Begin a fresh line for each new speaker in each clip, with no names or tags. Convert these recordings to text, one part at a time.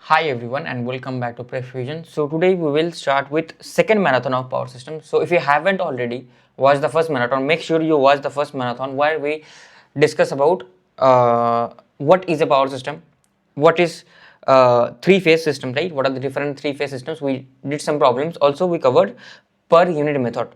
Hi everyone and welcome back to PrepFusion. So today we will start with second marathon of power system. So if you haven't already watched the first marathon, make sure you watch the first marathon where we discuss about what is a power system, what is three-phase system, right? What are the different three-phase systems? We did some problems. Also we covered per unit method.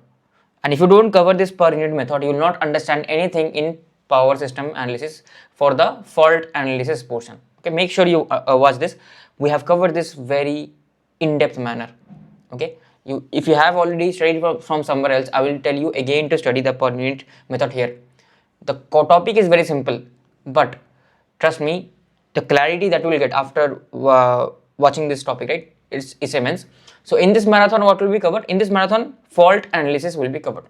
And if you don't cover this per unit method, you will not understand anything in power system analysis for the fault analysis portion. Okay, make sure you watch this. We have covered this very in-depth manner. Okay, if you have already studied from somewhere else, I will tell you again to study the per unit method here. The topic is very simple, but trust me, the clarity that you will get after watching this topic, right, is immense. So in this marathon, what will be covered? In this marathon, fault analysis will be covered.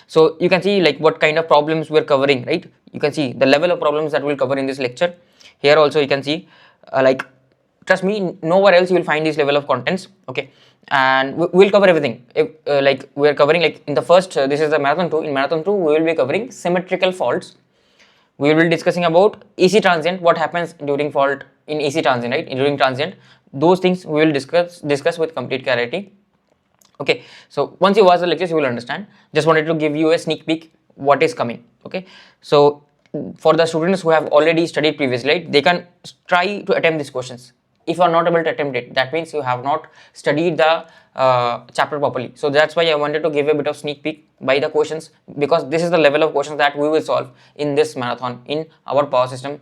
So you can see like what kind of problems we're covering, right? You can see the level of problems that we'll cover in this lecture. Here also you can see like, trust me, nowhere else you will find this level of contents. Okay, and we'll cover everything. If, like we're covering like in the first, this is the marathon 2. In marathon 2, we will be covering symmetrical faults. We will be discussing about AC transient, what happens during fault in AC transient, right? During transient, those things we will discuss with complete clarity. Okay, so once you watch the lectures, you will understand. Just wanted to give you a sneak peek what is coming. Okay, so for the students who have already studied previously, right, they can try to attempt these questions. If you are not able to attempt it, that means you have not studied the chapter properly. So that's why I wanted to give a bit of sneak peek by the questions, because this is the level of questions that we will solve in this marathon in our power system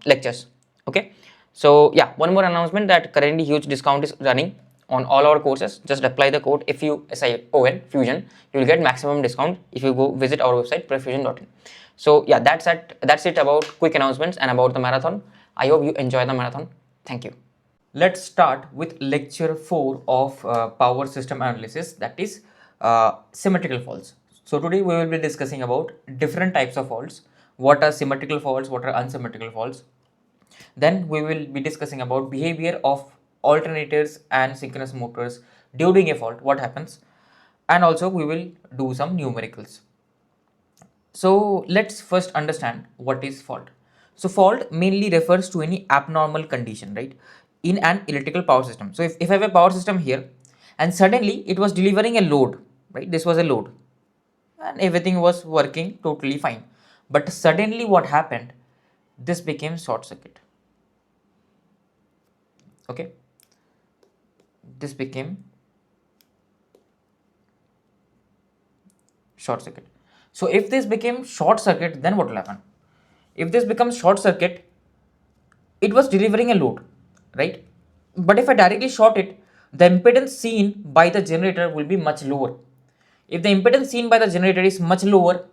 lectures. Okay, so yeah, one more announcement that currently huge discount is running on all our courses. Just apply the code FUSION Fusion. You will get maximum discount if you go visit our website prepfusion.in. So yeah, that's it about quick announcements and about the marathon. I hope you enjoy the marathon. Thank you. Let's start with lecture 4 of power system analysis, that is symmetrical faults. So today we will be discussing about different types of faults. What are symmetrical faults, what are unsymmetrical faults. Then we will be discussing about behavior of alternators and synchronous motors during a fault, what happens, and also we will do some numericals. So let's first understand what is fault. So fault mainly refers to any abnormal condition, right, in an electrical power system. So if I have a power system here and suddenly it was delivering a load, right, this was a load and everything was working totally fine, but suddenly what happened, this became short circuit. Okay, this became short circuit. So if this became short circuit, then what will happen? If this becomes short circuit, it was delivering a load, right? But if I directly short it, the impedance seen by the generator will be much lower. If the impedance seen by the generator is much lower,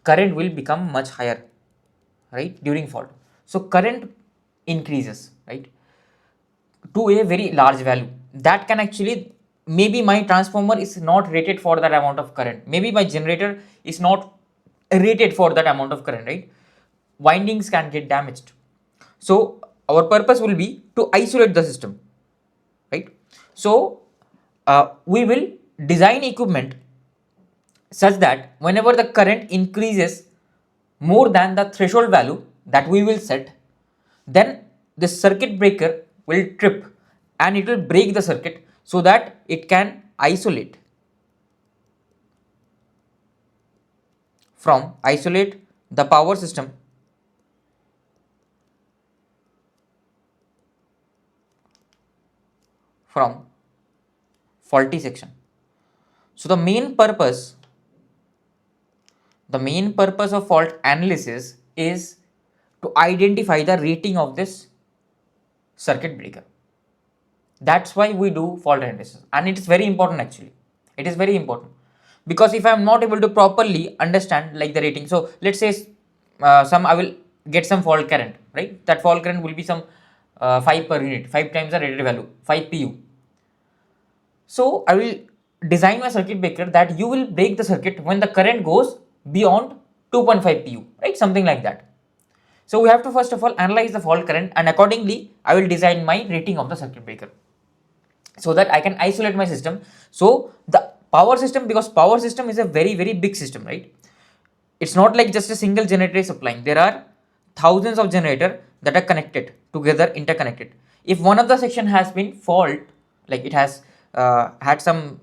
current will become much higher, right, during fault. So current increases, right, to a very large value. That can actually, maybe my transformer is not rated for that amount of current. Maybe my generator is not rated for that amount of current, right? Windings can get damaged. So our purpose will be to isolate the system, right? So we will design equipment such that whenever the current increases more than the threshold value that we will set, then the circuit breaker will trip and it will break the circuit so that it can isolate the power system from faulty section. So the main purpose of fault analysis is to identify the rating of this circuit breaker. That's why we do fault analysis, and it is very important. Actually, it is very important, because if I am not able to properly understand like the rating, so let's say I will get some fault current, right? That fault current will be some 5 per unit, 5 times the rated value, 5 pu. So I will design my circuit breaker that you will break the circuit when the current goes beyond 2.5 pu, right? Something like that. So we have to first of all analyze the fault current, and accordingly I will design my rating of the circuit breaker so that I can isolate my system. So the power system, because power system is a very big system, right? It's not like just a single generator is supplying. There are thousands of generator that are connected together, interconnected. If one of the section has been fault, like it has had some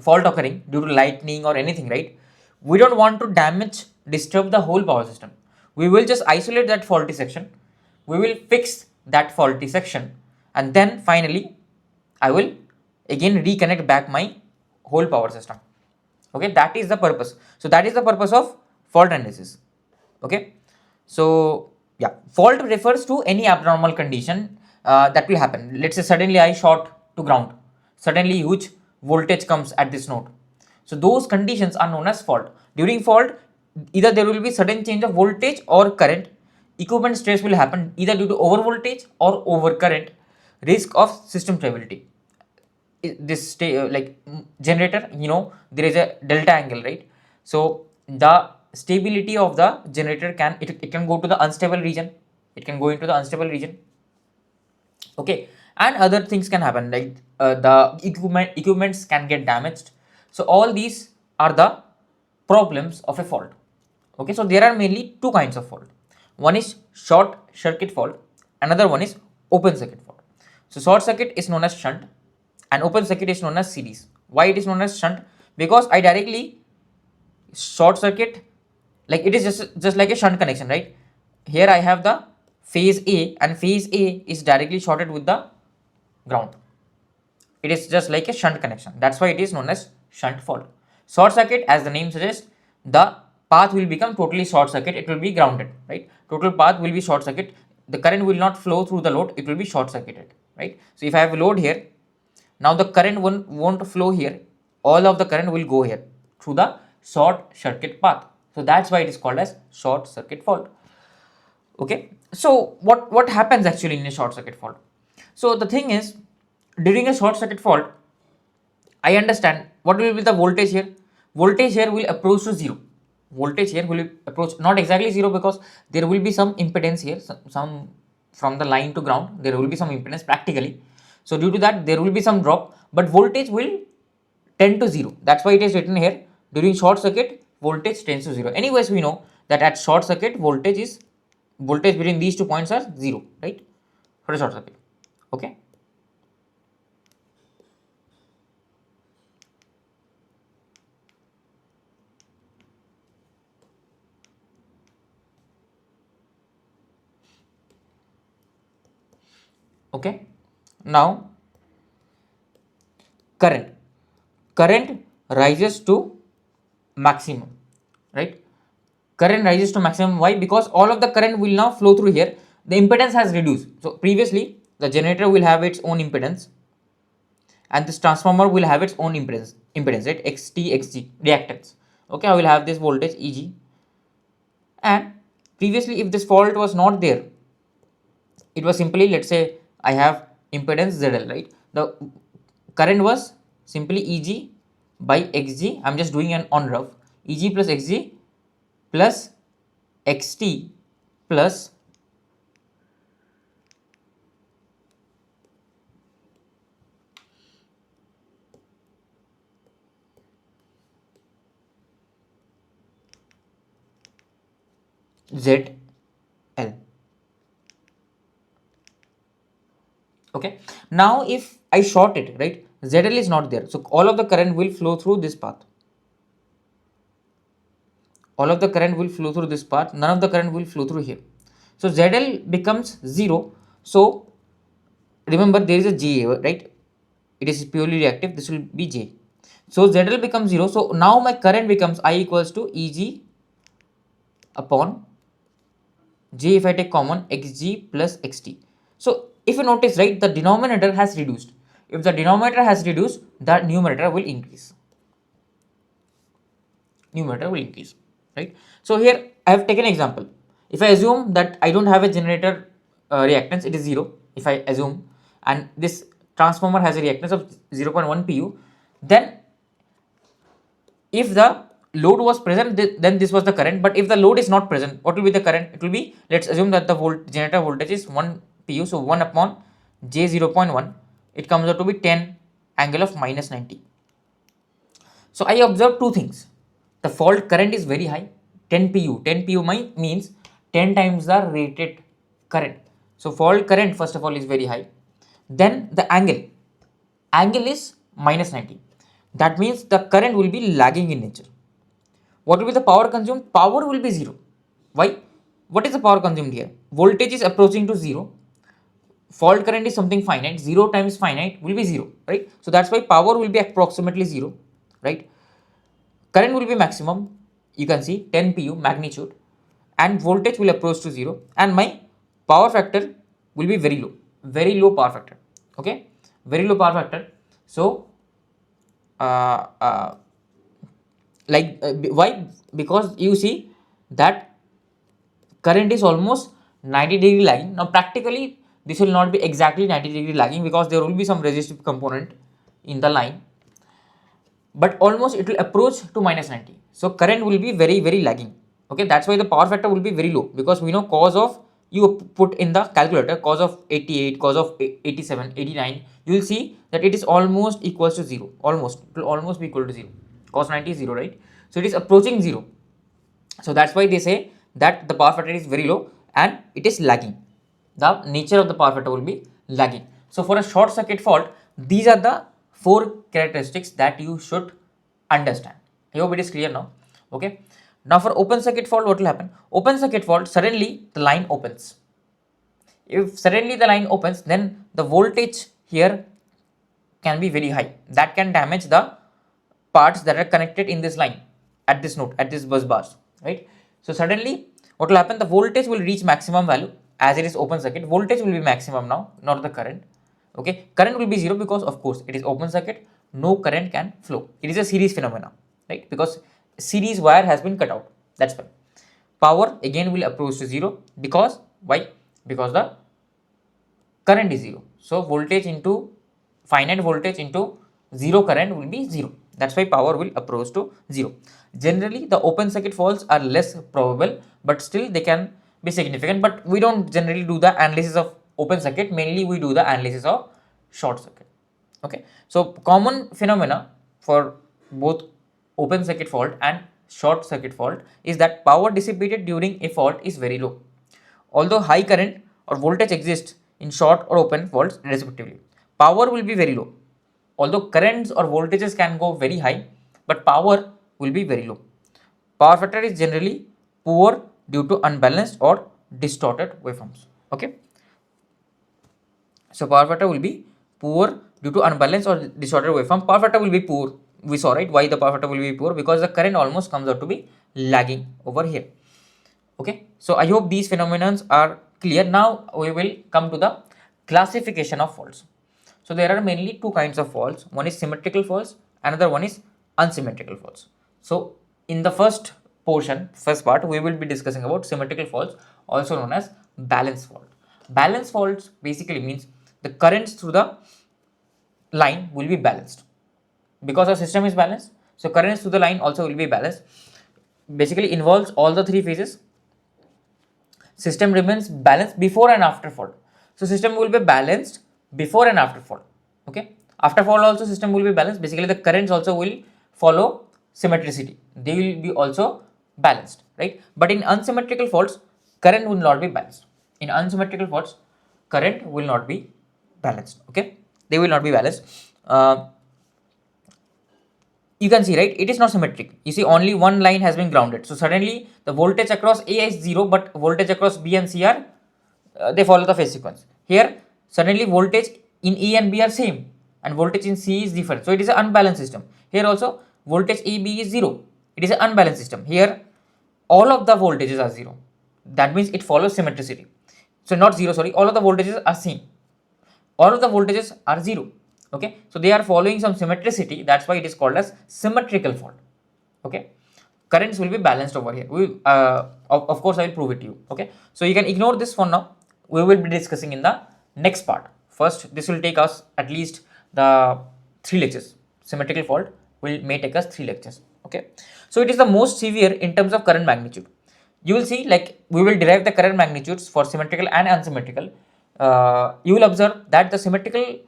fault occurring due to lightning or anything, right? We don't want to disturb the whole power system. We will just isolate that faulty section. We will fix that faulty section, and then finally I will again reconnect back my whole power system. Okay, that is the purpose. So that is the purpose of fault analysis. Okay, so yeah, fault refers to any abnormal condition that will happen. Let's say suddenly I short to ground, suddenly huge voltage comes at this node. So those conditions are known as fault. During fault, either there will be sudden change of voltage or current. Equipment stress will happen either due to over voltage or over current. Risk of system stability. This generator, you know, there is a delta angle, right? So the stability of the generator it can go to the unstable region, it can go into the unstable region. Okay, and other things can happen, like the equipments can get damaged. So all these are the problems of a fault. Okay, so there are mainly two kinds of fault. One is short circuit fault, another one is open circuit fault. So short circuit is known as shunt and open circuit is known as series. Why it is known as shunt? Because I directly short circuit, like it is just like a shunt connection, right? Here I have the phase A and phase A is directly shorted with the ground. It is just like a shunt connection. That's why it is known as shunt fault. Short circuit, as the name suggests, the path will become totally short circuit. It will be grounded, right? Total path will be short circuit. The current will not flow through the load. It will be short circuited, right? So if I have a load here, now the current won't flow here. All of the current will go here through the short circuit path. So that's why it is called as short circuit fault. Okay. So what happens actually in a short circuit fault? So the thing is, during a short circuit fault, I understand what will be the voltage here. Voltage here will approach to zero. Voltage here will approach not exactly zero because there will be some impedance here, some from the line to ground, there will be some impedance practically. So due to that, there will be some drop, but voltage will tend to zero. That's why it is written here, during short circuit, voltage tends to zero. Anyways, we know that at short circuit, voltage between these 2 points are zero, right? For a short circuit. Okay. Okay. Now current rises to maximum, right? Current rises to maximum. Why? Because all of the current will now flow through here. The impedance has reduced. So previously the generator will have its own impedance and this transformer will have its own impedance, right? XT, XG, reactance. Okay, I will have this voltage EG, and previously if this fault was not there, it was simply, let's say I have impedance ZL, right? The current was simply EG by XG. I'm just doing an on rough. EG plus XG plus XT plus ZL. Okay, now if I short it, right, ZL is not there, so all of the current will flow through this path. All of the current will flow through this path, none of the current will flow through here. So ZL becomes 0. So remember there is a J, right? It is purely reactive, this will be J. So ZL becomes 0. So now my current becomes I equals to EG upon J, if I take common, XG plus XT. So if you notice, right, the denominator has reduced. If the denominator has reduced, the numerator will increase. Right? So here I have taken an example. If I assume that I don't have a generator reactance, it is 0. If I assume, and this transformer has a reactance of 0.1 pu, then if the load was present, then this was the current. But if the load is not present, what will be the current? It will be, let's assume that the generator voltage is 1 pu, so 1 upon J 0.1, it comes out to be 10 angle of minus 90. So I observe two things. The fault current is very high, 10 pu. 10 pu means 10 times the rated current. So fault current first of all is very high. Then the angle is minus 90. That means the current will be lagging in nature. What will be the power consumed? Power will be 0. Why? What is the power consumed here? Voltage is approaching to 0. Fault current is something finite. 0 times finite will be 0, right? So that's why power will be approximately 0, right? Current will be maximum. You can see 10 pu magnitude, and voltage will approach to 0, and my power factor will be very low power factor. Okay, very low power factor. So why? Because you see that current is almost 90-degree lagging. Now practically this will not be exactly 90-degree lagging because there will be some resistive component in the line, but almost it will approach to minus 90. So current will be very lagging. Okay, that's why the power factor will be very low, because we know cos of, you put in the calculator cos of 88, cos of 87, 89, you will see that it is almost equals to 0. Almost, it will almost be equal to 0. Cos 90 is 0, right? So it is approaching 0. So that's why they say that the power factor is very low and it is lagging. The nature of the power factor will be lagging. So for a short circuit fault, these are the 4 characteristics that you should understand. I hope it is clear now. Okay. Now for open circuit fault, what will happen? Open circuit fault, suddenly the line opens. If suddenly the line opens, then the voltage here can be very high. That can damage the parts that are connected in this line at this node, at this bus bars, right? So suddenly what will happen? The voltage will reach maximum value. As it is open circuit, voltage will be maximum now, not the current. Okay, current will be 0 because of course it is open circuit, no current can flow. It is a series phenomena, right? Because series wire has been cut out. That's why. Power again will approach to 0 because why? Because the current is 0. So voltage into finite voltage into 0 current will be 0. That's why power will approach to 0. Generally, the open circuit faults are less probable, but still they can be significant. But we don't generally do the analysis of open circuit. Mainly, we do the analysis of short circuit. Okay. So common phenomena for both open circuit fault and short circuit fault is that power dissipated during a fault is very low. Although high current or voltage exists in short or open faults respectively, power will be very low. Although currents or voltages can go very high, but power will be very low. Power factor is generally poor due to unbalanced or distorted waveforms. Okay. So power factor will be poor due to unbalanced or distorted waveform. Power factor will be poor. We saw, right, why the power factor will be poor, because the current almost comes out to be lagging over here. Okay. So I hope these phenomena are clear. Now we will come to the classification of faults. So there are mainly 2 kinds of faults. One is symmetrical faults, another one is unsymmetrical faults. So in the first part, we will be discussing about symmetrical faults, also known as balance fault. Balance faults basically means the currents through the line will be balanced. Because our system is balanced, so currents through the line also will be balanced. Basically involves all the 3 phases. System remains balanced before and after fault. So system will be balanced before and after fault. Okay. After fault also system will be balanced. Basically the currents also will follow symmetricity. They will be also balanced, right? But in unsymmetrical faults, current will not be balanced. In unsymmetrical faults, current will not be balanced. Okay. They will not be balanced. You can see, right, it is not symmetric. You see only one line has been grounded. So suddenly the voltage across A is 0, but voltage across B and C are, they follow the phase sequence. Here suddenly voltage in A and B are same and voltage in C is different. So it is an unbalanced system. Here also voltage A, B is 0. It is an unbalanced system. Here all of the voltages are 0. That means it follows symmetricity. So not 0, sorry, all of the voltages are same. All of the voltages are 0. Okay, so they are following some symmetricity. That's why it is called as symmetrical fault. Okay, currents will be balanced over here. We of course I will prove it to you. Okay, so you can ignore this for now. We will be discussing in the next part. First, this will take us at least the 3 lectures. Symmetrical fault may take us 3 lectures. Okay, so it is the most severe in terms of current magnitude. You will see, like, we will derive the current magnitudes for symmetrical and unsymmetrical. You will observe that the symmetrical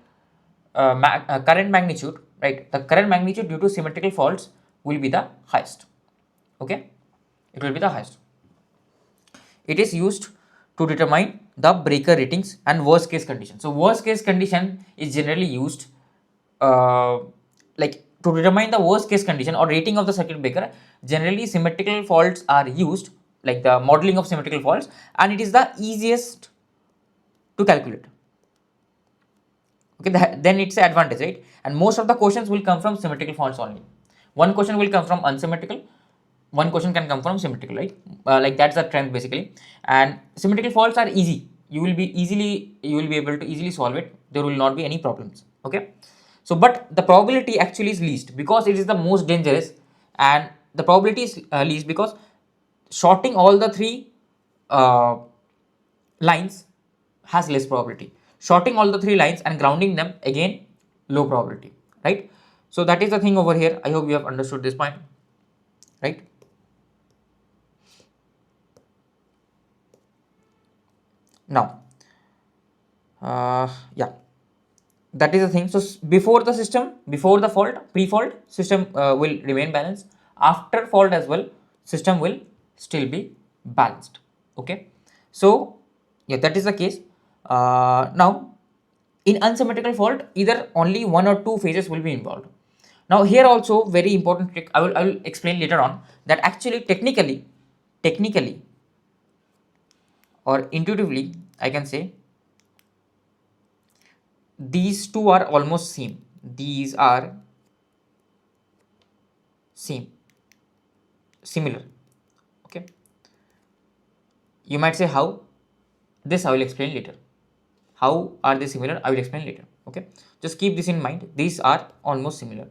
current magnitude, right, the current magnitude due to symmetrical faults will be the highest. Okay, it will be the highest. It is used to determine the breaker ratings and worst case condition. So worst case condition is generally used like to determine the worst case condition or rating of the circuit breaker. Generally symmetrical faults are used, like the modeling of symmetrical faults, and it is the easiest to calculate. Okay, then it's an advantage, right? And most of the questions will come from symmetrical faults only. One question will come from unsymmetrical, one question can come from symmetrical, right? Like that's the trend basically. And symmetrical faults are easy. You will be able to easily solve it. There will not be any problems. Okay. So, but the probability actually is least because it is the most dangerous, and the probability is least because shorting all the three lines has less probability. Shorting all the three lines and grounding them, again, low probability, right? So that is the thing over here. I hope you have understood this point, right? Now, yeah, that is the thing. So before the fault, pre-fault system will remain balanced. After fault as well, system will still be balanced. Okay. So yeah, that is the case. Now, in unsymmetrical fault, either only one or two phases will be involved. Now here also very important trick. I will explain later on that actually technically or intuitively I can say these two are almost same. These are similar. Okay. You might say how? This I will explain later. How are they similar? I will explain later. Okay. Just keep this in mind. These are almost similar.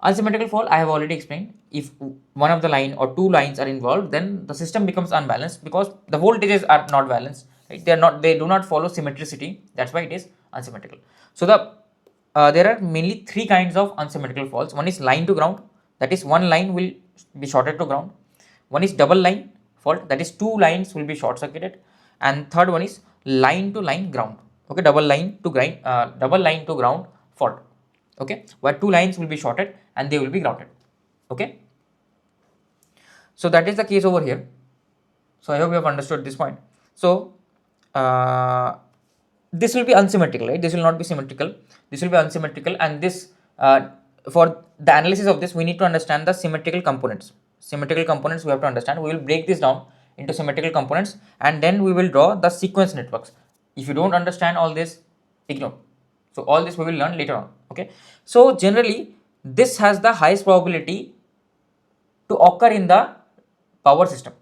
Unsymmetrical fault I have already explained. If one of the line or two lines are involved, then the system becomes unbalanced because the voltages are not balanced. Right? They do not follow symmetricity. That's why it is unsymmetrical. So there are mainly three kinds of unsymmetrical faults. One is line to ground, that is one line will be shorted to ground. One is double line fault, that is two lines will be short circuited. And third one is line to line ground. Okay, double line to ground fault. Okay, where two lines will be shorted and they will be grounded. Okay, so that is the case over here. So I hope you have understood this point. So this will be unsymmetrical, right? This will not be symmetrical. This will be unsymmetrical, and this for the analysis of this we need to understand the symmetrical components. Symmetrical components we have to understand. We will break this down into symmetrical components and then we will draw the sequence networks. If you don't understand all this, ignore. So all this we will learn later on. Okay. So generally this has the highest probability to occur in the power system,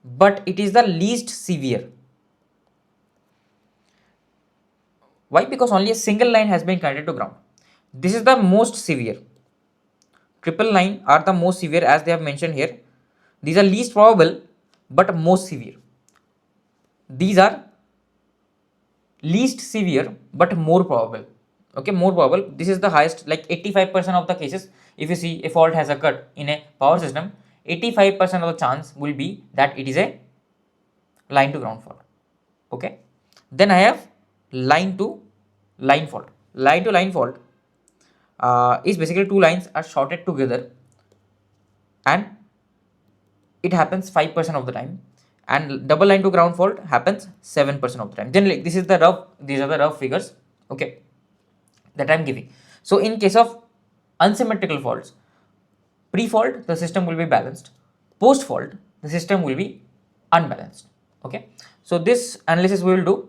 but it is the least severe. Why? Because only a single line has been connected to ground. This is the most severe. Triple line are the most severe as they have mentioned here. These are least probable but most severe. These are least severe but more probable. Okay, more probable. This is the highest, like 85% of the cases. If you see a fault has occurred in a power system, 85% of the chance will be that it is a line to ground fault. Okay, then I have line to line fault. Line to line fault is basically two lines are shorted together and it happens 5% of the time, and double line to ground fault happens 7% of the time. Generally these are the rough figures, okay, that I am giving. So in case of unsymmetrical faults, pre-fault the system will be balanced, post-fault the system will be unbalanced. Okay, so this analysis we will do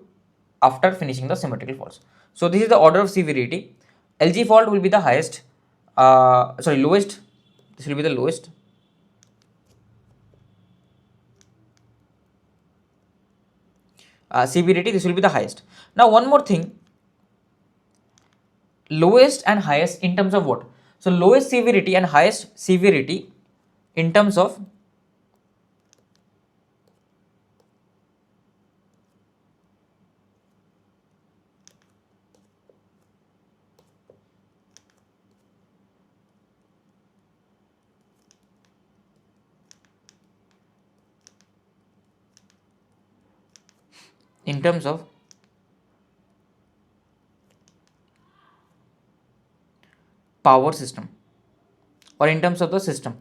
after finishing the symmetrical faults. So this is the order of severity. LG fault will be the highest, lowest. This will be the lowest. Severity, this will be the highest. Now one more thing, lowest and highest in terms of what? So lowest severity and highest severity in terms of power system or in terms of the system.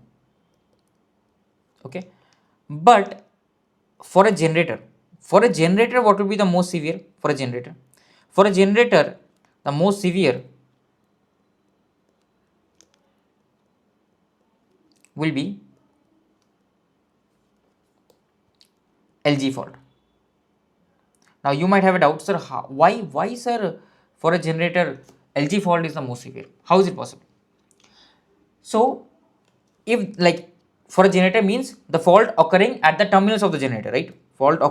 Okay, but for a generator, for a generator, what will be the most severe for a generator? For a generator, the most severe will be LG fault. Now you might have a doubt, sir, why sir, for a generator LG fault is the most severe? How is it possible? So if like for a generator means the fault occurring at the terminals of the generator, right? Fault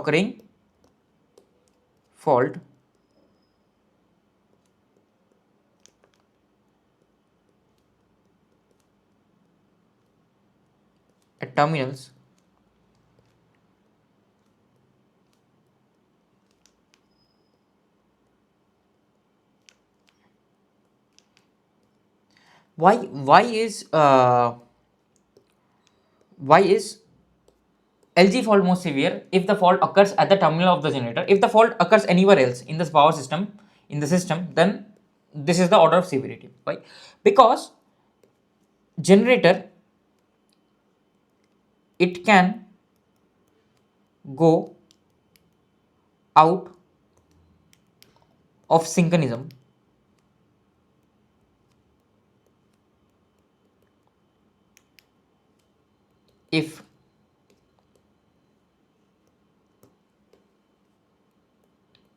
at terminals why is LG fault most severe if the fault occurs at the terminal of the generator? If the fault occurs anywhere else in the power system, then this is the order of severity. Why? Because generator, it can go out of synchronism if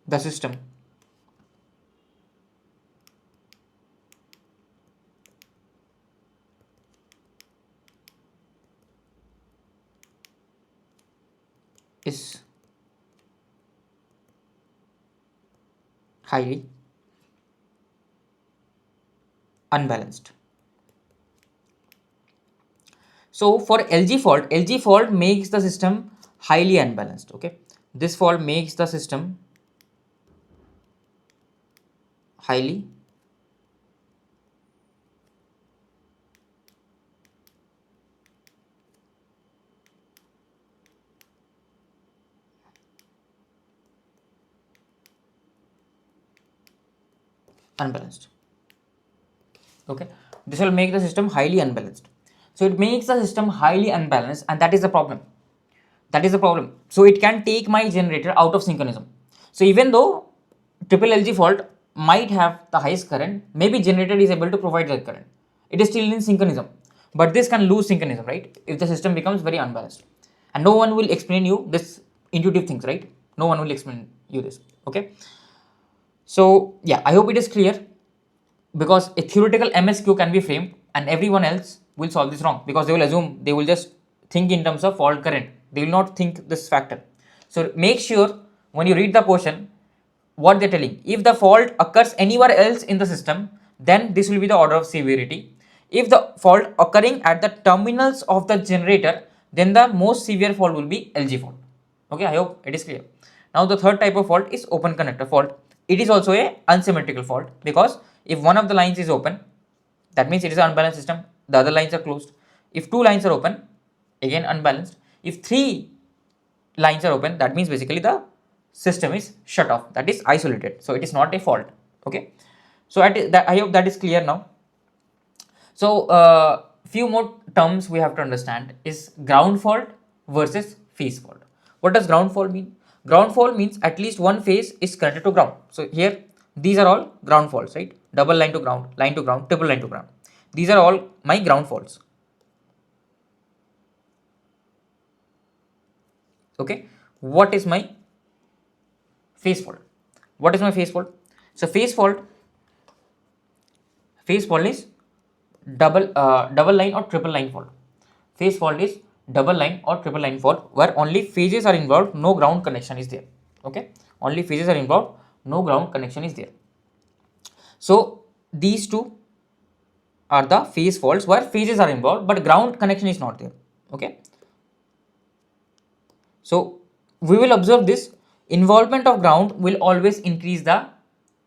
the system is highly unbalanced. So for LG fault makes the system highly unbalanced. Okay, this fault makes the system highly unbalanced. Okay, this will make the system highly unbalanced. So it makes the system highly unbalanced, and that is the problem. So it can take my generator out of synchronism. So even though triple LG fault might have the highest current, maybe generator is able to provide that current, it is still in synchronism, but this can lose synchronism, right, if the system becomes very unbalanced. And no one will explain you this intuitive things, right? No one will explain you this. Okay, so yeah, I hope it is clear, because a theoretical MSQ can be framed and everyone else will solve this wrong, because they will just think in terms of fault current, they will not think this factor. So make sure when you read the question what they're telling, if the fault occurs anywhere else in the system, then this will be the order of severity. If the fault occurring at the terminals of the generator, then the most severe fault will be LG fault. Okay, I hope it is clear. Now the third type of fault is open conductor fault. It is also a unsymmetrical fault, because if one of the lines is open, that means it is an unbalanced system, the other lines are closed. If two lines are open, again unbalanced. If three lines are open, that means basically the system is shut off, that is isolated, so it is not a fault. Okay, so I hope that is clear now. So few more terms we have to understand is ground fault versus phase fault. What does ground fault mean? Ground fault means at least one phase is connected to ground. So here these are all ground faults, right? Double line to ground, triple line to ground. These are all my ground faults. Okay, what is my phase fault? What is my phase fault? So phase fault is double line or triple line fault. Phase fault is double line or triple line fault where only phases are involved, no ground connection is there. Okay, only phases are involved, no ground connection is there. So these two are the phase faults where phases are involved but ground connection is not there. Okay, so we will observe this involvement of ground will always increase the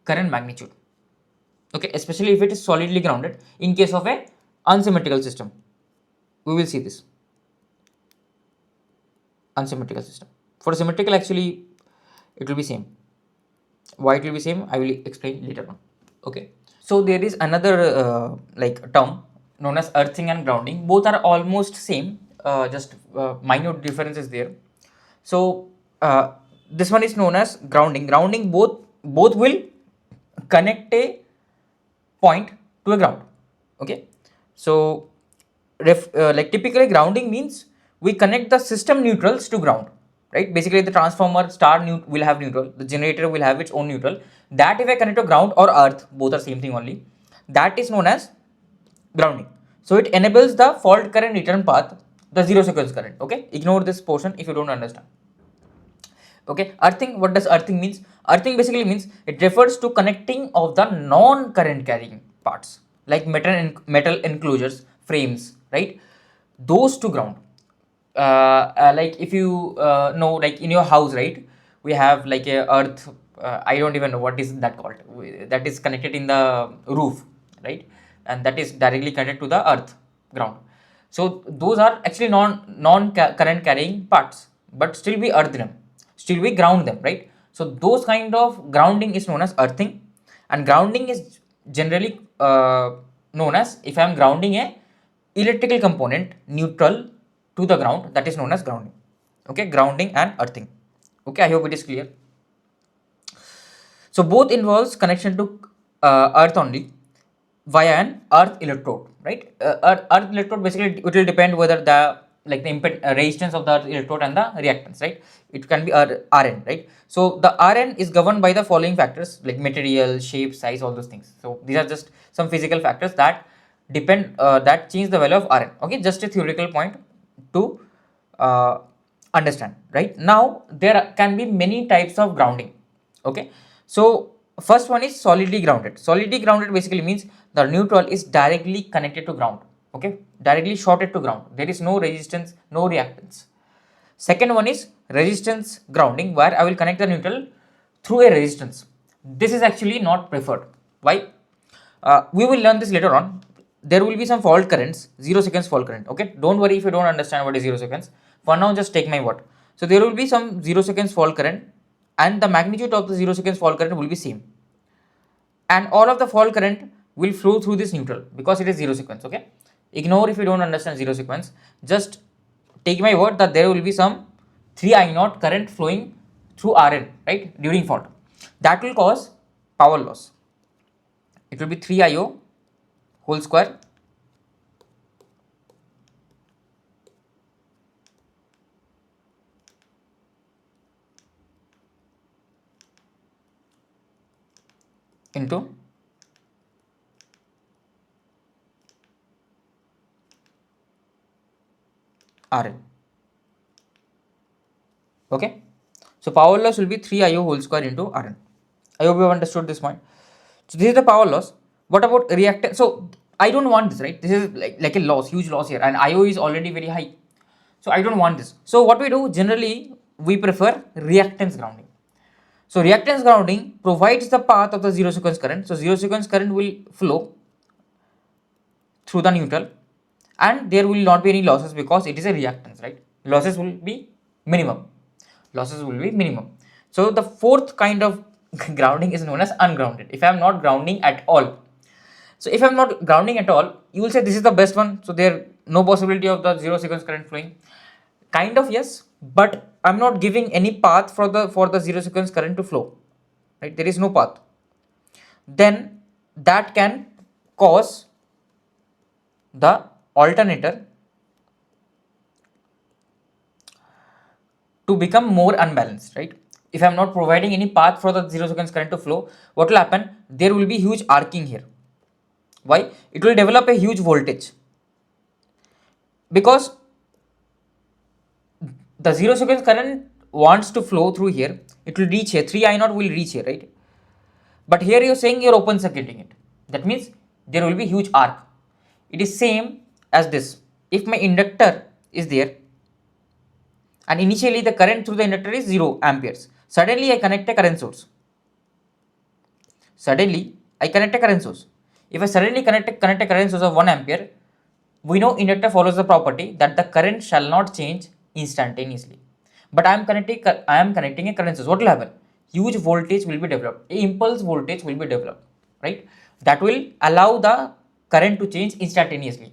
current magnitude. Okay, especially if it is solidly grounded. In case of a unsymmetrical system, we will see this unsymmetrical system. For symmetrical, actually it will be same. Why it will be same, I will explain later on. Okay, so there is another like term known as earthing and grounding. Both are almost same, just minute differences there. So This one is known as grounding. Grounding, both will connect a point to a ground. Okay, so like typically grounding means we connect the system neutrals to ground, right? Basically the transformer will have neutral, the generator will have its own neutral. That if I connect to ground or earth, both are same thing only, that is known as grounding. So it enables the fault current return path, the zero sequence current. Okay, ignore this portion if you don't understand. Okay, earthing, what does earthing means? Earthing basically means it refers to connecting of the non current carrying parts like metal enclosures, frames, right? Those to ground. Like if you know, like in your house, right, we have like a earth, I don't even know what is that called, that is connected in the roof, right? And that is directly connected to the earth, ground. So those are actually non current carrying parts, but still we earth them, still we ground them, right? So those kind of grounding is known as earthing. And grounding is generally known as, if I am grounding a electrical component neutral to the ground, that is known as grounding. Okay, grounding and earthing. Okay, I hope it is clear. So both involves connection to earth only via an earth electrode, right? Earth electrode, basically it will depend whether the like the resistance of the earth electrode and the reactance, right? It can be Rn, right? So the Rn is governed by the following factors like material, shape, size, all those things. So these are just some physical factors that depend that change the value of Rn. Okay, just a theoretical point to understand. Right now there can be many types of grounding. Okay, so first one is solidly grounded. Solidly grounded basically means the neutral is directly connected to ground. Okay, directly shorted to ground, there is no resistance, no reactance. Second one is resistance grounding, where I will connect the neutral through a resistance. This is actually not preferred. Why? We will learn this later on. There will be some fault currents, 0 seconds fault current. Okay, don't worry if you don't understand what is 0 seconds. For now, just take my word. So there will be some 0 seconds fault current, and the magnitude of the 0 seconds fault current will be same. And all of the fault current will flow through this neutral because it is 0 sequence. Okay, ignore if you don't understand 0 sequence. Just take my word that there will be some 3 I naught current flowing through Rn, right, during fault. That will cause power loss. It will be 3 IO whole square into Rn. Okay, so power loss will be 3 IO whole square into Rn. I hope you have understood this point. So this is the power loss. What about reactance? So I don't want this, right? This is like a loss, huge loss here, and IO is already very high. So I don't want this. So what we do generally, we prefer reactance grounding. So reactance grounding provides the path of the 0 sequence current. So 0 sequence current will flow through the neutral, and there will not be any losses because it is a reactance, right? Losses will be minimum. Losses will be minimum. So the fourth kind of grounding is known as ungrounded. If I am not grounding at all. So if I am not grounding at all, you will say this is the best one. So there no possibility of the 0 sequence current flowing. Kind of yes, but I'm not giving any path for the 0 sequence current to flow. Right? There is no path. Then that can cause the alternator to become more unbalanced, right? If I'm not providing any path for the 0 sequence current to flow, what will happen? There will be huge arcing here. Why? It will develop a huge voltage because the 0 sequence current wants to flow through here. It will reach here. 3 I naught will reach here, right? But here you're saying you're open circuiting it. That means there will be huge arc. It is same as this. If my inductor is there and initially the current through the inductor is 0 amperes. Suddenly I connect a current source. If I suddenly connect a current source of 1 ampere, we know inductor follows the property that the current shall not change instantaneously. But I am connecting a current source. What will happen? Huge voltage will be developed. Impulse voltage will be developed, right? That will allow the current to change instantaneously.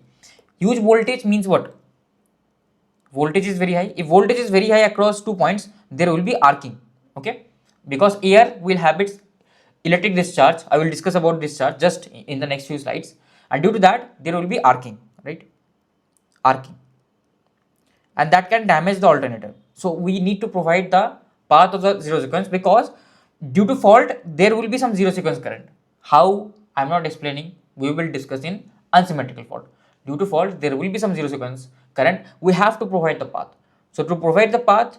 Huge voltage means what? Voltage is very high. If voltage is very high across 2 points, there will be arcing. okay, because air will have its electric discharge. I will discuss about discharge just in the next few slides, and due to that there will be arcing, right, arcing, and that can damage the alternator. So we need to provide the path of the zero sequence, because due to fault there will be some zero sequence current. How? I'm not explaining, we will discuss in unsymmetrical fault. Due to fault there will be some zero sequence current, we have to provide the path. So to provide the path,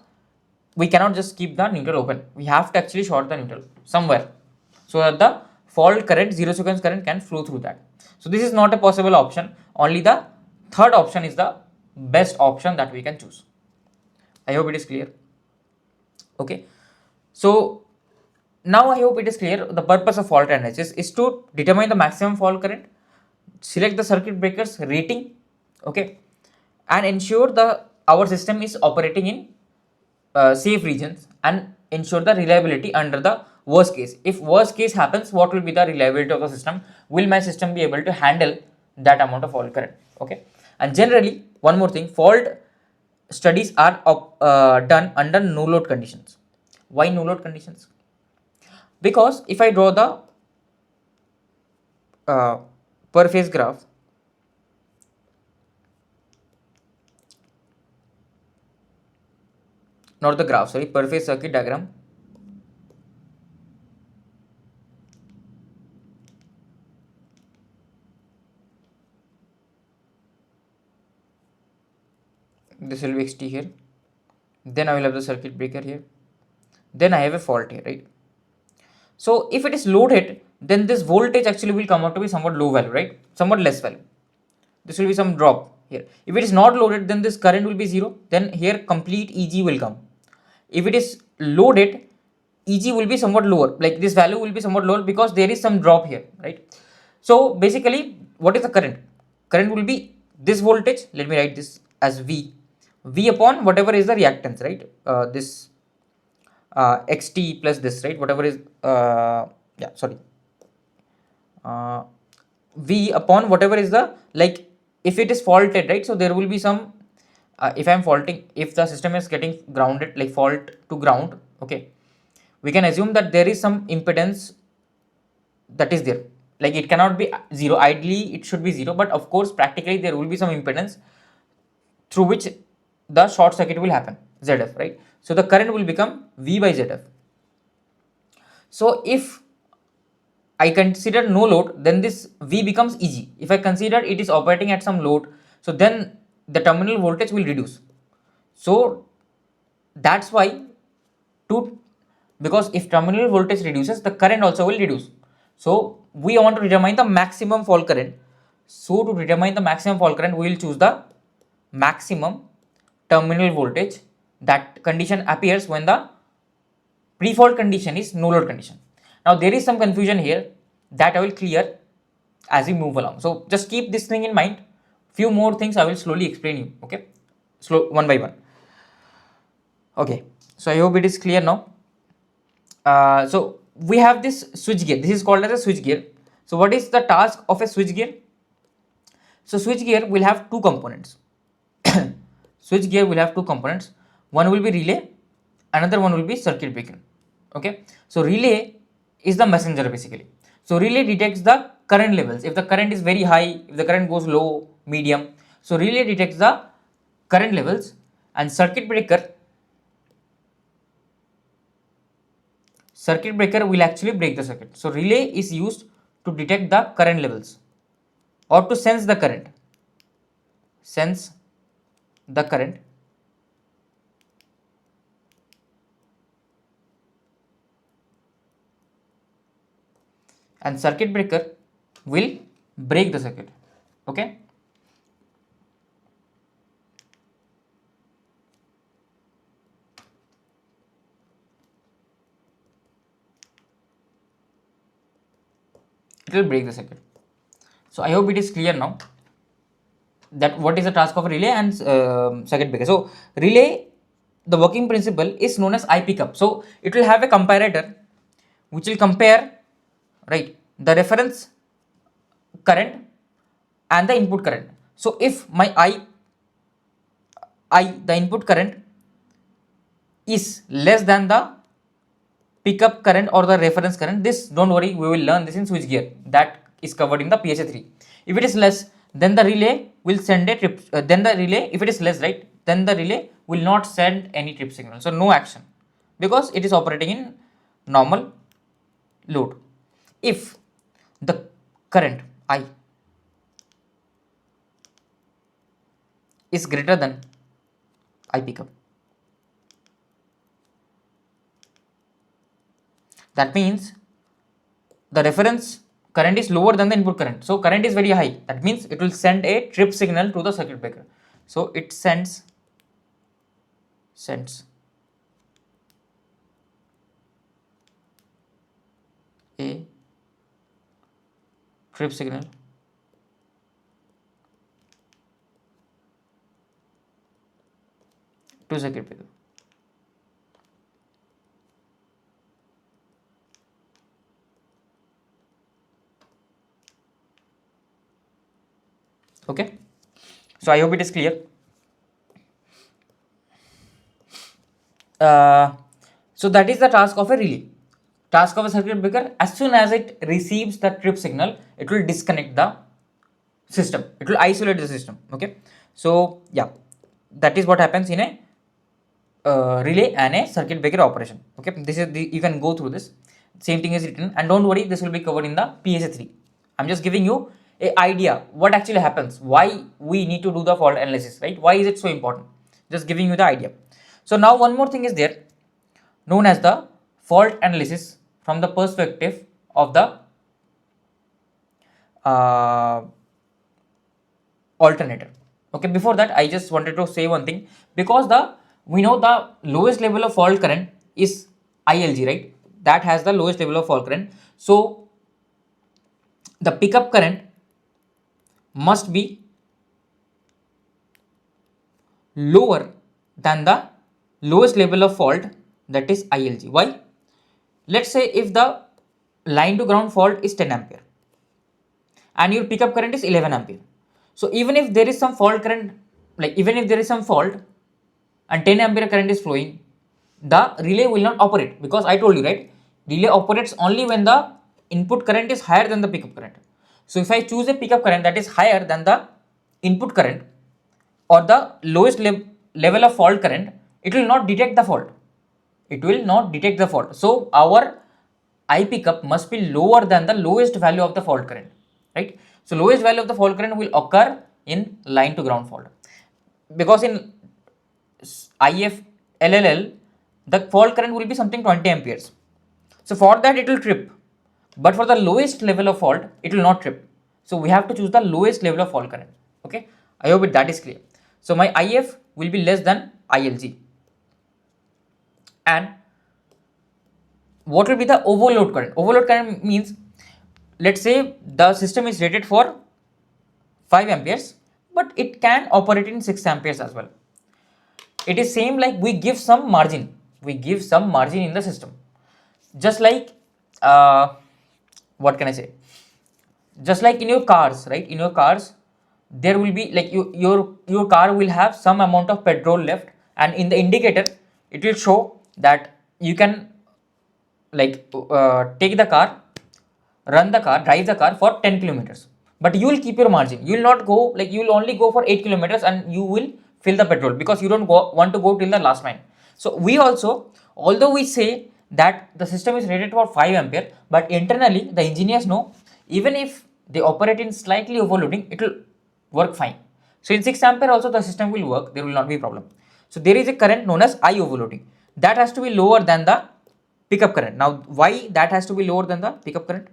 we cannot just keep the neutral open, we have to actually short the neutral somewhere, so that the fault current, zero sequence current, can flow through that. So this is not a possible option, only the third option is the best option that we can choose. I hope it is clear. Okay, so now I hope it is clear. The purpose of fault analysis is to determine the maximum fault current, select the circuit breakers rating, okay, and ensure the our system is operating in safe regions, and ensure the reliability under the worst case. If worst case happens, what will be the reliability of the system? Will my system be able to handle that amount of fault current? Okay, and generally one more thing, fault studies are done under no load conditions. Why no load conditions? Because if I draw the per phase graph, not the graph, sorry, per phase circuit diagram, this will be xt here, then I will have the circuit breaker here, then I have a fault here, right? So if it is loaded, then this voltage actually will come out to be somewhat low value, right, somewhat less value. This will be some drop here. If it is not loaded, then this current will be 0, then here complete eg will come. If it is loaded, eg will be somewhat lower, like this value will be somewhat lower, because there is some drop here, right? So basically what is the current? Current will be this voltage, let me write this as v upon whatever is the reactance, right, this xt plus this, right, whatever is v upon whatever is the, like, if it is faulted, right, so there will be some if I'm faulting, if the system is getting grounded, like fault to ground, okay, we can assume that there is some impedance that is there, like it cannot be 0, ideally it should be 0, but of course practically there will be some impedance through which the short circuit will happen, zf, right? So the current will become v by zf. So if I consider no load, then this v becomes eg. If I consider it is operating at some load, so then the terminal voltage will reduce. So that's why because if terminal voltage reduces, the current also will reduce. So we want to determine the maximum fault current. So to determine the maximum fault current, we will choose the maximum terminal voltage. That condition appears when the pre-fault condition is no load condition. Now there is some confusion here that I will clear as we move along. So just keep this thing in mind. Few more things I will slowly explain you, okay, slow, one by one. Okay, so I hope it is clear now. So we have this switch gear. This is called as a switch gear. So what is the task of a switch gear? So switch gear will have two components. Switch gear will have two components. One will be relay, another one will be circuit breaker. Okay, so relay is the messenger basically. So relay detects the current levels. If the current is very high, if the current goes low, medium, so relay detects the current levels, and circuit breaker will actually break the circuit. So relay is used to detect the current levels or to sense the current. And circuit breaker will break the circuit. Okay. It will break the circuit. So I hope it is clear now that what is the task of relay and circuit breaker. So relay, the working principle is known as I pickup. So it will have a comparator which will compare, right, the reference current and the input current. So if my the input current is less than the pickup current or the reference current. This, don't worry, we will learn this in switch gear, that is covered in the PSA 3. If it is less, then the relay will send a trip, then the relay, if it is less, right, then the relay will not send any trip signal, so no action, because it is operating in normal load. If the current I is greater than I pickup, that means the reference current is lower than the input current, so current is very high, that means it will send a trip signal to the circuit breaker. So it sends a trip signal to circuit breaker. Okay, so I hope it is clear. So that is the task of a relay. Task of a circuit breaker, as soon as it receives the trip signal, it will disconnect the system, it will isolate the system. Okay, so yeah, that is what happens in a relay and a circuit breaker operation. Okay, this is the, you can go through this, same thing is written, and don't worry, this will be covered in the PSA 3. I'm just giving you a idea what actually happens, why we need to do the fault analysis, right, why is it so important, just giving you the idea. So now one more thing is there, known as the fault analysis from the perspective of the alternator. Okay, before that I just wanted to say one thing, because we know the lowest level of fault current is ILG, right, that has the lowest level of fault current. So the pickup current must be lower than the lowest level of fault, that is ILG. Why? Let's say if the line to ground fault is 10 ampere and your pickup current is 11 ampere. So even if there is some fault current, like even if there is some fault and 10 ampere current is flowing, the relay will not operate, because I told you, right, relay operates only when the input current is higher than the pickup current. So if I choose a pickup current that is higher than the input current or the lowest level of fault current, it will not detect the fault. It will not detect the fault. So our I pickup must be lower than the lowest value of the fault current, right? So lowest value of the fault current will occur in line to ground fault, because in IF LLL the fault current will be something 20 amperes. So for that it will trip, but for the lowest level of fault it will not trip. So we have to choose the lowest level of fault current. Okay, I hope that is clear. So my IF will be less than ILG, and what will be the overload current? Overload current means, let's say the system is rated for 5 amperes, but it can operate in 6 amperes as well. It is same like we give some margin in the system, just like what can I say, just like in your cars, right, in your cars there will be like your car will have some amount of petrol left, and in the indicator it will show that you can like take the car, drive the car for 10 kilometers, but you will keep your margin, you will not go, like you will only go for 8 kilometers and you will fill the petrol, because you don't want to go till the last mile. So we also, although we say that the system is rated for 5 ampere, but internally the engineers know even if they operate in slightly overloading, it will work fine. So in 6 ampere also the system will work, there will not be a problem. So there is a current known as I overloading, that has to be lower than the pickup current. Now why that has to be lower than the pickup current?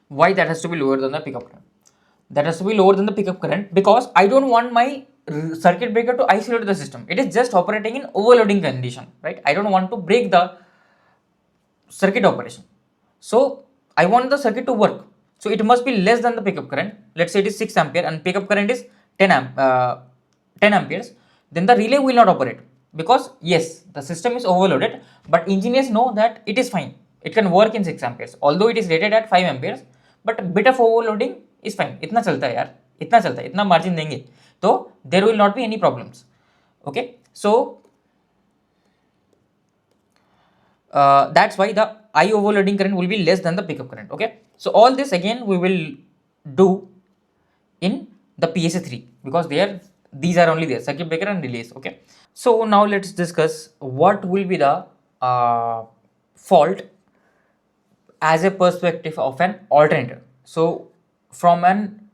Why that has to be lower than the pickup current? That has to be lower than the pickup current because I don't want my circuit breaker to isolate the system. It is just operating in overloading condition, right? I don't want to break the circuit operation. So I want the circuit to work. So it must be less than the pickup current. Let's say it is 6 ampere and pickup current is 10 amperes, then the relay will not operate, because yes, the system is overloaded, but engineers know that it is fine, it can work in 6 amperes, although it is rated at 5 amperes, but a bit of overloading is fine. इतना चलता है यार, इतना चलता है, इतना margin देंगे तो there will not be any problems. Okay, so that's why the I overloading current will be less than the pickup current. Okay, so all this again we will do in the PSA 3, because these are only there, circuit breaker and relays. Okay, so now let's discuss what will be the fault as a perspective of an alternator. So from an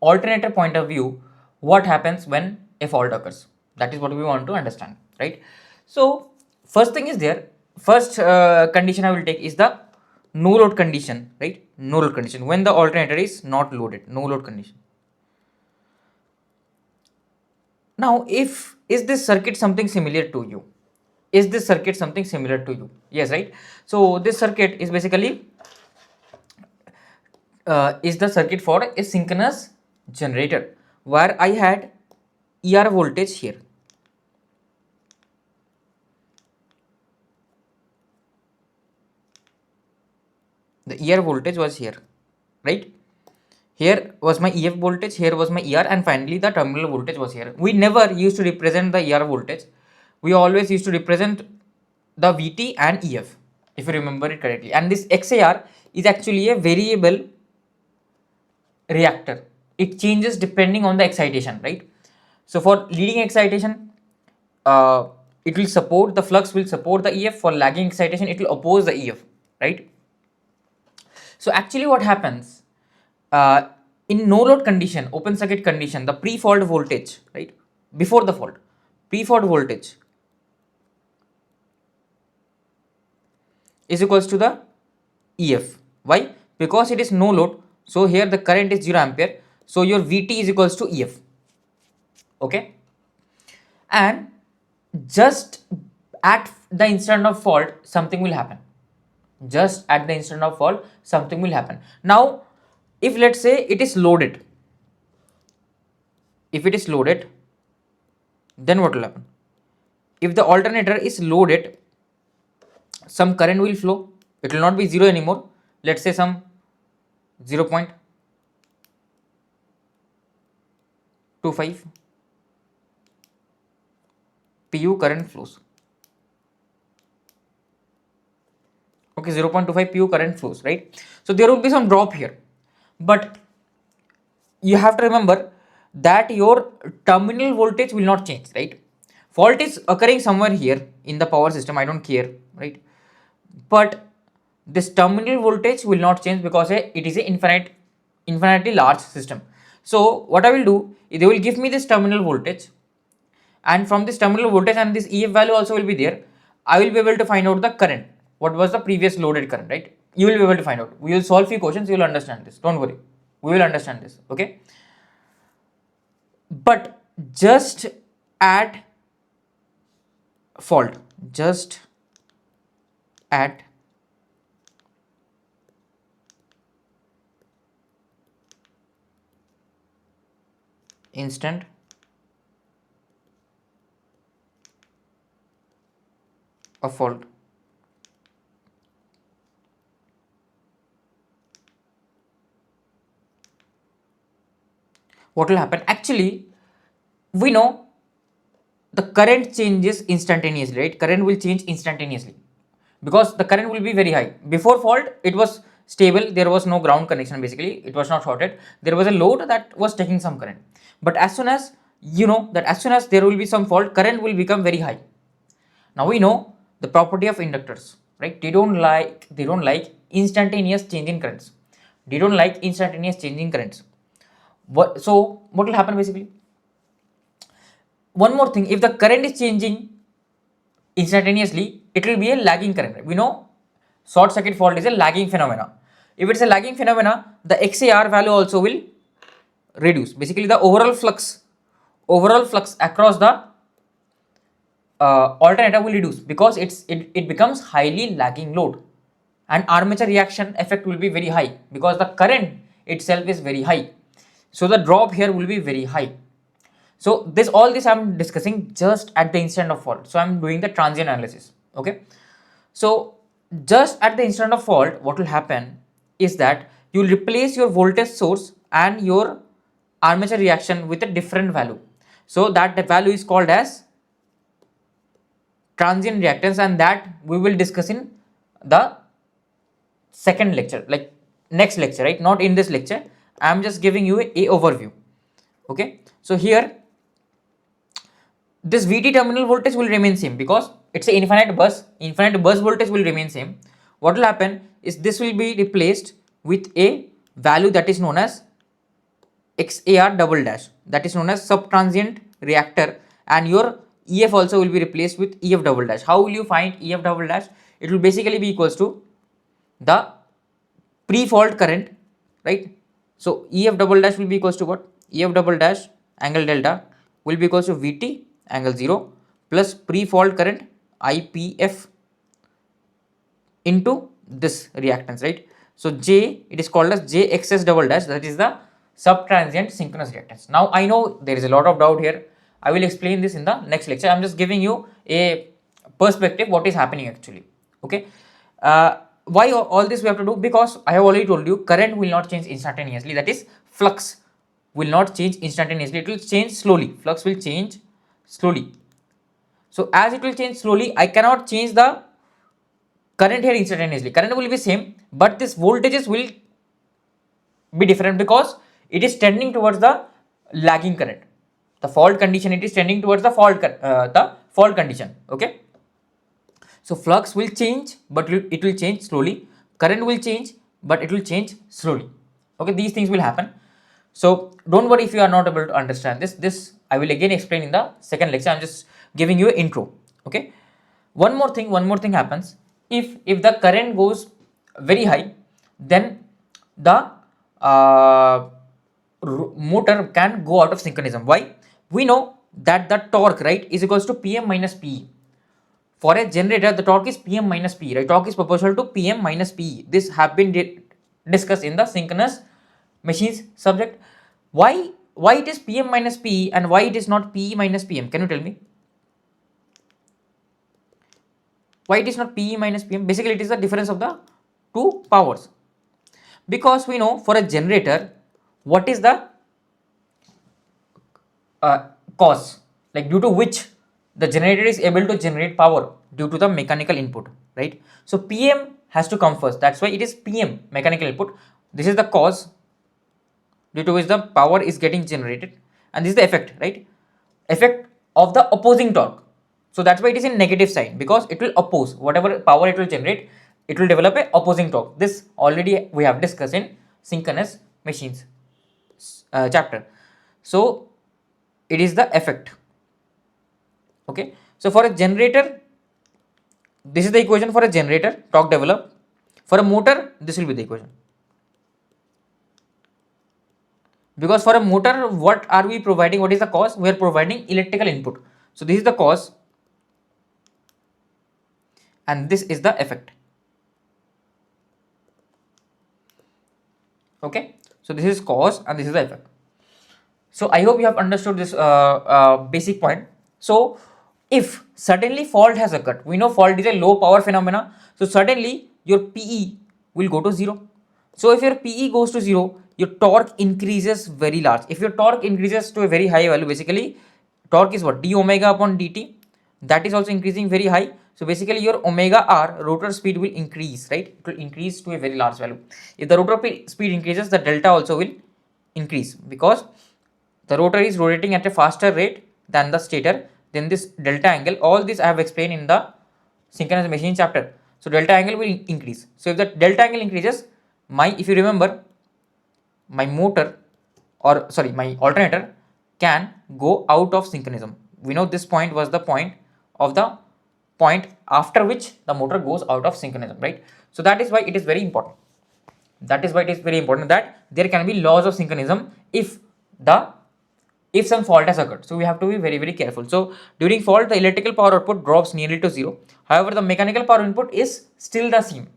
alternator point of view, what happens when a fault occurs? That is what we want to understand, right? So first thing is there, first condition I will take is the no load condition, right? No load condition, when the alternator is not loaded, no load condition. Now, is this circuit something similar to you? Is this circuit something similar to you? Yes, right? So this circuit is basically is the circuit for a synchronous generator, where I had ER voltage here. The ER voltage was here, right? Here was my EF voltage, here was my ER, and finally the terminal voltage was here. We never used to represent the ER voltage. We always used to represent the VT and EF, if you remember it correctly. And this XAR is actually a variable reactor. It changes depending on the excitation, right? So for leading excitation, it will support, the flux will support the EF. For lagging excitation, it will oppose the EF, right? So actually what happens, in no load condition, open circuit condition, the pre-fault voltage, right, before the fault, pre-fault voltage is equals to the EF. Why? Because it is no load, so here the current is 0 ampere, so your VT is equals to EF. Okay, and just at the instant of fault, something will happen. Just at the instant of fault, something will happen. Now, if let's say it is loaded, if it is loaded, then what will happen? If the alternator is loaded, some current will flow. It will not be 0 anymore. Let's say some 0.25 pu current flows. Okay, 0.25 pu current flows, right? So there will be some drop here, but you have to remember that your terminal voltage will not change, right? Fault is occurring somewhere here in the power system, I don't care, right? But this terminal voltage will not change, because it is a infinitely large system. So what I will do is they will give me this terminal voltage, and from this terminal voltage and this EF value also will be there, I will be able to find out the current. What was the previous loaded current, right? You will be able to find out. We will solve few questions, you will understand this. Don't worry, we will understand this. Okay, but just at fault, just at instant of fault, what will happen? Actually, we know the current changes instantaneously, right? Current will change instantaneously, because the current will be very high. Before fault, it was stable, there was no ground connection, basically it was not shorted, there was a load that was taking some current. But as soon as you know that as soon as there will be some fault, current will become very high. Now we know the property of inductors, right? They don't like instantaneous change in currents. They don't like instantaneous change in currents. So what will happen basically? One more thing, if the current is changing instantaneously, it will be a lagging current. We know short circuit fault is a lagging phenomena. If it's a lagging phenomena, the XAR value also will reduce. Basically, the overall flux across the alternator will reduce, because it becomes highly lagging load, and armature reaction effect will be very high, because the current itself is very high. So the drop here will be very high. So all this I'm discussing just at the instant of fault. So I'm doing the transient analysis. Okay. So just at the instant of fault, what will happen is that you will replace your voltage source and your armature reaction with a different value. So that the value is called as transient reactance, and that we will discuss in the second lecture, like next lecture, right? Not in this lecture. I am just giving you a overview. Okay. So here this VT terminal voltage will remain same because it's an infinite bus voltage will remain same. What will happen is this will be replaced with a value that is known as XAR double dash, that is known as subtransient reactor, and your EF also will be replaced with EF double dash. How will you find EF double dash? It will basically be equals to the pre-fault current, right? So EF double dash will be equals to what? EF double dash angle delta will be equals to VT angle 0 plus pre-fault current IPF into this reactance, right? So J, it is called as JXS double dash, that is the subtransient synchronous reactance. Now I know there is a lot of doubt here. I will explain this in the next lecture. I'm just giving you a perspective what is happening actually. Okay. Why all this we have to do? Because I have already told you current will not change instantaneously, that is flux will not change instantaneously, it will change slowly. Flux will change slowly. So as it will change slowly, I cannot change the current here instantaneously. Current will be same, but this voltages will be different because it is tending towards the lagging current. The fault condition, it is tending towards the fault condition. Okay. So flux will change, but it will change slowly. Current will change, but it will change slowly. Okay, these things will happen. So don't worry if you are not able to understand this. This I will again explain in the second lecture. I'm just giving you an intro. Okay. One more thing happens. If the current goes very high, then the motor can go out of synchronism. Why? We know that the torque, right, is equals to PM minus PE. For a generator, the torque is PM minus PE, right? Torque is proportional to PM minus PE. This have been discussed in the synchronous machines subject. Why it is PM minus PE and why it is not PE minus PM? Can you tell me? Why it is not PE minus PM? Basically, it is the difference of the two powers. Because we know for a generator, what is the cause, like due to which the generator is able to generate power, due to the mechanical input, right? So PM has to come first. That's why it is PM, mechanical input. This is the cause due to which the power is getting generated, and this is the effect, right? Effect of the opposing torque. So that's why it is in negative sign, because it will oppose whatever power it will generate. It will develop a opposing torque. This already we have discussed in synchronous machines chapter. So it is the effect. Okay. So for a generator, this is the equation for a generator, torque develop. For a motor, this will be the equation. Because for a motor, what are we providing? What is the cause? We are providing electrical input. So this is the cause and this is the effect. Okay. So this is cause and this is the effect. So I hope you have understood this basic point. So if suddenly fault has occurred, we know fault is a low power phenomena. So suddenly your PE will go to 0. So if your PE goes to 0, your torque increases very large. If your torque increases to a very high value, basically torque is what? D omega upon dt. That is also increasing very high. So basically your omega r, rotor speed, will increase, right? It will increase to a very large value. If the rotor speed increases, the delta also will increase, because the rotor is rotating at a faster rate than the stator. Then this delta angle, all this I have explained in the synchronous machine chapter. So delta angle will increase. So if the delta angle increases, if you remember, my motor, or sorry, my alternator can go out of synchronism. We know this point was the point after which the motor goes out of synchronism, right? So that is why it is very important. That is why it is very important that there can be laws of synchronism if some fault has occurred. So we have to be very, very careful. So during fault, the electrical power output drops nearly to 0. However, the mechanical power input is still the same.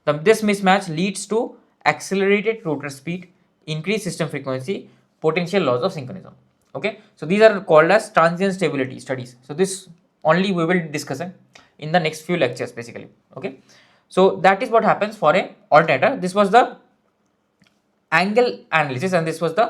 This mismatch leads to accelerated rotor speed, increased system frequency, potential laws of synchronism. Okay, so these are called as transient stability studies. So this only we will discuss in the next few lectures basically. Okay, so that is what happens for a alternator. This was the angle analysis and this was the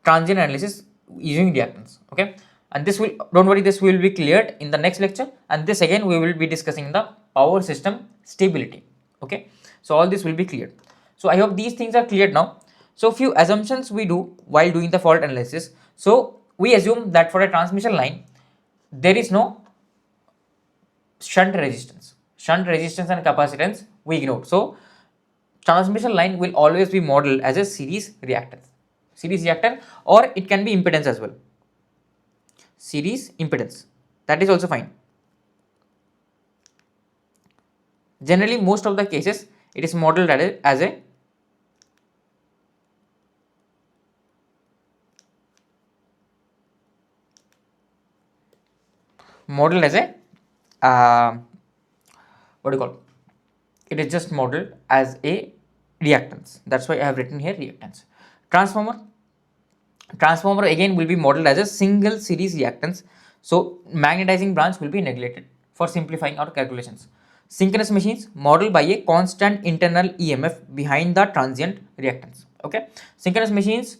transient analysis using reactance. Okay, and this will, don't worry, this will be cleared in the next lecture, and this again we will be discussing the power system stability. Okay, so all this will be cleared. So I hope these things are cleared now. So few assumptions we do while doing the fault analysis. So we assume that for a transmission line there is no shunt resistance and capacitance we ignore. So transmission line will always be modeled as a series reactor, or it can be impedance as well, series impedance, that is also fine. Generally most of the cases it is modeled as a what do you call, it is just modeled as a reactance. That's why I have written here reactance. Transformer again will be modeled as a single series reactance. So magnetizing branch will be neglected for simplifying our calculations. Synchronous machines modeled by a constant internal EMF behind the transient reactance. Okay, synchronous machines,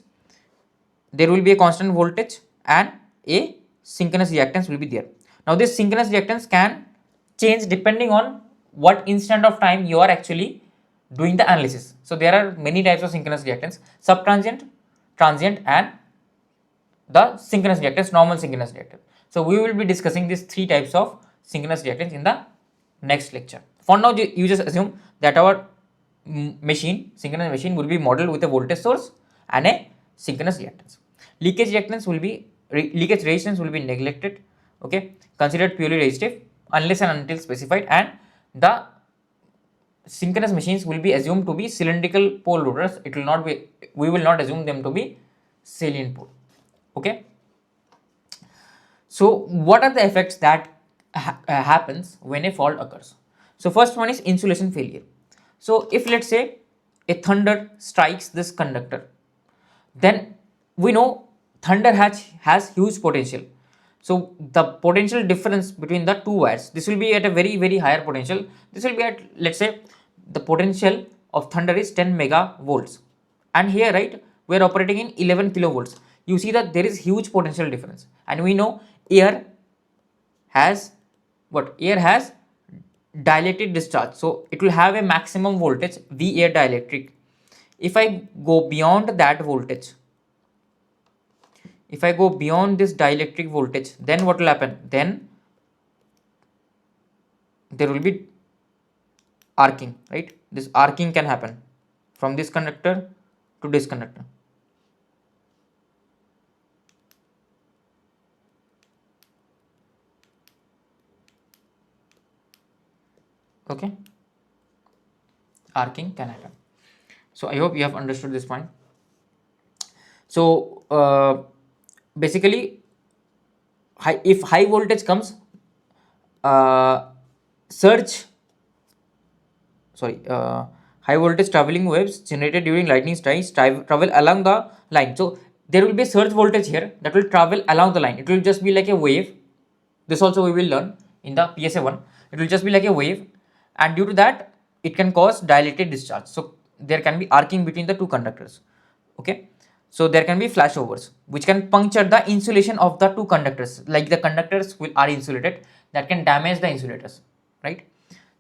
there will be a constant voltage and a synchronous reactance will be there. Now this synchronous reactance can change depending on what instant of time you are actually doing the analysis. So there are many types of synchronous reactance: subtransient, transient, and the synchronous reactance, normal synchronous reactance. So we will be discussing these three types of synchronous reactance in the next lecture. For now you just assume that our synchronous machine will be modeled with a voltage source and a synchronous reactance. Leakage resistance will be neglected. Okay, considered purely resistive unless and until specified, and the synchronous machines will be assumed to be cylindrical pole rotors. It will not be, we will not assume them to be salient pole. Okay, so what are the effects that happens when a fault occurs? So first one is insulation failure. So if let's say a thunder strikes this conductor, then we know thunder has huge potential. So the potential difference between the two wires, this will be at a very higher potential. This will be at, let's say, the potential of thunder is 10 megavolts, and here, right, we are operating in 11 kilovolts. You see that there is huge potential difference, and we know air has dielectric discharge, so it will have a maximum voltage V air dielectric. If I go beyond that voltage, if I go beyond this dielectric voltage, then what will happen? Then there will be arcing, right? This arcing can happen from this conductor to this conductor. Okay, arcing can happen. So I hope you have understood this point. So basically, if high voltage comes, high voltage traveling waves generated during lightning strikes travel along the line. So there will be a surge voltage here that will travel along the line. It will just be like a wave. This also we will learn in the PSA 1. It will just be like a wave, and due to that it can cause dielectric discharge. So there can be arcing between the two conductors. Okay, so there can be flashovers which can puncture the insulation of the two conductors, like the conductors are insulated, that can damage the insulators, right?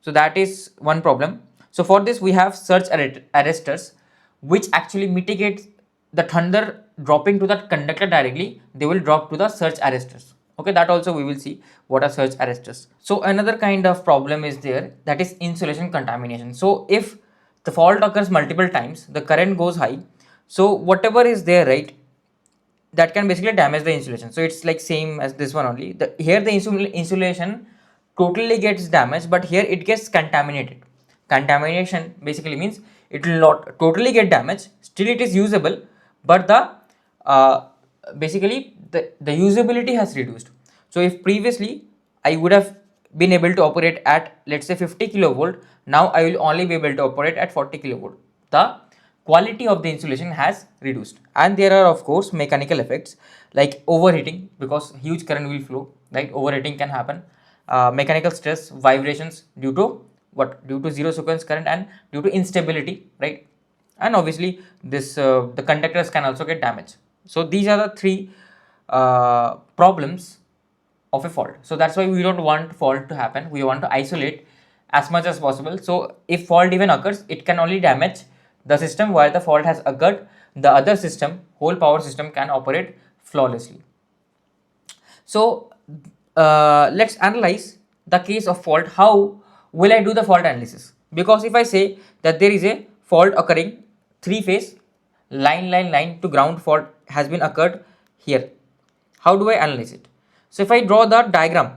So that is one problem. So for this we have surge arresters which actually mitigate the thunder dropping to the conductor directly. They will drop to the surge arresters. Okay, that also we will see what are surge arresters. So another kind of problem is there, that is insulation contamination. So if the fault occurs multiple times, the current goes high, so whatever is there, right, that can basically damage the insulation. So it's like same as this one only. Here the insulation totally gets damaged, but here it gets contaminated. Contamination basically means it will not totally get damaged, still it is usable, but the basically the usability has reduced. So if previously I would have been able to operate at, let's say, 50 kilovolt, now I will only be able to operate at 40 kilovolt. The quality of the insulation has reduced. And there are of course mechanical effects like overheating, because huge current will flow, right? Overheating can happen. Mechanical stress, vibrations due to what? Due to zero sequence current and due to instability, right? And obviously this the conductors can also get damaged. So these are the three problems of a fault. So that's why we don't want fault to happen. We want to isolate as much as possible. So if fault even occurs, it can only damage the system where the fault has occurred. The other system, whole power system, can operate flawlessly. So let's analyze the case of fault. How will I do the fault analysis? Because if I say that there is a fault occurring, three phase line to ground fault has been occurred here, how do I analyze it? So if I draw the diagram,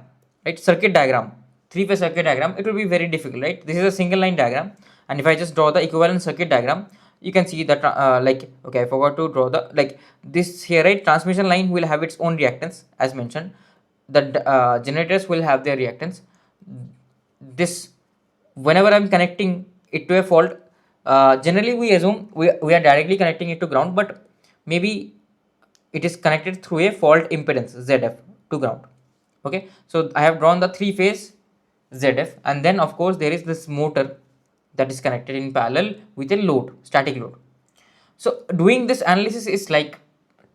right, circuit diagram, three phase circuit diagram, it will be very difficult, right? This is a single line diagram, and if I just draw the equivalent circuit diagram, you can see that like, okay, I forgot to draw the, like this here, right? Transmission line will have its own reactance as mentioned. The generators will have their reactance. This, whenever I'm connecting it to a fault, generally we assume we are directly connecting it to ground, but maybe it is connected through a fault impedance ZF to ground. Okay, so I have drawn the three phase ZF, and then of course there is this motor that is connected in parallel with a load, static load. So doing this analysis is like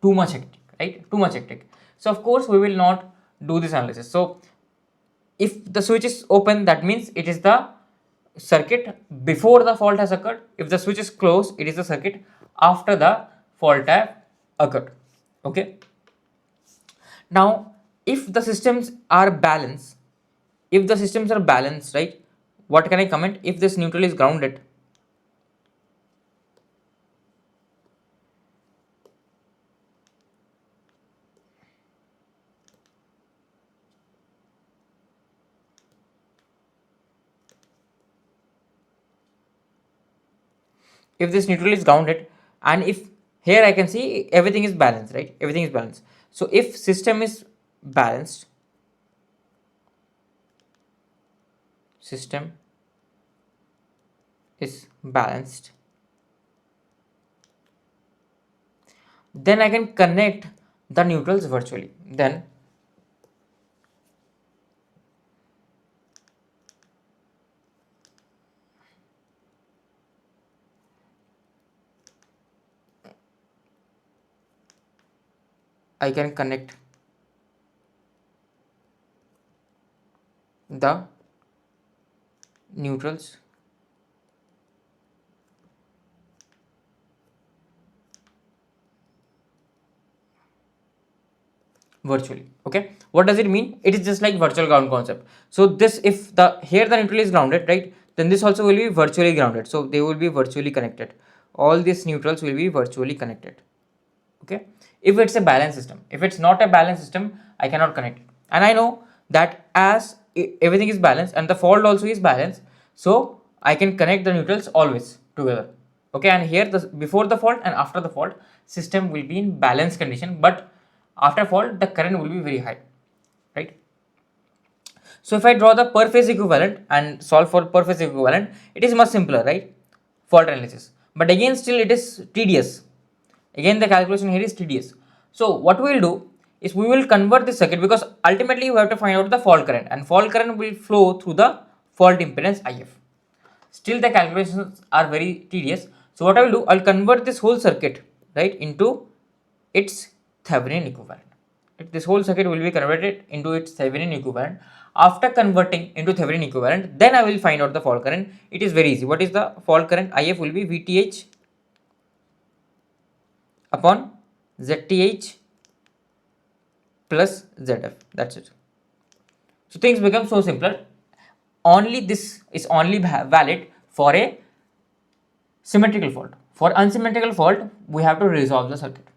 too much hectic, right? Too much hectic. So of course we will not do this analysis. So if the switch is open, that means it is the circuit before the fault has occurred. If the switch is closed, it is the circuit after the fault have occurred. Okay, now if the systems are balanced, right, what can I comment? If this neutral is grounded, if this neutral is grounded, and if here I can see everything is balanced, right? Everything is balanced. So if system is balanced, then I can connect the neutrals virtually. Then I can connect the neutrals virtually. Okay, what does it mean? It is just like virtual ground concept. So this, if the here the neutral is grounded, right, then this also will be virtually grounded, so they will be virtually connected. All these neutrals will be virtually connected. Okay, if it's a balanced system. If it's not a balanced system, I cannot connect it. And I know that as everything is balanced and the fault also is balanced, so I can connect the neutrals always together. Okay, and here the before the fault and after the fault system will be in balanced condition, but after fault the current will be very high, right? So if I draw the per phase equivalent and solve for per phase equivalent, it is much simpler, right? Fault analysis. But again still it is tedious. Again the calculation here is tedious. So what we will do is we will convert this circuit, because ultimately we have to find out the fault current, and fault current will flow through the fault impedance IF. Still the calculations are very tedious. So what I will do, I will convert this whole circuit, right, into its Thevenin equivalent. This whole circuit will be converted into its Thevenin equivalent. After converting into Thevenin equivalent, then I will find out the fault current. It is very easy. What is the fault current? IF will be VTH upon ZTH plus ZF. That's it. So things become so simpler. Only this is only valid for a symmetrical fault. For unsymmetrical fault, we have to resolve the circuit.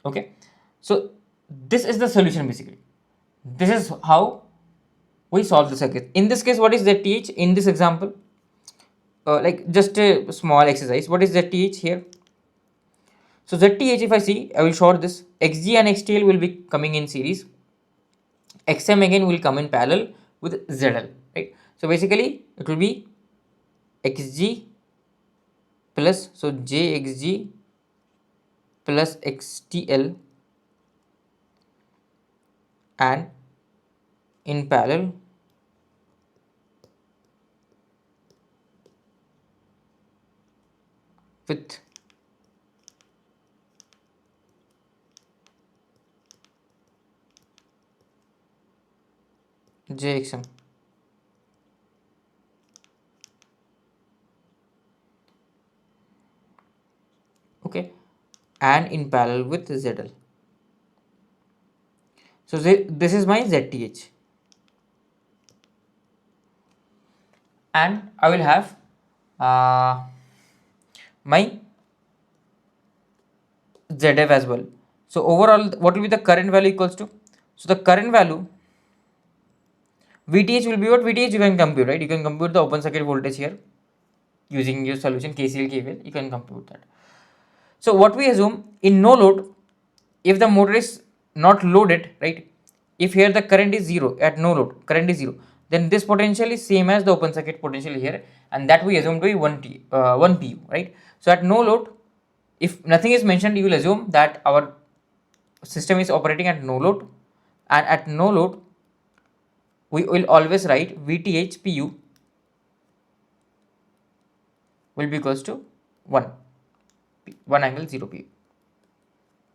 Okay, so this is the solution basically. This is how we solve the circuit. In this case, what is ZTH in this example? Like just a small exercise. What is ZTH here? So ZTH, if I see, I will short this. XG and XTL will be coming in series. XM again will come in parallel with ZL, right? So basically it will be XG plus, so jxg plus xtl, and in parallel with jxm. Okay, and in parallel with zl. So this is my zth, and I will have my zf as well. So overall, what will be the current value equals to? So the current value VTH will be what? VTH you can compute, right? You can compute the open circuit voltage here using your solution KCL KVL. You can compute that. So what we assume in no load, if the motor is not loaded, right? If here the current is zero at no load, current is zero, then this potential is same as the open circuit potential here, and that we assume to be 1 pu, right? So at no load, if nothing is mentioned, you will assume that our system is operating at no load, and at no load we will always write VTH pu will be equals to 1 angle 0 pu.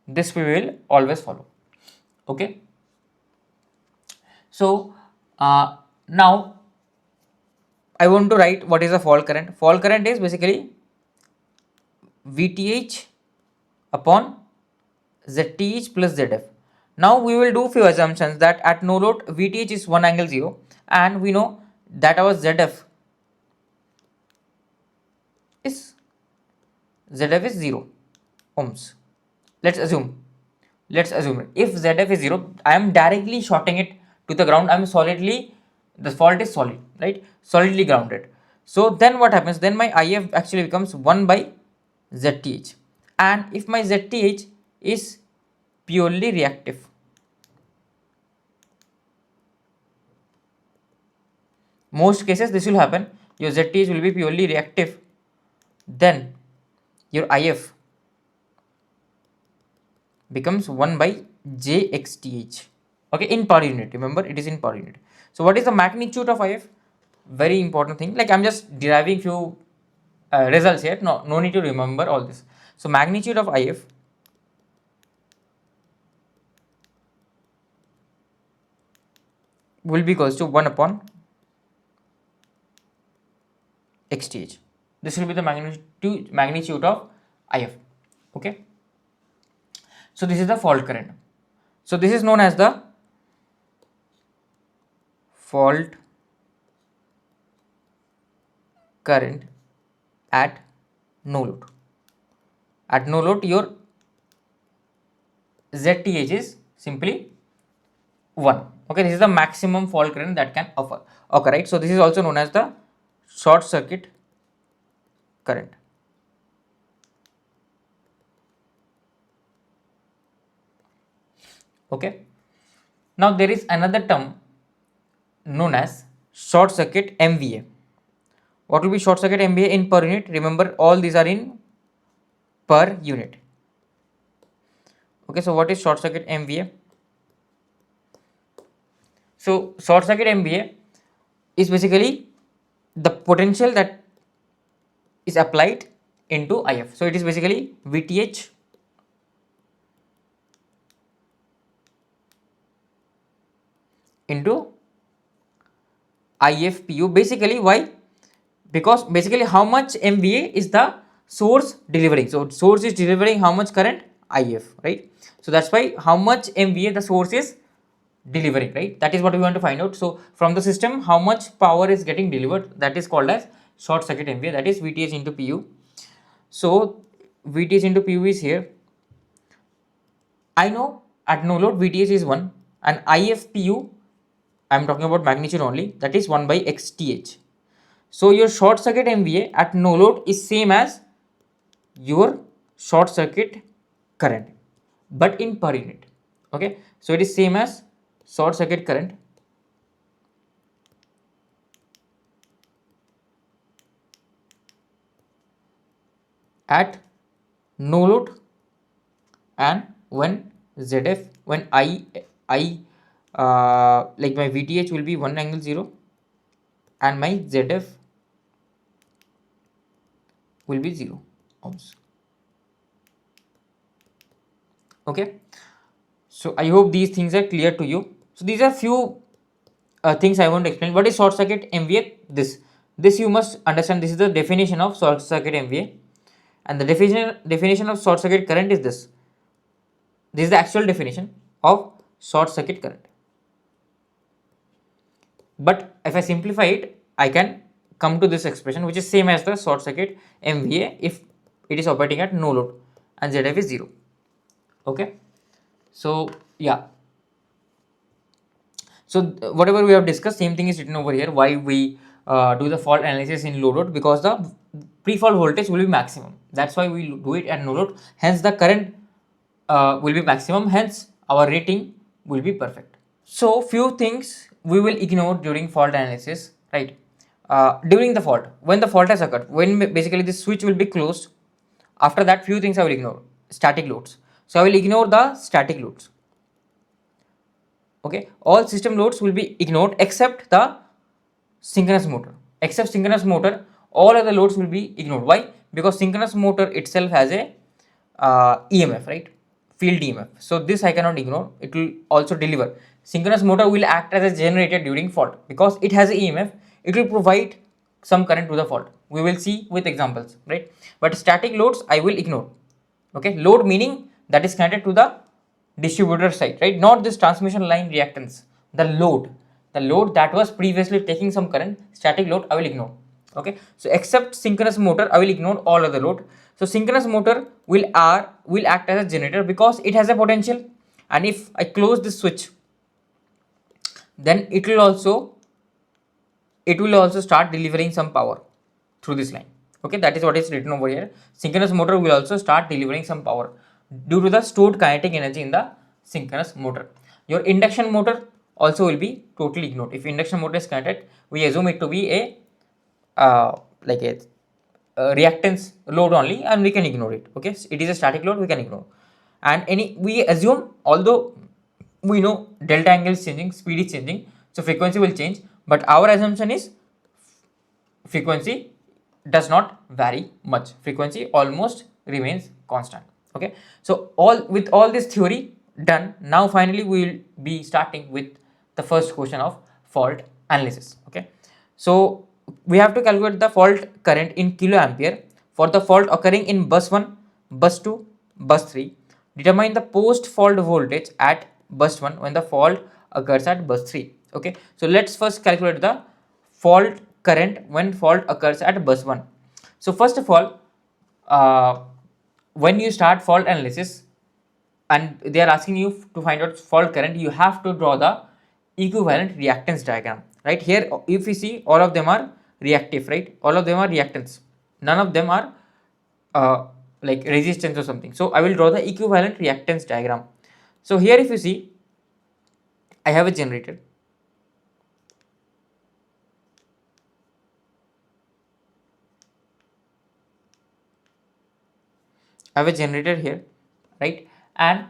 This we will always follow. Okay, so now I want to write what is the fault current. Fault current is basically VTH upon ZTH plus ZF. Now we will do few assumptions that at no load VTH is 1 angle 0, and we know that our ZF is 0 ohms. Let's assume if ZF is 0, I am directly shorting it to the ground. I am solidly, the fault is solid, right? Solidly grounded. So then what happens? Then my IF actually becomes 1 by ZTH. And if my ZTH is purely reactive, most cases this will happen, your ZTH will be purely reactive, then your IF becomes 1 by jxth. Okay, in per unit, remember it is in per unit. So what is the magnitude of IF? Very important thing, like I'm just deriving few results here, no need to remember all this. So magnitude of IF will be equals to 1 upon xth. This will be the magnitude of IF. Okay, so this is the fault current. So this is known as the fault current at no load. At no load, your ZTH is simply 1. Okay, this is the maximum fault current that can occur, right? So this is also known as the short circuit current. Okay, now there is another term known as short circuit MVA. What will be short circuit MVA in per unit? Remember, all these are in per unit. Okay, so what is short circuit MVA? So short circuit MVA is basically the potential that is applied into IF. So it is basically VTH into IFPU. Basically, why? Because basically how much MVA is the source delivering. So source is delivering how much current? IF, right? So that's why how much MVA the source is delivering, right? That is what we want to find out. So from the system, how much power is getting delivered, that is called as short circuit MVA, that is VTH into PU. So VTH into PU is here. I know at no load VTH is 1, and IFPU, I am talking about magnitude only, that is 1 by XTH. So your short circuit MVA at no load is same as your short circuit current, but in per unit. Okay, so it is same as short circuit current at no load, and when ZF, when I like my VTH will be 1 angle 0 and my ZF will be 0 ohms. Okay, so I hope these things are clear to you. So these are few things I want to explain. What is short circuit MVA? This you must understand. This is the definition of short circuit MVA, and the definition of short circuit current is this. This is the actual definition of short circuit current. But if I simplify it, I can come to this expression, which is same as the short circuit MVA if it is operating at no load and ZF is 0. Okay, so yeah, so whatever we have discussed, same thing is written over here. Why we do the fault analysis in low load? Because the pre-fault voltage will be maximum. That's why we do it at no load. Hence the current will be maximum. Hence our rating will be perfect. So few things we will ignore during fault analysis, right? During the fault, when the fault has occurred, when basically this switch will be closed, after that few things I will ignore. Static loads. So I will ignore the static loads. Okay, all system loads will be ignored except the synchronous motor. Except synchronous motor, all other loads will be ignored. Why? Because synchronous motor itself has a EMF, right? Field EMF. So this I cannot ignore. It will also deliver. Synchronous motor will act as a generator during fault because it has a EMF. It will provide some current to the fault. We will see with examples, right? But static loads I will ignore. Okay, load meaning that is connected to the distributor side, right? Not this transmission line reactance. The load that was previously taking some current, static load I will ignore. Okay, so except synchronous motor I will ignore all other load. So synchronous motor will act as a generator because it has a potential, and if I close this switch, then it will also start delivering some power through this line. Okay, that is what is written over here. Synchronous motor will also start delivering some power due to the stored kinetic energy in the synchronous motor. Your induction motor also will be totally ignored. If induction motor is connected, we assume it to be a like a reactance load only, and we can ignore it. Okay, so it is a static load, we can ignore. And we assume, although we know delta angle is changing, speed is changing, so frequency will change, but our assumption is frequency does not vary much. Frequency almost remains constant. Okay, so with all this theory done, now finally we will be starting with the first question of fault analysis. Okay, so we have to calculate the fault current in kiloampere for the fault occurring in bus 1, bus 2, bus 3. Determine the post fault voltage at bus 1 when the fault occurs at bus 3. Okay, so let's first calculate the fault current when fault occurs at bus 1. So first of all, when you start fault analysis and they are asking you to find out fault current, you have to draw the equivalent reactance diagram. Right here, if you see, all of them are reactive, right? All of them are reactance. None of them are like resistance or something. So I will draw the equivalent reactance diagram. So here, if you see, I have a generator. I have a generator here, right? And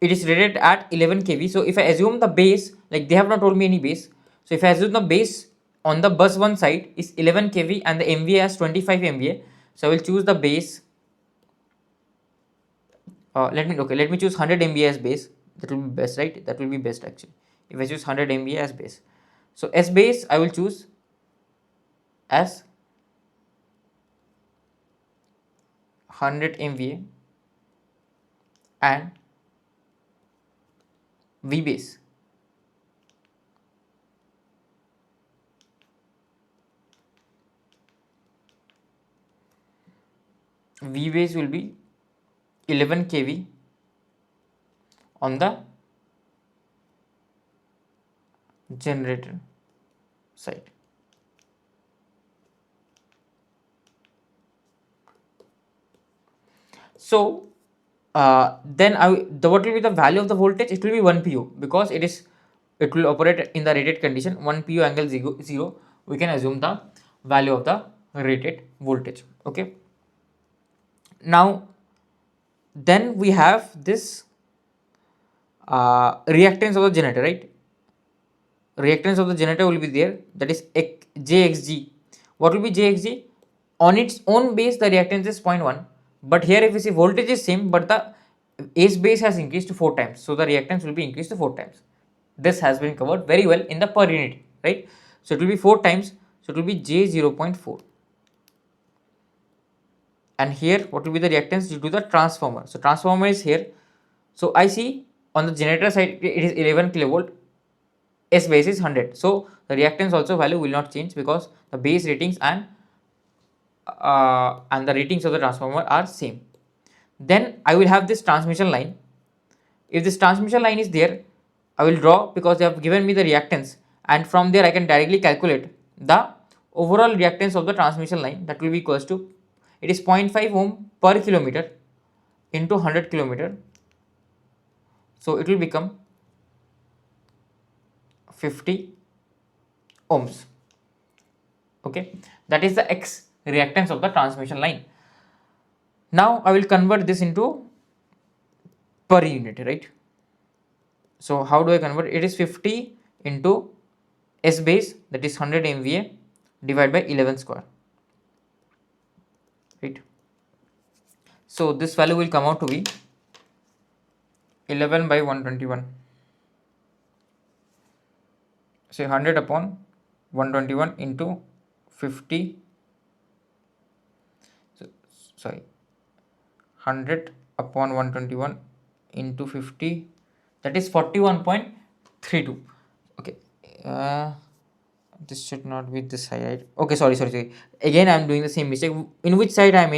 it is rated at 11 kV. So if I assume the base, like they have not told me any base. So if I assume the base on the bus 1 side is 11 kV and the MVA as 25 MVA, so I will choose the base. Let me choose 100 MVA as base. That will be best, right? That will be best actually. If I choose 100 MVA as base, so S base I will choose as 100 MVA and V base will be 11 kV on the generator side. So then what will be the value of the voltage? It will be 1 pu because it will operate in the rated condition. 1 pu angle 0. We can assume the value of the rated voltage. Okay. Now then we have this reactance of the generator, right? Reactance of the generator will be there, that is jxg. What will be jxg? On its own base the reactance is 0.1, but here if you see voltage is same but the ace base has increased to 4 times, so the reactance will be increased to 4 times. This has been covered very well in the per unit, right? So it will be 4 times, so it will be j 0.4. And here what will be the reactance due to the transformer? So transformer is here. So I see on the generator side it is 11 kilovolt, S base is 100. So the reactance also value will not change because the base ratings and the ratings of the transformer are same. Then I will have this transmission line. If this transmission line is there, I will draw because they have given me the reactance, and from there I can directly calculate the overall reactance of the transmission line. That will be equals to, it is 0.5 ohm per kilometer into 100 kilometer. So it will become 50 ohms. Okay, that is the X reactance of the transmission line. Now I will convert this into per unit, right? So how do I convert? It is 50 into S base, that is 100 MVA, divided by 11 square, right? So this value will come out to be 11 by 121. Say 100 upon 121 into 50, so, sorry, 100 upon 121 into 50, that is 41.32. Okay, this should not be this high, right? Okay, sorry, again I am doing the same mistake. In which side I am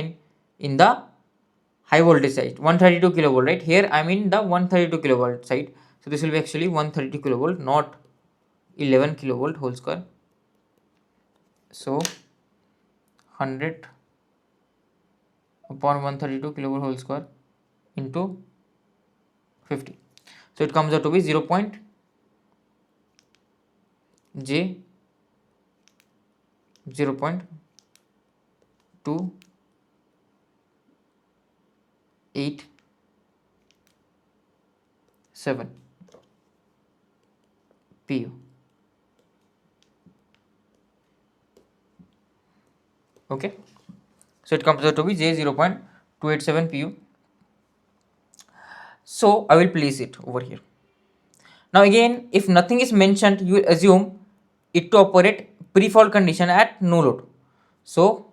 in the high voltage side, 132 kilovolt, right? Here I am in the 132 kilovolt side, so this will be actually 132 kilovolt, not 11 kilovolt whole square. So 100 upon 132 kilovolt whole square into 50, so it comes out to be 0.j 0.287 pu. Okay, so it comes out to be j 0.287 pu. So I will place it over here. Now again, if nothing is mentioned, you will assume it to operate pre-fault condition at no load. So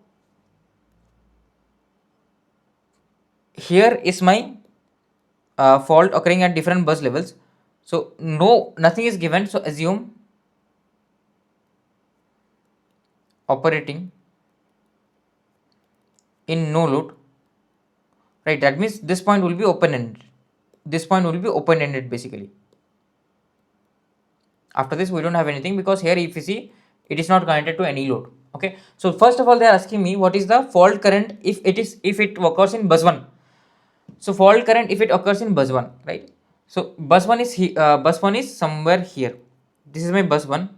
here is my fault occurring at different bus levels. So nothing is given, so assume operating in no load, right? That means this point will be open-ended. This point will be open-ended basically. After this we don't have anything, because here if you see it is not connected to any load. Okay, so first of all they are asking me what is the fault current if it occurs in bus 1. So fault current if it occurs in bus 1, right? So bus 1 is somewhere here. This is my bus 1,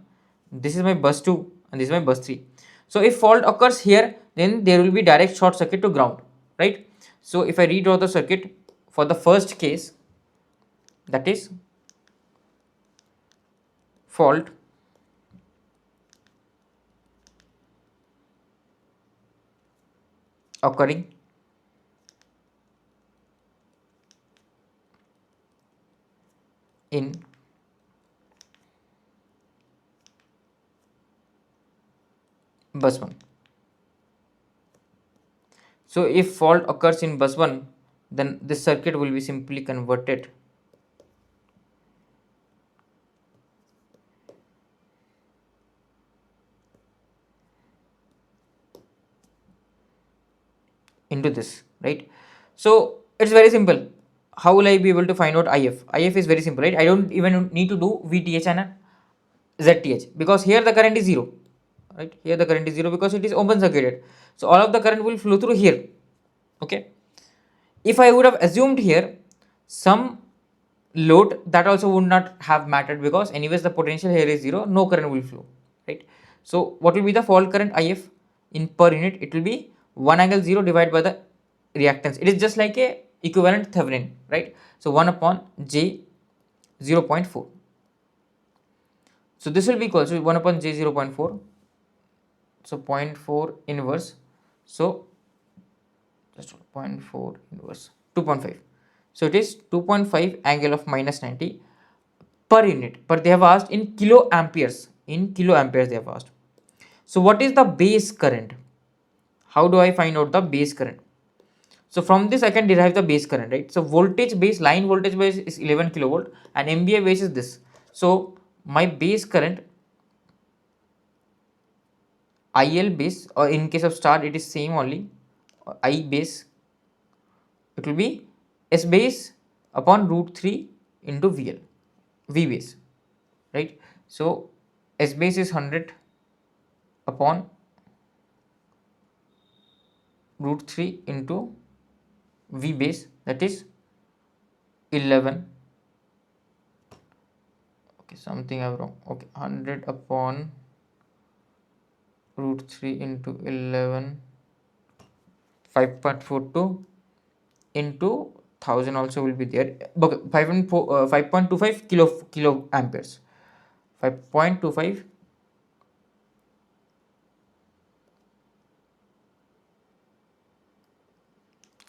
this is my bus 2, and this is my bus 3. So if fault occurs here, then there will be direct short circuit to ground, right? So if I redraw the circuit for the first case, that is fault occurring in bus 1. So if fault occurs in bus 1, then this circuit will be simply converted into this, right? So it's very simple. How will I be able to find out IF? IF is very simple, right? I don't even need to do VTH and ZTH, because here the current is 0, right? Here the current is 0 because it is open circuited. So all of the current will flow through here. Okay, if I would have assumed here some load, that also would not have mattered, because anyways the potential here is 0, no current will flow, right? So what will be the fault current IF in per unit? It will be 1 angle 0 divided by the reactance. It is just like a equivalent Thevenin, right? So 1 upon J 0.4. So this will be equal to 1 upon J 0.4. So 0.4 inverse. So just 0.4 inverse 2.5. So it is 2.5 angle of minus 90 per unit. But they have asked in kilo amperes. In kilo amperes they have asked. So what is the base current? How do I find out the base current? So from this I can derive the base current, right? So voltage base, line voltage base is 11 kilovolt and MVA base is this. So my base current IL base, or in case of star it is same only, I base, it will be S base upon root 3 into VL, V base, right? So S base is 100 upon root 3 into V base, that is 11. Okay, something I have wrong. Okay, 100 upon root 3 into 11, 5.42 into 1000 also will be there. Okay, 5.25 kilo amperes. 5.25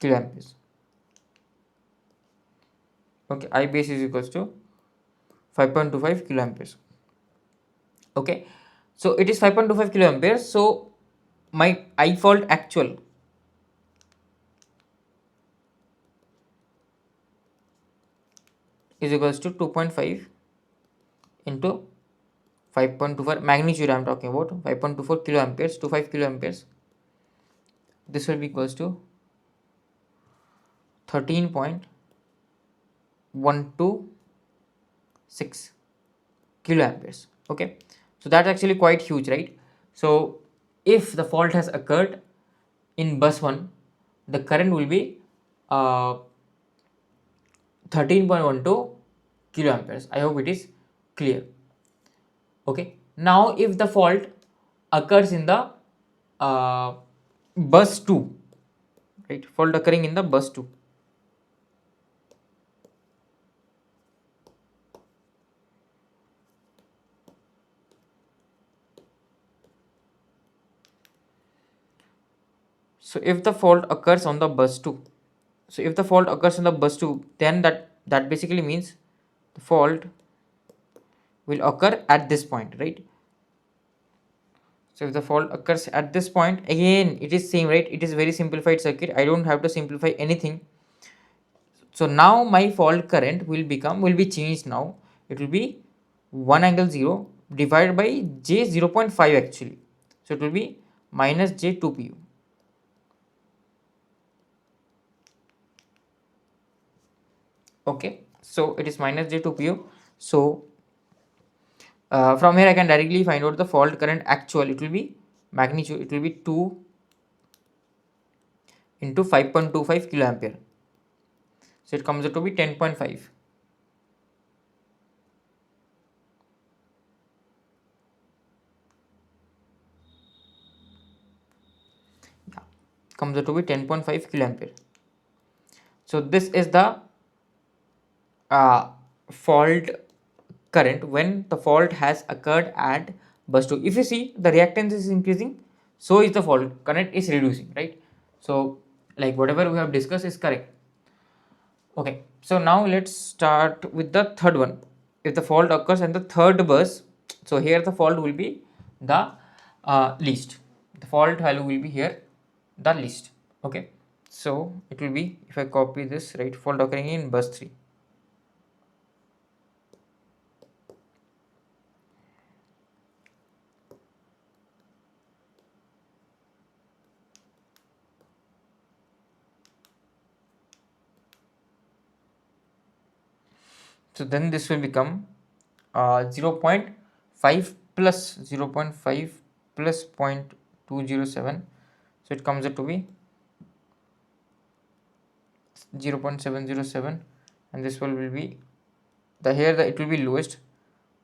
kilo amperes. Okay, I base is equals to 5.25 kilo amperes. Okay, so it is 5.25 kilo amperes. So my I fault actual is equals to 2.5 into 5.24 magnitude. I am talking about 5.24 kilo amperes, 25 kilo amperes. This will be equals to 13.126 kilo amperes. Okay, so that's actually quite huge, right? So if the fault has occurred in bus 1, the current will be 13.12 kilo amperes. I hope it is clear. Okay, now if the fault occurs in the bus 2, right, fault occurring in the bus 2, so if the fault occurs on the bus 2, so if the fault occurs on the bus 2, then that basically means the fault will occur at this point, right? So if the fault occurs at this point, again it is same, right? It is very simplified circuit. I don't have to simplify anything. So now my fault current will be changed now. It will be 1 angle 0 divided by J 0.5 actually. So it will be minus J 2 pu. Okay, so it is minus J 2 pu. So from here I can directly find out the fault current actual. It will be magnitude, it will be 2 into 5.25 kilo ampere. So it comes out to be 10.5. Yeah, comes out to be 10.5 kilo ampere. So this is the fault current when the fault has occurred at bus 2. If you see the reactance is increasing, so is the fault current is reducing, right? So like whatever we have discussed is correct. Okay, so now let's start with the third one. If the fault occurs in the third bus, so here the fault will be the least. The fault value will be here the least. Okay, so it will be, if I copy this, right, fault occurring in bus 3. So then this will become 0.5 plus 0.5 plus 0.207. So it comes out to be 0.707, and this will be the here it will be lowest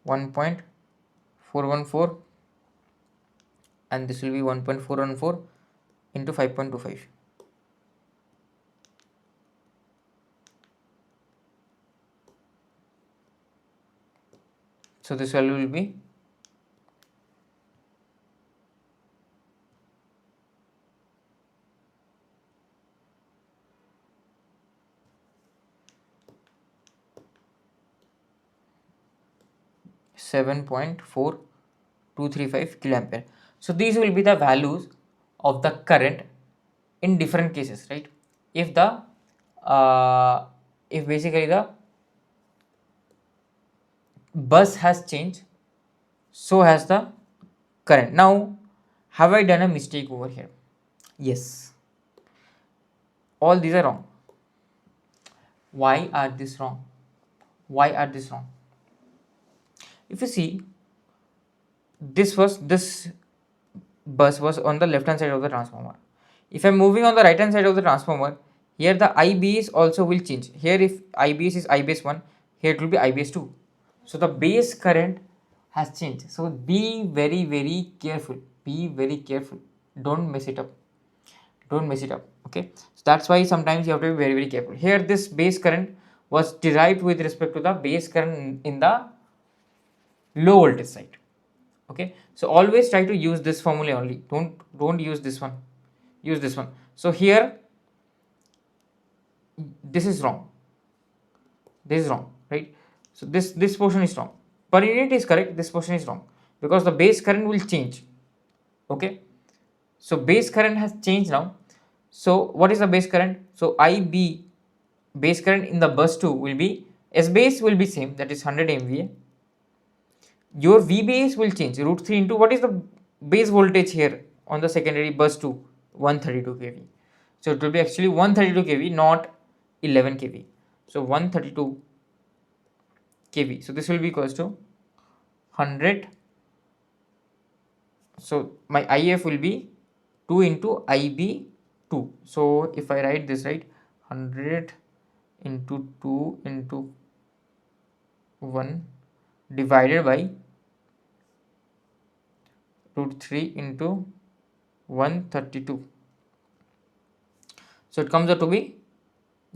1.414, and this will be 1.414 into 5.25. So this value will be 7.4235 kiloampere. So these will be the values of the current in different cases, right? If the if basically the bus has changed, so has the current. Now, have I done a mistake over here? Yes, all these are wrong. Why are this wrong? Why are this wrong? If you see, this bus was on the left hand side of the transformer. If I'm moving on the right hand side of the transformer, here the IBs also will change. Here if IBs is IBs 1, here it will be IBs 2. So the base current has changed. So be very, very careful. Be very careful. Don't mess it up. Don't mess it up. Okay. So that's why sometimes you have to be very, very careful. Here this base current was derived with respect to the base current in the low voltage side. Okay, so always try to use this formula only. Don't use this one. Use this one. So here this is wrong. This is wrong, right? So this portion is wrong. Per unit is correct. This portion is wrong because the base current will change. Okay, so base current has changed now. So what is the base current? So IB base current in the bus 2 will be S base will be same, that is 100 MVA. Your V base will change root 3 into what is the base voltage here on the secondary bus 2, 132 kV. So it will be actually 132 kV, not 11 kV. So 132 kV. So this will be equals to 100. So my IF will be 2 into IB 2. So if I write this right, 100 into 2 into 1 divided by root 3 into 132. So it comes out to be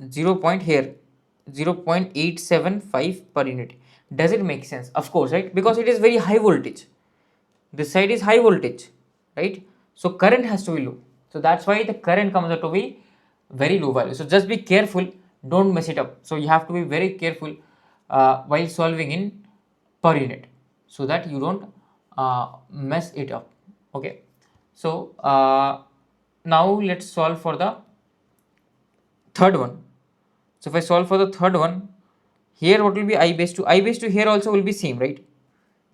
0.875 per unit. Does it make sense? Of course, right? Because it is very high voltage. This side is high voltage, right? So current has to be low. So that's why the current comes out to be very low value. So just be careful. Don't mess it up. So you have to be very careful while solving in per unit, so that you don't mess it up. Okay. So now let's solve for the third one. So if I solve for the third one, here what will be I base 2? I base 2 here also will be same, right?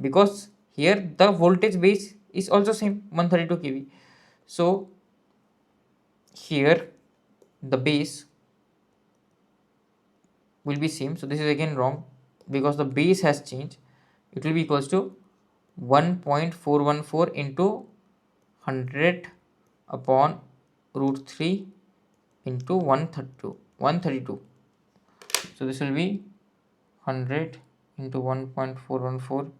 Because here the voltage base is also same, 132 kV. So here the base will be same. So this is again wrong because the base has changed. It will be equals to 1.414 into 100 upon root 3 into 132. So this will be 100 into 1.414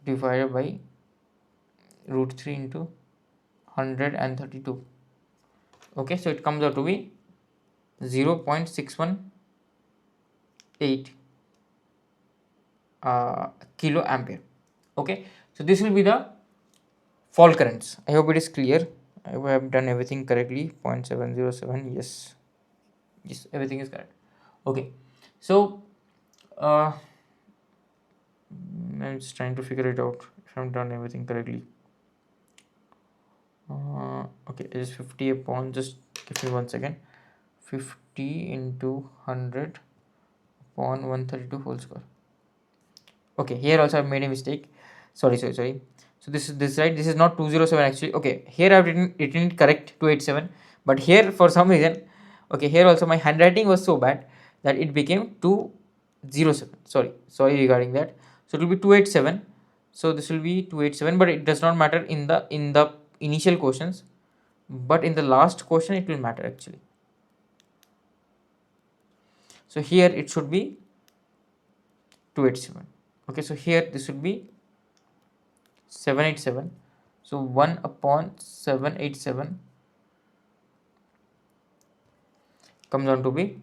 divided by root 3 into 132. Okay, so it comes out to be 0.618 kilo ampere. Okay, so this will be the fault currents. I hope it is clear. I have done everything correctly. 0.707. Yes, everything is correct. Okay, so I'm just trying to figure it out if I've done everything correctly. Okay, it is 50 upon, just give me 1 second, 50 into 100 upon 132 whole square. Okay, here also I've made a mistake. Sorry. So this is right. This is not 207 actually. Okay, here I've written it correct 287, but here for some reason, okay, here also my handwriting was so bad that it became 207. Sorry regarding that. So it will be 287. So this will be 287, but it does not matter in the initial questions, but in the last question it will matter actually. So here it should be 287. Okay, so here this would be 787. So 1 upon 787 comes on to be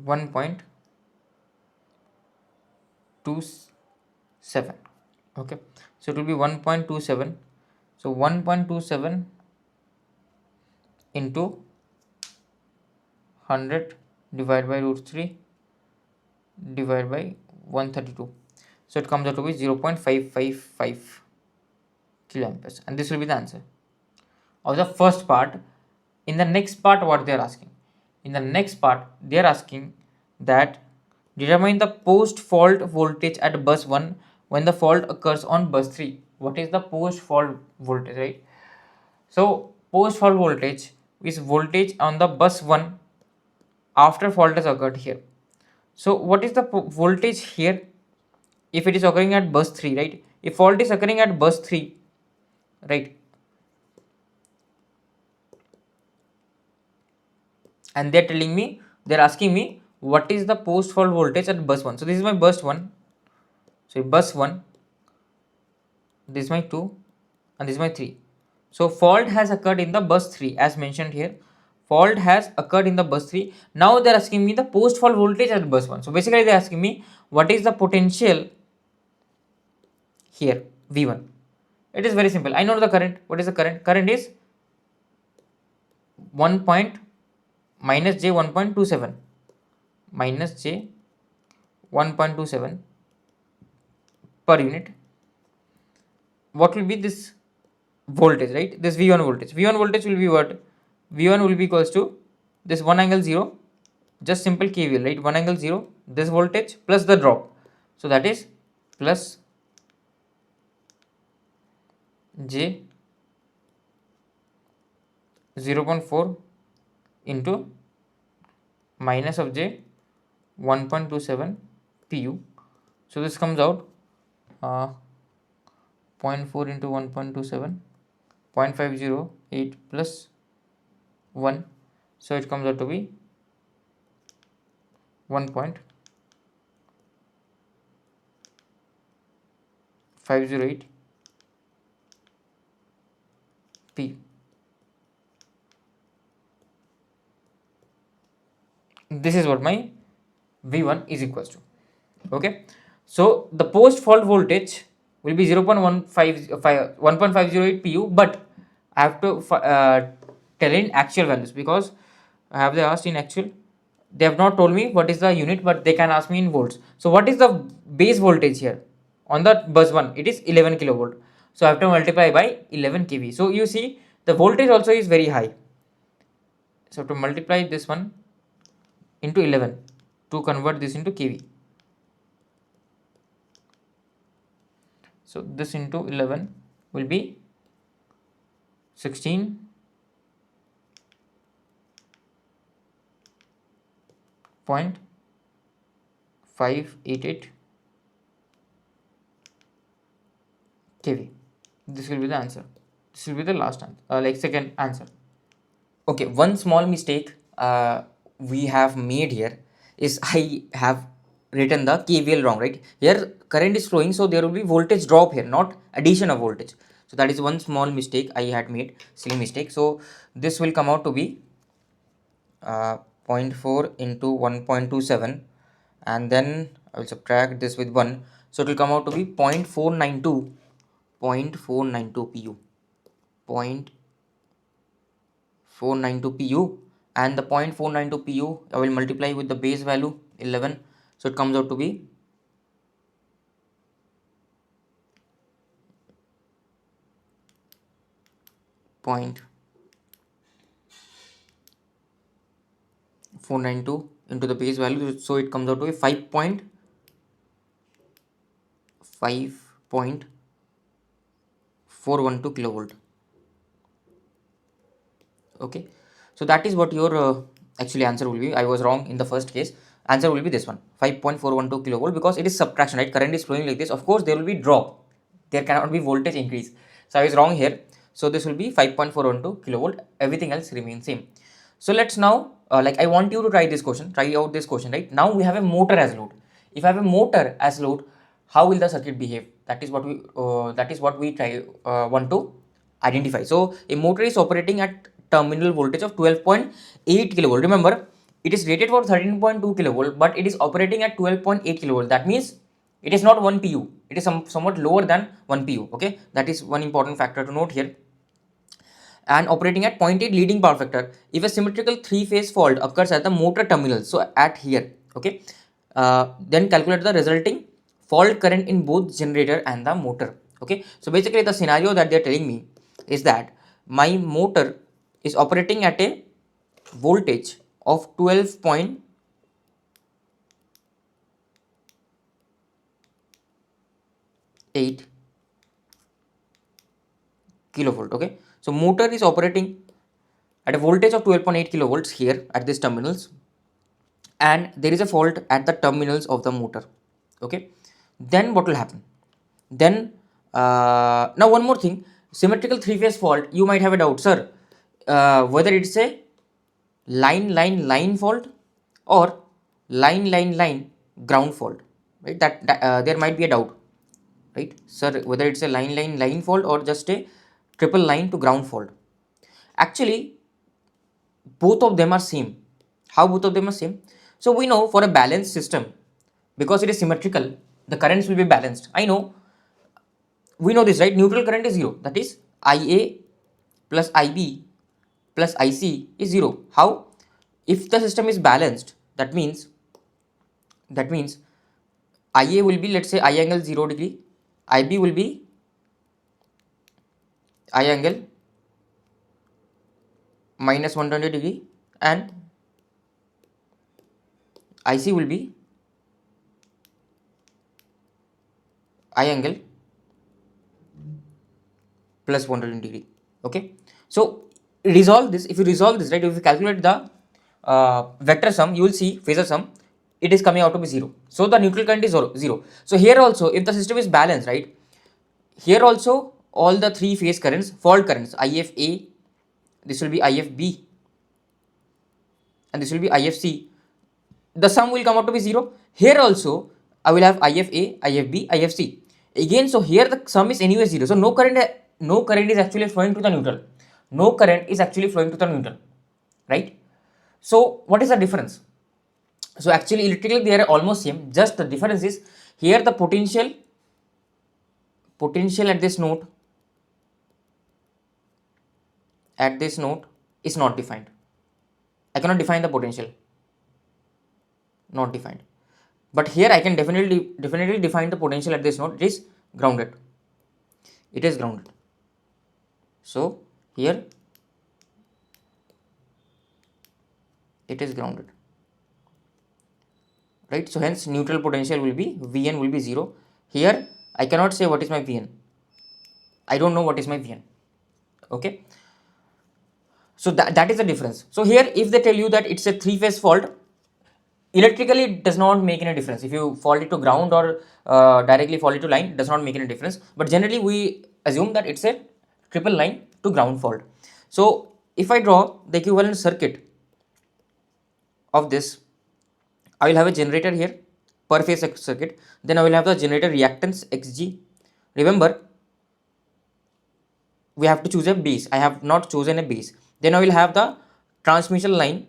1.27. Okay, so it will be 1.27. So 1.27 into 100 divided by root 3 divided by 132. So it comes out to be 0.555 kiloamperes, and this will be the answer of the first part. In the next part, what they are asking? In the next part, they are asking that determine the post fault voltage at bus 1 when the fault occurs on bus 3. What is the post fault voltage, right? So post fault voltage is voltage on the bus 1 after fault has occurred here. So what is the voltage here if it is occurring at bus 3, right? If fault is occurring at bus 3, right, and they're telling me, they're asking me what is the post fault voltage at bus 1. So this is my bus 1. So bus 1, this is my 2, and this is my 3. So fault has occurred in the bus 3 as mentioned here. Fault has occurred in the bus 3. Now they're asking me the post fault voltage at bus 1. So basically they're asking me what is the potential here, V1. It is very simple. I know the current. What is the current? Current is 1 point minus j 1.27 minus j 1.27 per unit. What will be this voltage, right? This V1 voltage. V1 voltage will be what? V1 will be equals to this 1 angle 0, just simple KVL, right? 1 angle 0, this voltage plus the drop. So that is plus j 0.4 into minus of j 1.27 pu. So this comes out 0.4 into 1.27, 0.508 plus 1. So it comes out to be 1.508 pu. This is what my V1 is equals to. Okay, so the post fault voltage will be 1.508 pu, but I have to tell in actual values, because I have they asked in actual. They have not told me what is the unit, but they can ask me in volts. So what is the base voltage here on the bus 1? It is 11 kilovolt. So I have to multiply by 11 kV. So you see the voltage also is very high. So to multiply this one into 11 to convert this into kV. So this into 11 will be 16.588 kV. This will be the answer. This will be the last answer, like second answer. Okay, one small mistake we have made here is I have written the KVL wrong, right? Here current is flowing, so there will be voltage drop here, not addition of voltage. So that is one small mistake I had made, silly mistake. So this will come out to be 0.4 into 1.27, and then I will subtract this with 1. So it will come out to be 0.492 pu. 0.492 pu, and the 0.492 pu I will multiply with the base value 11. So it comes out to be 0.492 into the base value. So it comes out to be 5.412 kilovolt. Okay, so that is what your actually answer will be. I was wrong in the first case. Answer will be this one, 5.412 kilovolt, because it is subtraction, right? Current is flowing like this. Of course there will be drop, there cannot be voltage increase. So I was wrong here. So this will be 5.412 kilovolt. Everything else remains same. So let's now like I want you to try this question, try out this question, right? Now we have a motor as load. If I have a motor as load, how will the circuit behave? That is what we try want to identify. So a motor is operating at terminal voltage of 12.8 kilovolt. Remember, it is rated for 13.2 kilovolt, but it is operating at 12.8 kilovolt. That means it is not 1 pu, it is somewhat lower than 1 pu. Okay, that is one important factor to note here. And operating at 0.8 leading power factor if a symmetrical three-phase fault occurs at the motor terminal, so at here. Okay, then calculate the resulting fault current in both generator and the motor. Okay, so basically the scenario that they are telling me is that my motor is operating at a voltage of 12.8 kilovolt. Okay, so motor is operating at a voltage of 12.8 kilovolts here at these terminals, and there is a fault at the terminals of the motor. Okay, then what will happen? Then now one more thing, symmetrical three-phase fault, you might have a doubt, sir, whether it's a line fault or line ground fault, right? That there might be a doubt, right, sir, whether it's a line fault or just a triple line to ground fault. Actually, both of them are same. How both of them are same? So we know for a balanced system, because it is symmetrical, the currents will be balanced. We know this, right? Neutral current is zero. That is IA plus IB plus IC is zero. How? If the system is balanced, that means IA will be, let's say, I angle 0 degree, IB will be I angle minus 120 degree, and IC will be I angle plus 120 degree. Okay, so resolve this. If you resolve this, right, if you calculate the vector sum, you will see phasor sum, it is coming out to be 0. So the neutral current is 0. So here also, if the system is balanced, right, here also all the three phase currents, fault currents, IFA, this will be IFB, and this will be IFC, the sum will come out to be 0. Here also I will have IFA, IFB, IFC again. So here the sum is anyway 0. So no current is actually flowing to the neutral. No current is actually flowing to the neutral, right? So what is the difference? So actually electrically they are almost same. Just the difference is here the potential at this node is not defined. I cannot define the potential. Not defined. But here I can definitely define the potential at this node. It is grounded. It is grounded. So here it is grounded, right? So hence neutral potential will be Vn will be 0. Here I cannot say what is my Vn. I don't know what is my Vn. Okay. So that is the difference. So here if they tell you that it's a three-phase fault, electrically it does not make any difference. If you fault it to ground or directly fault it to line, it does not make any difference. But generally we assume that it's a triple line to ground fault. So if I draw the equivalent circuit of this, I will have a generator here, per phase circuit. Then I will have the generator reactance Xg. Remember, we have to choose a base. I have not chosen a base. Then I will have the transmission line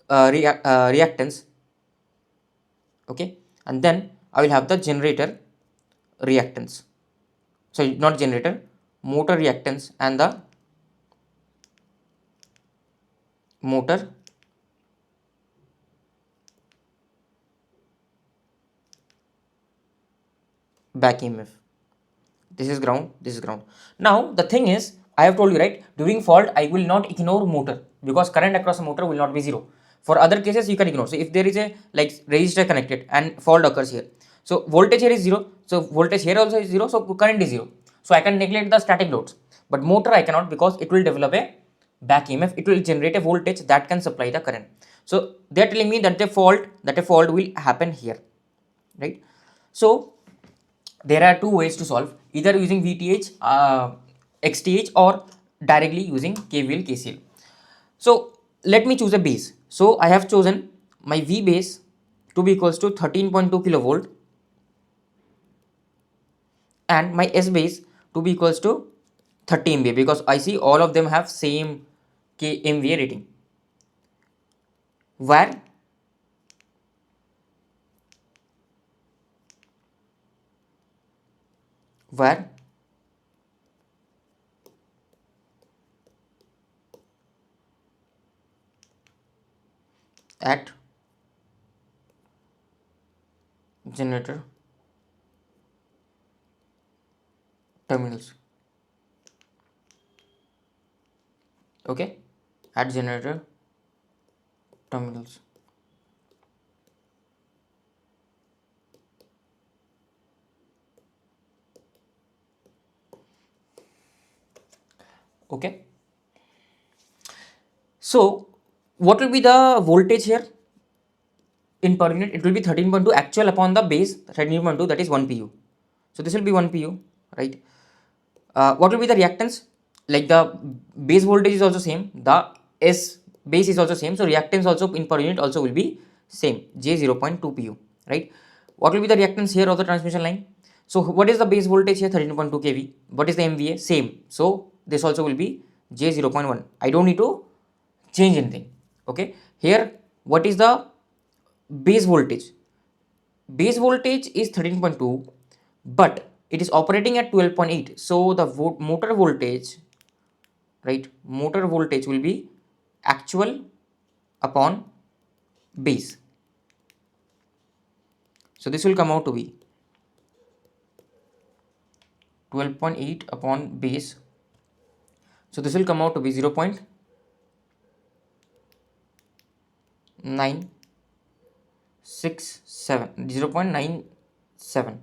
reactance. Okay, and then I will have the generator reactance. So not generator, motor reactance and the motor back EMF. This is ground, this is ground. Now the thing is, I have told you, right, during fault I will not ignore motor because current across a motor will not be 0. For other cases you can ignore. So if there is a like resistor connected and fault occurs here, so voltage here is 0, so voltage here also is 0, so current is 0. So I can neglect the static loads, but motor I cannot because it will develop a back EMF. It will generate a voltage that can supply the current. So they are telling me that a fault will happen here, right? So there are two ways to solve, either using VTH, XTH, or directly using KVL, KCL. So let me choose a base. So I have chosen my V base to be equals to 13.2 kilovolt and my S base to be equals to 30 MVA because I see all of them have same MVA rating. where where at generator terminals. Okay, at generator terminals. Okay, so what will be the voltage here in per unit? It will be 13.2 actual upon the base 13.2, that is 1 pu. So this will be 1 pu, right? What will be the reactance? Like the base voltage is also same, the S base is also same, so reactance also in per unit also will be same, J 0.2 pu, right? What will be the reactance here of the transmission line? So what is the base voltage here? 13.2 kV. What is the MVA? Same. So this also will be J 0.1. I don't need to change anything. Okay. Here what is the base voltage? Base voltage is 13.2, but it is operating at 12.8. So the motor voltage, right? Motor voltage will be actual upon base. So this will come out to be 12.8 upon base. So this will come out to be 0.967.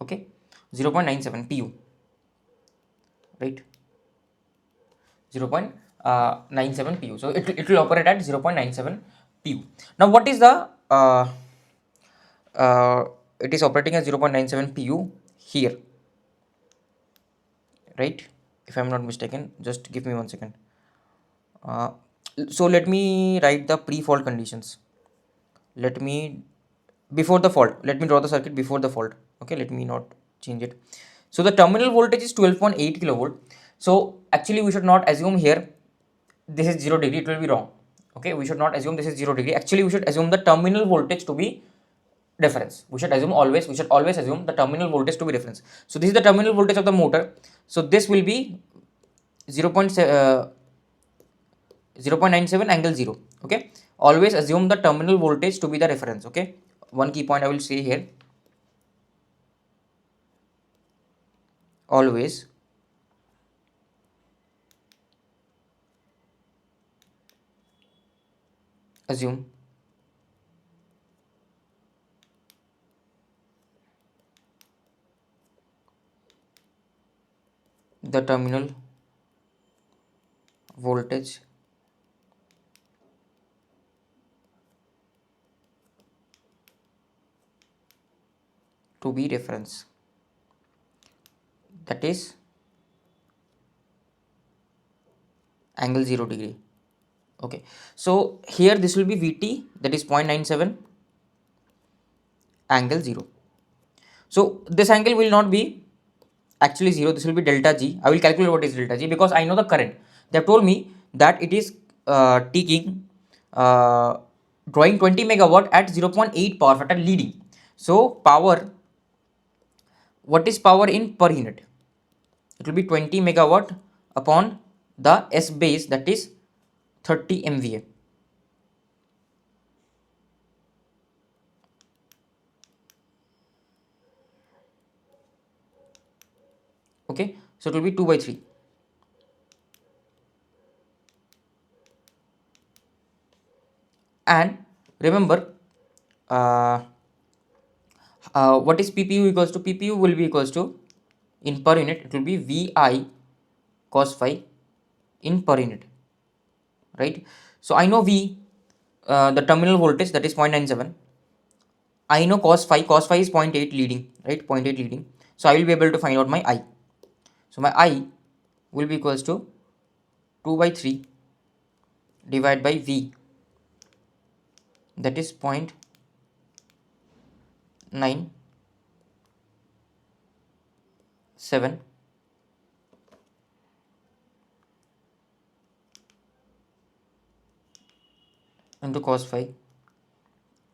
Okay, 0.97 pu, right? 0.97 pu. So it will operate at 0.97 pu. Now what is the it is operating at 0.97 pu here, right? If I'm not mistaken, just give me 1 second. So let me write the pre-fault conditions. Let me before the fault. Let me draw the circuit before the fault. Okay, let me not change it. So the terminal voltage is 12.8 kilovolt. So actually we should not assume here this is 0 degree. It will be wrong. Okay, we should not assume this is 0 degree. Actually we should assume the terminal voltage to be reference. We should always assume the terminal voltage to be reference. So this is the terminal voltage of the motor. So this will be 0.97 angle 0. Okay, always assume the terminal voltage to be the reference. Okay, one key point I will say here, always assume the terminal voltage to be reference, that is angle 0 degree. Okay, so here this will be Vt, that is 0.97 angle 0. So this angle will not be actually 0, this will be delta G. I will calculate what is delta G because I know the current. They have told me that it is taking drawing 20 megawatt at 0.8 power factor leading. So power, what is power in per unit? It will be 20 megawatt upon the S base, that is 30 MVA. Okay, so it will be 2 by 3. And remember, what is PPU equals to? PPU will be equals to, in per unit, it will be VI cos phi in per unit, right? So I know V, the terminal voltage, that is 0.97. I know cos phi is 0.8 leading, right? 0.8 leading. So I will be able to find out my I. So my I will be equals to 2 by 3 divided by V, that is 0.97 into cos phi.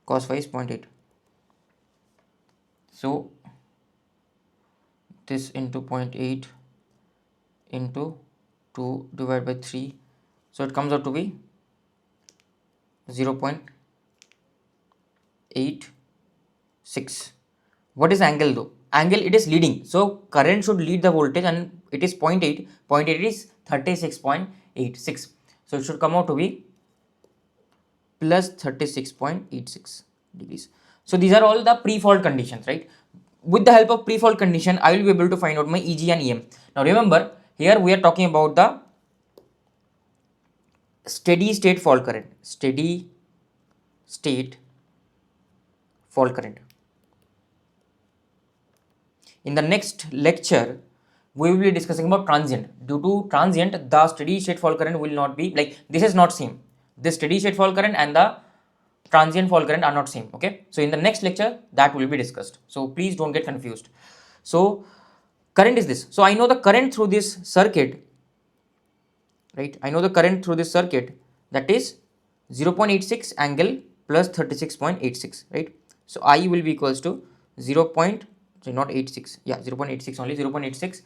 Cos phi is 0.8. So this into 0.8 into 2 divided by 3. So it comes out to be 0.86. What is angle though? Angle, it is leading. So current should lead the voltage and it is 0.8. 0.8 is 36.86. So it should come out to be plus 36.86 degrees. So these are all the pre-fault conditions, right? With the help of pre-fault condition, I will be able to find out my EG and EM. Now remember, here we are talking about the steady state fault current. Steady state fault current. In the next lecture, we will be discussing about transient. Due to transient, the steady state fault current will not be like this is not same. This steady state fault current and the transient fault current are not same. Okay, so in the next lecture that will be discussed. So please don't get confused. So current is this. So I know the current through this circuit, right? I know the current through this circuit, that is 0.86 angle plus 36.86, right? So I will be equals to 0. So not 86, yeah, 0.86 only, 0.86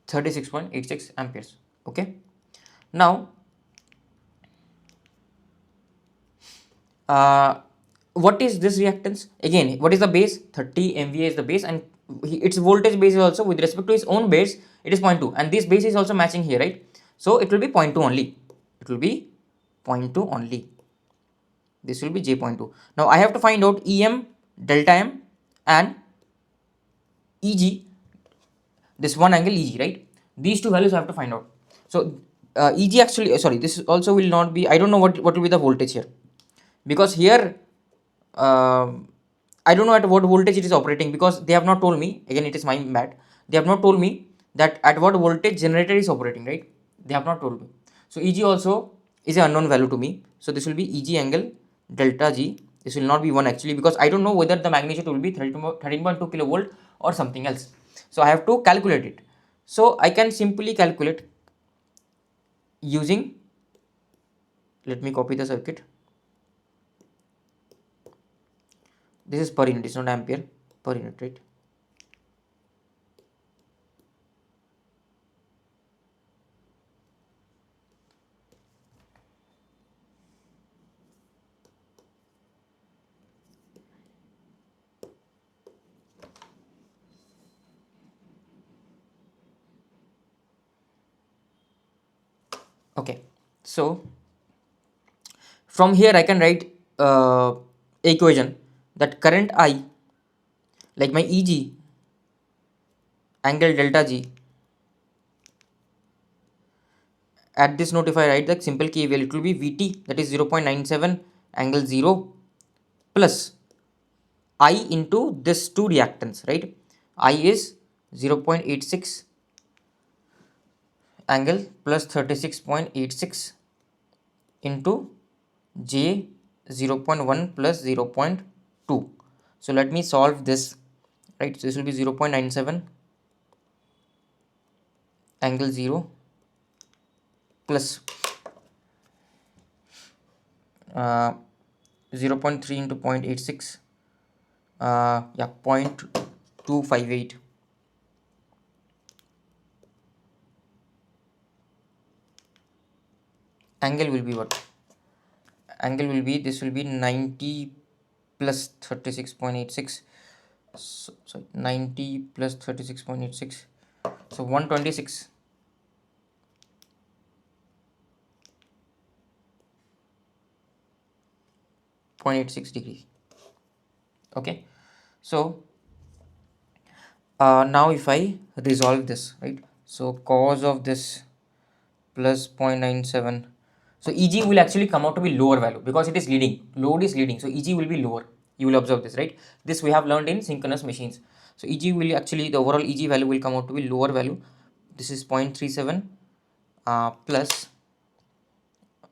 36.86 amperes. Okay, now what is this reactance? Again, what is the base? 30 MVA is the base, and its voltage base is also with respect to its own base, it is 0.2, and this base is also matching here, right? So it will be 0.2 only. It will be 0.2 only. This will be J.2. Now I have to find out EM, delta M, and EG. This one angle EG, right? These two values I have to find out. So EG actually, sorry, this also will not be. I don't know what will be the voltage here, because here I don't know at what voltage it is operating, because they have not told me. Again, it is my bad. They have not told me that at what voltage generator is operating, right? They have not told me. So EG also is an unknown value to me. So this will be EG angle delta G. This will not be 1 actually, because I don't know whether the magnitude will be 13.2 kilovolt or something else. So I have to calculate it. So I can simply calculate using, let me copy the circuit. This is per unit, it's not ampere, per unit, right? Okay, so from here I can write equation that current I, like my EG angle delta G, at this note if I write the simple KVL, it will be VT, that is 0.97 angle 0 plus I into this two reactance, right? I is 0.86 angle plus 36.86 into J 0.1 plus 0.2. So let me solve this, right? So this will be 0.97 angle 0 plus 0.3 into 0.86, yeah, 0.258. Angle will be what? Angle will be, this will be 90 plus 36.86. So, sorry, 90 plus 36.86. So 126. 0.86 degrees. Okay, so now if I resolve this, right? So cos of this plus 0.97. So EG will actually come out to be lower value because it is leading. Load is leading, so EG will be lower. You will observe this, right? This we have learned in synchronous machines. So EG will actually, the overall EG value will come out to be lower value. This is 0.37 plus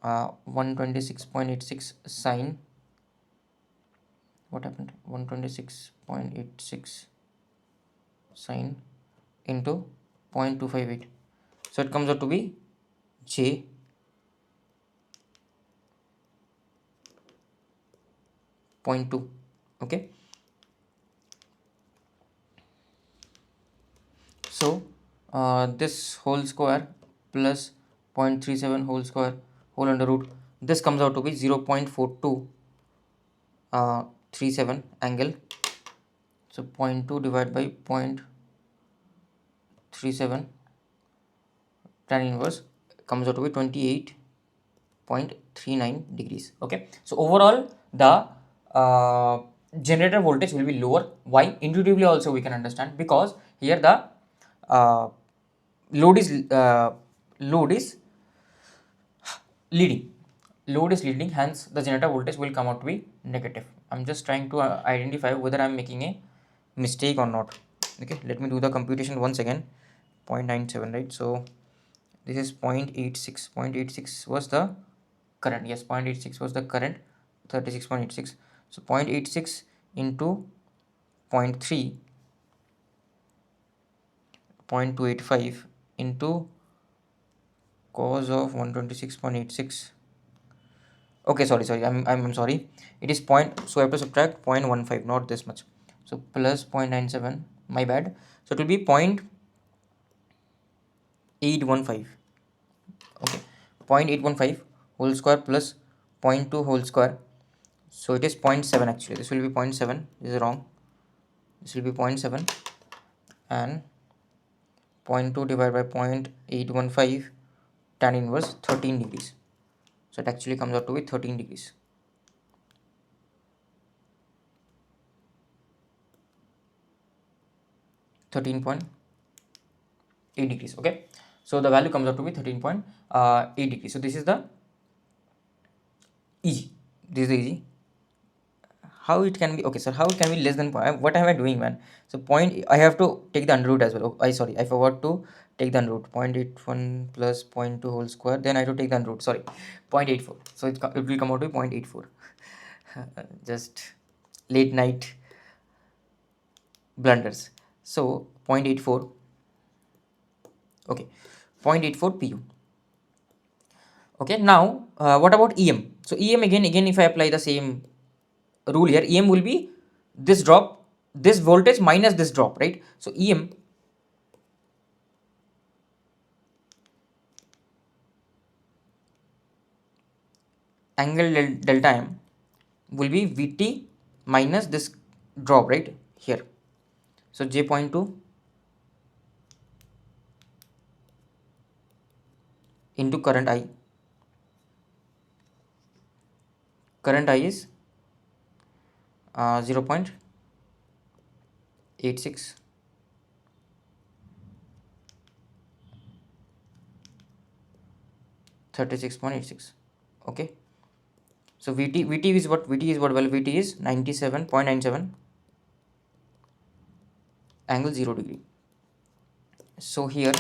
126.86 sine, what happened, 126.86 sine into 0.258, so it comes out to be J 0.2. okay, so this whole square plus 0.37 whole square whole under root, this comes out to be 0.4237 angle, so 0.2 divided by 0.37 tan inverse comes out to be 28.39 degrees. okay, so overall the generator voltage will be lower. Why? Intuitively also we can understand, because here the uh, load is leading, hence the generator voltage will come out to be negative. I'm just trying to identify whether I'm making a mistake or not. okay, let me do the computation once again. 0.97, right? So this is 0.86. 0.86 was the current. Yes, 0.86 was the current. 36.86. so 0.86 into 0.3, 0.285 into cos of 126.86. okay, sorry, I'm sorry, it is point, so I have to subtract 0.15, not this much, so plus 0.97, my bad, so it will be 0.815. okay, 0.815 whole square plus 0.2 whole square, so it is 0.7. actually this will be 0.7, this is wrong, this will be 0.7, and 0.2 divided by 0.815 tan inverse 13 degrees, so it actually comes out to be 13 degrees. 13.8 degrees. okay, so the value comes out to be 13.8 degrees. So this is the EG, this is the EG. How it can be, okay sir, how it can be less than, what am I doing, man? So point, I have to take the under root as well. oh, I sorry, I forgot to take the under root. 0.81 plus 0.2 whole square, then I have to take the under root, sorry, 0.84, so it will come out to be 0.84. just late night blunders. So 0.84, okay, 0.84 pu. okay, now what about EM? So EM, again if I apply the same rule here, EM will be this drop, this voltage minus this drop, right? So EM angle delta M will be VT minus this drop, right here. So J.2 into current I. Current I is 0.86, okay. So VT is what, well, VT is 97.97 angle 0 degree. So here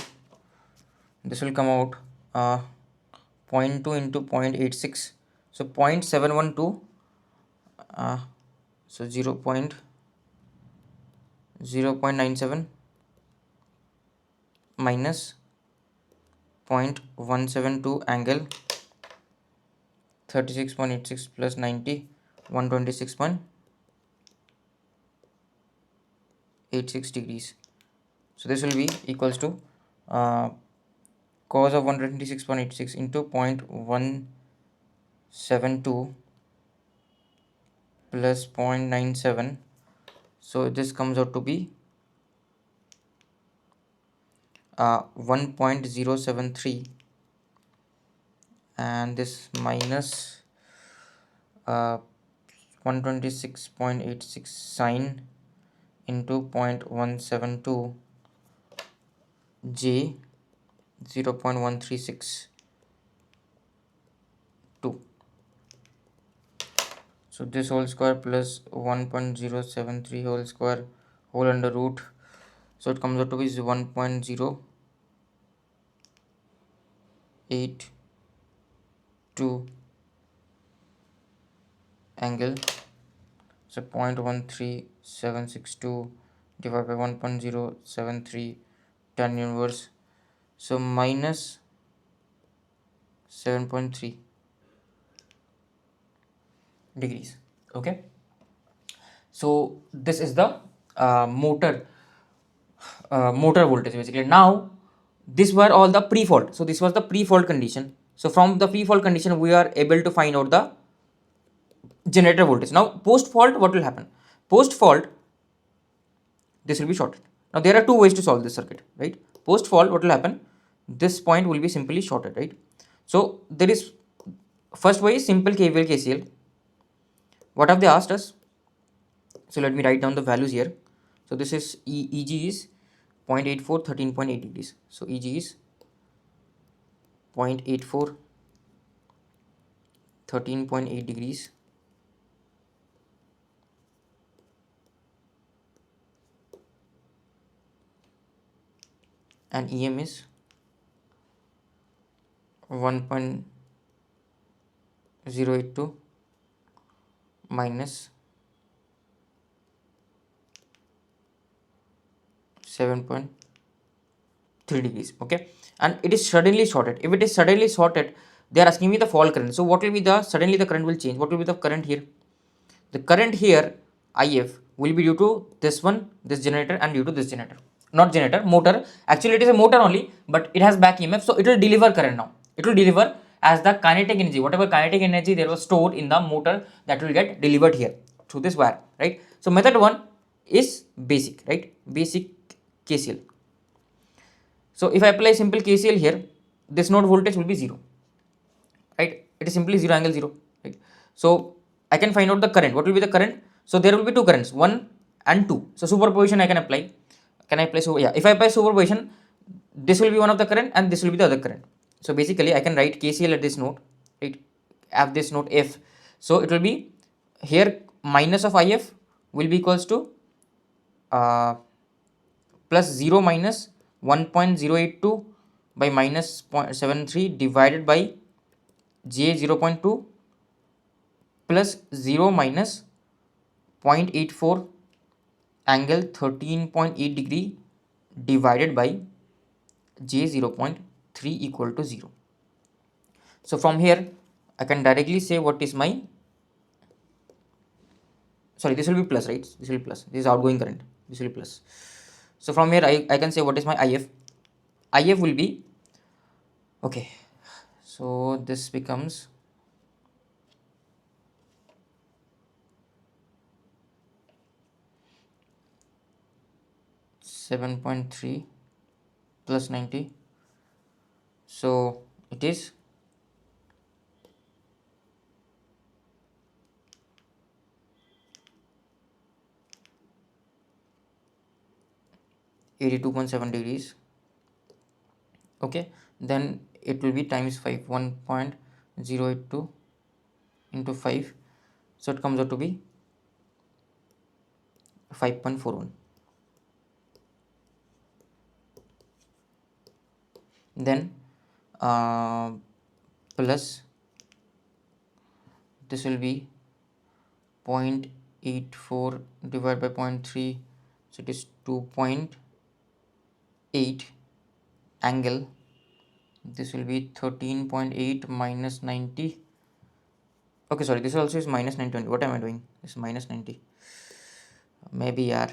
this will come out 0.2 into 0.86, so 0.712, so 0.97 minus 0.172 angle 36.86 plus 90, 126.86 degrees. So this will be equals to cos of 126.86 into 0.172 plus 0.97, so this comes out to be 1.073, and this minus 126.86 sine into 0.172 J 0.1362. So this whole square plus 1.073 whole square whole under root, so it comes out to be 1.082 angle, so 0.13762 divided by 1.073 tan inverse, so minus 7.3 degrees. Okay, so this is the motor voltage basically. Now these were all the pre-fault, so this was the pre-fault condition. So from the pre-fault condition we are able to find out the generator voltage. Now post fault, what will happen? Post fault, this will be shorted. Now there are two ways to solve this circuit, right? Post fault, what will happen? This point will be simply shorted, right? So there is first way is simple KVL KCL. What have they asked us? So let me write down the values here. So this is EG is 0.84, 13.8 degrees. So EG is 0.84, 13.8 degrees. And EM is 1.082 minus 7.3 degrees. Okay, and it is suddenly shorted. If it is suddenly shorted, they are asking me the fault current. So what will be the suddenly the current will change? What will be the current here? The current here IF will be due to this one, this generator, and due to this generator. Not generator, motor. Actually, it is a motor only, but it has back EMF, so it will deliver current now. It will deliver as the kinetic energy, whatever kinetic energy there was stored in the motor, that will get delivered here through this wire, right? So method 1 is basic, right? Basic KCL. So if I apply simple KCL here, this node voltage will be 0, right? It is simply 0 angle 0, right? So I can find out the current. What will be the current? So there will be two currents, 1 and 2. So superposition I can apply. Can I apply? So yeah, if I apply superposition, this will be one of the current and this will be the other current. So basically I can write KCL at this node, right? At this node F. So it will be here minus of IF will be equals to plus 0 minus 1.082 by minus 0.73 divided by J 0.2 plus 0 minus 0.84 angle 13.8 degree divided by J 0.3 equal to 0. So from here I can directly say what is my, sorry, this will be plus, right? This will be plus, this is outgoing current, this will be plus. So from here I can say what is my IF. IF will be, okay, so this becomes 7.3 plus 90, so it is 82.7 degrees. Okay, then it will be times 5, 1.082 into 5, so it comes out to be 5.41. Then plus this will be 0.84 divided by 0.3, so it is 2.8 angle, this will be 13.8 minus 90. Okay, sorry, this also is minus 920. What am I doing? This is minus 90. Maybe yeah,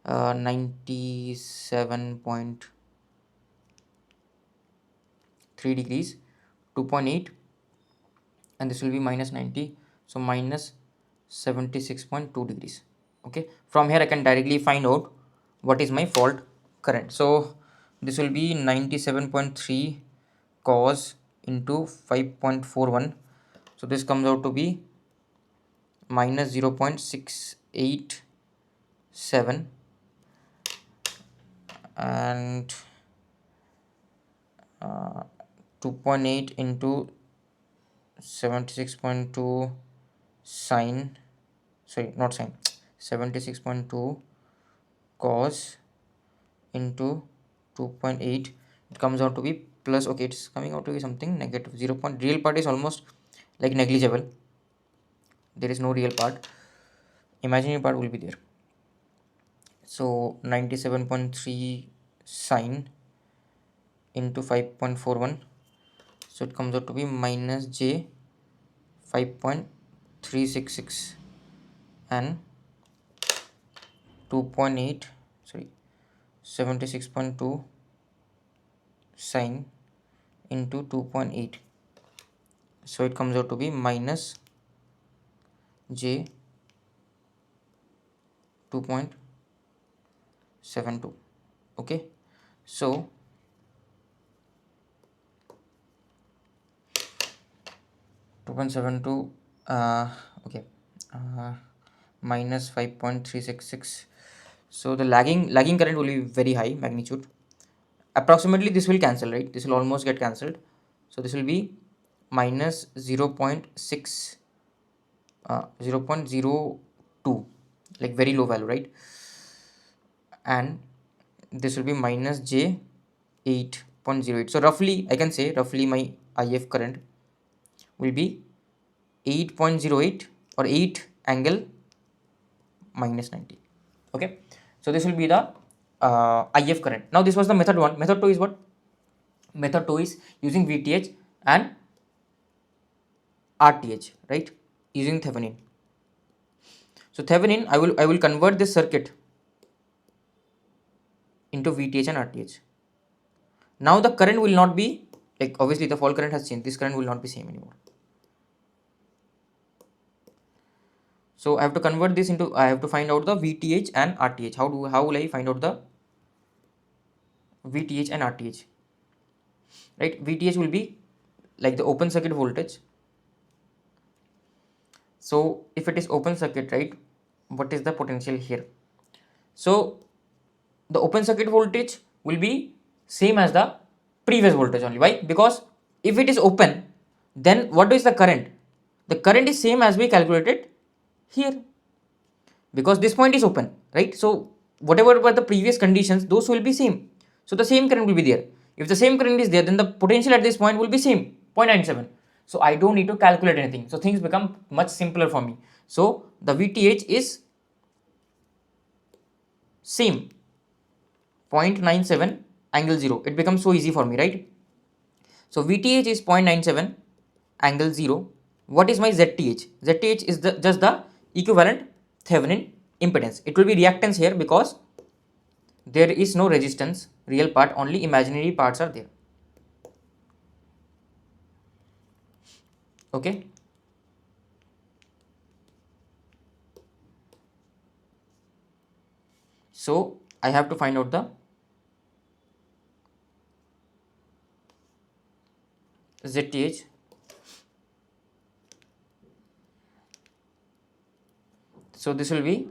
97.3 degrees, 2.8, and this will be minus 90, so minus 76.2 degrees. Okay, from here I can directly find out what is my fault current. So this will be 97.3 cos into 5.41, so this comes out to be minus 0.687, and 2.8 into 76.2 sine, sorry, not sine, 76.2 cos into 2.8, it comes out to be plus, okay, it's coming out to be something negative 0. Real part is almost like negligible. There is no real part. Imaginary part will be there. So 97.3 sine into 5.41. So it comes out to be minus j 5.366 and 2.8, sorry, 76.2 sine into 2.8. So it comes out to be minus j 2.72. Okay, so okay, minus 5.366. So the lagging current will be very high magnitude. Approximately this will cancel, right? This will almost get cancelled. So this will be minus 0.6 0.02, like very low value, right? And this will be minus j 8.08. So roughly I can say roughly my IF current will be 8.08 or 8 angle minus 90. Okay, so this will be the IF current. Now this was the method 1. Method 2 is what? Method 2 is using VTH and RTH, right? Using Thevenin. So Thevenin, I will convert this circuit into VTH and RTH. Now the current will not be like, obviously the fault current has changed. This current will not be same anymore. So I have to convert this into, I have to find out the VTH and RTH. How will I find out the VTH and RTH? Right, VTH will be like the open circuit voltage. So if it is open circuit, right, what is the potential here? So the open circuit voltage will be same as the previous voltage only. Why? Because if it is open, then what is the current? The current is same as we calculated here, because this point is open, right? So whatever were the previous conditions, those will be same. So the same current will be there. If the same current is there, then the potential at this point will be same, 0.97. So I don't need to calculate anything. So things become much simpler for me. So the VTH is same, 0.97 angle 0. It becomes so easy for me, right? So VTH is 0.97 angle 0. What is my ZTH? ZTH is just the equivalent Thevenin impedance. It will be reactance here because there is no resistance, real part, only imaginary parts are there. Okay. So I have to find out the ZTH. So this will be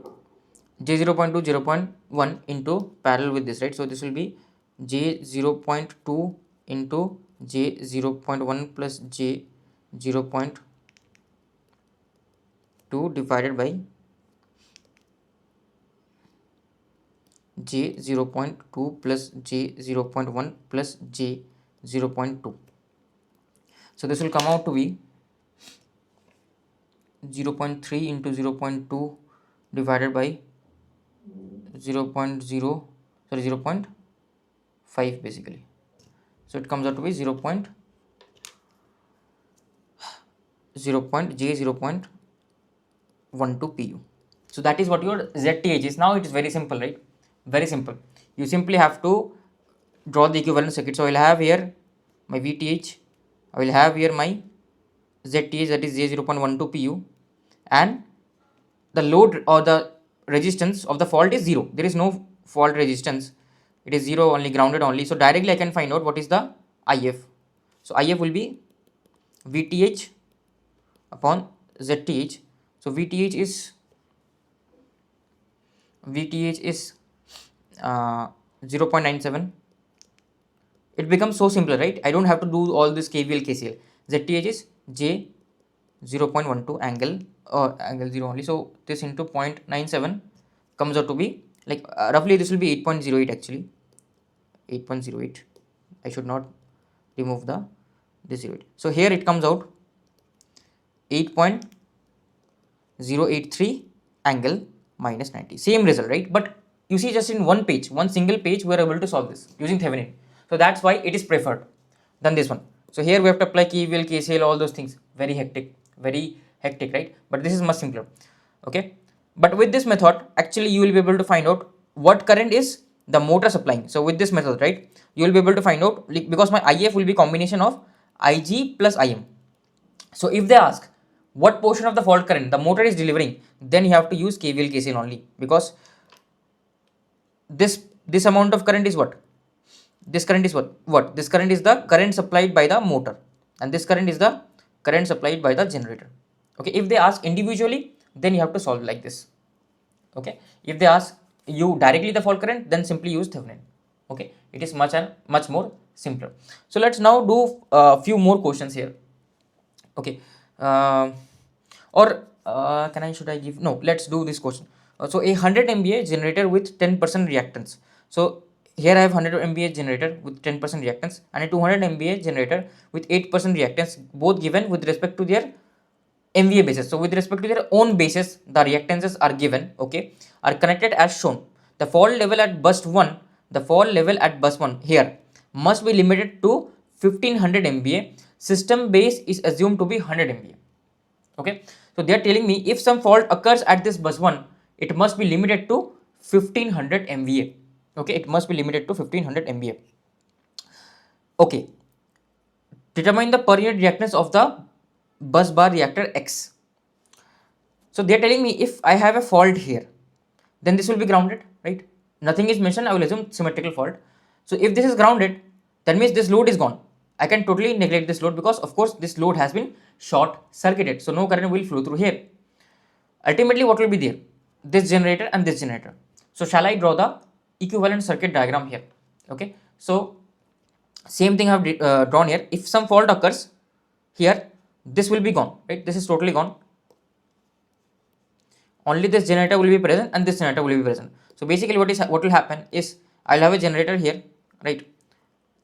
J 0.2 0.1 into parallel with this, right? So this will be J 0.2 into J 0.1 plus J 0.2 divided by J 0.2 plus J 0.1 plus J 0.2. So this will come out to be 0.3 into 0.2 divided by 0.5 basically. So it comes out to be 0.0 J 0.12 pu. So that is what your ZTH is. Now it is very simple, right? Very simple. You simply have to draw the equivalent circuit. So I will have here my VTH, I will have here my ZTH, that is J 0.12 pu, and the load or the resistance of the fault is 0. There is no fault resistance, it is 0, only grounded only. So directly I can find out what is the IF. So IF will be VTH upon ZTH. So VTH is 0.97. It becomes so simple, right? I don't have to do all this KVL KCL. ZTH is J 0.12 angle or angle 0 only. So this into 0.97 comes out to be like roughly this will be 8.08 actually. 8.08. I should not remove the this 0. So here it comes out 8.083 angle minus 90. Same result, right? But you see, just in one page, one single page, we are able to solve this using Thevenin. So that's why it is preferred than this one. So here we have to apply KVL, KCL, all those things. Very hectic, right? But this is much simpler. Okay. But with this method, actually you will be able to find out what current is the motor supplying. So with this method, right, you will be able to find out, because my IF will be combination of IG plus IM. So if they ask what portion of the fault current the motor is delivering, then you have to use KVL, KCL only, because this amount of current is what? This current is what? This current is the current supplied by the motor, and this current is the current supplied by the generator. Okay, if they ask individually, then you have to solve like this. Okay, if they ask you directly the fault current, then simply use Thevenin. Okay, it is much more simpler. So let's now do a few more questions here. Okay, should I give? No, let's do this question. So a 100 MVA generator with 10% reactance. So here I have 100 MVA generator with 10% reactance and a 200 MVA generator with 8% reactance, both given with respect to their MVA basis. So with respect to their own basis, the reactances are given, okay, are connected as shown. The fault level at bus 1, here must be limited to 1500 MVA. System base is assumed to be 100 MVA. Okay, so they are telling me if some fault occurs at this bus 1, it must be limited to 1500 MVA. Okay, it must be limited to 1500 MVA. Okay, determine the per unit reactance of the bus bar reactor X. So they are telling me if I have a fault here, then this will be grounded, right? Nothing is mentioned, I will assume symmetrical fault. So if this is grounded, that means this load is gone. I can totally neglect this load because of course this load has been short circuited, so no current will flow through here. Ultimately what will be there? This generator and this generator. So shall I draw the equivalent circuit diagram here? Okay, so same thing I have drawn here. If some fault occurs here, this will be gone, right? This is totally gone. Only this generator will be present and this generator will be present. So basically what will happen is I'll have a generator here, right?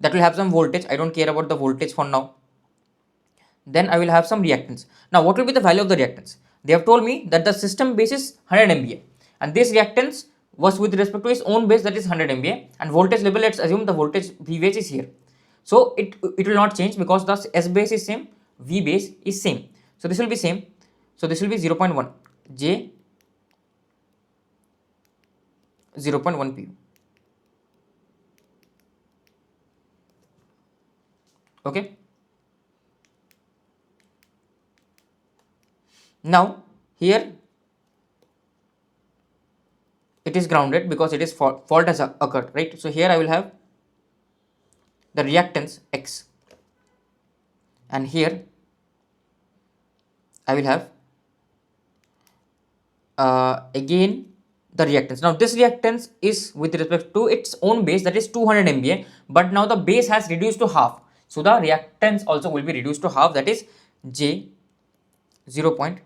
That will have some voltage. I don't care about the voltage for now. Then I will have some reactance. Now what will be the value of the reactance? They have told me that the system base is 100 MVA and this reactance was with respect to its own base, that is 100 MVA, and voltage level, let's assume the voltage V base is here. So it will not change because the S base is same, V base is same. So this will be same. So this will be 0.1 J 0.1 pu. Okay. Now here it is grounded because it is fault has occurred, right? So here I will have the reactance X and here I will have again the reactance. Now this reactance is with respect to its own base, that is 200 MVA, but now the base has reduced to half. So the reactance also will be reduced to half, that is J 0.04.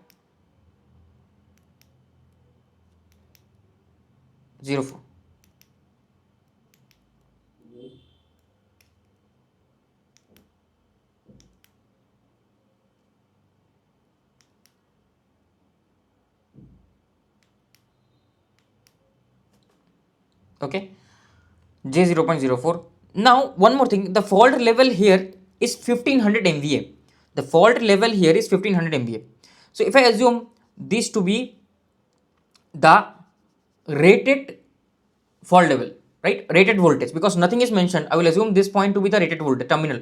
Okay, J 0.04. Now one more thing, the fault level here is 1500 MVA. The fault level here is 1500 MVA. So if I assume this to be the rated fault level, right, rated voltage, because nothing is mentioned, I will assume this point to be the rated voltage terminal.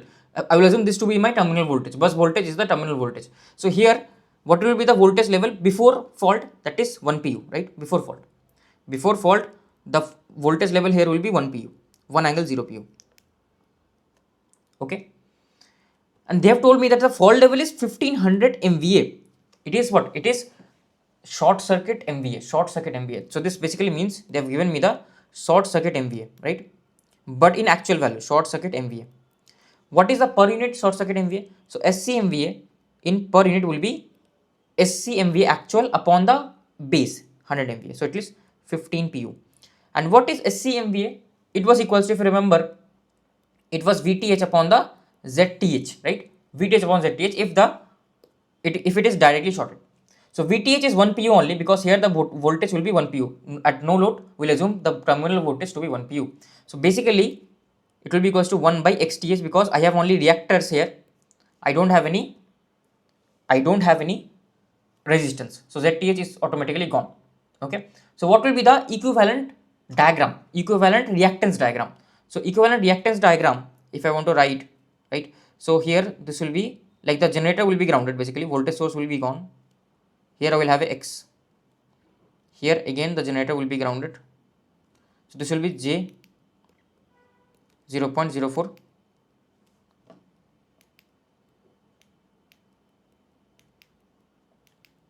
I will assume this to be my terminal voltage. Bus voltage is the terminal voltage. So here what will be the voltage level before fault? That is 1 pu, right? Before fault the voltage level here will be 1 pu, 1 angle 0 pu. Okay, and they have told me that the fault level is 1500 MVA. It is what? It is short circuit MVA. So this basically means they have given me the short circuit MVA, right? But in actual value, short circuit MVA. What is the per unit short circuit MVA? So SC MVA in per unit will be SC MVA actual upon the base 100 MVA. So it is 15 pu. And what is SC MVA? It was equals to, if you remember, it was VTH upon the ZTH, right? VTH upon ZTH if it is directly shorted. So VTH is 1 pu only, because here the voltage will be 1 pu. At no load, we'll assume the terminal voltage to be 1 pu. So basically, it will be equals to 1 by XTH, because I have only reactors here. I don't have any resistance. So ZTH is automatically gone. Okay. So what will be the equivalent diagram? Equivalent reactance diagram. So equivalent reactance diagram, if I want to write, right? So here this will be like the generator will be grounded, basically voltage source will be gone. Here I will have a X. Here again the generator will be grounded. So this will be J 0.04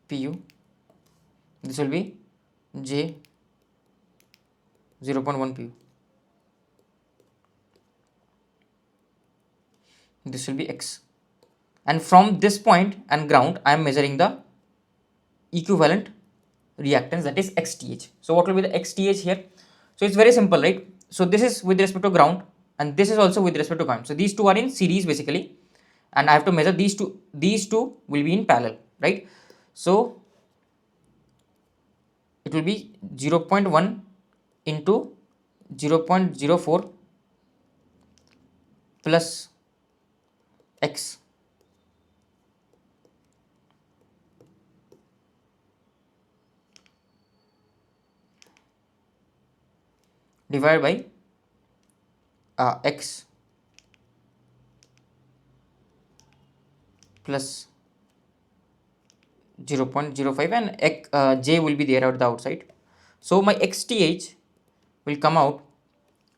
pu. This will be J 0.1 pu. This will be X. And from this point and ground, I am measuring the equivalent reactance, that is XTH. So what will be the XTH here? So it's very simple, right? So this is with respect to ground, and this is also with respect to ground. So these two are in series basically, and I have to measure these two. These two will be in parallel, right? So it will be 0.1 into 0.04 plus X divided by X plus 0.05, and J will be there at the outside. So my XTH will come out.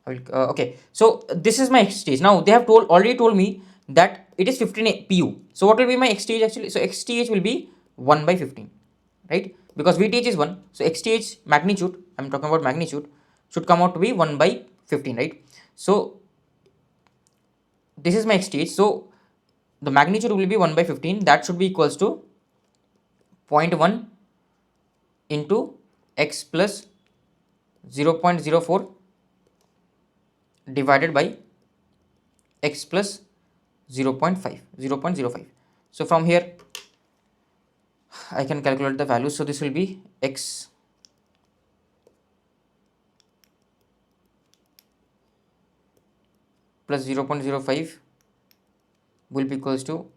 Okay, so this is my XTH. Now they have already told me that it is 15 pu. So what will be my XTH actually? So XTH will be 1 by 15, right? Because VTH is 1. So XTH magnitude, I'm talking about magnitude, should come out to be 1 by 15, right? So this is my XTH. So the magnitude will be 1 by 15. That should be equals to 0.1 into X plus 0.04 divided by X plus 0.05. So from here I can calculate the value. So this will be X plus 0.05 will be equals to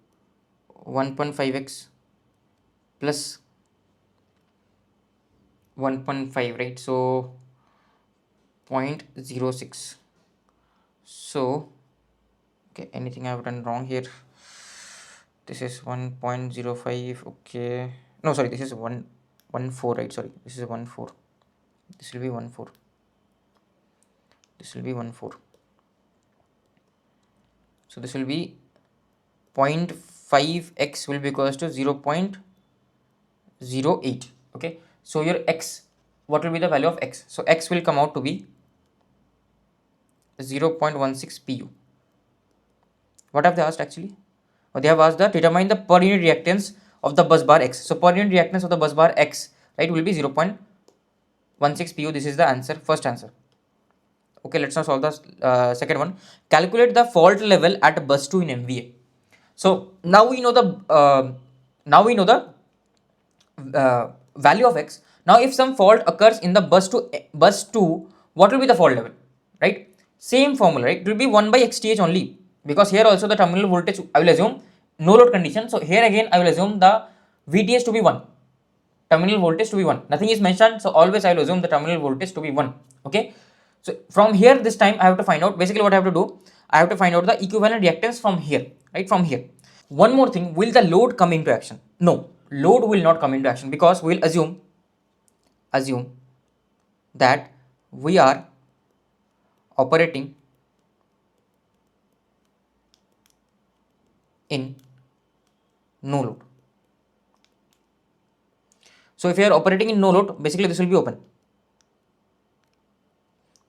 1.5x plus 1.5, right? So 0.06. So okay, anything I have done wrong here? This is 1.05. okay, no, sorry, this is 1.14, right? Sorry, this is 1.4. This will be 1.4. This will be 1.4. So this will be 0.5x will be equals to 0.08. okay, so your X, what will be the value of X? So X will come out to be 0.16 pu. What have they asked actually? They have asked that determine the per unit reactance of the bus bar X. So per unit reactance of the bus bar X, right, will be 0.16 pu. This is the answer, first answer. Okay, let's now solve the second one. Calculate the fault level at bus 2 in MVA. So now we know the value of X. Now if some fault occurs in the bus 2, what will be the fault level, right? Same formula, right? It will be 1 by XTH only, because here also the terminal voltage I will assume no load condition. So here again I will assume the VTH to be 1, terminal voltage to be 1. Nothing is mentioned, so always I will assume the terminal voltage to be 1. Okay, so from here this time I have to find out, basically what I have to do, I have to find out the equivalent reactance from here, right? From here. One more thing, will the load come into action? No, load will not come into action, because we will assume that we are operating in no load. So if you are operating in no load, basically this will be open.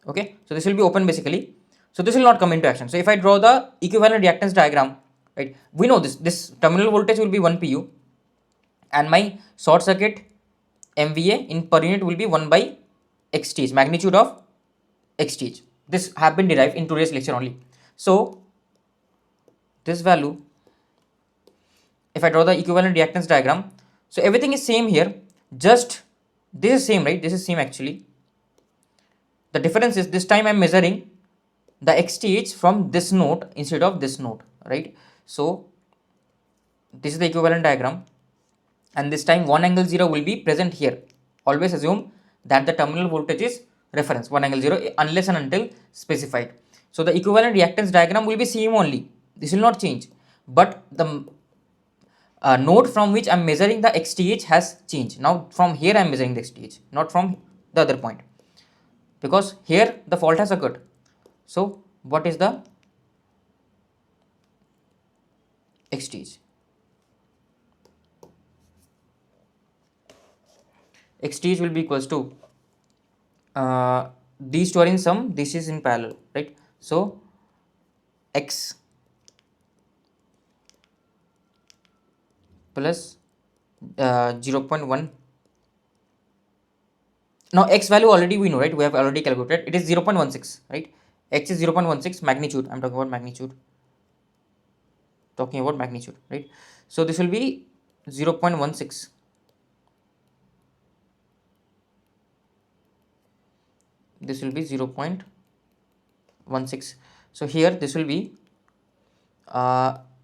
Okay, so this will be open basically. So this will not come into action. So if I draw the equivalent reactance diagram, right, we know this terminal voltage will be 1 pu, and my short circuit MVA in per unit will be 1 by XTH, magnitude of XTH. This have been derived in today's lecture only. So this value, if I draw the equivalent reactance diagram, so everything is same here, just this is same, right? This is same actually. The difference is this time I am measuring the XTH from this node instead of this node, right? So this is the equivalent diagram, and this time 1 angle 0 will be present here. Always assume that the terminal voltage is reference 1 angle 0 unless and until specified. So the equivalent reactance diagram will be same only, this will not change, but the node from which I am measuring the XTH has changed. Now from here I am measuring the XTH, not from the other point, because here the fault has occurred. So what is the XTH? XTH will be equals to these two are in sum, this is in parallel, right? So X plus 0.1. Now X value already we know, right? We have already calculated, it is 0.16, right? X is 0.16 magnitude, I'm talking about magnitude, right? So this will be 0.16. This will be 0.16. So here this will be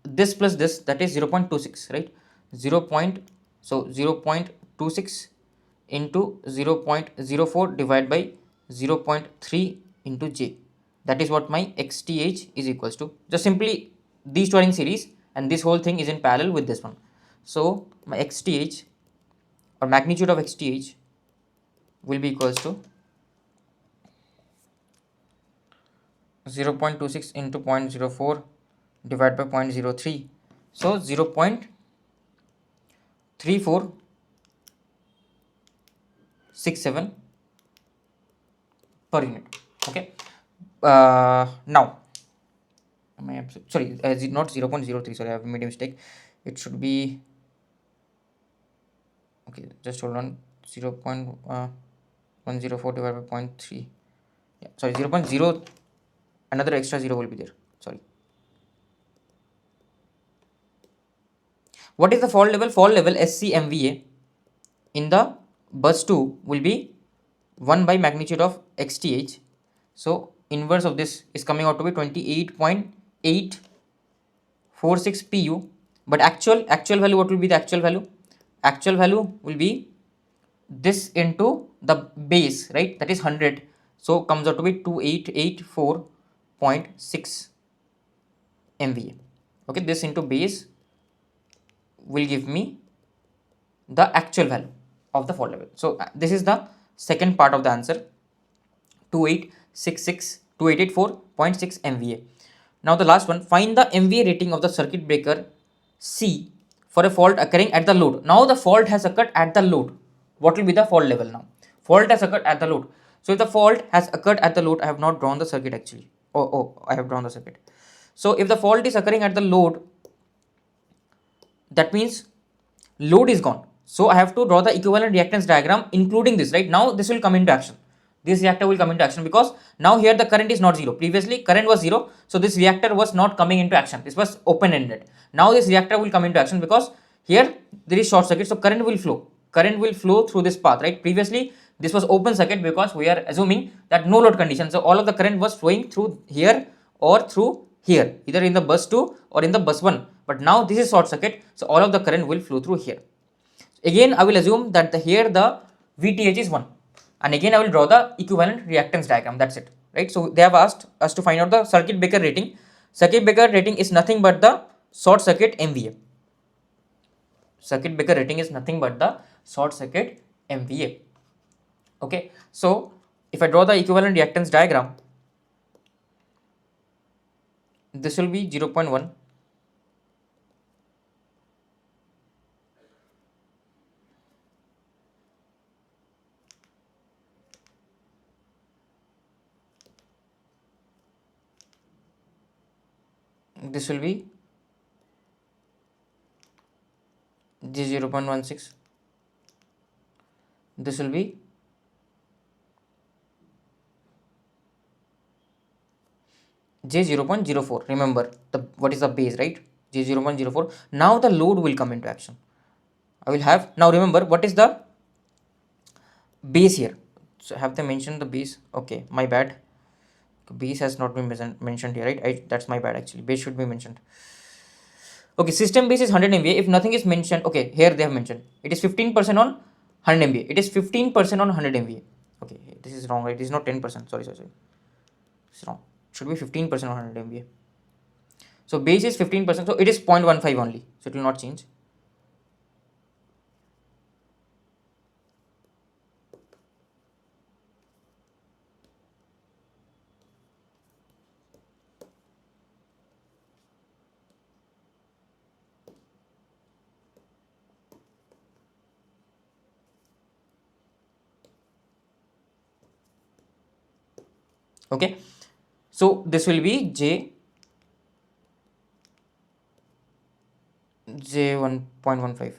this plus this, that is 0.26, right? 0.26 into 0.04 divided by 0.3 into j. That is what my XTH is equals to. Just simply these two are in series and this whole thing is in parallel with this one. So my XTH or magnitude of XTH will be equals to 0.26 into 0.04 divided by 0.03. So 0.3467 per unit. Okay. Now, am I sorry? Not 0.03. Sorry, I have made a mistake. It should be okay. Just hold on. 0.104 divided by 0.3. Yeah, sorry, 0.0. Another extra 0 will be there. Sorry. What is the fault level? Fault level SCMVA in the bus 2 will be 1 by magnitude of XTH. So inverse of this is coming out to be 28.846 pu, but actual value, what will be the actual value? Actual value will be this into the base, right? That is 100. So comes out to be 2884.6 MVA. Okay, this into base will give me the actual value of the fault level. So this is the second part of the answer, 2884.6 MVA. Now the last one, find the MVA rating of the circuit breaker C for a fault occurring at the load. Now the fault has occurred at the load. What will be the fault level now? Fault has occurred at the load. So if the fault has occurred at the load, I have not drawn the circuit actually. I have drawn the circuit. So if the fault is occurring at the load, that means load is gone. So I have to draw the equivalent reactance diagram including this, right? Now this will come into action. This reactor will come into action because now here the current is not 0. Previously current was 0. So this reactor was not coming into action. This was open ended. Now this reactor will come into action because here there is short circuit. So current will flow. Current will flow through this path, right? Previously this was open circuit because we are assuming that no load condition. So all of the current was flowing through here or through here, either in the bus 2 or in the bus 1. But now this is short circuit. So all of the current will flow through here. Again I will assume that here the VTH is 1, and again I will draw the equivalent reactance diagram. That's it, right? So they have asked us to find out the circuit breaker rating. Circuit breaker rating is nothing but the short circuit MVA. Circuit breaker rating is nothing but the short circuit MVA. Okay, so if I draw the equivalent reactance diagram, this will be 0.1. This will be 0.16. This will be J 0.04. Remember what is the base, right? J 0.04. Now the load will come into action. I will have, now remember what is the base here. So have they mentioned the base? Okay, my bad. Base has not been mentioned here, right? That's my bad actually. Base should be mentioned. Okay, system base is 100 MVA. If nothing is mentioned, okay, here they have mentioned it is 15% on 100 MVA. It is 15% on 100 MVA. Okay, this is wrong, right? This is not 10%. Sorry. It's wrong. It should be 15% on 100 MVA. So base is 15%. So it is 0.15 only. So it will not change. Okay, so this will be J 1.15.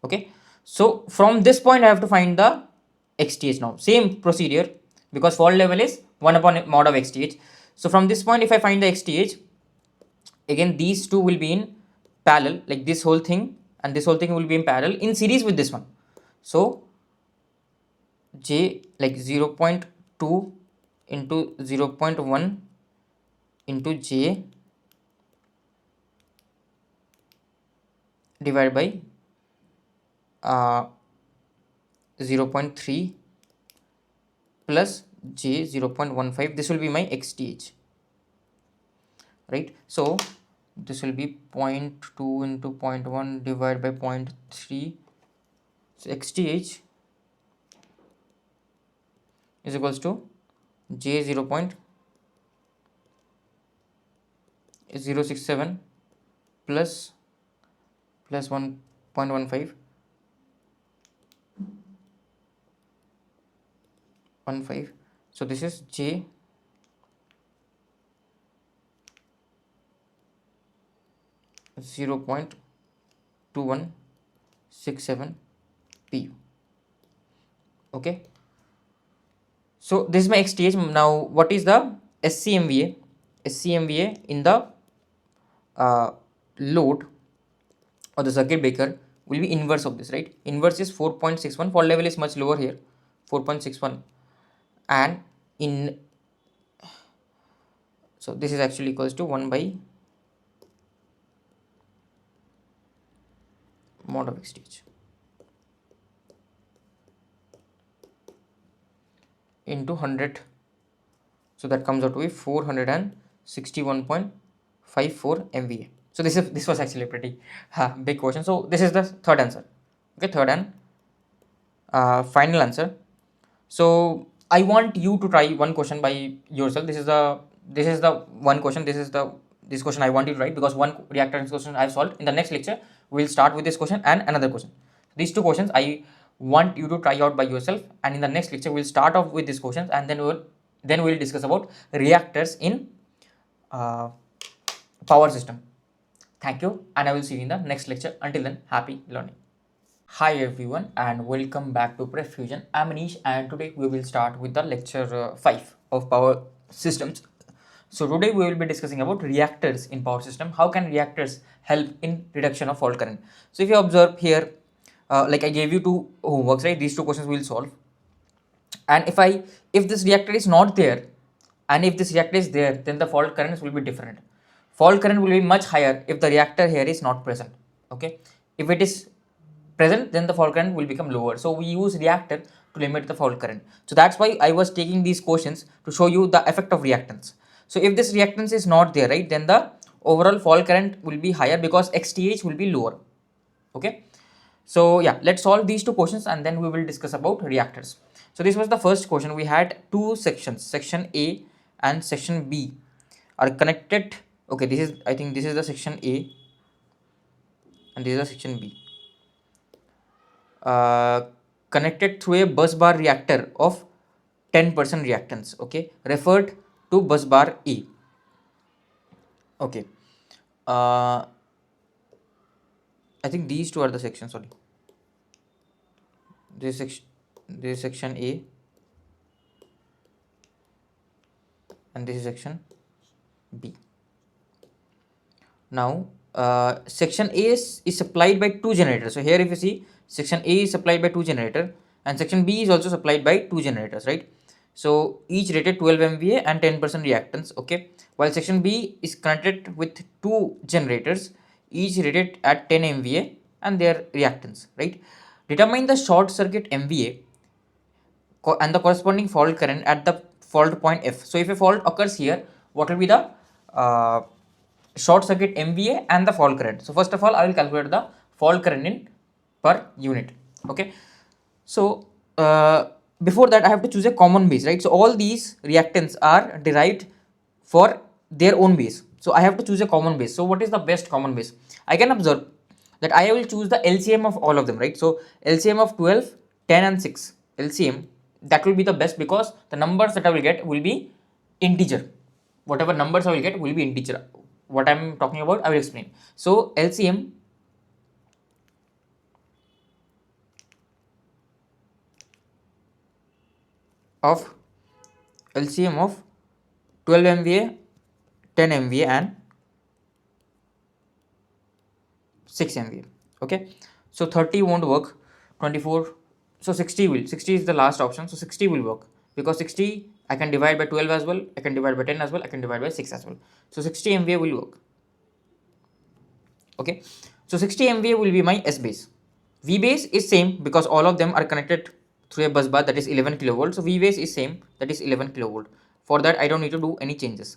Okay, so from this point I have to find the XTH now. Same procedure, because fault level is 1 upon mod of XTH. So from this point if I find the XTH, again these two will be in parallel, like this whole thing and this whole thing will be in parallel in series with this one. So J like 0.2 into 0.1 into J divided by 0.3 plus J 0.15. This will be my XTH, right? So this will be 0.2 into 0.1 divided by 0.3. So XTH is equals to J 0.067 plus 1.15 15. So this is J 0.2167 pu. Okay, so this is my XTH. Now what is the SCMVA? SCMVA in the load or the circuit breaker will be inverse of this, right? Inverse is 4.61. fault level is much lower here, 4.61, and in, so this is actually equals to 1 by mod of XTH into 100. So that comes out to be 461.54 MVA. So this was actually a pretty big question. So this is the third answer. Okay, third and final answer. So I want you to try one question by yourself. This is the one question. This question I want you to write, because one reactor question I've solved. In the next lecture, we'll start with this question and another question. These two questions I want you to try out by yourself, and in the next lecture we'll start off with these questions, and then we'll discuss about reactors in power system. Thank you, and I will see you in the next lecture. Until then, happy learning. Hi everyone, and welcome back to PrepFusion. I'm Anish, and today we will start with the lecture 5 of power systems. So today we will be discussing about reactors in power system. How can reactors help in reduction of fault current? So if you observe here, like I gave you two homeworks, right? These two questions we will solve. And if this reactor is not there, and if this reactor is there, then the fault currents will be different. Fault current will be much higher if the reactor here is not present. Okay, if it is present, then the fault current will become lower. So we use reactor to limit the fault current. So that's why I was taking these questions to show you the effect of reactance. So if this reactance is not there, right, then the overall fault current will be higher because XTH will be lower. Okay, so yeah, let's solve these two questions and then we will discuss about reactors. So this was the first question. We had two sections, section A and section B are connected. Okay, this is, I think this is the section A and this is the section B. Connected through a bus bar reactor of 10% reactance. Okay, referred to bus bar A. Okay, I think these two are the sections. Sorry, this is section A and this is section B. Now section A is supplied by 2 generators. So here if you see, section A is supplied by 2 generators and section B is also supplied by 2 generators, right? So each rated 12 MVA and 10% reactance, okay? While section B is connected with 2 generators, each rated at 10 MVA and their reactance, right? Determine the short circuit MVA and the corresponding fault current at the fault point F. So if a fault occurs here, what will be the uh, short circuit MVA and the fault current? So first of all, I will calculate the fault current in per unit. Okay. So before that, I have to choose a common base, right? So all these reactants are derived for their own base. So I have to choose a common base. So what is the best common base? I can observe that I will choose the LCM of all of them, right? So LCM of 12, 10 and 6, LCM, that will be the best because the numbers that I will get will be integer. Whatever numbers I will get will be integer. What I am talking about, I will explain. So LCM of 12 MVA, 10 MVA and 6 MVA. Okay, so 30 won't work, 24, so 60 will, 60 is the last option, so 60 will work because 60 I can divide by 12 as well, I can divide by 10 as well, I can divide by 6 as well. So 60 MVA will work. Okay, so 60 MVA will be my S base. V base is same because all of them are connected through a bus bar, that is 11 kilovolt. So V base is same, that is 11 kilovolt. For that I don't need to do any changes.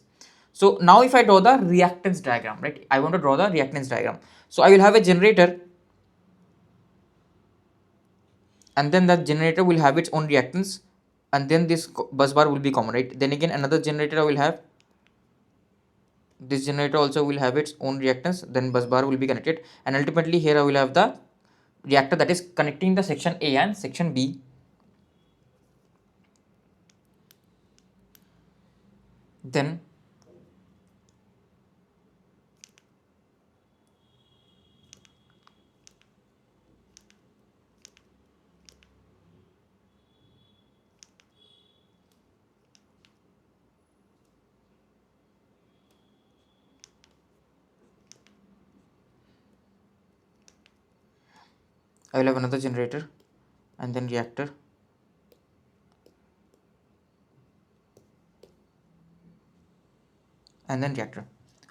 So now if I draw the reactance diagram, right, I want to draw the reactance diagram. So I will have a generator and then that generator will have its own reactance and then this bus bar will be common, right? Then again another generator I will have, this generator also will have its own reactance, then bus bar will be connected and ultimately here I will have the reactor that is connecting the section A and section B. Then I will have another generator and then reactor and then reactor.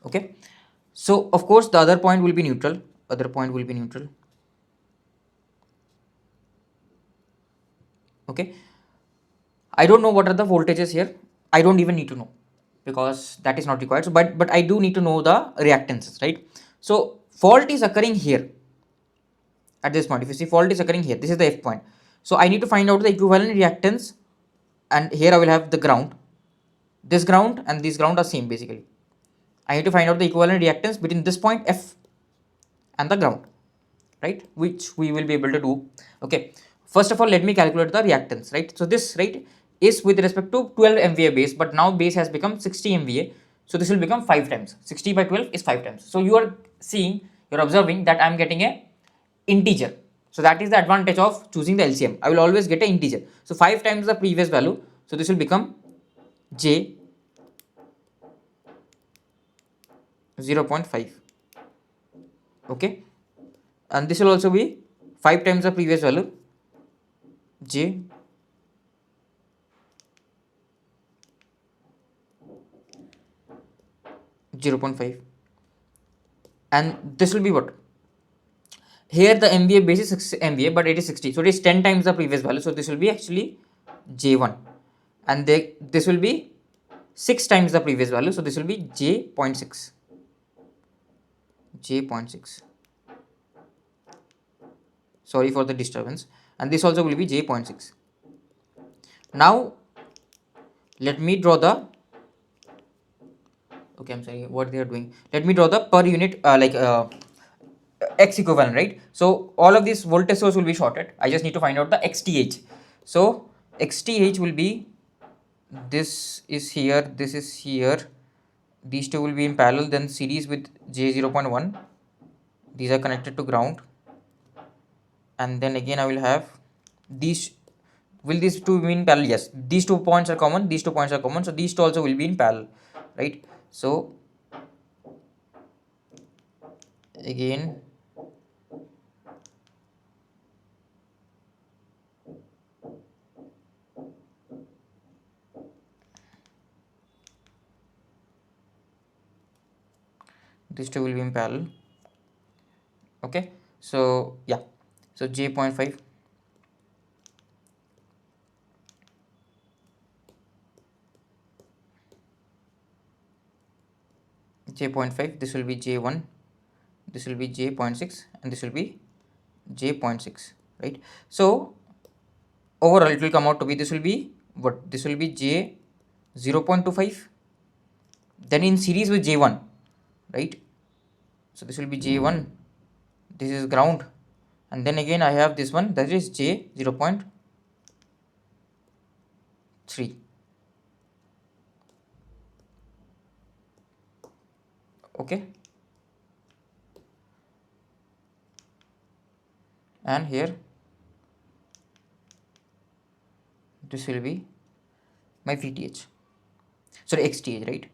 Okay, so of course the other point will be neutral, okay. I don't know what are the voltages here, I don't even need to know because that is not required. So but I do need to know the reactances, right? So fault is occurring here at this point. If you see, fault is occurring here, this is the F point. So I need to find out the equivalent reactance and here I will have the ground, this ground and this ground are same basically. I need to find out the equivalent reactance between this point F and the ground, right, which we will be able to do. Okay, first of all let me calculate the reactance, right? So this, right, is with respect to 12 MVA base, but now base has become 60 MVA, so this will become 5 times. 60 by 12 is 5 times. So you are seeing, you're observing that I'm getting a integer. So that is the advantage of choosing the LCM. I will always get an integer. So 5 times the previous value, so this will become J 0.5. okay, and this will also be 5 times the previous value, J 0.5, and this will be what, here the MVA base is 6 MVA but it is 60, so it is 10 times the previous value, so this will be actually J1, and this will be 6 times the previous value, so this will be J.6. Sorry for the disturbance, and this also will be J.6. Now let me draw the, okay, I'm sorry, what they are doing, let me draw the per unit X equivalent, right? So all of these voltage source will be shorted, I just need to find out the XTH. So XTH will be, this is here, this is here, these two will be in parallel, then series with J0.1, these are connected to ground, and then again I will have these Will these two be in parallel? Yes, these 2 points are common, these 2 points are common, so these two also will be in parallel, right? So again these two will be in parallel. Okay, so yeah, so J.5, J.5, this will be J1, this will be J.6, and this will be J.6, right? So overall it will come out to be, this will be what, this will be J 0.25, then in series with J1, right? So this will be J1, this is ground, and then again I have this one, that is J 0.3. Okay, and here this will be my VTH, sorry, XTH, right?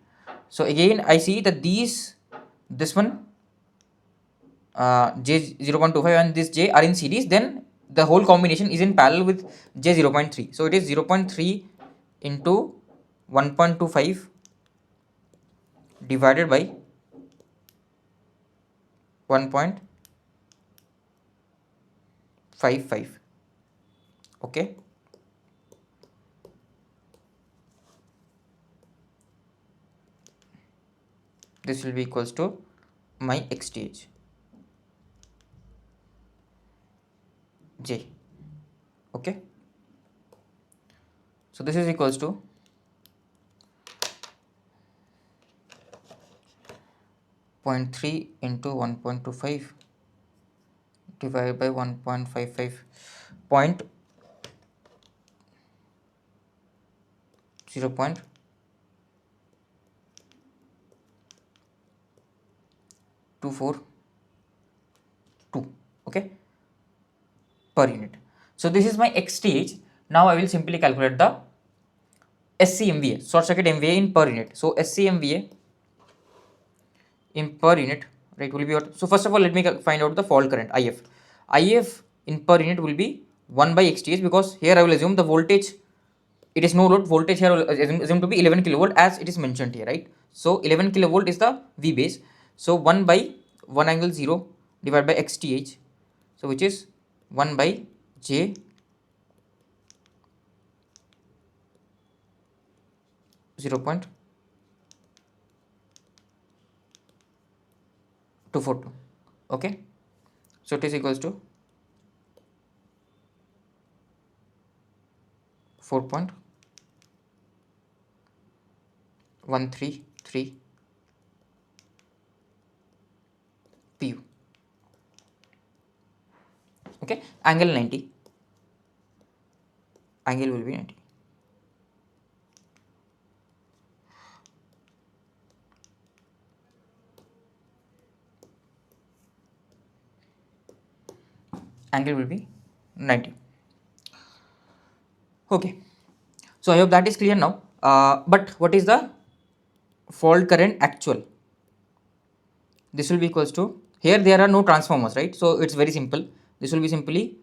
So again I see that these, this one J 0.25 and this J are in series, then the whole combination is in parallel with J 0.3. So it is 0.3 into 1.25 divided by 1.55. Okay, this will be equals to my XTH J. Okay, so this is equals to 0.3 into 1.25 divided by 1.55, 0.242, okay, per unit. So this is my XTH. Now I will simply calculate the SCMVA, short circuit MVA in per unit. So SCMVA in per unit, right, will be what? So first of all let me find out the fault current IF. IF in per unit will be 1 by XTH, because here I will assume the voltage, it is no load voltage, here I will assume to be 11 kilovolt as it is mentioned here, right? So 11 kilovolt is the V base, so 1 by 1 angle 0 divided by XTH, so which is 1 by J 0.242. Okay, so it is equals to 4.133 pu. Okay, angle 90, angle will be 90. Angle will be 90. Okay, so I hope that is clear now. But what is the fault current actual? This will be equals to, here there are no transformers, right? So it's very simple. This will be simply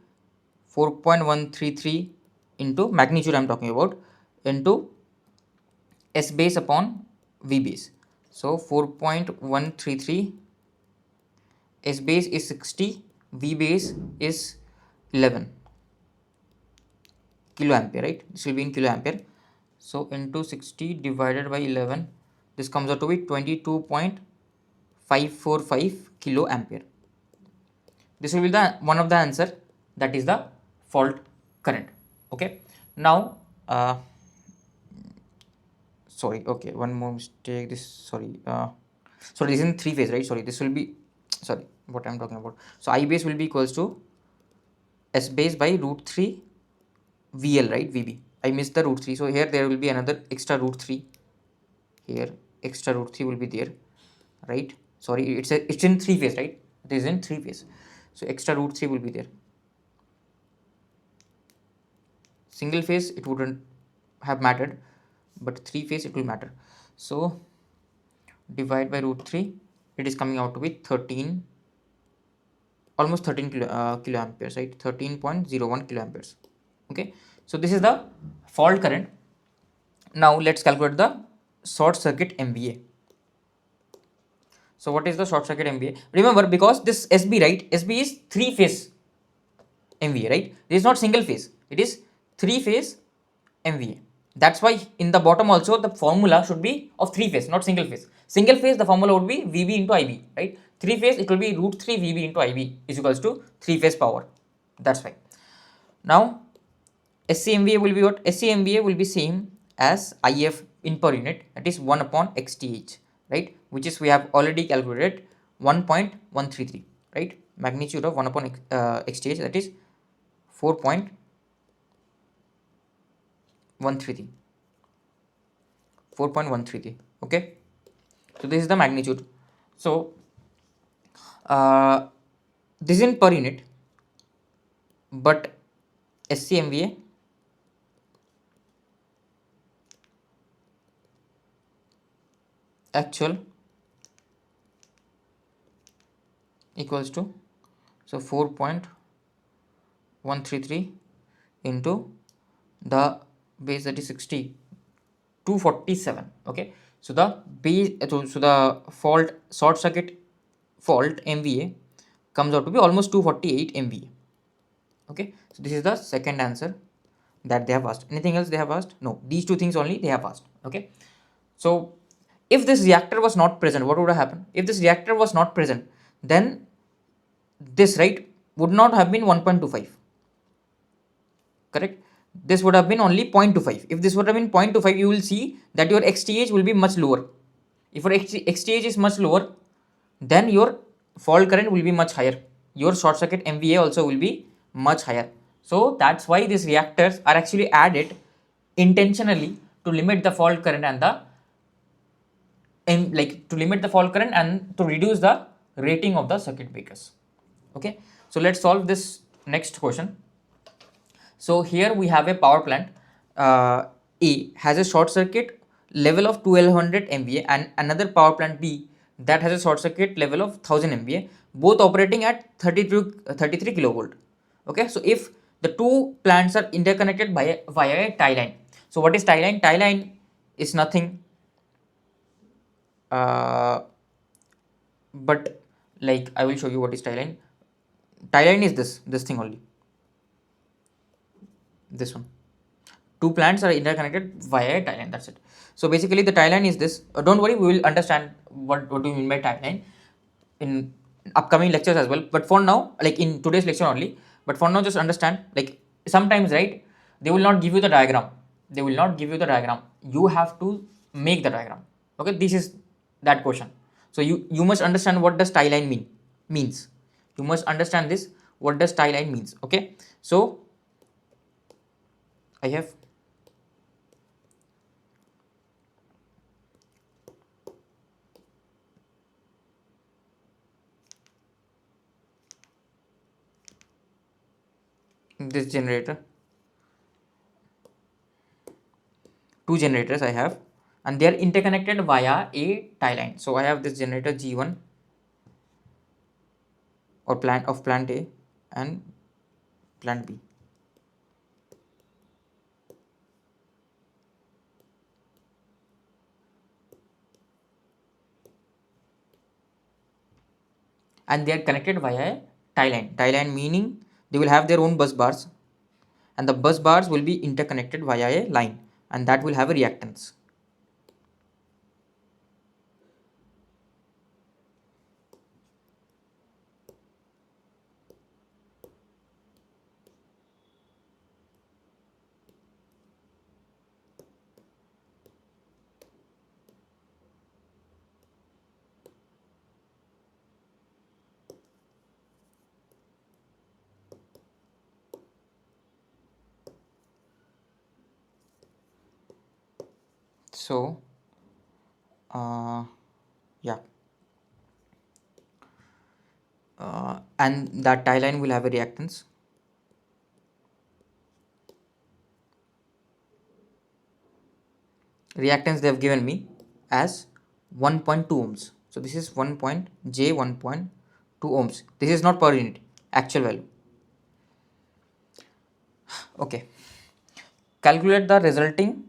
4.133 into magnitude I'm talking about, into S base upon V base. So 4.133, S base is 60, V base is 11 kilo ampere, right? This will be in kilo ampere. So into 60 divided by 11, this comes out to be 22.545 kilo ampere. This will be the one of the answer, that is the fault current. Okay, now sorry, okay, one more mistake, this, sorry, sorry, this is in three phase, right? Sorry, this will be, sorry, what I'm talking about. So I base will be equals to S base by root 3 VL, right? VB, I missed the root 3, so here there will be another extra root 3, here extra root 3 will be there, right? Sorry, it's in three phase, right? It is in three phase, so extra root 3 will be there. Single phase it wouldn't have mattered, but 3 phase it will matter. So divide by root 3, it is coming out to be 13, almost 13 kilo amperes, right? 13.01 kilo amperes. Okay, so this is the fault current. Now let's calculate the short circuit MVA. So what is the short circuit MVA? Remember, because this SB, right? SB is 3 phase MVA, right? It is not single phase, it is 3 phase MVA. That's why in the bottom also the formula should be of 3 phase, not single phase. Single phase the formula would be VB into IB, right? 3 phase it will be root 3 VB into IB is equals to 3 phase power. That's why. Now SCMVA will be what? SCMVA will be same as IF in per unit, that is 1 upon XTH, right? Which is we have already calculated 1.133, right? Magnitude of 1 upon XTH, that is 4.133. 4.133. Okay, so this is the magnitude. So this is in per unit, but SCMVA actual equals to, so 4.133 into the base, that is 60, 247. Okay, so the base, so the fault short circuit fault MVA comes out to be almost 248 MVA. Okay, so this is the second answer that they have asked. Anything else they have asked? No, these two things only they have asked. Okay, so if this reactor was not present, what would have happened? If this reactor was not present, then this, right, would not have been 1.25, correct? This would have been only 0.25. If this would have been 0.25, you will see that your XTH will be much lower. If your XTH is much lower, then your fault current will be much higher. Your short circuit MVA also will be much higher. So that's why these reactors are actually added intentionally to limit the fault current and the to limit the fault current and to reduce the rating of the circuit breakers. Okay, so let's solve this next question. So here we have a power plant. A has a short circuit level of 1200 MVA and another power plant B that has a short circuit level of 1000 MVA, both operating at 33 kilovolt. Okay, so if the two plants are interconnected by via a tie line. So what is tie line? Tie line is nothing but, like, I will show you what is tie line. Tie line is this thing only, this one. Two plants are interconnected via a tie line, that's it. So basically the tie line is this. Don't worry, we will understand what do you mean by tie line in upcoming lectures as well, but for now, like in today's lecture only, but for now just understand, like sometimes, right, they will not give you the diagram, they will not give you the diagram, you have to make the diagram. Okay, this is that question. So you must understand what does tie line means. You must understand this, what does tie line means. Okay, so I have this generator, two generators I have, and they are interconnected via a tie line. So I have this generator G1 or plant A and plant B. And they are connected via a tie line. Tie line meaning they will have their own bus bars, and the bus bars will be interconnected via a line, and that will have a reactance. So yeah, and that tie line will have a reactance. reactance they have given me as 1.2 ohms. So this is 1.2 ohms. This is not per unit, actual value. Okay. Calculate the resulting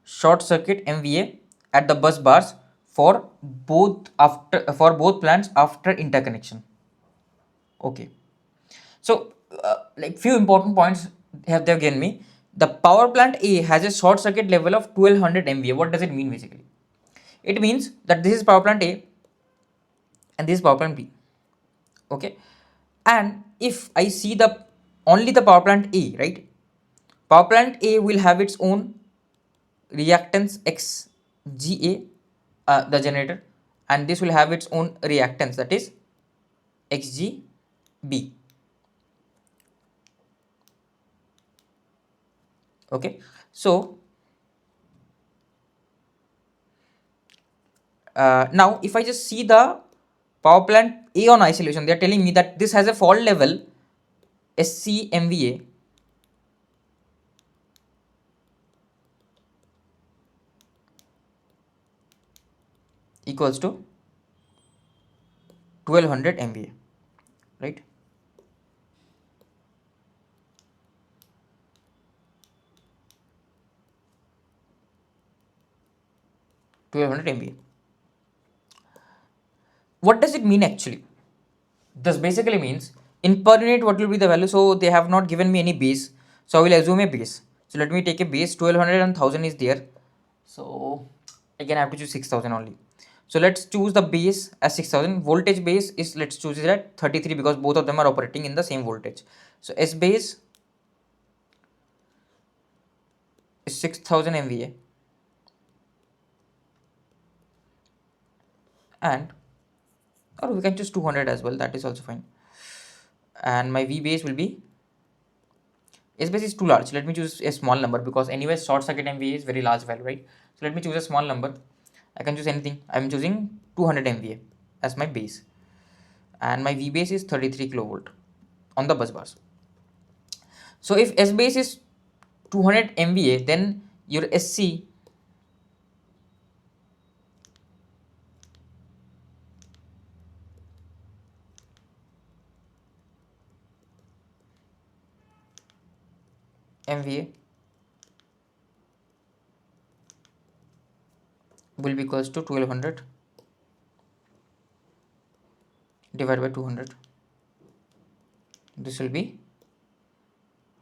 short circuit MVA at the bus bars for both plants after interconnection. Okay. So like few important points they've given me. The power plant A has a short circuit level of 1200 MVA. What does it mean basically? It means that this is power plant A and this is power plant B. Okay. And if I see the only the power plant A, right? Power plant A will have its own reactance XGA, the generator, and this will have its own reactance, that is XGB. Okay, so now if I just see the power plant A on isolation, they are telling me that this has a fault level SCMVA equals to 1200 MVA, right? MVA. What does it mean actually? This basically means in per unit what will be the value. So they have not given me any base, so I will assume a base. So let me take a base. 1200 and 1000 is there, so again I have to choose 6000 only. So let's choose the base as 6000. Voltage base is, let's choose it at 33 because both of them are operating in the same voltage. So S base is 6000 MVA and, or we can choose 200 as well, that is also fine. And my V base will be, S base is too large, let me choose a small number because anyway short circuit MVA is very large value, right? So let me choose a small number. I can choose anything. I am choosing 200 MVA as my base, and my V base is 33 kilovolt on the bus bars. So if S base is 200 MVA, then your SC MVA will be equals to 1200 divided by 200. This will be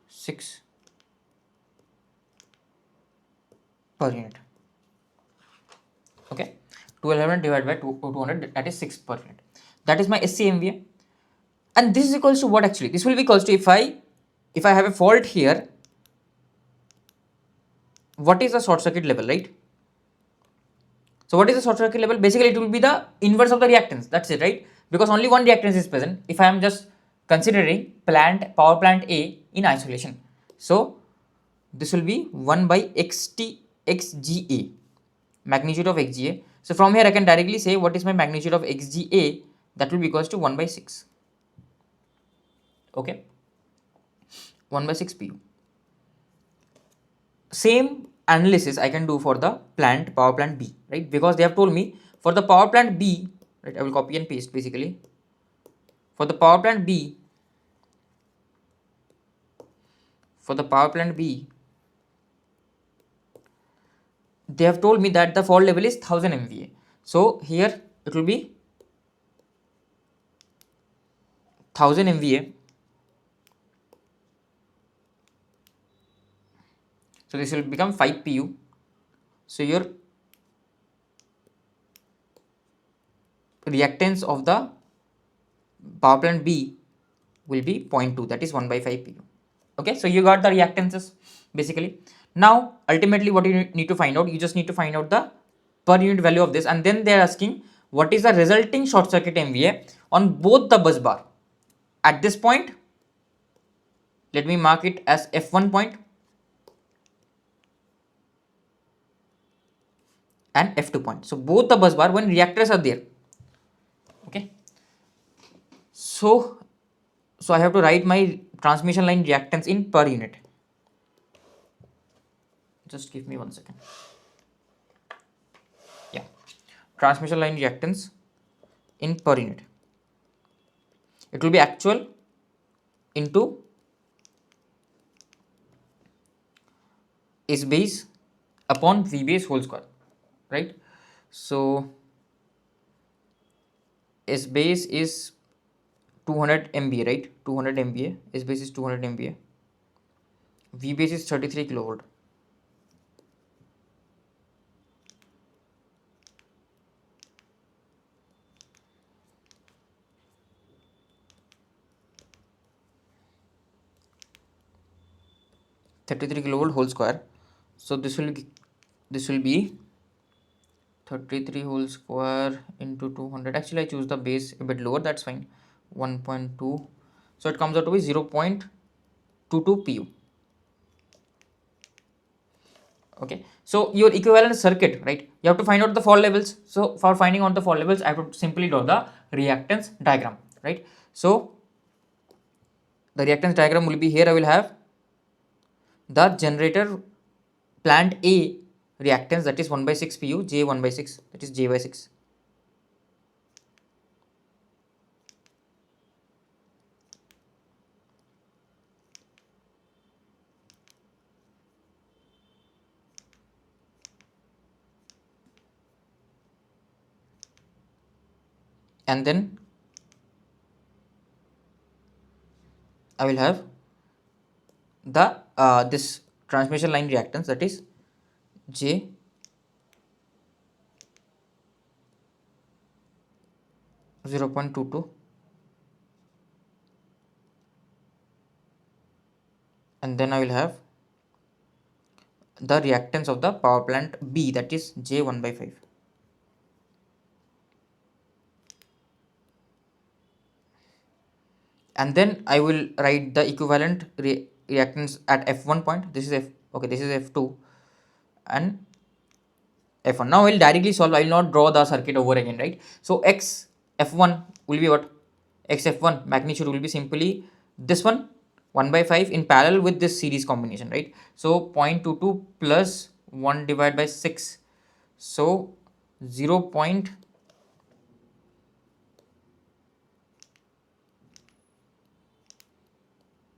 6 per unit. Okay, 1200 divided by 200, that is 6 per unit. That is my SCMVA. And this is equals to what actually? This will be equals to, if I have a fault here, what is the short circuit level, right? So what is the short circuit level? Basically it will be the inverse of the reactance, that's it, right? Because only one reactance is present if I am just considering power plant A in isolation. So this will be 1 by XGA, magnitude of XGA. So from here I can directly say what is my magnitude of XGA, that will be equals to 1 by 6. Okay, 1 by 6 pu. Same analysis I can do for the power plant B, right? Because they have told me for the power plant B, right? I will copy and paste basically. For the power plant B, they have told me that the fault level is 1000 MVA. So here it will be 1000 MVA. So this will become 5 pu. So your reactance of the power plant B will be 0.2, that is 1 by 5 pu. Okay, so you got the reactances basically. Now ultimately what you need to find out, you just need to find out the per unit value of this, and then they are asking what is the resulting short circuit MVA on both the bus bar. At this point, let me mark it as F1 point and F2 point. So both the bus bar when reactors are there. Okay, so I have to write my transmission line reactance in per unit. Just give me 1 second. transmission line reactance in per unit. It will be actual into S base upon V base whole square, right? So S base is 200 MVA, right? 200 MVA. S base is 200 MVA. V base is 33 kilovolt. Kilovolt whole square. So this will be 33 whole square into 200. Actually, I choose the base a bit lower. That's fine. 1.2. So it comes out to be 0.22 pu. Okay, so your equivalent circuit, right? You have to find out the fault levels. So for finding out the fault levels, I have to simply draw the reactance diagram, right? So the reactance diagram will be here. I will have the generator plant A reactance, that is 1 by 6 pu, J 1 by 6, that is J by 6. And then I will have the this transmission line reactance, that is J 0.22, and then I will have the reactance of the power plant B, that is J 1 by 5. And then I will write the equivalent reactance at F1 point. This is F, okay, this is F2 and F1. Now I will directly solve. I will not draw the circuit over again, right? So X F1 will be what? X F1 magnitude will be simply this one, 1 by 5 in parallel with this series combination, right? So 0.22 plus 1 divided by 6. So 0.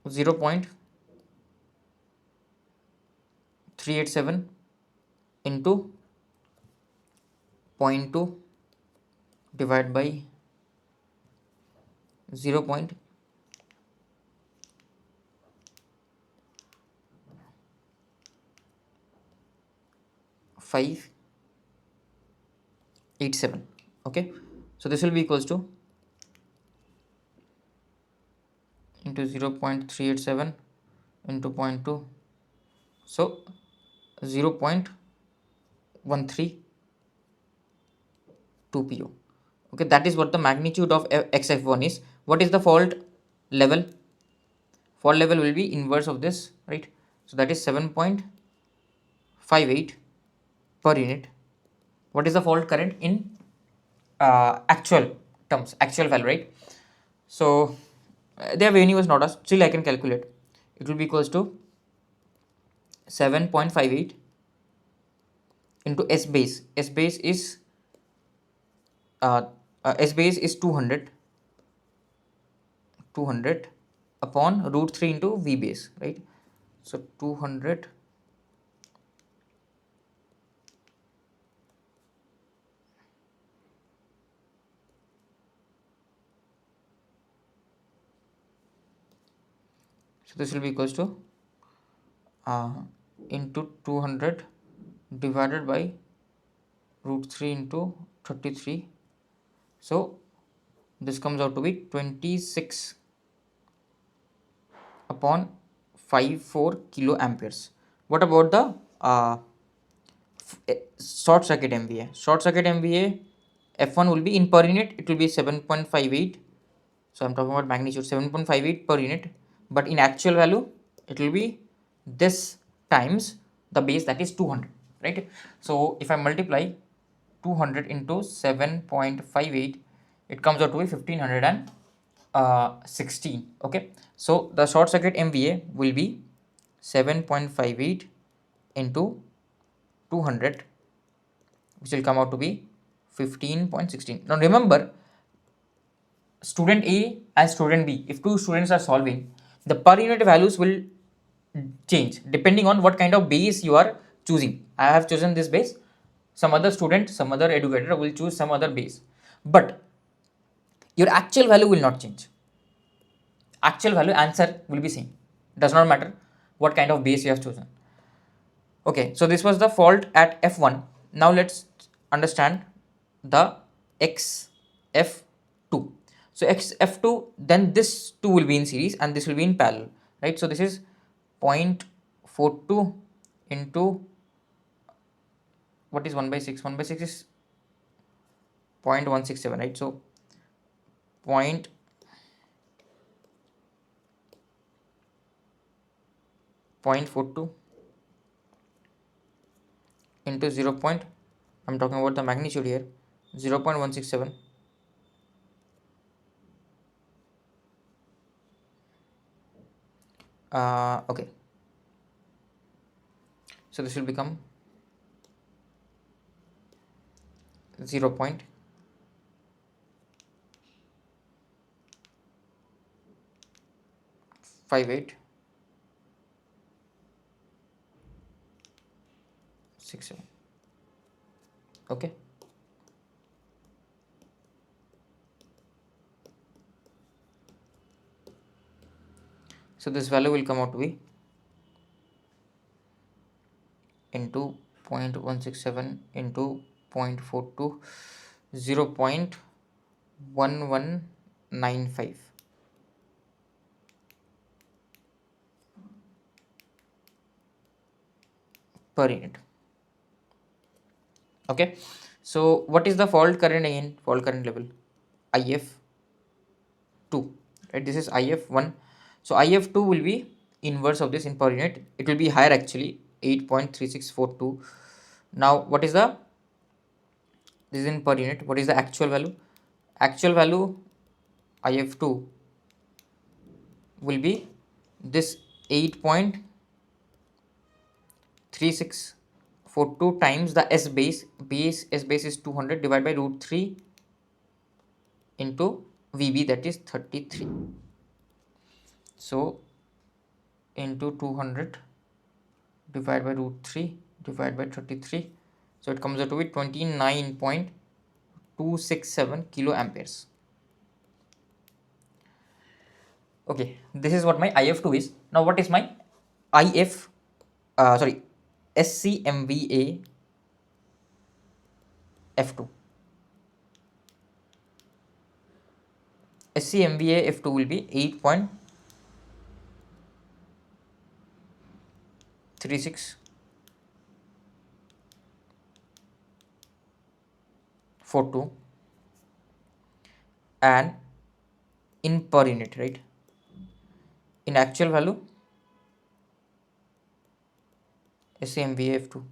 0.387 into 0.2 divided by 0.587. Okay, so this will be equals to into 0.387 into 0.2, so 0.132 pu. Okay, that is what the magnitude of xf1 is. What is the fault level? Fault level will be inverse of this, right? So that is 7.58 per unit. What is the fault current in actual terms, actual value, right? So their value was not as, still I can calculate. It will be equals to 7.58 into S base. S base is S base is 200 upon root 3 into V base, right? So 200 so this will be equals to into 200 divided by root 3 into 33. So this comes out to be 26 upon 54 kilo amperes. What about the short circuit MVA? Short circuit MVA F1 will be in per unit, it will be 7.58. So I'm talking about magnitude 7.58 per unit, but in actual value it will be this times the base, that is 200, right? So if I multiply 200 into 7.58, it comes out to be 1516. Okay, so the short circuit MVA will be 7.58 into 200, which will come out to be 15.16. Now remember, student A and student B, if two students are solving, the per unit values will change depending on what kind of base you are choosing. I have chosen this base, some other student, some other educator will choose some other base, but your actual value will not change. Actual value answer will be same, does not matter what kind of base you have chosen. Okay, so this was the fault at F1. Now let's understand the XF2. So XF2, then this 2 will be in series and this will be in parallel, right? So this is 0.42 into, what is 1 by 6? 1 by 6 is 0.167, right? So 0.42 into 0. I'm talking about the magnitude here, 0.167. Okay, so this will become 0.5867. Okay, so this value will come out to be into 0.167 into 0.42, 0.1195 per unit. Okay, so what is the fault current again? Fault current level IF2, right? This is IF1. So IF2 will be inverse of this in per unit. It will be higher actually, 8.3642. Now what is the, this is in per unit, what is the actual value? Actual value IF2 will be this 8.3642 times the S base. S base is 200 divided by root 3 into VB, that is 33. So into 200 divided by root 3 divided by 33. So it comes out to be 29.267 kilo amperes. Okay, this is what my IF2 is. Now what is my SCMVA F2? SCMVA F2 will be 8.3642 and in per unit, right? In actual value, SCMVA F2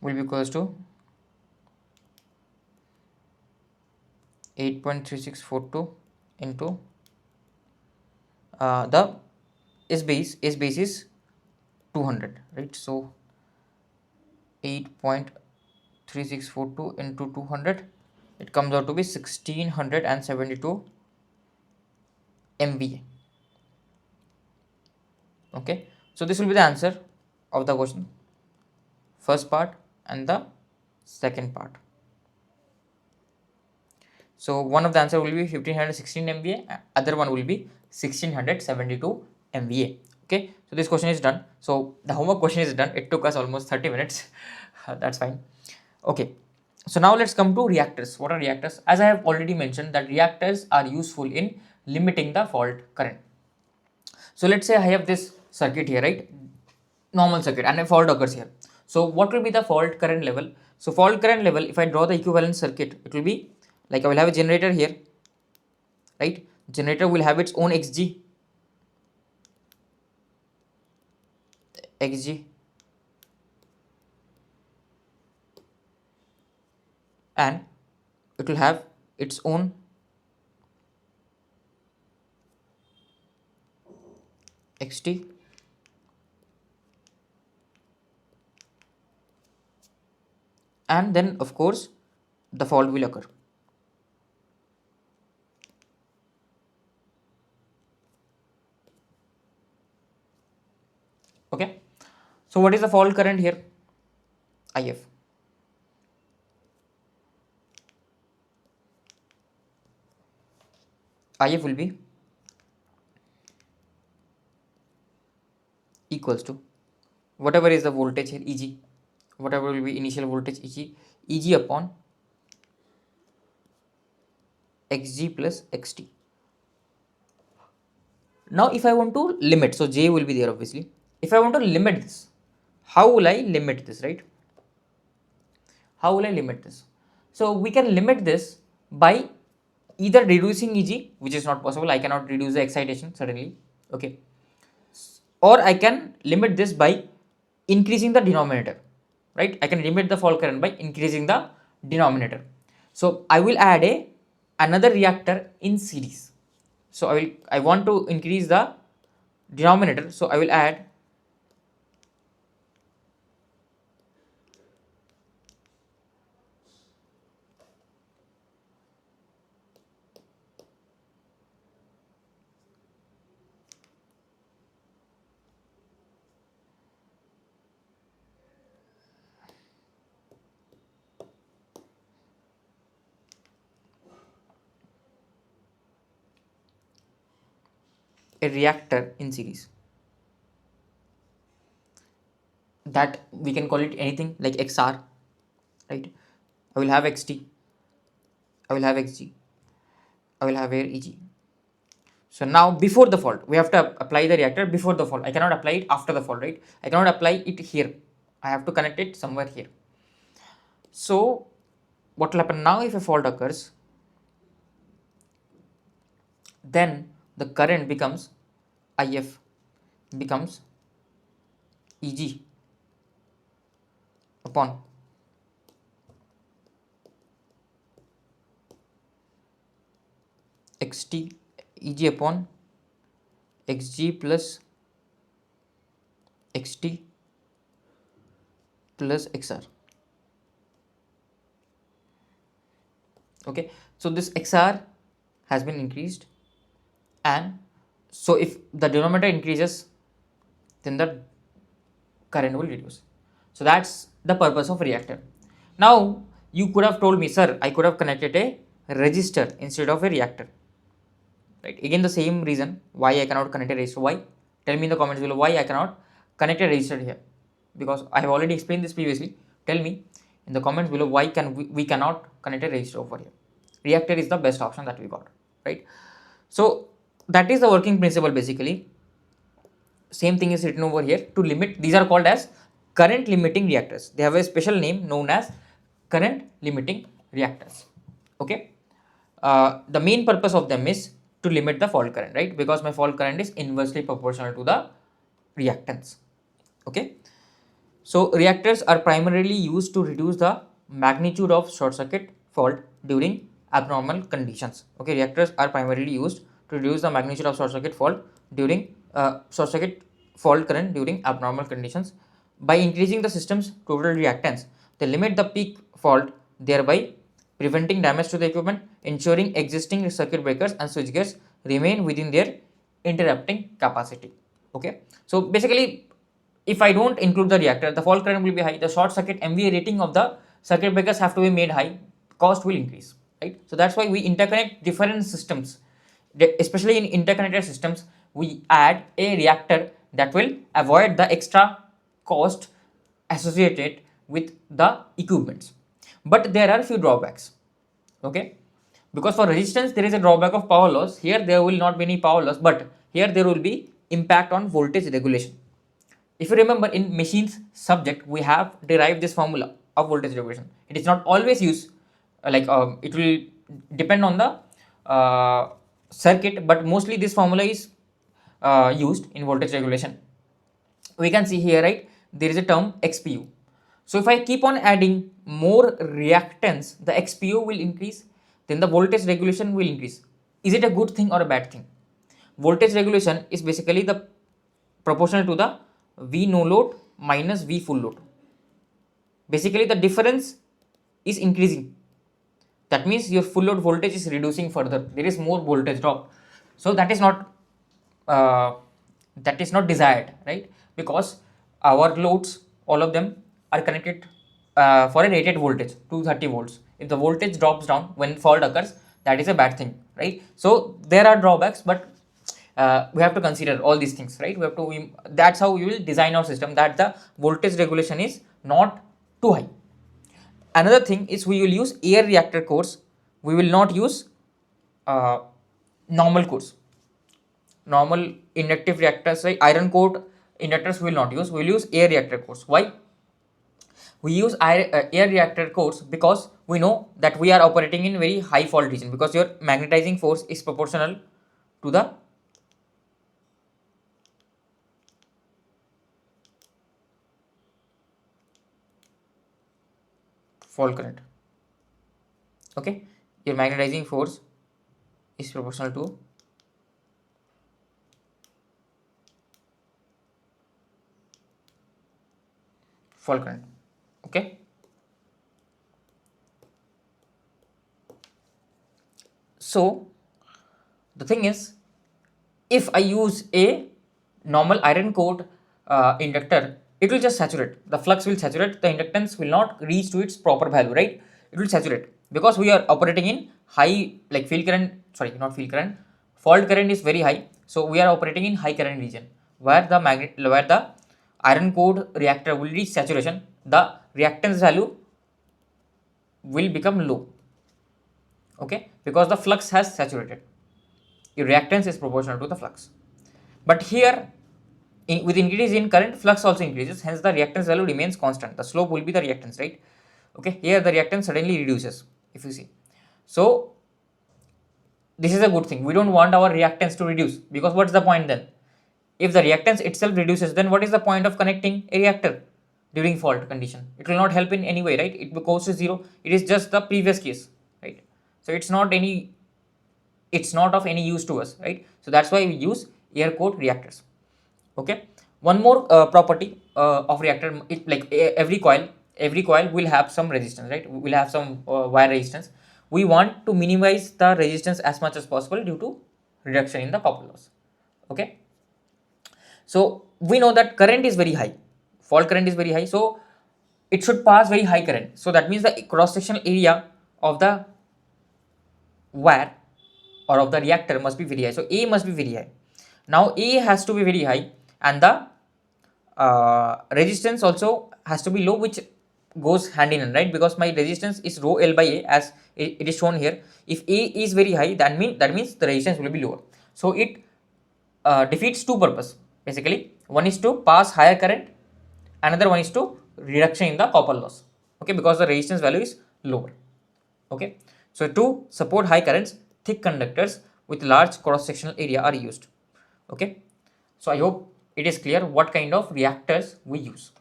will be equals to 8.3642 into the S base is 200, right? So 8.3642 into 200, it comes out to be 1672 MVA. Okay, so this will be the answer of the question, first part and the second part. So one of the answer will be 1516 MVA, other one will be 1672 MVA. Okay, so this question is done. So the homework question is done. It took us almost 30 minutes. That's fine. Okay, so now let's come to reactors. What are reactors? As I have already mentioned that reactors are useful in limiting the fault current. So let's say I have this circuit here, right? Normal circuit, and a fault occurs here. So what will be the fault current level? So fault current level, if I draw the equivalent circuit, it will be like I will have a generator here, right? Generator will have its own xg, and it will have its own xt, and then of course the fault will occur. Okay, so what is the fault current here? IF. IF will be equals to whatever is the voltage here, EG, whatever will be initial voltage EG upon XG plus XT. Now if I want to limit, so J will be there obviously. If I want to limit this, how will I limit this, right? How will I limit this? So we can limit this by either reducing EG, which is not possible, I cannot reduce the excitation suddenly, okay, or I can limit this by increasing the denominator, right? I can limit the fault current by increasing the denominator. So I will add another reactor in series. So I want to increase the denominator, so I will add a reactor in series. That we can call it anything like XR, right? I will have XT, I will have XG, I will have here EG. So now before the fault, we have to apply the reactor before the fault. I cannot apply it after the fault, right? I cannot apply it here. I have to connect it somewhere here. So what will happen now if a fault occurs? Then the current becomes IF becomes EG upon XT, EG upon XG plus XT plus XR. Okay, so this XR has been increased, and so if the denominator increases, then the current will reduce. So that's the purpose of reactor. Now you could have told me, sir, I could have connected a resistor instead of a reactor, right? Again the same reason why I cannot connect a resistor. Why? Tell me in the comments below why I cannot connect a resistor here, because I have already explained this previously. Tell me in the comments below why can we cannot connect a resistor over here. Reactor is the best option that we got, right? So that is the working principle basically. Same thing is written over here to limit. These are called as current limiting reactors. They have a special name known as current limiting reactors. Okay, the main purpose of them is to limit the fault current, right? Because my fault current is inversely proportional to the reactance. Okay, so reactors are primarily used to reduce the magnitude of short circuit fault during abnormal conditions. Okay, reactors are primarily used to reduce the magnitude of short circuit fault during short circuit fault current during abnormal conditions. By increasing the system's total reactance, they limit the peak fault, thereby preventing damage to the equipment, ensuring existing circuit breakers and switchgears remain within their interrupting capacity. Okay, so basically, if I don't include the reactor, the fault current will be high, the short circuit MVA rating of the circuit breakers have to be made high, cost will increase, right? So that's why we interconnect different systems, especially in interconnected systems. We add a reactor that will avoid the extra cost associated with the equipments. But there are few drawbacks. Okay, because for resistance there is a drawback of power loss. Here there will not be any power loss, but here there will be impact on voltage regulation. If you remember, in machines subject we have derived this formula of voltage regulation. It is not always used, it will depend on the circuit, but mostly this formula is used in voltage regulation. We can see here, right, there is a term XPU. So if I keep on adding more reactance, the XPU will increase, then the voltage regulation will increase. Is it a good thing or a bad thing? Voltage regulation is basically the proportional to the V no load minus V full load. Basically the difference is increasing. That means your full load voltage is reducing further. There is more voltage drop. So uh, that is not desired, right? Because our loads, all of them are connected for a rated voltage 230 volts. If the voltage drops down when fault occurs, that is a bad thing, right? So there are drawbacks, but we have to consider all these things, right? That's how we will design our system, that the voltage regulation is not too high. Another thing is we will use air reactor cores. We will not use uh, normal cores. Normal inductive reactors like iron core inductors we will not use. We will use air reactor cores. Why? We use air reactor cores because we know that we are operating in very high fault region, because your magnetizing force is proportional to the fault current. Okay, your magnetizing force is proportional to fault current. Okay, so the thing is, if I use a normal iron core inductor, it will just saturate. The flux will saturate. The inductance will not reach to its proper value, right? It will saturate because we are operating in high, like field current. Sorry, not field current. Fault current is very high, so we are operating in high current region where the iron core reactor will reach saturation. The reactance value will become low. Okay, because the flux has saturated. Your reactance is proportional to the flux. But here, with increase in current, flux also increases, hence the reactance value remains constant. The slope will be the reactance, right? Okay, here the reactance suddenly reduces, if you see. So this is a good thing. We don't want our reactance to reduce, because what's the point then? If the reactance itself reduces, then what is the point of connecting a reactor during fault condition? It will not help in any way, right? It goes to zero. It is just the previous case, right? So it's not of any use to us, right? So that's why we use air cooled reactors. Okay, one more property of reactor, every coil will have some resistance, right? Will have some wire resistance. We want to minimize the resistance as much as possible due to reduction in the copper loss. Okay, so we know that current is very high, fault current is very high, so it should pass very high current. So that means the cross sectional area of the wire or of the reactor must be very high. So A must be very high. Now A has to be very high, and the resistance also has to be low, which goes hand in hand, right? Because my resistance is rho L by A, as it is shown here. If A is very high, that means the resistance will be lower. So it defeats two purpose basically. One is to pass higher current, another one is to reduction in the copper loss. Okay, because the resistance value is lower. Okay, so to support high currents, thick conductors with large cross sectional area are used. Okay, so I hope it is clear what kind of reactors we use.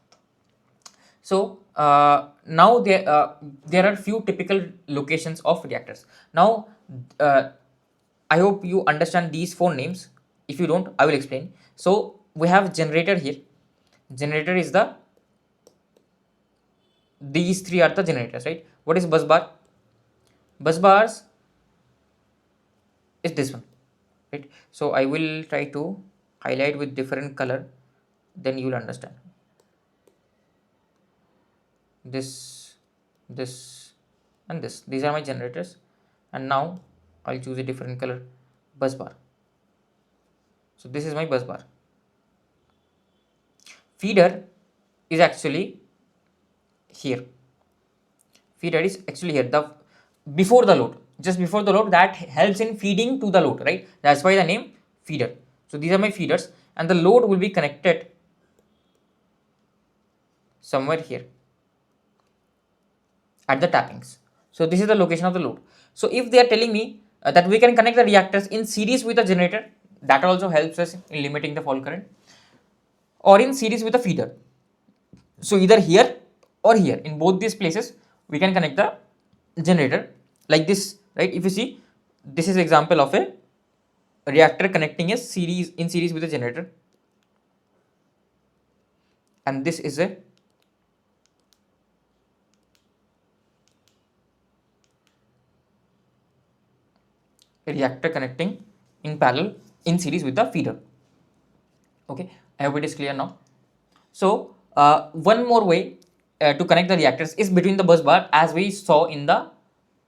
So now there are few typical locations of reactors. Now I hope you understand these four names. If you don't, I will explain. So we have generator here. Generator is these three are the generators, right? What is bus bar? Bus bars is this one, right? So I will try to highlight with different color, then you will understand. This, and this, these are my generators, and now I'll choose a different color, bus bar. So this is my bus bar. Feeder is actually here. Feeder is actually here, the before the load, just before the load, that helps in feeding to the load, right? That's why the name feeder. So these are my feeders, and the load will be connected somewhere here at the tappings. So this is the location of the load. So if they are telling me that we can connect the reactors in series with a generator, that also helps us in limiting the fault current, or in series with a feeder. So either here or here, in both these places we can connect the generator like this, right? If you see, this is example of a reactor connecting a series with a generator, and this is a reactor connecting in parallel in series with the feeder. Okay, I hope it is clear now. So one more way to connect the reactors is between the bus bar, as we saw in the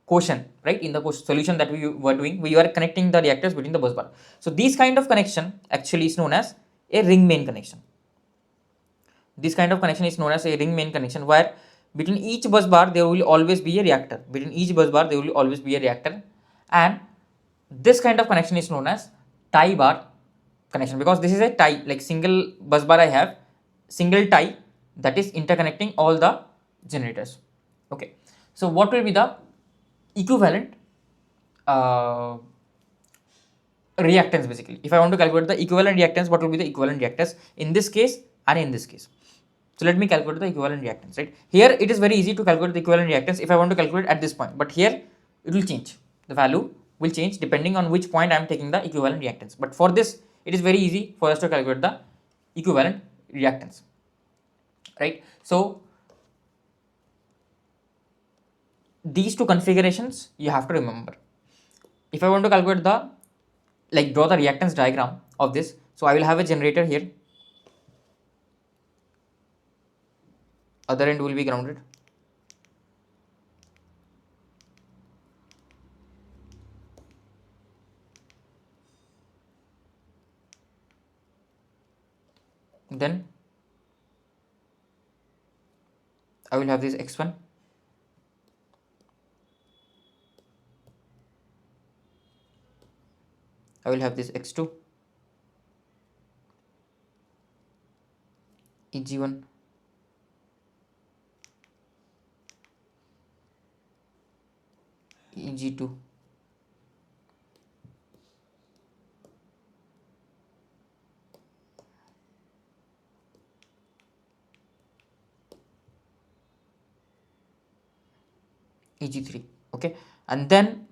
question, right? In the solution that we were doing, we were connecting the reactors between the bus bar. So this kind of connection actually is known as a ring main connection. This kind of connection is known as a ring main connection, where between each bus bar there will always be a reactor. Between each bus bar there will always be a reactor, and this kind of connection is known as tie bar connection, because this is a tie, like single bus bar I have, single tie that is interconnecting all the generators. Okay, so what will be the equivalent reactance? Basically, if I want to calculate the equivalent reactance, what will be the equivalent reactance in this case and in this case? So let me calculate the equivalent reactance, right? Here it is very easy to calculate the equivalent reactance if I want to calculate at this point, but here it will change. The value will change depending on which point I am taking the equivalent reactance. But for this, it is very easy for us to calculate the equivalent reactance, right? So these two configurations you have to remember. If I want to calculate the, like, draw the reactance diagram of this, so I will have a generator here, other end will be grounded, then I will have this x1, I will have this x2, eg1, eg2, eg3. Okay, and then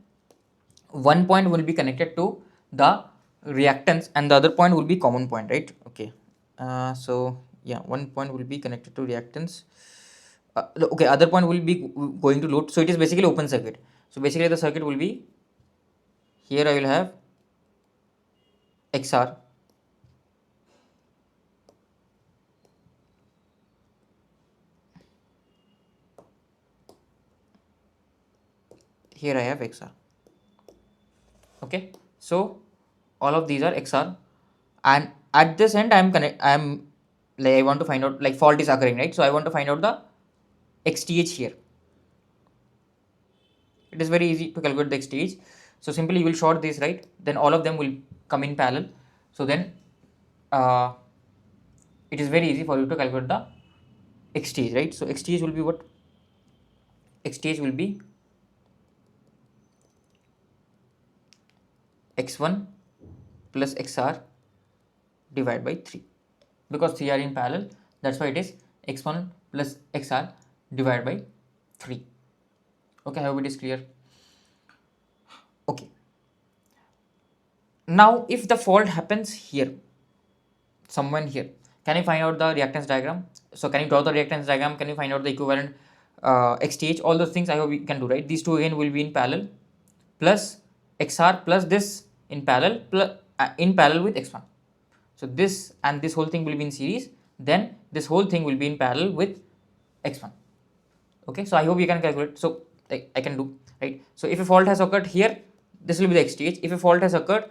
one point will be connected to the reactance and the other point will be common point, right? Okay, so yeah, one point will be connected to reactance. Okay, other point will be going to load, so it is basically open circuit. So basically the circuit will be, here I will have XR, here I have XR. Okay, so all of these are XR, and at this end I am like, I want to find out, like, fault is occurring, right? So I want to find out the XTH here. It is very easy to calculate the XTH. So simply you will short this, right? Then all of them will come in parallel. So then it is very easy for you to calculate the XTH, right? So XTH will be what? XTH will be X1 plus XR divided by 3, because 3 are in parallel, that's why it is X1 plus XR divided by 3. Okay, I hope it is clear. Okay, now if the fault happens here, somewhere here, can you find out the reactance diagram? So can you draw the reactance diagram? Can you find out the equivalent XTH? All those things I hope you can do, right? These two again will be in parallel, plus XR plus this in parallel, plus in parallel with X1. So this and this whole thing will be in series, then this whole thing will be in parallel with X1. Okay, so I hope you can calculate. So I can do, right? So if a fault has occurred here, this will be the XTH. If a fault has occurred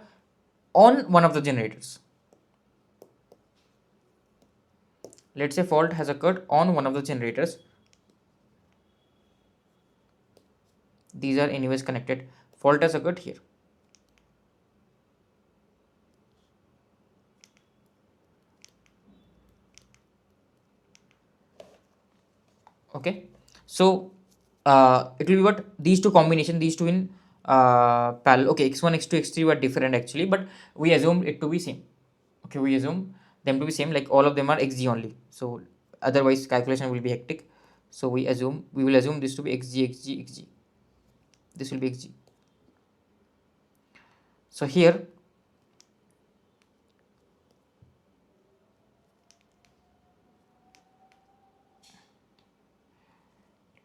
on one of the generators, let's say fault has occurred on one of the generators, these are anyways connected, fault has occurred here. Okay, so it will be what, these two combination, these two in parallel. Okay, x1, x2, x3 were different actually, but we assumed it to be same. Okay, we assume them to be same, like all of them are xg only, so otherwise calculation will be hectic. So we will assume this to be xg, xg, xg, this will be xg. So here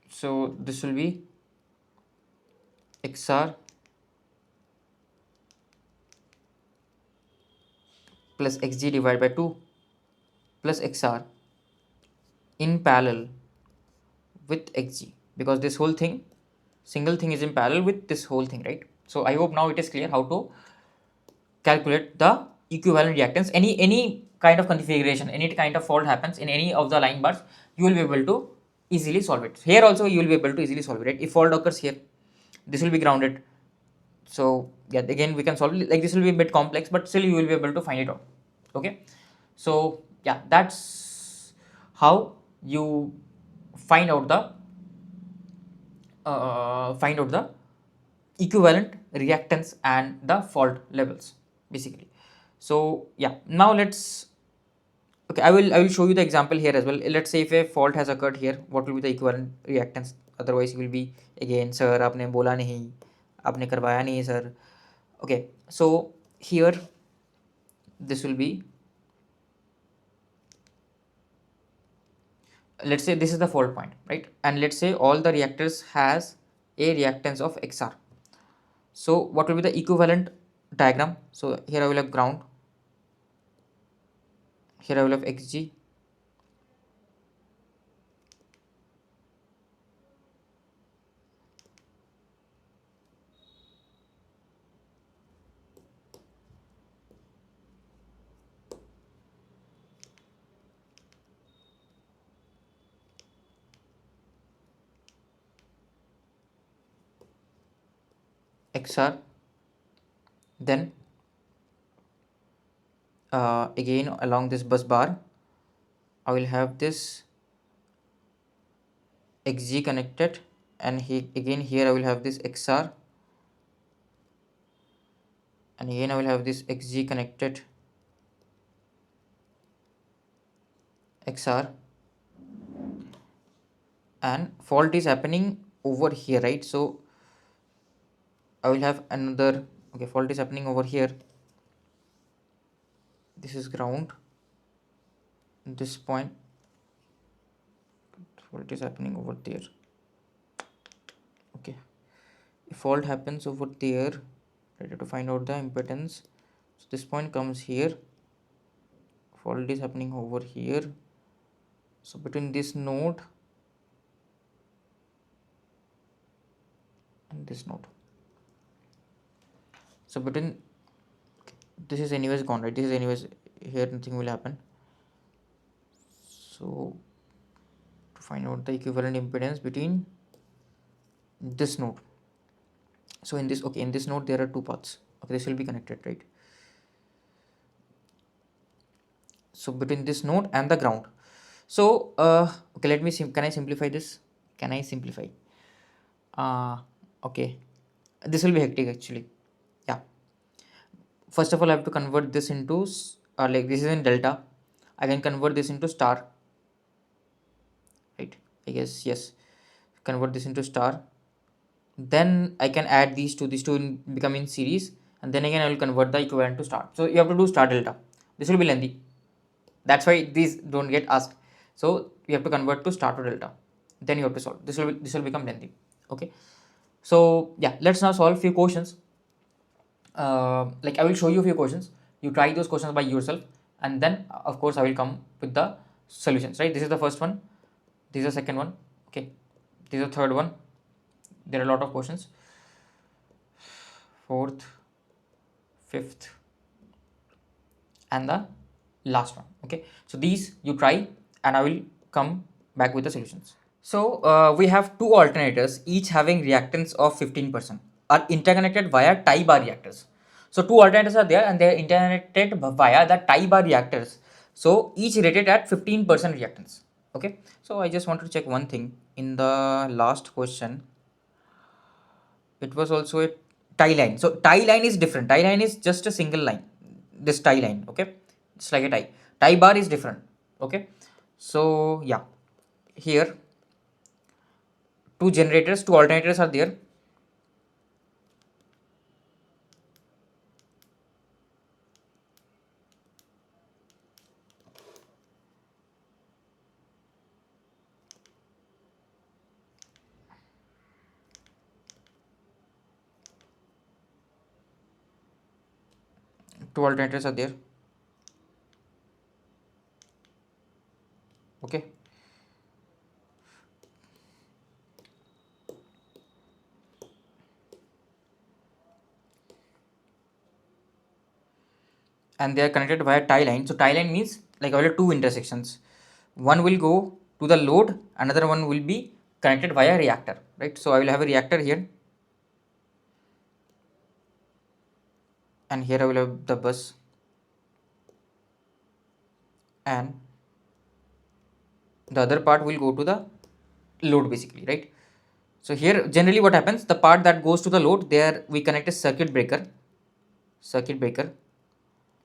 so this will be XR plus xg divided by 2 plus xr in parallel with xg, because this whole thing, single thing, is in parallel with this whole thing, right? So I hope now it is clear how to calculate the equivalent reactance. Any kind of configuration, any kind of fault happens in any of the line bars, you will be able to easily solve it. Here also you will be able to easily solve it, right? If fault occurs here, this will be grounded. So yeah, again we can solve it. Like, this will be a bit complex, but still you will be able to find it out. Okay, so yeah, that's how you find out the equivalent reactance and the fault levels, basically. So yeah, now let's, okay, I will show you the example here as well. Let's say if a fault has occurred here, what will be the equivalent reactance? Otherwise you will be again, sir आपने बोला नहीं, आपने करवाया नहीं sir. Okay, so here this will be, let's say this is the fault point, right? And let's say all the reactors has a reactance of xr. So what will be the equivalent diagram? So here I will have ground, here I will have xg, xr, then again along this bus bar I will have this xg connected, and again here I will have this xr, and again I will have this xg connected, xr, and fault is happening over here, right? So I will have another, okay, fault is happening over here, this is ground, this point, fault is happening over there. Okay, if fault happens over there, I have to find out the impedance. So this point comes here, fault is happening over here. So between this node and this node, so between, this is anyways gone, right? This is anyways here, nothing will happen. So to find out the equivalent impedance between this node, so in this, okay, in this node there are two paths. Okay, this will be connected, right? So between this node and the ground. So okay, let me can I simplify this? Can I simplify? Okay, this will be hectic actually. Yeah, first of all I have to convert this into like, this is in delta, I can convert this into star, right? I guess, yes, convert this into star, then I can add these two become in series, and then again I will convert the equivalent to star. So you have to do star delta. This will be lengthy, that's why these don't get asked. So you have to convert to star to delta, then you have to solve. This will become lengthy. Okay, so yeah, let's now solve few questions. Like, I will show you a few questions, you try those questions by yourself, and then of course I will come with the solutions, right? This is the first one, this is the second one, okay, this is the third one, there are a lot of questions, fourth, fifth, and the last one. Okay, so these you try and I will come back with the solutions. So we have two alternators each having reactance of 15% are interconnected via tie bar reactors. So two alternators are there and they are interconnected via the tie bar reactors, so each rated at 15% reactance. Okay, so I just want to check one thing. In the last question it was also a tie line. So tie line is different, tie line is just a single line, this tie line, okay, it's like a tie bar is different. Okay, so yeah, here two generators, two alternators are there. Two alternators are there. Okay. And they are connected via tie line. So tie line means like I will have two intersections. One will go to the load, another one will be connected via reactor, right? So I will have a reactor here, and here I will have the bus, and the other part will go to the load basically, right? So here generally what happens, the part that goes to the load, there we connect a circuit breaker,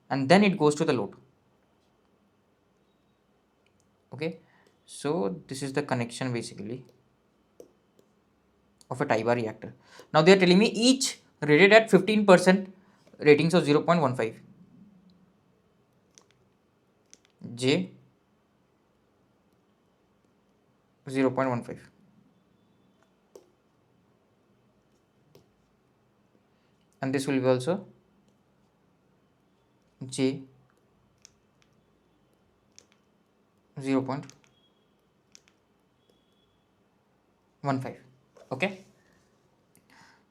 and then it goes to the load. Okay, so this is the connection basically of a tie bar reactor. Now they are telling me each rated at 15% rating, so 0.15 J 0.15, and this will be also J 0.15. Okay,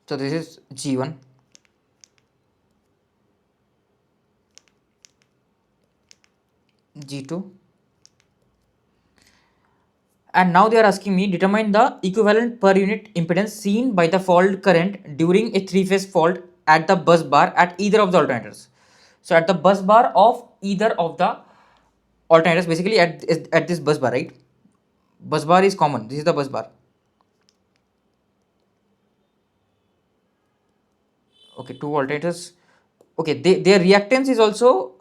so this is G1, G2, and now they are asking me determine the equivalent per unit impedance seen by the fault current during a three-phase fault at the bus bar at either of the alternators. So at the bus bar of either of the alternators, basically at this bus bar, right? Bus bar is common. This is the bus bar. Okay, two alternators. Okay, their reactance is also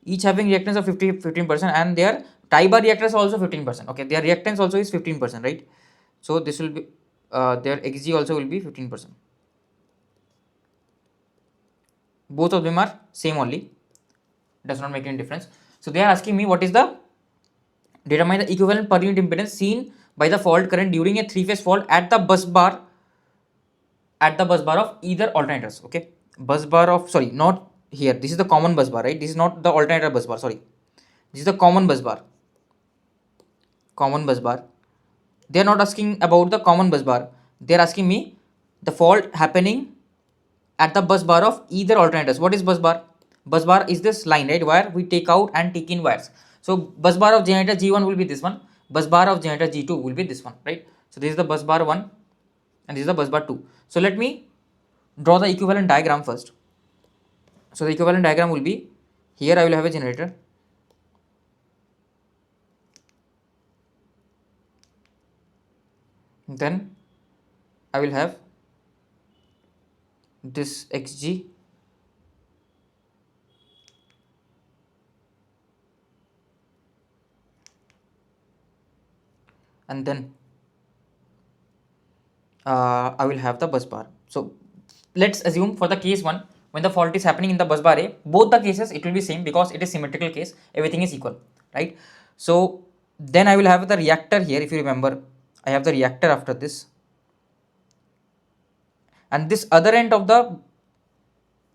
each having reactance of 15%, and their tie bar reactors also 15%. Okay, their reactance also is 15%, right? So this will be their xg also will be 15%. Both of them are same only, does not make any difference. So they are asking me what is the determine the equivalent per unit impedance seen by the fault current during a three-phase fault at the bus bar of either alternators. Okay, bus bar of, sorry, not here, this is the common bus bar, right? This is not the alternator bus bar, sorry, this is the common bus bar. They are not asking about the common bus bar, they are asking me the fault happening at the bus bar of either alternators. What is bus bar? Bus bar is this line, right, where we take out and take in wires. So bus bar of generator G1 will be this one, bus bar of generator G2 will be this one, right? So this is the bus bar 1 and this is the bus bar 2. So let me draw the equivalent diagram first. So the equivalent diagram will be, here I will have a generator, then I will have this xg, and then I will have the bus bar. So let's assume for the case 1, when the fault is happening in the bus bar A, both the cases it will be same because it is symmetrical case, everything is equal, right? So then I will have the reactor here. If you remember, I have the reactor after this, and this other end of the,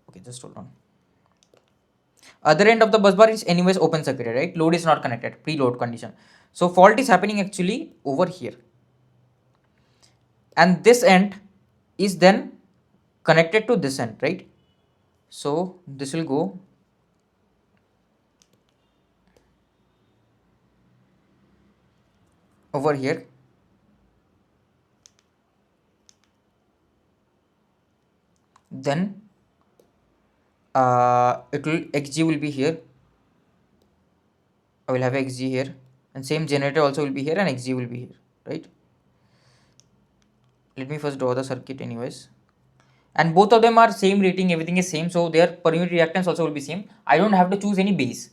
okay, just hold on, other end of the bus bar is anyways open circuited, right? Load is not connected, preload condition. So fault is happening actually over here, and this end is then connected to this end, right? So this will go over here, then it will, xg will be here, I will have xg here, and same generator also will be here and xg will be here, right? Let me first draw the circuit anyways, and both of them are same rating, everything is same, so their per unit reactance also will be same. I don't have to choose any base,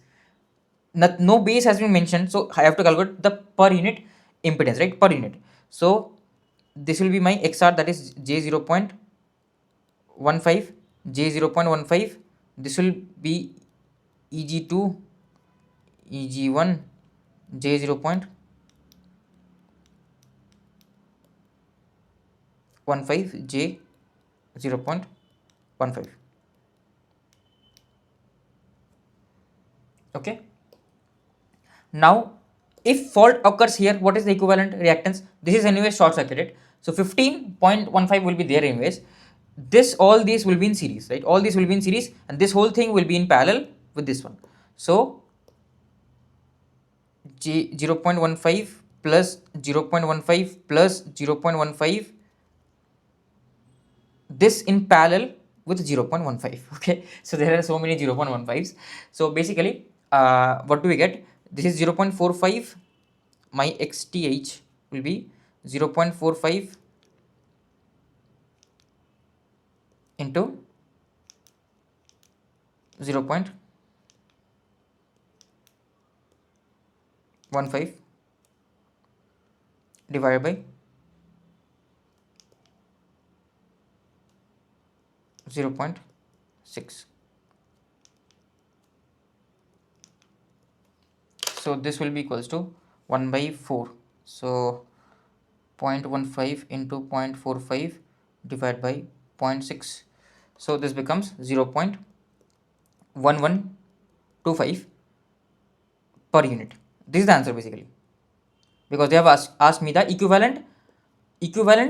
no base has been mentioned, so I have to calculate the per unit impedance, right, per unit. So this will be my xr, that is j 0.15, j 0.15, this will be eg2, eg1, j 0.15, j 0.15. Okay, now If fault occurs here, what is the equivalent reactance? This is anyway short circuited, so 15.15 will be there anyways. This, all these will be in series, right? All these will be in series, and this whole thing will be in parallel with this one. So 0.15 plus 0.15 plus 0.15, this in parallel with 0.15. Okay, so there are so many 0.15s. So basically what do we get? This is 0.45, my xth will be 0.45 into 0.15 divided by 0.6. So this will be equals to 1 by 4. So 0.15 into 0.45 divided by 0.6. So this becomes 0.1125 per unit. This is the answer basically, because they have asked me the equivalent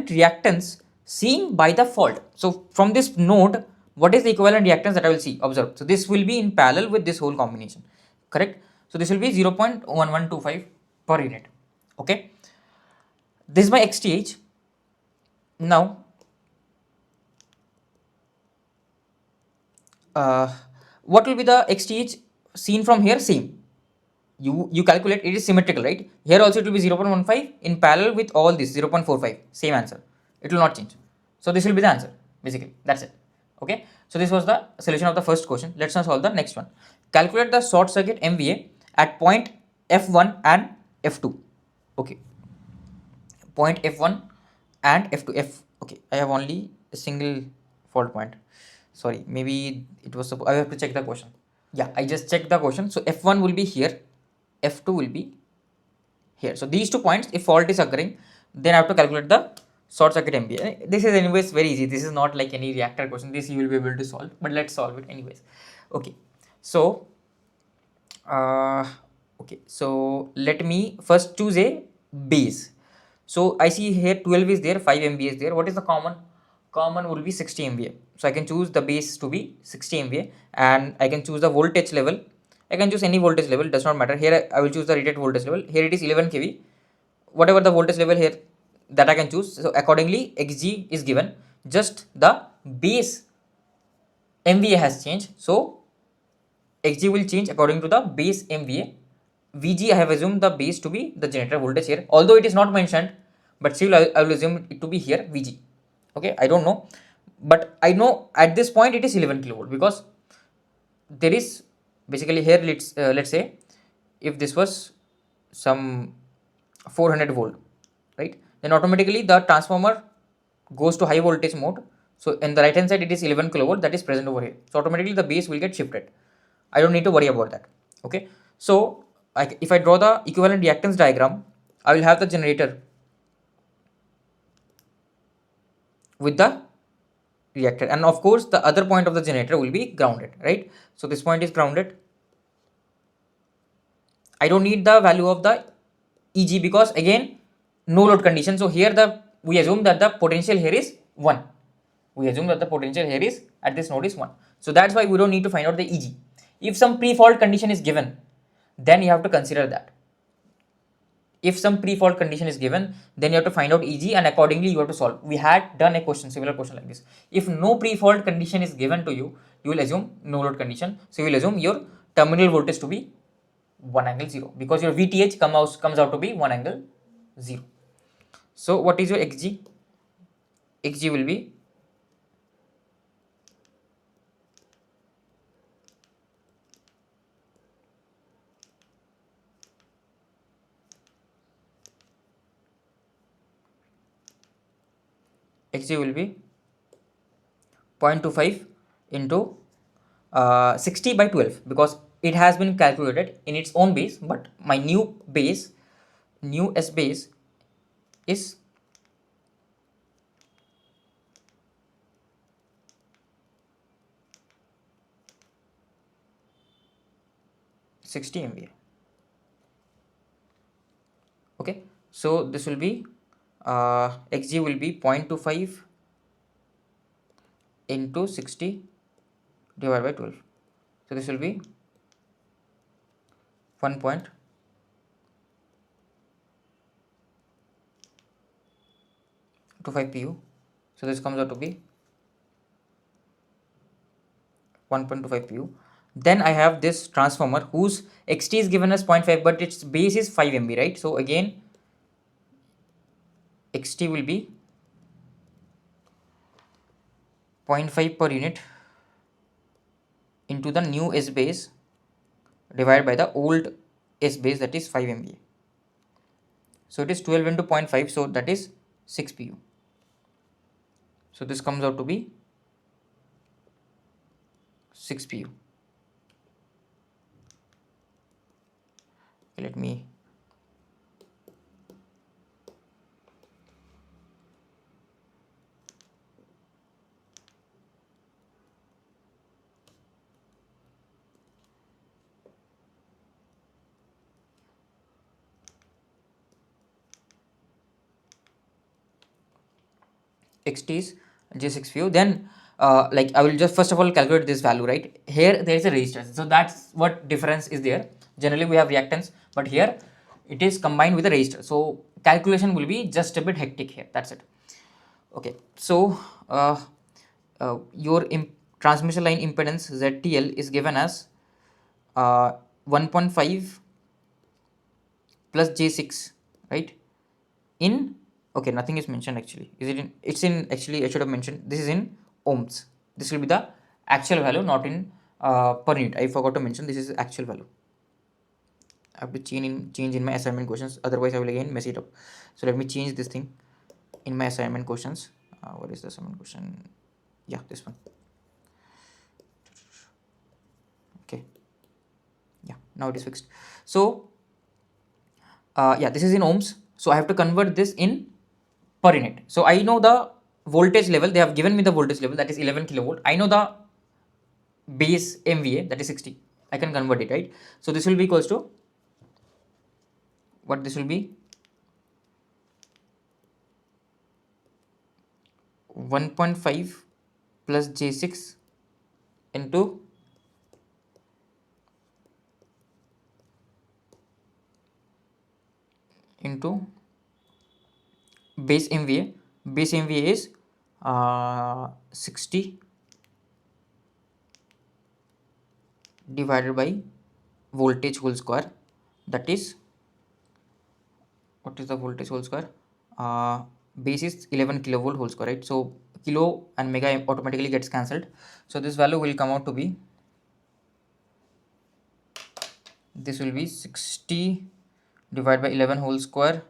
reactance seen by the fault. So from this node, what is the equivalent reactance that I will see? Observe. So this will be in parallel with this whole combination, correct? So this will be 0.1125 per unit. Okay, this is my xth. Now what will be the xth seen from here? Same, you calculate, it is symmetrical, right? Here also it will be 0.15 in parallel with all this 0.45, same answer, it will not change. So this will be the answer basically, that's it. Okay, so this was the solution of the first question. Let's now solve the next one. Calculate the short circuit MVA at point F1 and F2. Okay, point F1 and F2. Okay, I have only a single fault point, sorry, maybe it was I have to check the question. Yeah, I just checked the question. So F1 will be here, F2 will be here. So these 2 points, if fault is occurring, then I have to calculate the short circuit MVA. This is anyways very easy. This is not like any reactor question. This you will be able to solve, but let's solve it anyways. Okay, so uh, okay, so let me first choose a base. So I see here 12 is there, 5 MVA is there. What is the common? Common will be 60 MVA. So I can choose the base to be 60 MVA, and I can choose the voltage level. I can choose any voltage level, does not matter. Here I will choose the rated voltage level. Here it is 11 kV. Whatever the voltage level here, that I can choose. So accordingly xg is given. Just the base MVA has changed. So xg will change according to the base MVA. Vg I have assumed the base to be the generator voltage here, although it is not mentioned, but still I will assume it to be here Vg. Okay, I don't know, but I know at this point it is 11 kilovolt, because there is basically here, let's say if this was some 400 volt, right, then automatically the transformer goes to high voltage mode. So in the right hand side it is 11 kilovolt that is present over here, so automatically the base will get shifted. I don't need to worry about that. Okay, so if I draw the equivalent reactance diagram, I will have the generator with the reactor, and of course the other point of the generator will be grounded, right? So this point is grounded. I don't need the value of the Eg, because again no load condition. So here we assume that the potential here is 1. We assume that the potential here is at this node is 1. So that's why we don't need to find out the Eg. If some pre-fault condition is given, then you have to consider that. If some pre-fault condition is given, then you have to find out Eg, and accordingly you have to solve. We had done a similar question like this. If no pre-fault condition is given to you, you will assume no load condition. So you will assume your terminal voltage to be 1 angle 0, because your VTH comes out to be 1 angle 0. So what is your Xg? Xg will be Xg will be 0.25 into 60 by 12, because it has been calculated in its own base, but my new S base is 60 MVA. Okay, so this will be xg will be 0.25 into 60 divided by 12. So this will be 1.25 pu. So this comes out to be 1.25 pu. Then I have this transformer whose xt is given as 0.5, but its base is 5 MV, right? So again xt will be 0.5 per unit into the new S base divided by the old S base, that is 5 MVA. So it is 12 into 0.5, so that is 6 pu. So this comes out to be 6 pu. Let me xt is j6 pu. Then like I will just first of all calculate this value, right? Here there is a resistance, so that's what difference is there. Generally we have reactance, but here it is combined with a resistor, so calculation will be just a bit hectic here, that's it. Okay, so your transmission line impedance ZTL is given as 1.5 plus j6, right? In, okay, nothing is mentioned actually. Is it in? It's in, actually I should have mentioned this is in ohms. This will be the actual value, not in per unit. I forgot to mention this is actual value. I have to change in my assignment questions, otherwise I will again mess it up. So let me change this thing in my assignment questions. What is the assignment question? Yeah, this one. Okay, yeah, now it is fixed. So yeah, this is in ohms, so I have to convert this in per unit. So I know the voltage level, they have given me the voltage level, that is 11 kilovolt. I know the base MVA, that is 60. I can convert it, right? So this will be equals to what? This will be 1.5 plus j6 into base MVA. Base MVA is 60 divided by voltage whole square, that is, what is the voltage whole square? Base is 11 kilovolt whole square, right? So kilo and mega automatically gets cancelled, so this value will come out to be, this will be 60 divided by 11 whole square,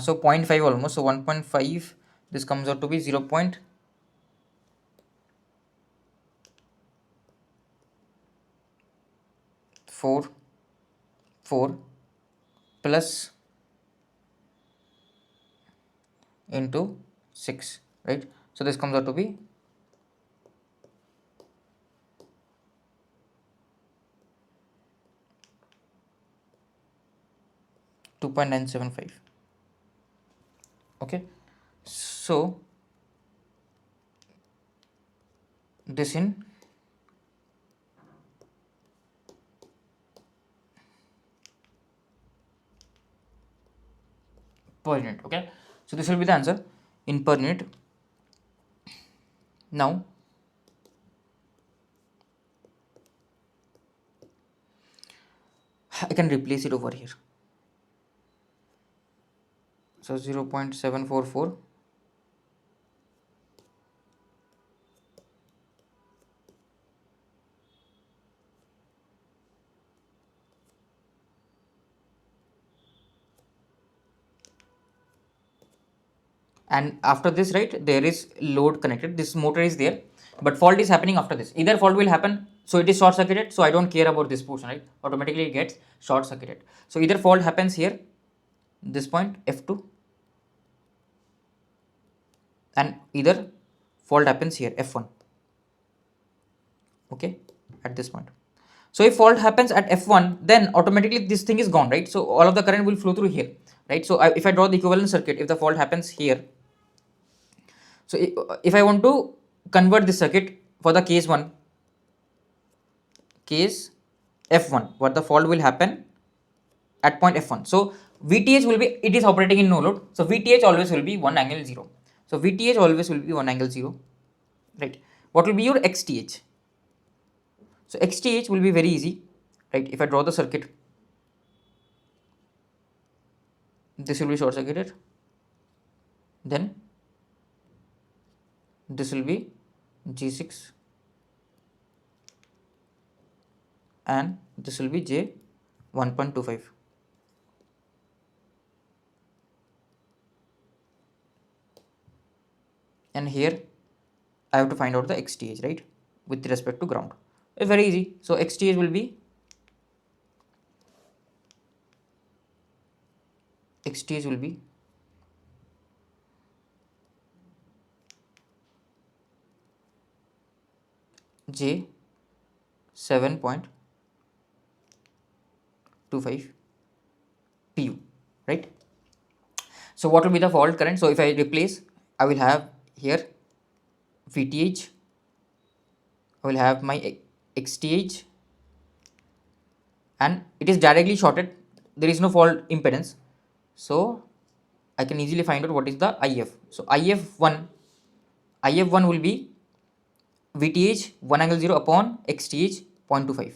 so 0.5 almost, so 1.5, this comes out to be 0.44 plus into 6, right? So this comes out to be 2.975. Okay, so this in per unit. Okay, so this will be the answer in per unit. Now I can replace it over here. So 0.744 and after this, right, there is load connected, this motor is there, but fault is happening after this. Either fault will happen, so it is short circuited, so I don't care about this portion, right? Automatically it gets short circuited. So either fault happens here, this point F2, and either fault happens here F1. Okay, at this point. So if fault happens at F1, then automatically this thing is gone, right? So all of the current will flow through here, right? So if I draw the equivalent circuit, if the fault happens here, so if I want to convert this circuit for the case F1, what the fault will happen at point F1. So VTH will be, it is operating in no load, so VTH always will be 1 angle 0. So VTH always will be 1 angle 0, right? What will be your XTH? So XTH will be very easy, right? If I draw the circuit, this will be short circuited, then this will be G6 and this will be J 1.25. And here I have to find out the XTH, right, with respect to ground. It's very easy. So XTH will be J 7.25 pu, right? So what will be the fault current? So if I replace, I will have here VTH, I will have my XTH, and it is directly shorted, there is no fault impedance, so I can easily find out what is the IF. So IF1 will be VTH 1 angle 0 upon XTH 0.25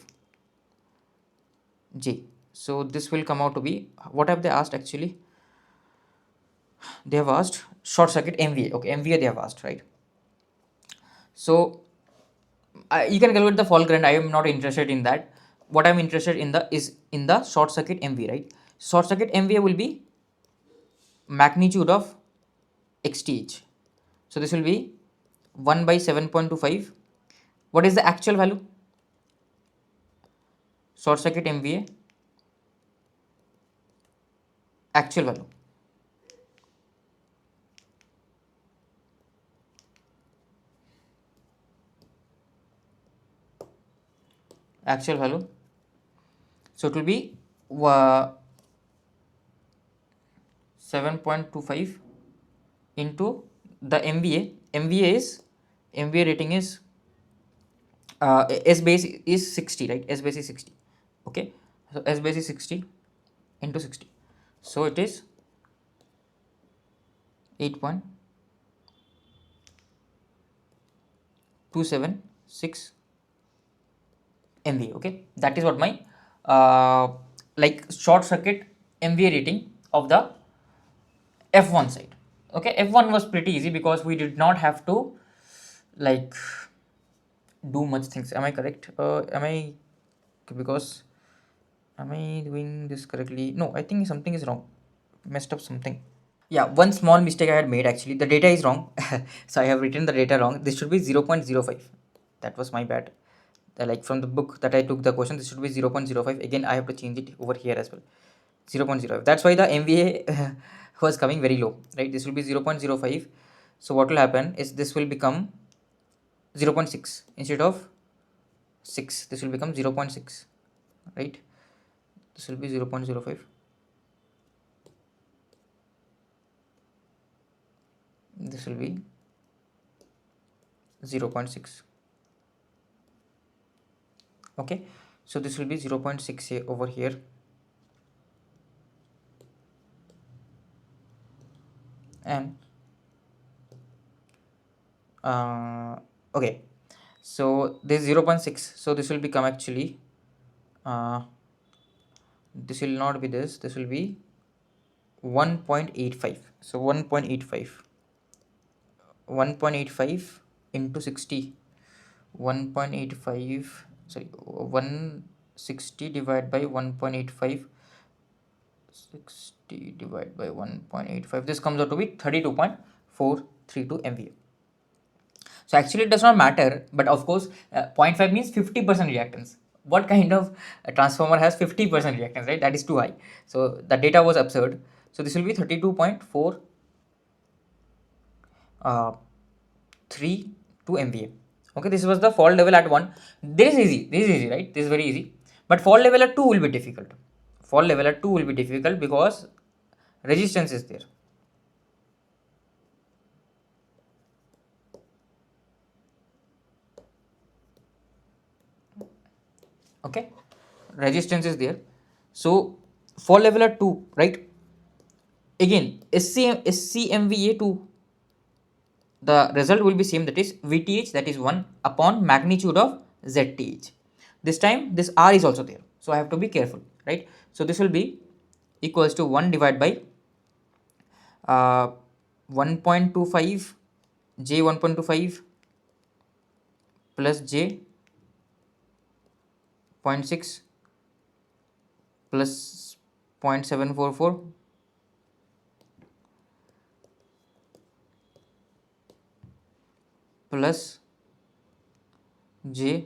J. So this will come out to be, what have they asked actually? They have asked short circuit MVA. Okay, MVA they have asked, right? So you can calculate the fault current. I am not interested in that. What I am interested in is in the short circuit MVA, right? Short circuit MVA will be magnitude of XTH. So this will be 1 by 7.25. What is the actual value? Short circuit MVA actual value. Actual value. So it will be 7.25 into the MVA. MVA rating is S base is 60, right? S base is 60. Okay, so S base is 60 into 60. So it is 8.2766 MVA. Okay, that is what my like short circuit MVA rating of the F1 side. Okay, F1 was pretty easy because we did not have to like do much things. Am I correct? Am I doing this correctly? No, I think something is wrong. Messed up something. Yeah, one small mistake I had made actually. The data is wrong. So I have written the data wrong. This should be 0.05. That was my bad. Like from the book that I took the question, this should be 0.05. Again, I have to change it over here as well. 0.05. That's why the MVA was coming very low, right? This will be 0.05. So what will happen is this will become 0.6 instead of 6. This will become 0.6, right? This will be 0.05. This will be 0.6. Okay, so this will be 0.6 over here. And okay, so this 0.6, so this will become actually this will not be this, this will be 1.85. so 1.85 into 60, 1.85, sorry, 160 divided by 1.85, 60 divided by 1.85, this comes out to be 32.432 MVA. So actually it does not matter, but of course 0.5 means 50% reactance. What kind of transformer has 50% reactance, right? That is too high. So the data was absurd. So this will be 32.432 MVA. Okay, this was the fault level at 1. This is easy, right? This is very easy. But fault level at 2 will be difficult. Fault level at 2 will be difficult because resistance is there. Okay, resistance is there. So fault level at 2, right? Again, SCMVA 2, the result will be same, that is VTH, that is 1 upon magnitude of ZTH. This time this R is also there, so I have to be careful, right? So this will be equals to 1 divided by 1.25 J 1.25 plus J 0.6 plus 0.744 plus J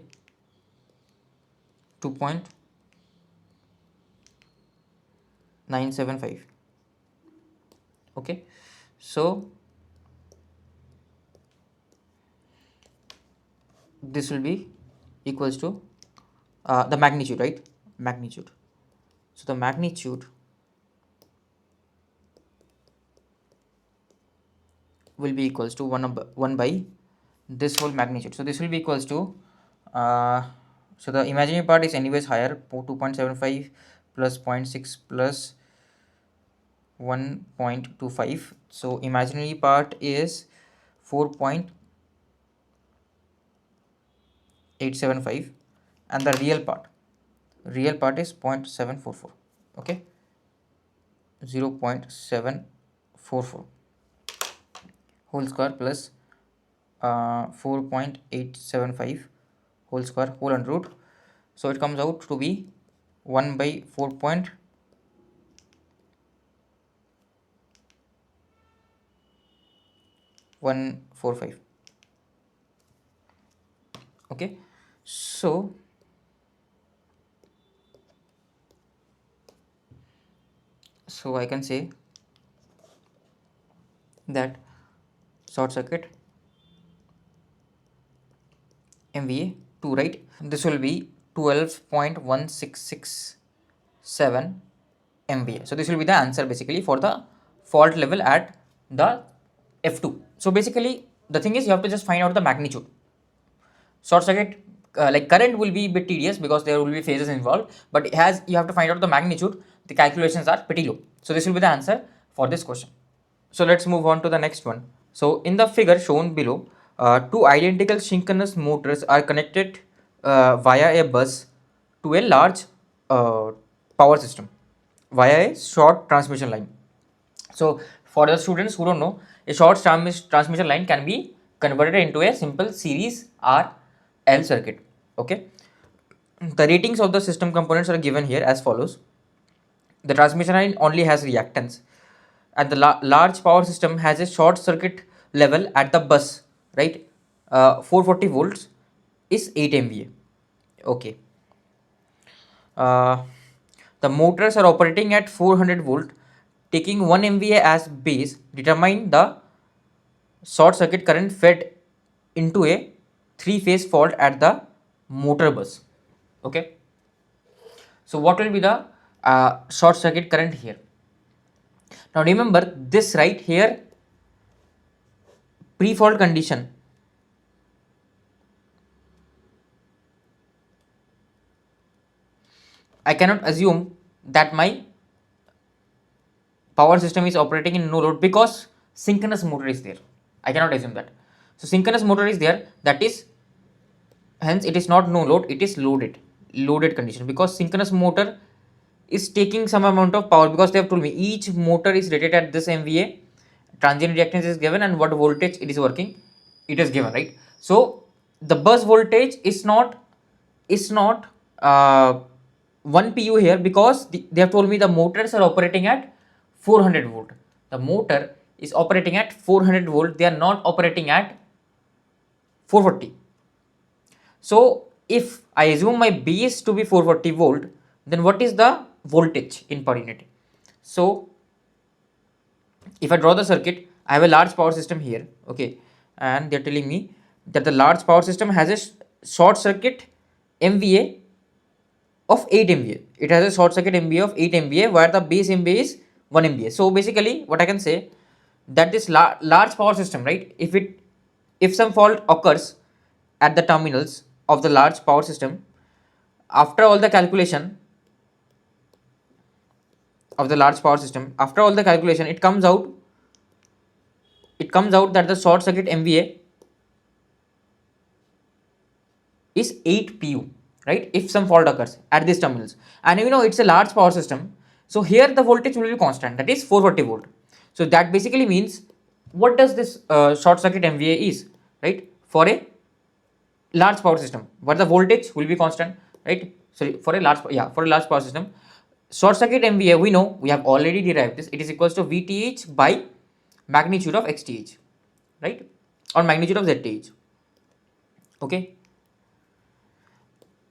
2.975. Okay, so this will be equals to the magnitude, right? Magnitude. So the magnitude will be equals to 1 by this whole magnitude. So this will be equals to so the imaginary part is anyways higher, 2.75 plus 0.6 plus 1.25. so imaginary part is 4.875 and the real part is 0.744. okay, 0.744 whole square plus 4.875 whole square whole under root. So it comes out to be 1 by 4.145. okay, so I can say that short circuit MVA 2, right? This will be 12.1667 MVA. So this will be the answer basically for the fault level at the F2. So basically the thing is you have to just find out the magnitude. Short circuit like current will be a bit tedious because there will be phases involved, but it has, you have to find out the magnitude. The calculations are pretty low. So this will be the answer for this question. So let's move on to the next one. So in the figure shown below, two identical synchronous motors are connected via a bus to a large power system via a short transmission line. So for the students who don't know, a short transmission line can be converted into a simple series RL circuit. Okay, the ratings of the system components are given here as follows. The transmission line only has reactance, and the large power system has a short circuit level at the bus, right? 440 volts is 8 MVA. Okay, the motors are operating at 400 volt, taking 1 MVA as base. Determine the short circuit current fed into a 3-phase fault at the motor bus. Okay, so what will be the short circuit current here? Now remember this right here, pre-fault condition. I cannot assume that my power system is operating in no load because synchronous motor is there. I cannot assume that. So synchronous motor is there, that is, hence it is not no load, it is loaded condition, because synchronous motor is taking some amount of power, because they have told me each motor is rated at this MVA, transient reactance is given, and what voltage it is working, it is given, right? So the bus voltage is not 1 pu here, because they have told me the motors are operating at 400 volt. The motor is operating at 400 volt, they are not operating at 440. So if I assume my base to be 440 volt, then what is the voltage in per unit? So if I draw the circuit, I have a large power system here, okay, and they are telling me that the large power system has a short circuit MVA of 8 MVA. It has a short circuit MVA of 8 MVA where the base MVA is 1 MVA. So basically what I can say that this large power system, right, if some fault occurs at the terminals of the large power system, after all the calculation of the large power system, after all the calculation, it comes out that the short circuit MVA is 8 pu, right, if some fault occurs at these terminals. And you know it's a large power system, so here the voltage will be constant, that is 440 volt. So that basically means, what does this short circuit MVA is, right, for a large power system where the voltage will be constant, right? Sorry, for a large power system, short circuit MVA, we know, we have already derived this, it is equals to VTH by magnitude of XTH, right, or magnitude of ZTH. Okay,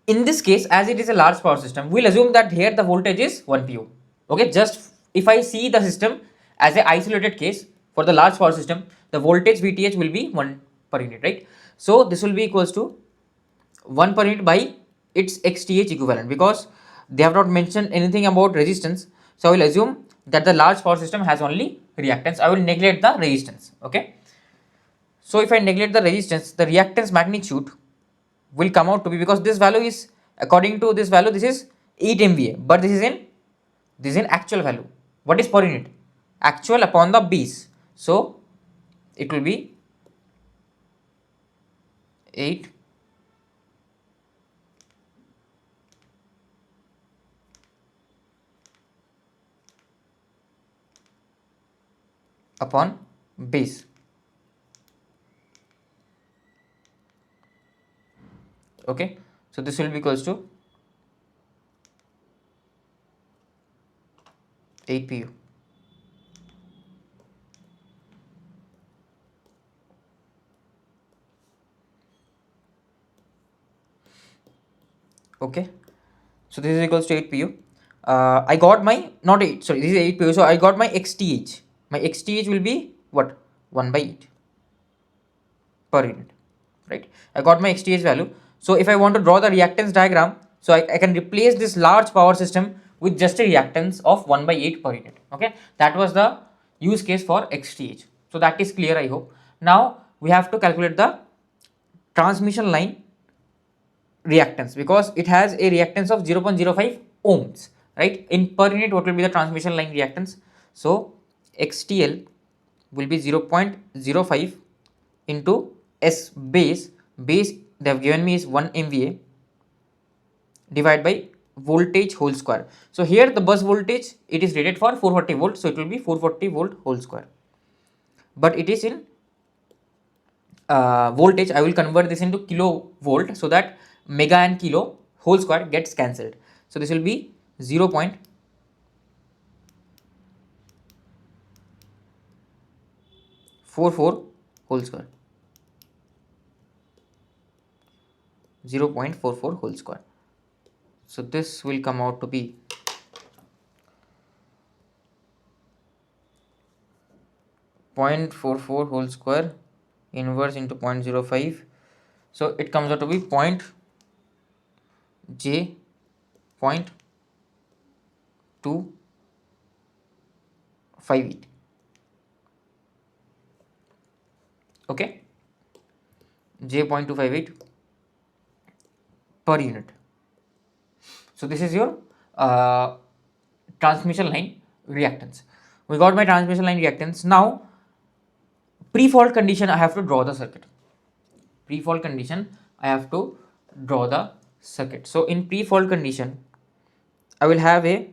in this case, as it is a large power system, we'll assume that here the voltage is 1 pu. Okay, just if I see the system as a isolated case, for the large power system, the voltage VTH will be 1 per unit, right? So this will be equals to 1 per unit by its XTH equivalent, because they have not mentioned anything about resistance. So I will assume that the large power system has only reactance. I will neglect the resistance. Okay, so if I neglect the resistance, the reactance magnitude will come out to be, because this value is, according to this value, this is 8 MVA, but this is in actual value. What is per unit? Actual upon the base. So it will be 8 upon base. Okay, so this will be equals to 8 pu. Okay, so this is equals to 8 pu. I got my, not 8, sorry, this is 8 pu, so I got my XTH. My XTH will be what? 1 by 8 per unit, right? I got my XTH value. So if I want to draw the reactance diagram, so I can replace this large power system with just a reactance of 1 by 8 per unit. Okay, that was the use case for XTH. So that is clear, I hope. Now we have to calculate the transmission line reactance, because it has a reactance of 0.05 ohms, right? In per unit, what will be the transmission line reactance? So XTL will be 0.05 into S base they have given me is 1 MVA, divided by voltage whole square. So here the bus voltage, it is rated for 440 volts, so it will be 440 volt whole square, but it is in voltage. I will convert this into kilovolt, so that mega and kilo whole square gets cancelled. So this will be 0.44 whole square, 0.44 whole square. So this will come out to be 0.44 whole square inverse into 0.05. So it comes out to be J 0.258. Okay, J 0.258 per unit. So this is your transmission line reactance. We got my transmission line reactance. Now pre-fault condition, I have to draw the circuit. Pre-fault condition, I have to draw the circuit. So in pre-fault condition, I will have a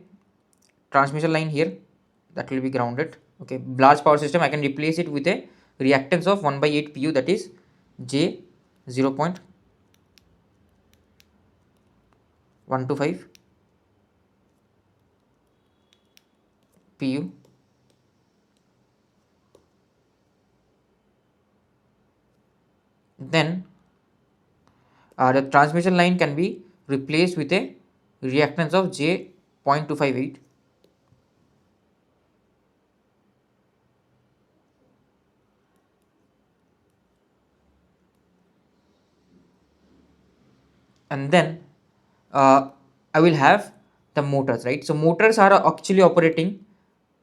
transmission line here that will be grounded. Okay, large power system, I can replace it with a reactance of 1 by 8 pu, that is J 0.125 pu. Then the transmission line can be replaced with a reactance of J 0.258. and then I will have the motors, right? So motors are actually operating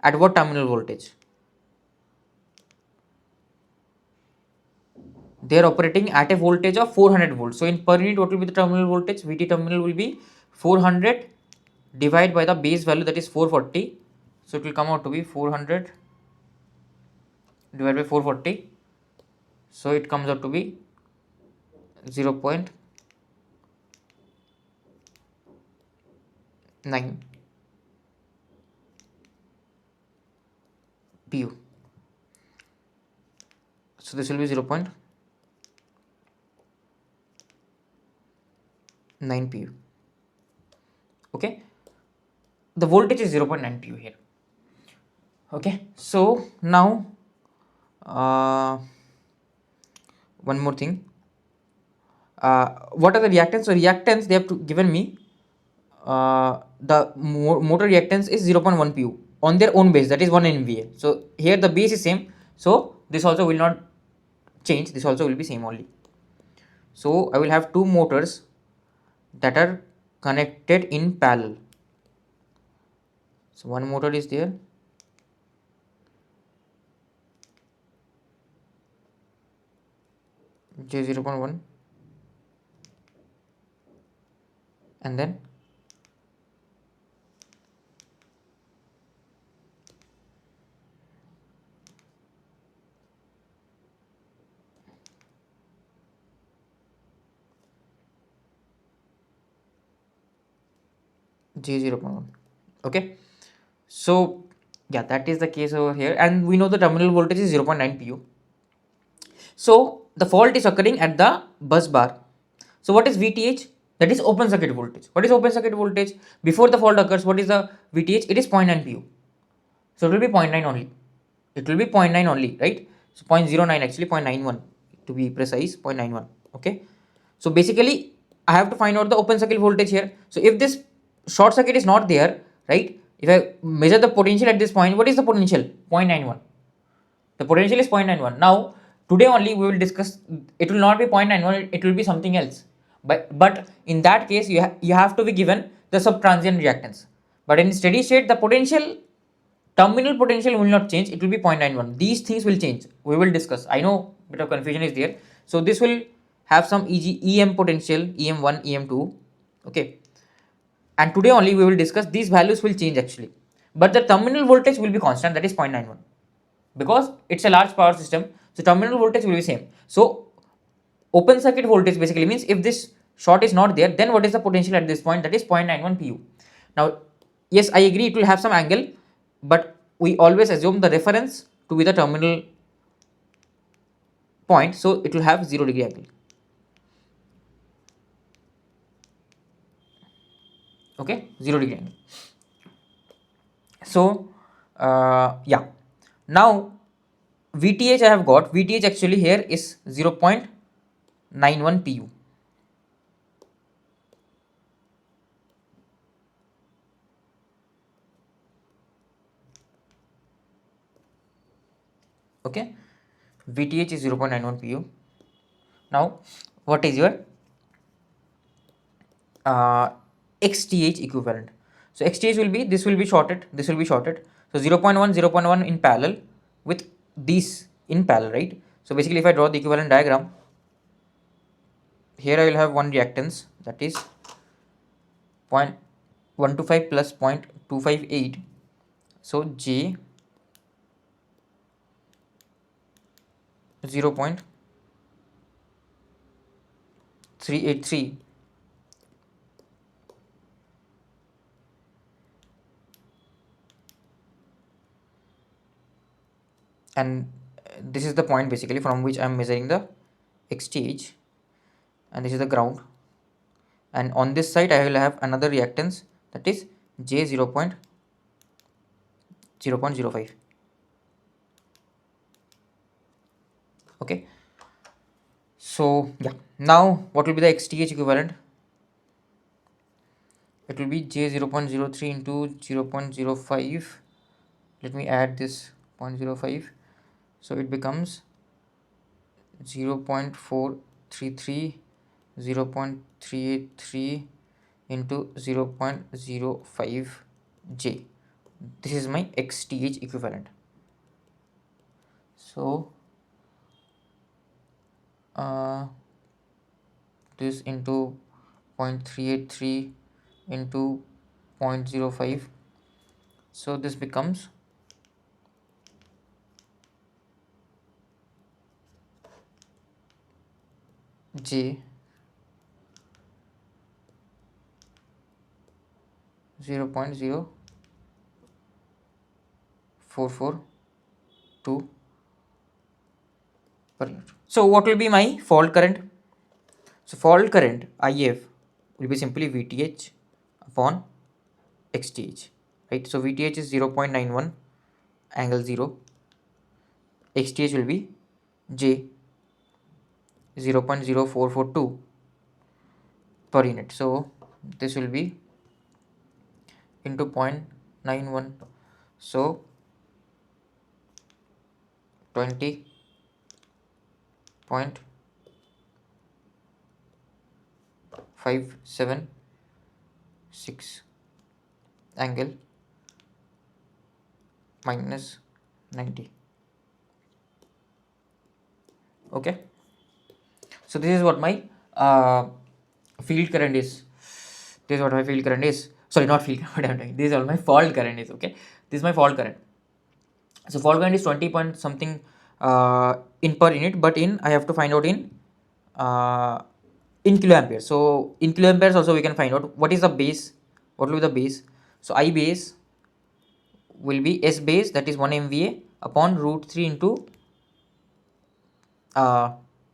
at what terminal voltage? They are operating at a voltage of 400 volts. So in per unit, what will be the terminal voltage? VT terminal will be 400 divided by the base value, that is 440. So it will come out to be 400 divided by 440. So it comes out to be 0.9 pu. So this will be 0.9 pu. Okay, the voltage is 0.9 pu here. Okay, so now one more thing. What are the reactants? So reactants, they have given me the motor reactance is 0.1 pu on their own base, that is 1 MVA. So here the base is same, so this also will not change, this also will be same only. So I will have two motors that are connected in parallel. So one motor is there, J 0.1, and then J 0.1. Okay, so yeah, that is the case over here, and we know the terminal voltage is 0.9 pu. So the fault is occurring at the bus bar. So what is VTH? That is open circuit voltage. What is open circuit voltage? Before the fault occurs, what is the VTH? It is 0.9 pu. So it will be 0.9 only. It will be 0.9 only, right? So 0.09, actually 0.91 to be precise, 0.91. Okay. So basically, I have to find out the open circuit voltage here. So if this short circuit is not there, right? If I measure the potential at this point, what is the potential? 0.91. The potential is 0.91. Now, today only we will discuss, it will not be 0.91, it will be something else. But in that case, you have to be given the subtransient reactance. But in steady state, the potential, terminal potential will not change, it will be 0.91. These things will change. We will discuss. I know a bit of confusion is there. So this will have some EM potential, EM1, EM2. Okay. And today only we will discuss, these values will change actually. But the terminal voltage will be constant, that is 0.91. Because it's a large power system, so terminal voltage will be same. So open circuit voltage basically means if this short is not there, then what is the potential at this point? That is 0.91 pu. Now yes, I agree it will have some angle, but we always assume the reference to be the terminal point, so it will have 0 degree angle. Okay, 0 degree angle. So yeah, now VTH I have got. VTH actually here is 0.91 pu. Okay, VTH is 0.91 pu. Now what is your XTH equivalent? So XTH will be, this will be shorted, this will be shorted. So 0.1, 0.1 in parallel with these in parallel, right? So basically if I draw the equivalent diagram, here I will have one reactance, that is 0.125 plus 0.258. So J 0.383, and this is the point basically from which I am measuring the XTH, and this is the ground, and on this side I will have another reactance, that is J 0.05. Okay, so yeah, now what will be the XTH equivalent? It will be J 0.03 into 0.05. Let me add this 0.05, so it becomes 0.433 0.383 into 0.05 J. This is my XTH equivalent. So this into 0.383 into 0.05, so this becomes J 0.0442 per unit. So what will be my fault current? So fault current IF will be simply VTH upon XTH, right? So VTH is 0.91 angle 0, XTH will be J 0.0442 per unit. So this will be into 0.91, so 20.576 angle minus 90. Okay, so this is what my field current is. This is what my field current is. Sorry, not field current, what I'm doing. This is all my fault current is. Okay, this is my fault current. So fault current is 20 point something in per unit, but I have to find out in kiloamperes. So in kiloamperes also we can find out what is the base. What will be the base? So I base will be S base, that is 1 MVA upon root 3 into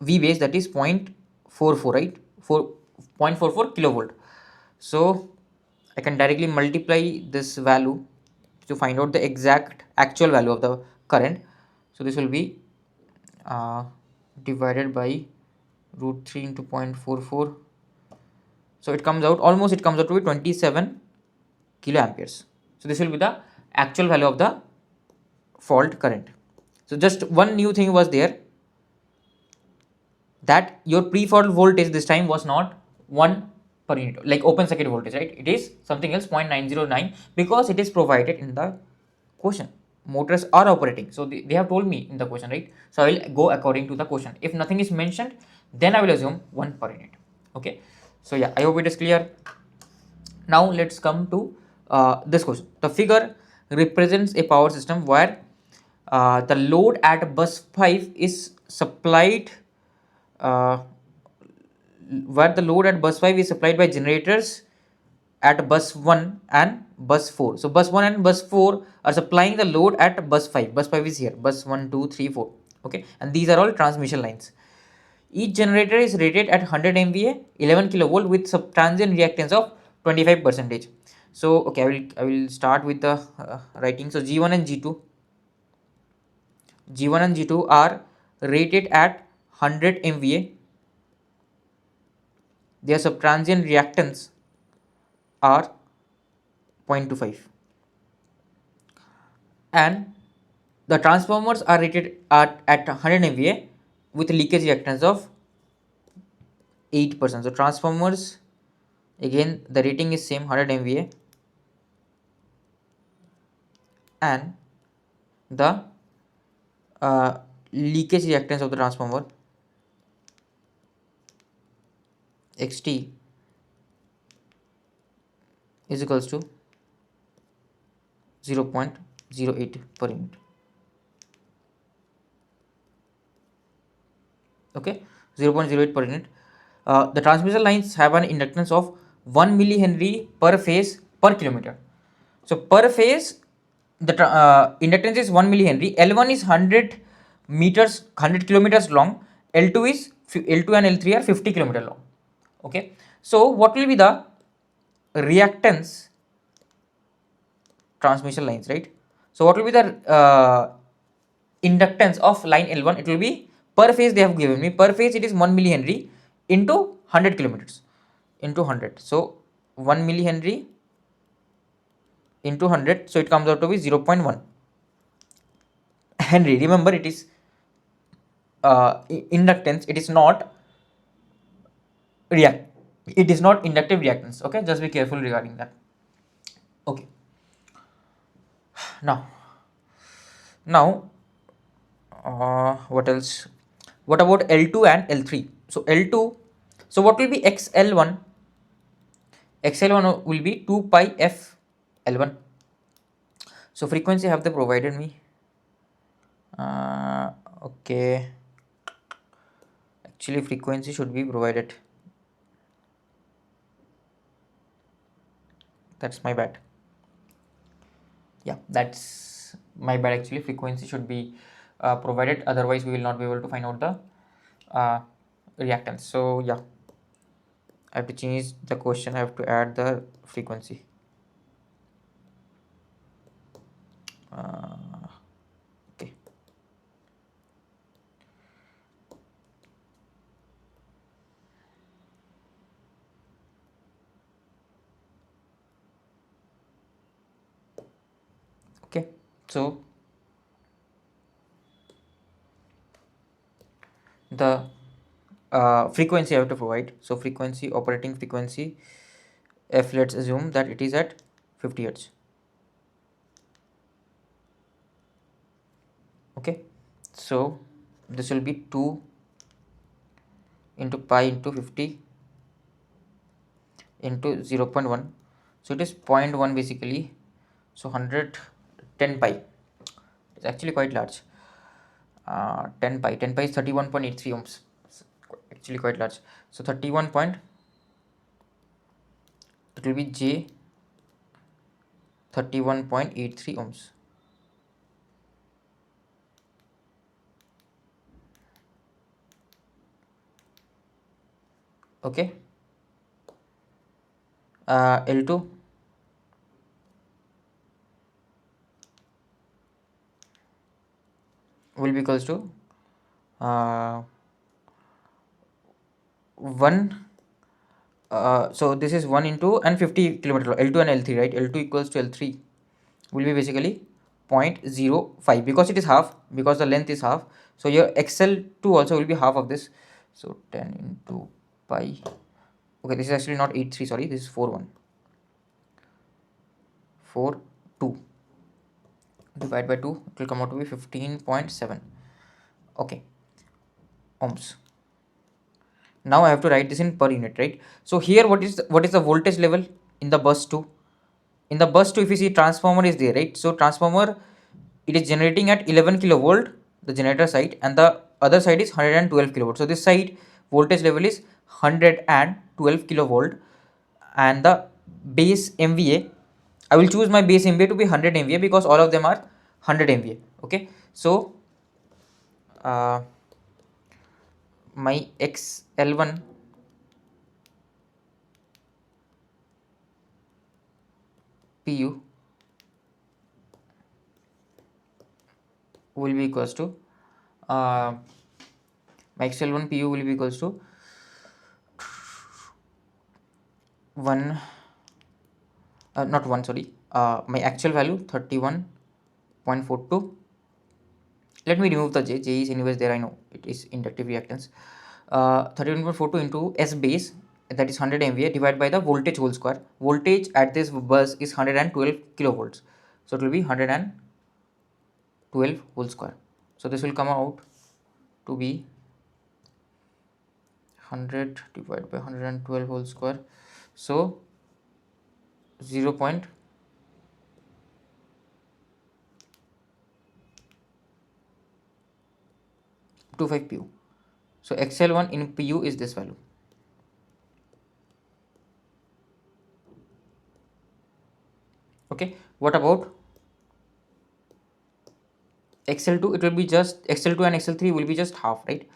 V base, that is 0.44, right? 0.44 kilovolt. So I can directly multiply this value to find out the exact actual value of the current. So this will be divided by root 3 into 0.44. So it comes out to be 27 kiloamperes. So this will be the actual value of the fault current. So just one new thing was there, that your pre-fault voltage this time was not 1 per unit like open circuit voltage, right? It is something else, 0.909, because it is provided in the question. Motors are operating, so they have told me in the question, right? So I will go according to the question. If nothing is mentioned, then I will assume 1 per unit. Okay, so yeah, I hope it is clear. Now let's come to this question. The figure represents a power system where the load at bus 5 is supplied by generators at bus 1 and bus 4. So bus 1 and bus 4 are supplying the load at bus 5. Bus 5 is here, bus 1, 2, 3, 4. Okay, and these are all transmission lines. Each generator is rated at 100 MVA, 11 kilovolt with transient reactance of 25%. So okay, I will start with the writing. So G1 and G2 are rated at 100 MVA. Their subtransient reactance are 0.25, and the transformers are rated at 100 MVA with leakage reactance of 8%. So transformers, again the rating is same, 100 MVA, and the leakage reactance of the transformer XT is equals to 0.08 per unit. Okay, 0.08 per unit. The transmission lines have an inductance of 1 millihenry per phase per kilometer. So per phase the inductance is 1 millihenry. L1 is 100 meters, 100 kilometers long. L2 and L3 are 50 kilometer long. Okay, so what will be the reactance transmission lines, right? So what will be the inductance of line L1? It will be, per phase they have given me, per phase it is 1 millihenry into 100 kilometers into 100. So 1 millihenry into 100, so it comes out to be 0.1 Henry. Remember, it is inductance, it is not react. It is not inductive reactance. Okay, just be careful regarding that. Okay. Now what else? What about L2 and L3? So L2, so what will be XL1? XL1 will be 2 pi f L1. So frequency have they provided me? Okay, actually frequency should be provided. That's my bad. Yeah, that's my bad. Actually frequency should be provided, otherwise we will not be able to find out the reactance. So yeah, I have to change the question. I have to add the frequency. Okay. Okay, so the frequency I have to provide. So frequency, operating frequency f, let's assume that it is at 50 hertz. Okay, so this will be 2 into pi into 50 into 0.1, so it is 0.1 basically. So 110 pi is actually quite large. 10 pi is 31.83 ohms. It's actually quite large. So 31 point, it will be J 31.83 ohms. Okay, L2 will be equals to 1, so this is 1 into and 50 kilometer, L2 and L3, right? L2 equals to L3 will be basically 0.05, because it is half, because the length is half. So your XL2 also will be half of this. So 10 into pi, okay, this is actually not 83, sorry, this is 41, 42 divided by 2, it will come out to be 15.7, okay, ohms. Now I have to write this in per unit, right? So here what is the voltage level in the bus 2? In the bus 2, if you see, transformer is there, right? So transformer, it is generating at 11 kilovolt, the generator side, and the other side is 112 kilovolt. So this side voltage level is 112 kilovolt, and the base MVA, I will choose my base MVA to be 100 MVA because all of them are 100 MVA. Okay, so my XL1 PU will be equals to my XL1 PU will be equals to 1 not 1, sorry, my actual value 31.42. let me remove the J is anyways there, I know it is inductive reactance. 31.42 into S base, that is 100 MVA, divided by the voltage whole square. Voltage at this bus is 112 kilovolts, so it will be 112 whole square. So this will come out to be 100 divided by 112 whole square, so 0.25 pu. So XL1 in pu is this value. Okay, what about XL2? It will be just XL2 and XL3 will be just half, right?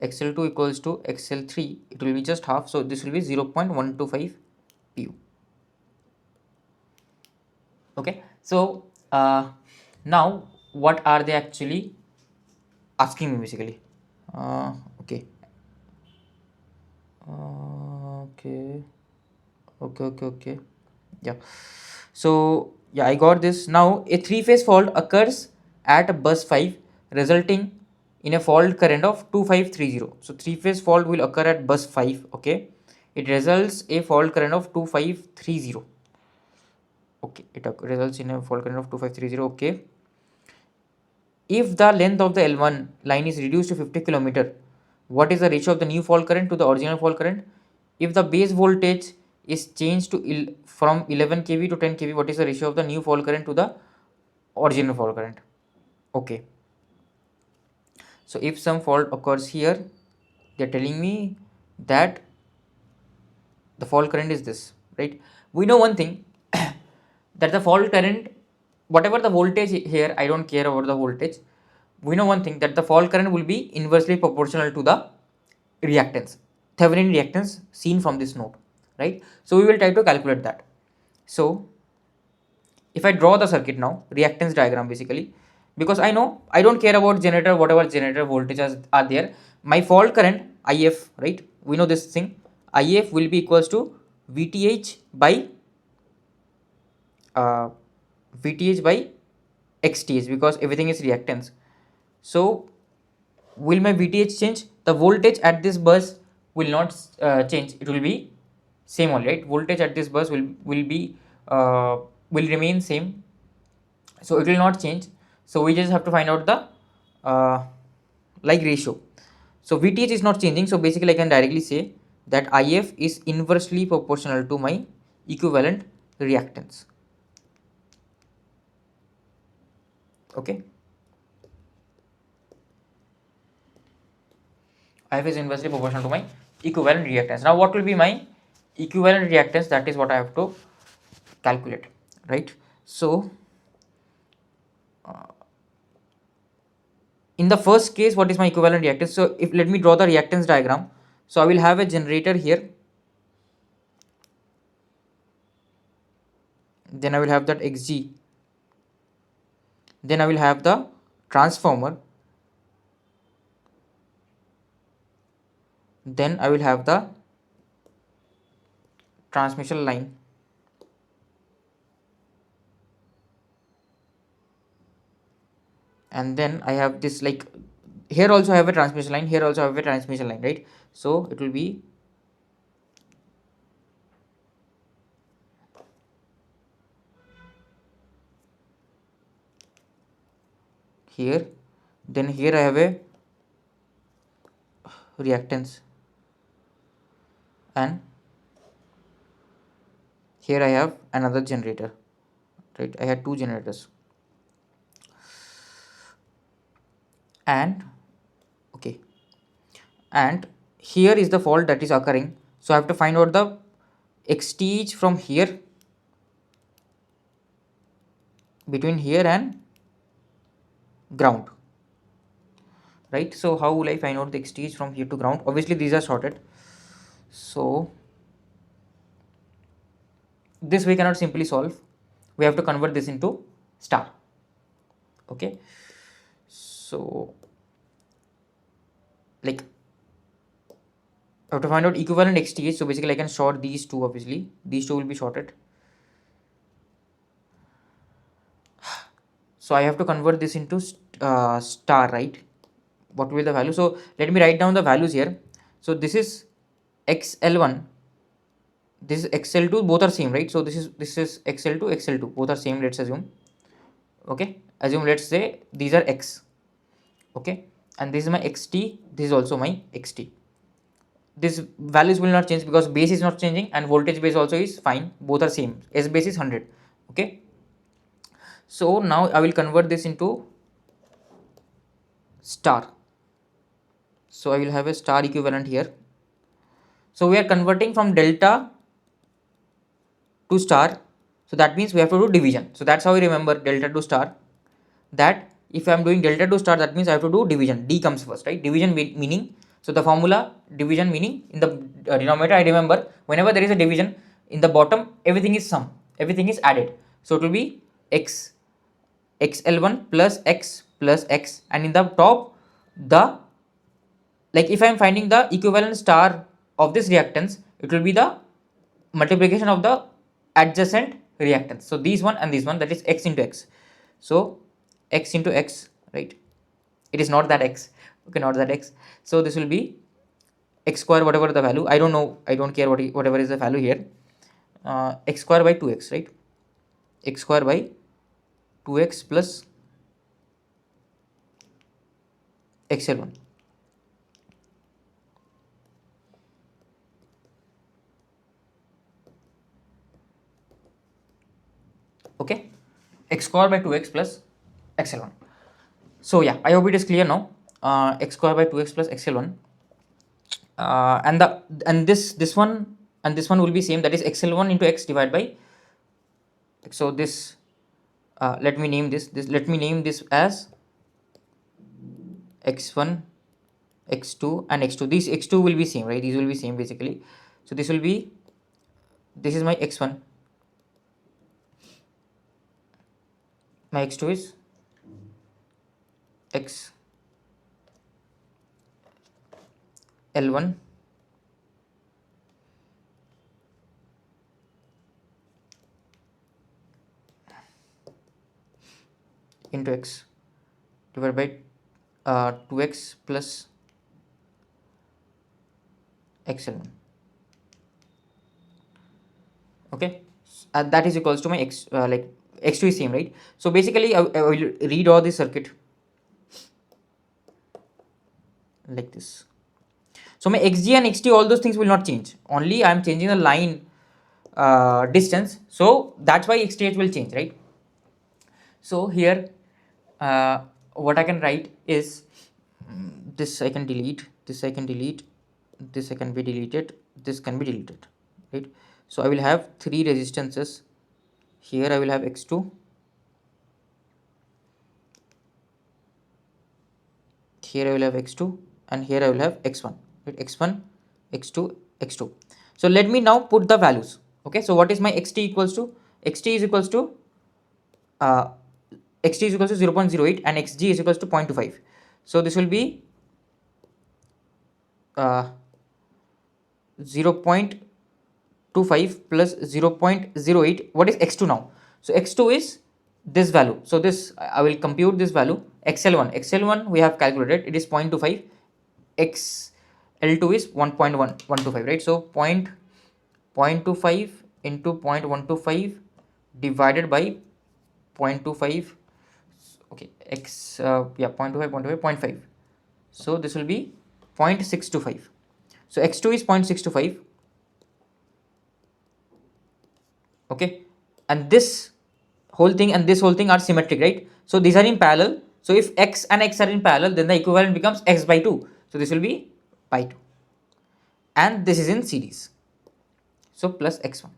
XL2 equals to XL3, it will be just half, so this will be 0.125 pu. Okay, so now what are they actually asking me basically? Okay, okay, yeah. So yeah, I got this. Now a three-phase fault occurs at bus 5, resulting in a fault current of 2530. So three-phase fault will occur at bus 5. Okay, it results a fault current of 2530. Okay, it results in a fault current of 2530. Okay, if the length of the L1 line is reduced to 50 km, what is the ratio of the new fault current to the original fault current? If the base voltage is changed to from 11 kV to 10 kV, what is the ratio of the new fault current to the original fault current? Okay, so if some fault occurs here, they are telling me that the fault current is this, right? We know one thing that the fault current, whatever the voltage here, I don't care about the voltage. We know one thing, that the fault current will be inversely proportional to the reactance, Thevenin reactance seen from this node, right? So we will try to calculate that. So if I draw the circuit now, reactance diagram basically, because I know I don't care about generator, whatever generator voltages are there, my fault current IF, right? We know this thing, IF will be equals to VTH by VTH by XTH, because everything is reactance. So will my VTH change? The voltage at this bus will not change, it will be same only, right? Voltage at this bus will remain same, so it will not change. So we just have to find out the like ratio. So VTH is not changing, so basically I can directly say that IF is inversely proportional to my equivalent reactance. Okay, IF is inversely proportional to my equivalent reactance. Now what will be my equivalent reactance? That is what I have to calculate, right? So in the first case, what is my equivalent reactance? So if, let me draw the reactance diagram. So I will have a generator here, then I will have that Xg, then I will have the transformer, then I will have the transmission line, and then I have this, like here also I have a transmission line, here also I have a transmission line, right? So it will be here, then here I have a reactance, and here I have another generator, right? I had two generators, and okay, and here is the fault that is occurring. So I have to find out the XTH from here, between here and ground, right? So how will I find out the XTH from here to ground? Obviously these are shorted, so this we cannot simply solve, we have to convert this into star. Okay, so like I have to find out equivalent XTH. So basically I can short these two, obviously these two will be shorted, so I have to convert this into star, right? What will be the value? So let me write down the values here. So this is XL1, this is XL2, both are same, right? So this is XL2, XL2, both are same, let's assume. Okay, assume, let's say these are X, okay, and this is my XT, this is also my XT. These values will not change because base is not changing and voltage base also is fine, both are same, S base is 100. Okay, so now I will convert this into star. So I will have a star equivalent here. So we are converting from delta to star, so that means we have to do division. So that's how we remember delta to star, that if I am doing delta to star, that means I have to do division, D comes first, right? Division meaning, so the formula division meaning, in the denominator I remember, whenever there is a division, in the bottom everything is sum, everything is added. So it will be x, xl1 plus x, and in the top, the, like if I am finding the equivalent star of this reactance, it will be the multiplication of the adjacent reactance. So these one and this one, that is x into x. So x into x, right? It is not that x, okay, not that x. So this will be x square, whatever the value, I don't know, I don't care whatever is the value here, x square by 2x, right? X square by 2x plus xl1. Okay, x square by 2x plus xl1. So yeah, I hope it is clear now. X square by 2x plus xl1, and this one and this one will be same, that is xl1 into x divided by. So this, let me name this as x1, x2 and x2. These x2 will be same, right? These will be same basically. So this will be, this is my x1, my x2 is x L1 into x divided by 2x plus xl1. Okay, that is equals to my x, like x2 is same, right? So basically I will redraw this circuit like this. So my xg and xt, all those things will not change, only I am changing the line distance, so that's why xth will change, right? So here what I can write is, this I can delete, this I can delete, this I can be deleted, this can be deleted, right? So I will have three resistances. Here I will have x2, here I will have x2, and here I will have x1, right? x1, x2, x2. So let me now put the values. Okay, so what is my xt equals to? Xt is equals to uh, xt is equals to 0.08 and xg is equals to 0.25. So this will be 0.25 plus 0.08. What is x2 now? So x2 is this value. So this, I will compute this value. xl1 we have calculated, it is 0.25. xl2 is 1.125, right? So 0.25 into 0.125 divided by 0.25. Okay, x, yeah, 0.25, 0.5. So this will be 0.625. So x2 is 0.625. Okay, and this whole thing and this whole thing are symmetric, right? So these are in parallel. So if x and x are in parallel, then the equivalent becomes x by 2. So this will be by 2, and this is in series. So plus x1.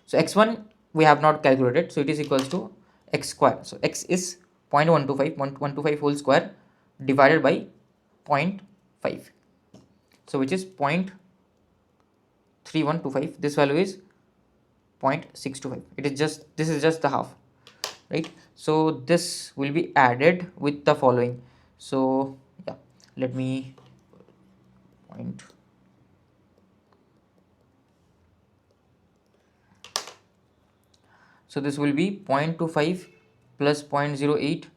So x1 we have not calculated, so it is equals to x square. So x is 0.125 whole square divided by 0.5. So which is 0.3125. This value is 0.625. It is just, this is just the half, right? So this will be added with the following. So yeah, let me point. So this will be 0.25 plus 0.08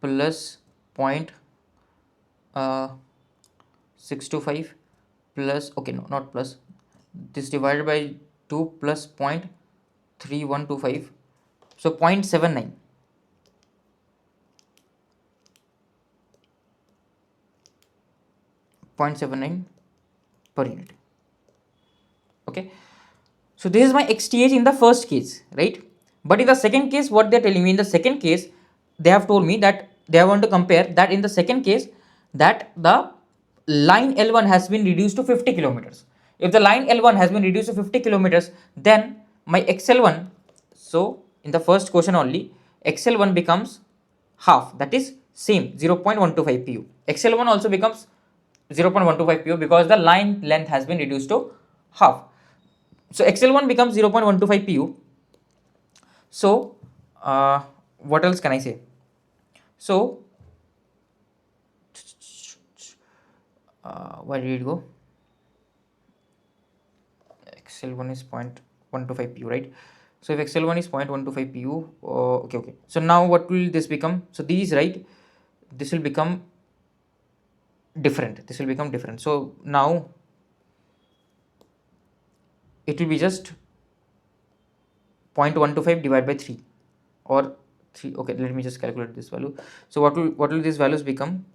plus 0.625 plus, okay, no, not plus, this divided by 2 plus 0.3125. So 0.79. 0.79 per unit. Okay, so this is my xth in the first case, right? But in the second case, what they're telling me, in the second case, they have told me that they want to compare that in the second case that the line L1 has been reduced to 50 kilometers. If the line L1 has been reduced to 50 kilometers, then my XL1, so in the first question only, XL1 becomes half, that is same 0.125 pu. XL1 also becomes 0.125 pu because the line length has been reduced to half. So XL1 becomes 0.125 pu. So what else can I say? So where did it go? XL1 is 0.125 pu, right? So if XL1 is 0.125 pu, okay. So now what will this become? So these, right, this will become different. This will become different. So now it will be just 0.125 divided by 3 or 3. Okay, let me just calculate this value. So what will these values become?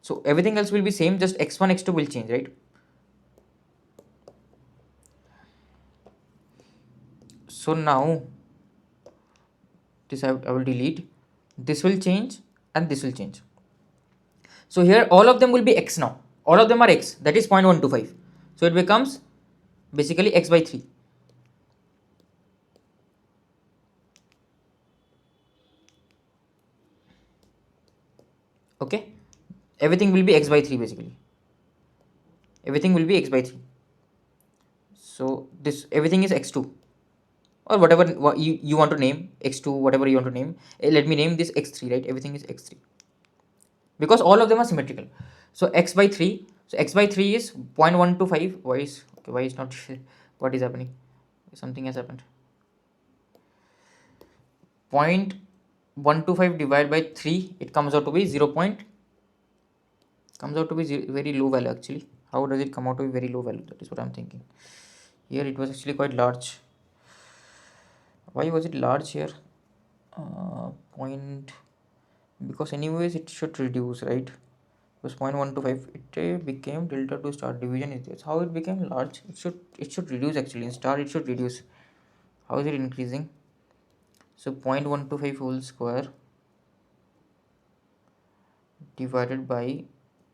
So everything else will be same, just x1 x2 will change, right? So now this I will delete, this will change and this will change. So here all of them will be x now, all of them are x, that is 0.125. So it becomes basically x by 3. Okay, everything will be x by 3 basically, everything will be x by 3. So this everything is x2 or whatever you want to name, x2, whatever you want to name. Let me name this x3, right? Everything is x3 because all of them are symmetrical. So x by 3, so x by 3 is 0.125. Why is okay, why is not what is happening? Something has happened. 0.125 divided by 3, it comes out to be 0. Comes out to be very low value actually. How does it come out to be very low value? That is what I'm thinking. Here it was actually quite large. Why was it large here? Point, because anyways it should reduce, right? It was 0.125, it became delta 2 star division is this. How it became large? It should reduce actually. In star it should reduce. How is it increasing? So 0.125 whole square divided by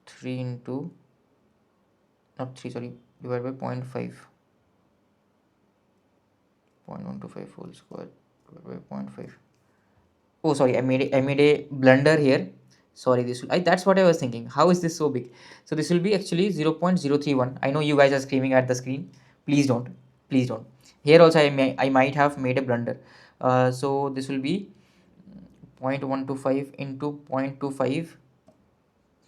3 into, not 3, sorry, divided by 0.5. 0.125 whole square divided by 0.5. Oh sorry, I made a blunder here. Sorry, this will, that's what I was thinking. How is this so big? So this will be actually 0.031. I know you guys are screaming at the screen. Please don't. Please don't. Here also I might have made a blunder. So this will be 0.125 into 0.25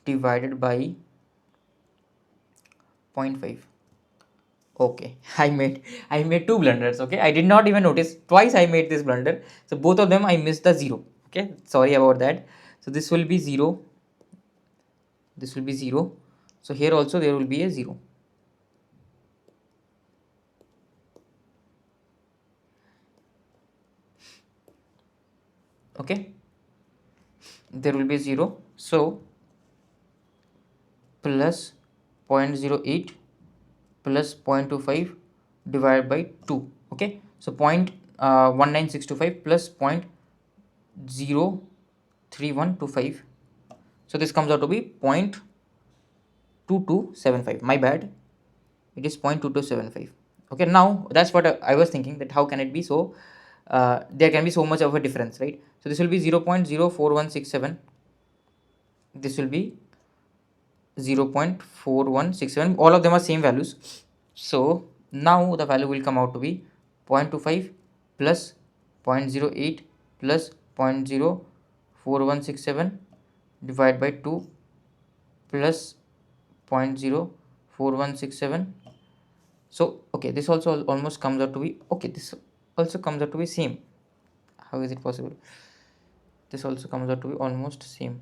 divided by 0.5. Okay, I made two blunders. Okay, I did not even notice. Twice I made this blunder. So both of them I missed the 0. Okay, sorry about that. So this will be 0. This will be 0. So here also there will be a 0. Okay, there will be 0. So plus 0.08 plus 0.25 divided by 2. Okay, so 0.19625 plus 0.03125. So this comes out to be 0.2275. My bad, it is 0.2275. Okay, now that's what I was thinking, that how can it be so there can be so much of a difference, right? So this will be 0.04167, this will be 0.4167, all of them are same values. So now the value will come out to be 0.25 plus 0.08 plus 0.04167 divided by 2 plus 0.04167. So okay, this also almost comes out to be, okay, this also comes out to be same. How is it possible? This also comes out to be almost same,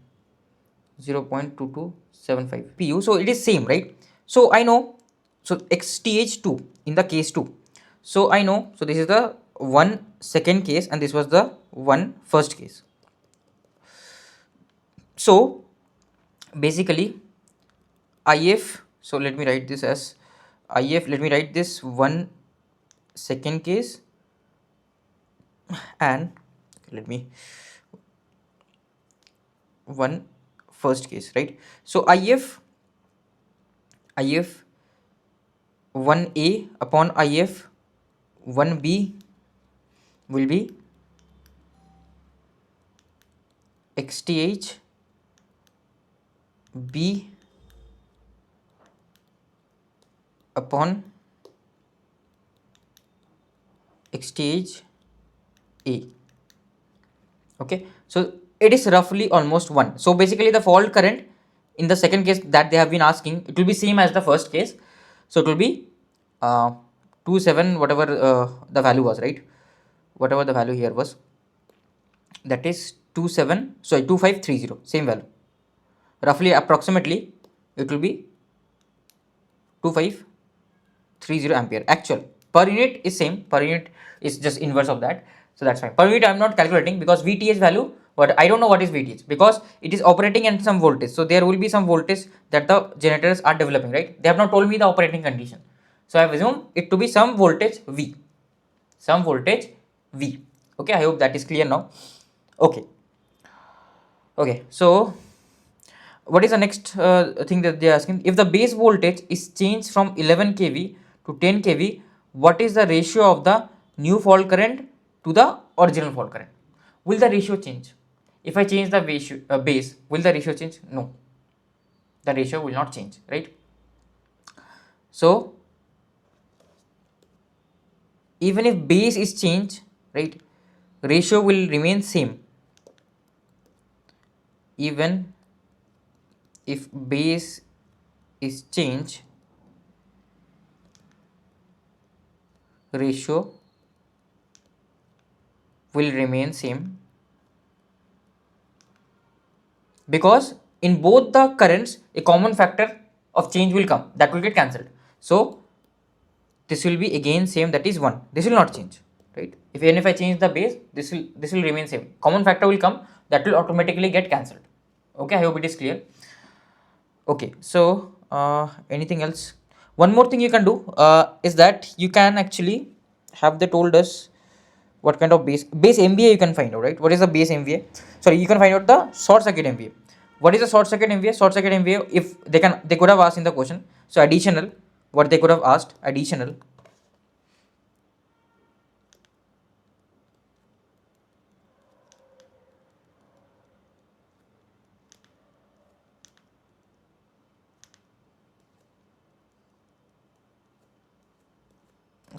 0.2275 pu. So it is same, right? So I know, so xth2 in the case 2. So I know, so this is the 1 second case and this was the 1 first case. So basically if, so let me write this as if, let me write this 1 second case and let me 1 first case, right? So if 1a upon if 1b will be xth b upon xth a. Okay, so it is roughly almost 1. So basically the fault current in the second case that they have been asking, it will be same as the first case. So it will be 27 whatever the value was, right? Whatever the value here was, that is 2530, same value, roughly approximately it will be 2530 ampere. Actual per unit is same, per unit is just inverse of that, so that's fine. Per unit I am not calculating because VTH value, but I don't know what is VTH because it is operating at some voltage, so there will be some voltage that the generators are developing, right? They have not told me the operating condition, so I have assumed it to be some voltage V, some voltage V. Okay, I hope that is clear now. Okay, so what is the next thing that they are asking? If the base voltage is changed from 11 kV to 10 kV, what is the ratio of the new fault current to the original fault current? Will the ratio change? If I change the base, will the ratio change? No, the ratio will not change, right? So even if base is changed, right, ratio will remain same. Even if base is changed, ratio will remain same, because in both the currents a common factor of change will come, that will get cancelled. So this will be again same, that is 1, this will not change, right? Even if I change the base, this will remain same, common factor will come, that will automatically get cancelled. Okay, I hope it is clear. Okay, so anything else? One more thing you can do is that you can actually have they told us what kind of base MVA you can find out, right? What is the base MVA? Sorry, you can find out the short circuit MVA. What is the short circuit MVA? Short circuit MVA, if they could have asked in the question. So additional, what they could have asked, additional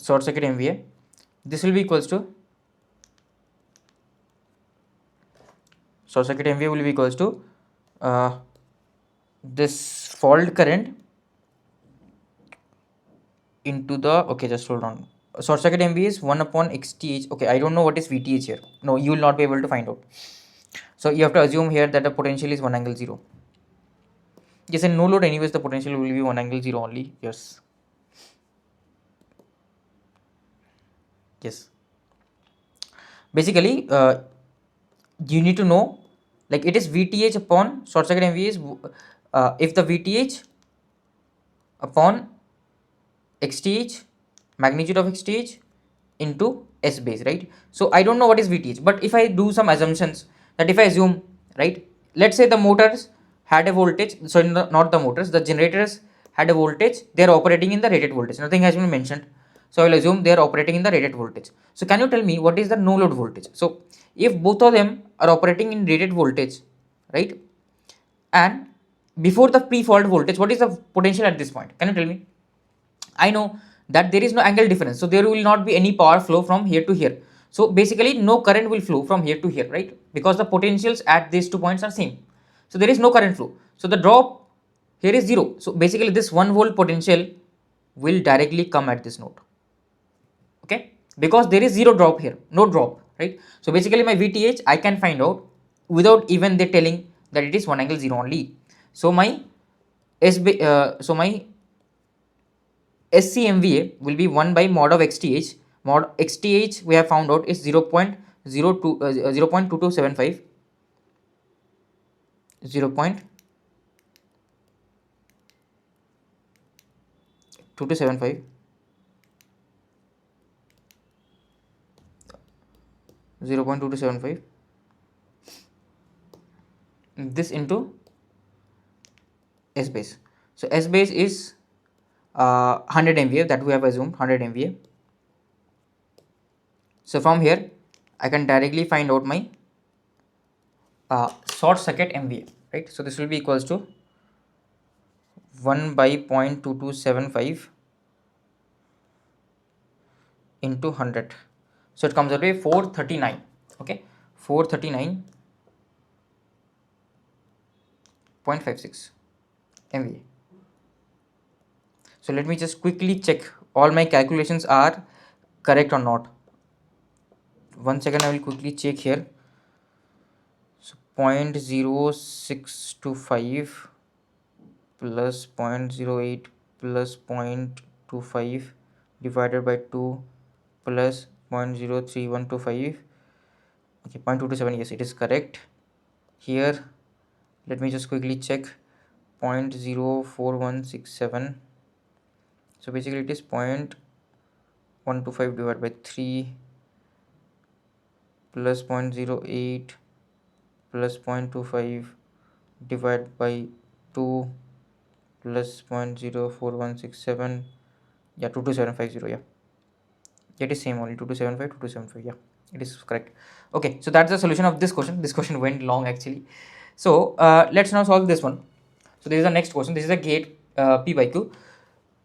short circuit MVA, this will be equals to short circuit MVA will be equals to this fault current into the, okay, just hold on. Short circuit MVA is 1 upon XTH. Okay, I don't know what is VTH here. No, you will not be able to find out. So you have to assume here that the potential is 1 angle 0. Yes, and no load anyways the potential will be 1 angle 0 only. Yes. Yes. Basically, you need to know, like, it is VTH upon short circuit MVA is if the VTH upon XTH, magnitude of XTH into S base, right? So I don't know what is VTH, but if I do some assumptions, that if I assume, right, let's say the motors had a voltage, so not the motors, the generators had a voltage, they are operating in the rated voltage, nothing has been mentioned, so I will assume they are operating in the rated voltage. So can you tell me what is the no load voltage? So if both of them are operating in rated voltage, right, and before the pre-fault voltage, what is the potential at this point? Can you tell me? I know that there is no angle difference, so there will not be any power flow from here to here. So basically no current will flow from here to here, right? Because the potentials at these 2 points are same. So there is no current flow. So the drop here is 0. So basically this 1 volt potential will directly come at this node. Okay? Because there is 0 drop here, no drop, right? So basically my VTH I can find out without even they telling that it is 1 angle 0 only. So my SCMVA will be 1 by mod of XTH. Mod XTH we have found out is 0.2275. 0.2275. 0.2275. This into S base. So S base is 100 MVA, that we have assumed 100 MVA. So from here I can directly find out my short circuit MVA, right? So this will be equals to 1 by 0.2275 into 100. So it comes out to 439. Okay, 439.56 MVA. So let me just quickly check all my calculations are correct or not. 1 second, I will quickly check here. So 0.0625
plus 0.08 plus 0.25 divided by 2 plus 0.03125. Okay, 0.227, yes, it is correct. Here let me just quickly check. 0.04167, so basically it is 0.125 divided by 3 plus 0.08 plus 0.25 divided by 2 plus 0.04167. Yeah, 22750. Yeah, it is same only, 2275, yeah, it is correct. Okay, so that's the solution of this question. This question went long actually. So let's now solve this one. So this is the next question. This is a gate P by Q.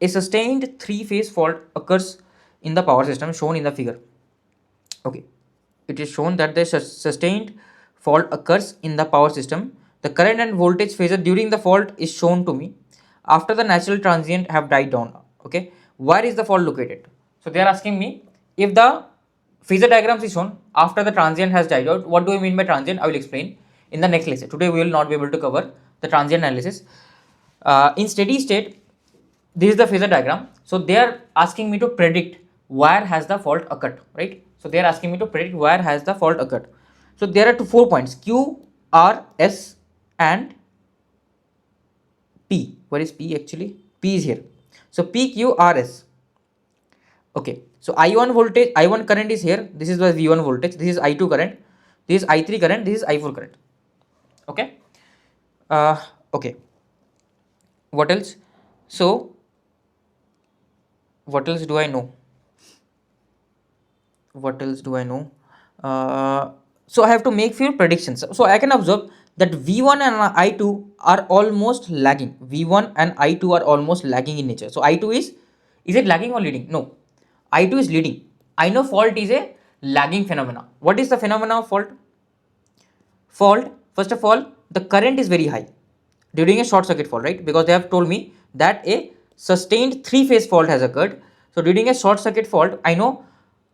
A sustained three-phase fault occurs in the power system shown in the figure. Okay, it is shown that the sustained fault occurs in the power system. The current and voltage phasor during the fault is shown to me after the natural transient have died down. Okay, where is the fault located? So they are asking me, if the phasor diagrams is shown after the transient has died out. What do I mean by transient? I will explain in the next lecture. Today we will not be able to cover the transient analysis. In steady state, this is the phasor diagram. So they are asking me to predict where has the fault occurred, right? So they are asking me to predict where has the fault occurred. So there are 4 points, Q, R, S and P. Where is P actually? P is here. So P, Q, R, S. Okay, so I1 voltage, I1 current is here. This is the V1 voltage. This is I2 current. This is I3 current. This is I4 current. Okay. Okay. What else? So what else do I know? What else do I know? So I have to make few predictions. So I can observe that V1 and I2 are almost lagging. V1 and I2 are almost lagging in nature. So I2 is it lagging or leading? No, I2 is leading. I know fault is a lagging phenomena. What is the phenomena of fault? Fault, first of all, the current is very high during a short circuit fault, right? Because they have told me that a sustained three-phase fault has occurred. So during a short circuit fault, I know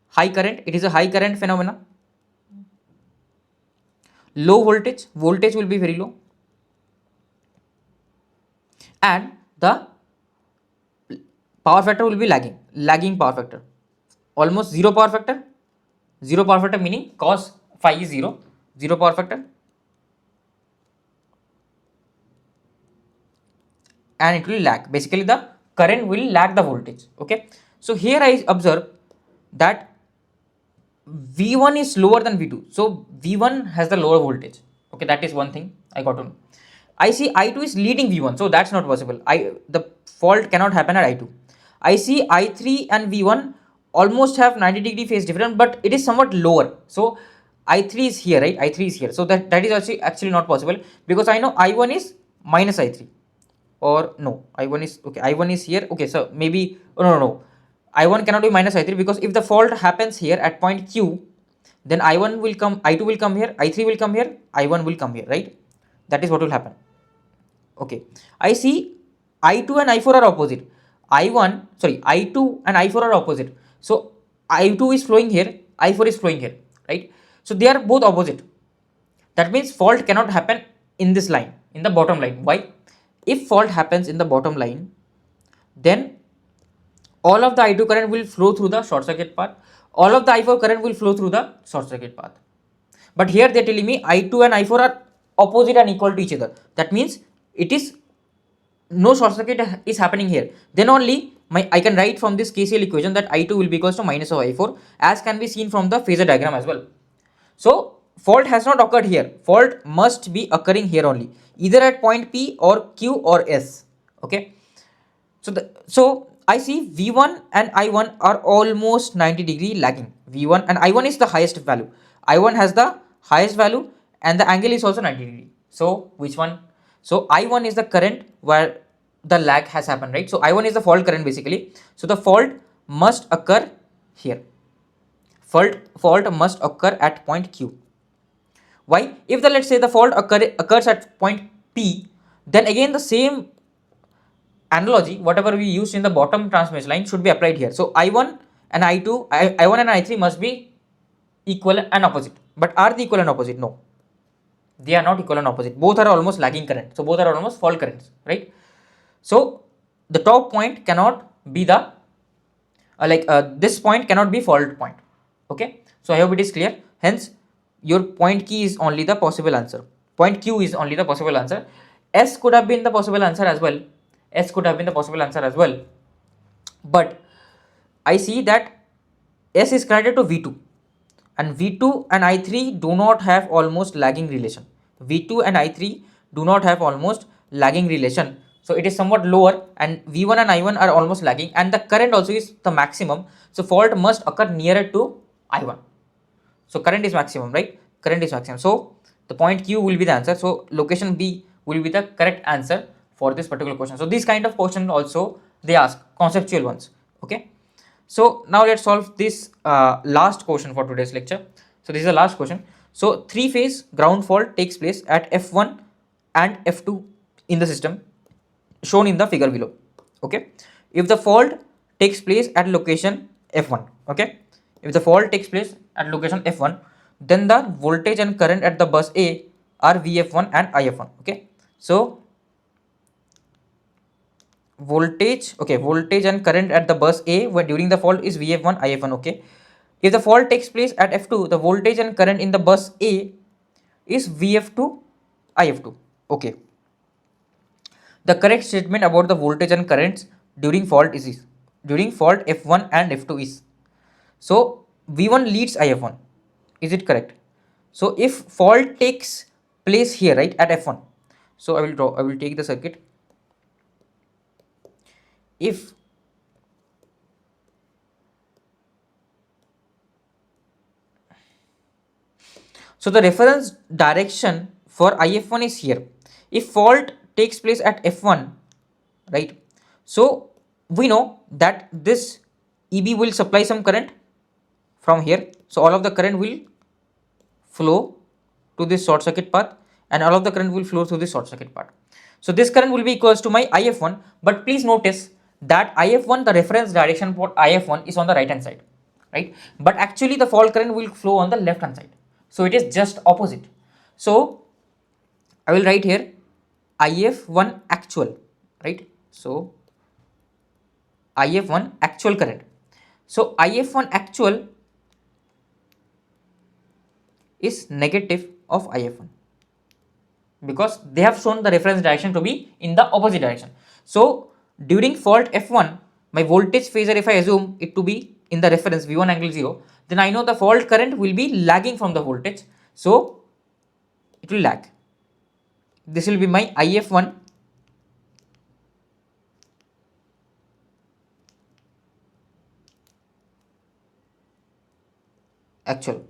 high current, it is a high current phenomena. Low voltage, voltage will be very low, and the power factor will be lagging power factor, almost zero power factor. Zero power factor meaning cos phi is zero power factor, and it will lag. Basically the current will lag the voltage. Okay, so here I observe that V1 is lower than V2. So V1 has the lower voltage. Okay, that is one thing I got to know. I see I2 is leading V1, so that's not possible. The fault cannot happen at I2. I see I3 and V1 almost have 90-degree phase difference, but it is somewhat lower. So I3 is here, right? I3 is here. So that is actually not possible, because I know I1 is minus I3, or no, I1 is okay. I1 is here. Okay, so maybe no. I1 cannot be minus I3, because if the fault happens here at point Q, then I1 will come, I2 will come here, I3 will come here, I1 will come here, right? That is what will happen. Okay, I see I2 and I4 are opposite. I2 and I4 are opposite. So I2 is flowing here, I4 is flowing here, right? So they are both opposite. That means fault cannot happen in this line, in the bottom line. Why? If fault happens in the bottom line, then all of the I2 current will flow through the short circuit path. All of the I4 current will flow through the short circuit path. But here they are telling me I2 and I4 are opposite and equal to each other. That means it is no short circuit is happening here. Then only I can write from this KCL equation that I2 will be equals to minus of I4, as can be seen from the phasor diagram as well. So fault has not occurred here. Fault must be occurring here only, either at point P or Q or S. Okay. So I see V1 and I1 are almost 90-degree lagging. V1 and I1 is the highest value. I1 has the highest value and the angle is also 90-degree. So which one? So I1 is the current where the lag has happened, right? So I1 is the fault current basically. So the fault must occur here. Fault must occur at point Q. Why? If let's say the fault occurs at point P, then again the same analogy, whatever we used in the bottom transmission line, should be applied here. So I1 and I2, I1 and I3 must be equal and opposite. But are they equal and opposite? No, they are not equal and opposite. Both are almost lagging current. So both are almost fault currents, right? So the top point cannot be the this point cannot be fault point. Okay, so I hope it is clear. Hence your point key is only the possible answer, point q is only the possible answer. S could have been the possible answer as well, S could have been the possible answer as well, but I see that S is connected to V2, and V2 and I3 do not have almost lagging relation. V2 and I3 do not have almost lagging relation. So it is somewhat lower, and V1 and I1 are almost lagging, and the current also is the maximum. So fault must occur nearer to I1. So current is maximum, right? Current is maximum. So the point Q will be the answer. So location B will be the correct answer for this particular question. So these kind of questions also they ask, conceptual ones. Okay. So now let's solve this last question for today's lecture. So this is the last question. So three-phase ground fault takes place at F1 and F2 in the system shown in the figure below. Okay. If the fault takes place at location F1, okay, if the fault takes place at location F1, then the voltage and current at the bus A are VF1 and IF1. Okay. So voltage and current at the bus A when during the fault is VF1 IF1. Okay, if the fault takes place at F2, the voltage and current in the bus A is VF2 IF2. Okay, the correct statement about the voltage and currents during fault is during fault F1 and F2 is, so V1 leads IF1, is it correct? So if fault takes place here, right, at F1, so I will take the circuit. If so the reference direction for IF1 is here. If fault takes place at F1, right, so we know that this EB will supply some current from here, so all of the current will flow to this short circuit path, and all of the current will flow through this short circuit path. So this current will be equals to my IF1, but please notice that IF1, the reference direction for IF1 is on the right hand side, right, but actually the fault current will flow on the left hand side, so it is just opposite. So I will write here IF1 actual, right, so IF1 actual current. So IF1 actual is negative of IF1 because they have shown the reference direction to be in the opposite direction. So during fault F1, my voltage phasor, if I assume it to be in the reference V1 angle 0, then I know the fault current will be lagging from the voltage, so it will lag. This will be my IF1 actual.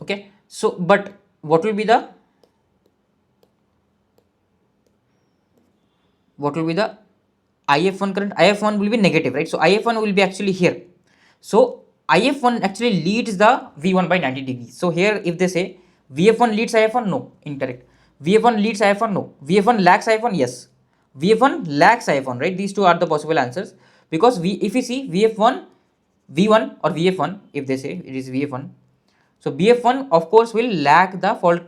Okay, so but what will be the IF1 current? IF1 will be negative, right? So IF1 will be actually here. So IF1 actually leads the V1 by 90 degrees. So here if they say VF1 leads IF1, no, incorrect. VF1 leads IF1, no. VF1 lags IF1, yes. VF1 lags IF1, right? These two are the possible answers, because if we see VF1, V1 or VF1, if they say it is VF1, so BF1 of course will lag the fault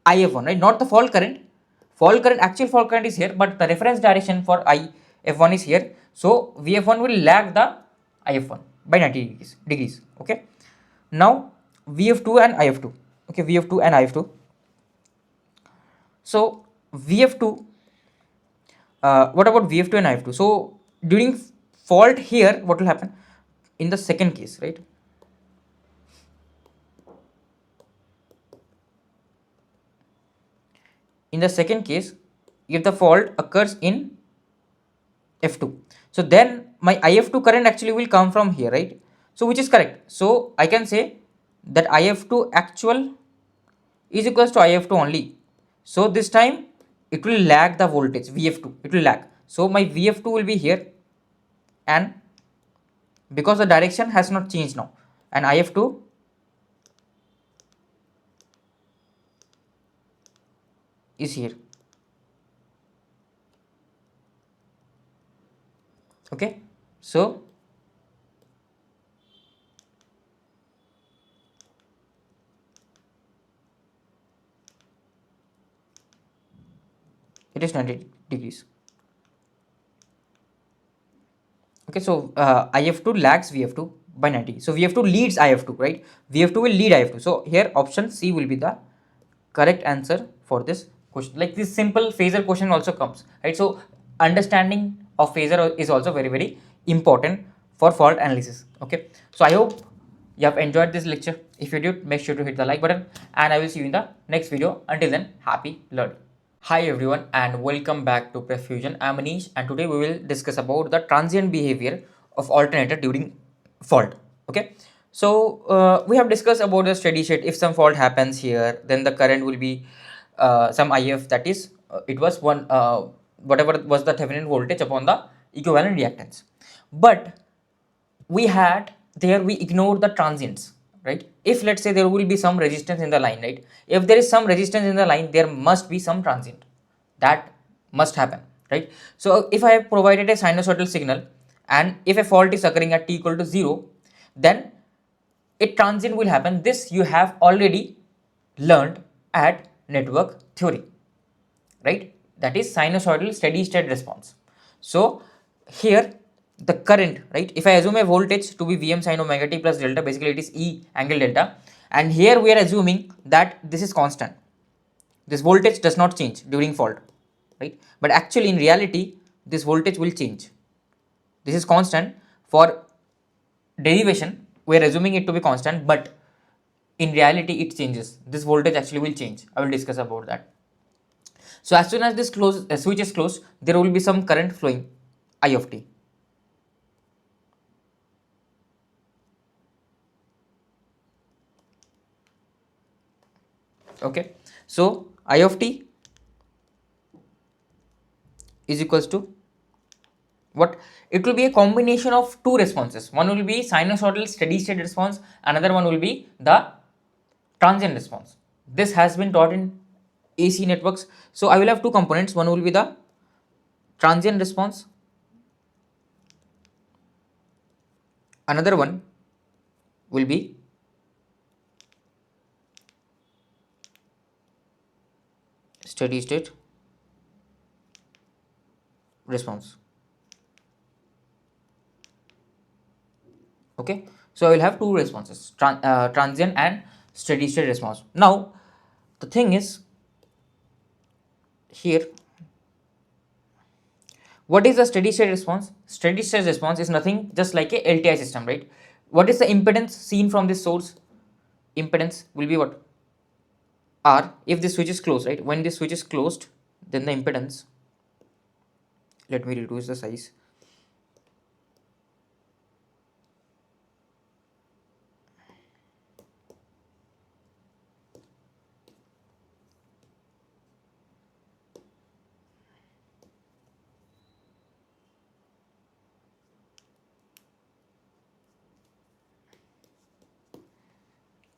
IF1, right? Not the fault current. Fault current, actual fault current is here, but the reference direction for IF1 is here. So VF1 will lag the IF1 by 90 degrees. Okay. Now VF2 and IF2. Okay, VF2 and IF2. So VF2. What about VF2 and IF2? So during fault here, what will happen in the second case, right? In the second case, if the fault occurs in F2, so then my IF2 current actually will come from here, right? So which is correct. So I can say that IF2 actual is equals to IF2 only. So this time it will lag the voltage VF2, it will lag. So my VF2 will be here and because the direction has not changed now, and IF2 is here. Okay, so it is 90 degrees. Okay, so IF2 lags VF2 by 90. So VF2 leads IF2, right? VF2 will lead IF2. So here option C will be the correct answer for this question. Like this simple phasor question also comes, right? So understanding of phasor is also very, very important for fault analysis. Okay, so I hope you have enjoyed this lecture. If you did, make sure to hit the like button, and I will see you in the next video. Until then, happy learning. Hi everyone and welcome back to PrepFusion. I'm Anish and today we will discuss about the transient behavior of alternator during fault. Okay, so we have discussed about the steady state. If some fault happens here, then the current will be some IF, that is it was one whatever was the Thevenin voltage upon the equivalent reactance. But we ignored the transients, right? If let's say there will be some resistance in the line, right? If there is some resistance in the line, there must be some transient, that must happen, right? So if I have provided a sinusoidal signal and if a fault is occurring at t equal to 0, then a transient will happen. This you have already learned at network theory, right? That is sinusoidal steady state response. So here the current, right? If I assume a voltage to be Vm sin omega t plus delta, basically it is E angle delta, and here we are assuming that this is constant. This voltage does not change during fault, right? But actually in reality this voltage will change. This is constant. For derivation we are assuming it to be constant, but in reality it changes. This voltage actually will change. I will discuss about that. So as soon as this switch is closed, there will be some current flowing, I of t. Okay, so I of t is equals to what? It will be a combination of two responses. One will be sinusoidal steady state response, another one will be the transient response. This has been taught in AC networks. So I will have two components. One will be the transient response, another one will be steady state response. Okay, so I will have two responses, transient and steady state response. Now the thing is here, what is the steady state response? Steady state response is nothing just like a LTI system, right? What is the impedance seen from this source? Impedance will be what? R. If this switch is closed, right? When this switch is closed, then the impedance, let me reduce the size.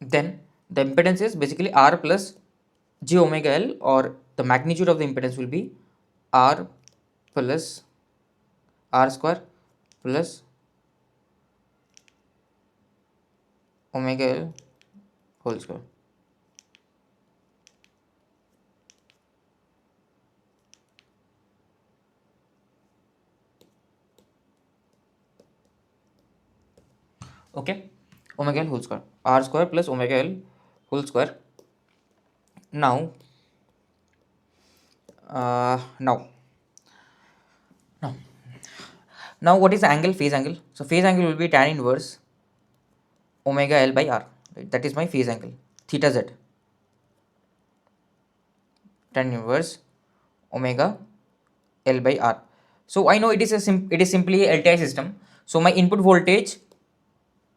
Then the impedance is basically R plus j omega L, or the magnitude of the impedance will be R plus R square plus omega L whole square. Okay, omega L whole square, R square plus omega L whole square. Now now now what is the angle? Phase angle. So phase angle will be tan inverse omega L by R, right? That is my phase angle, theta z, tan inverse omega L by R. So I know it is simply a LTI system. So my input voltage,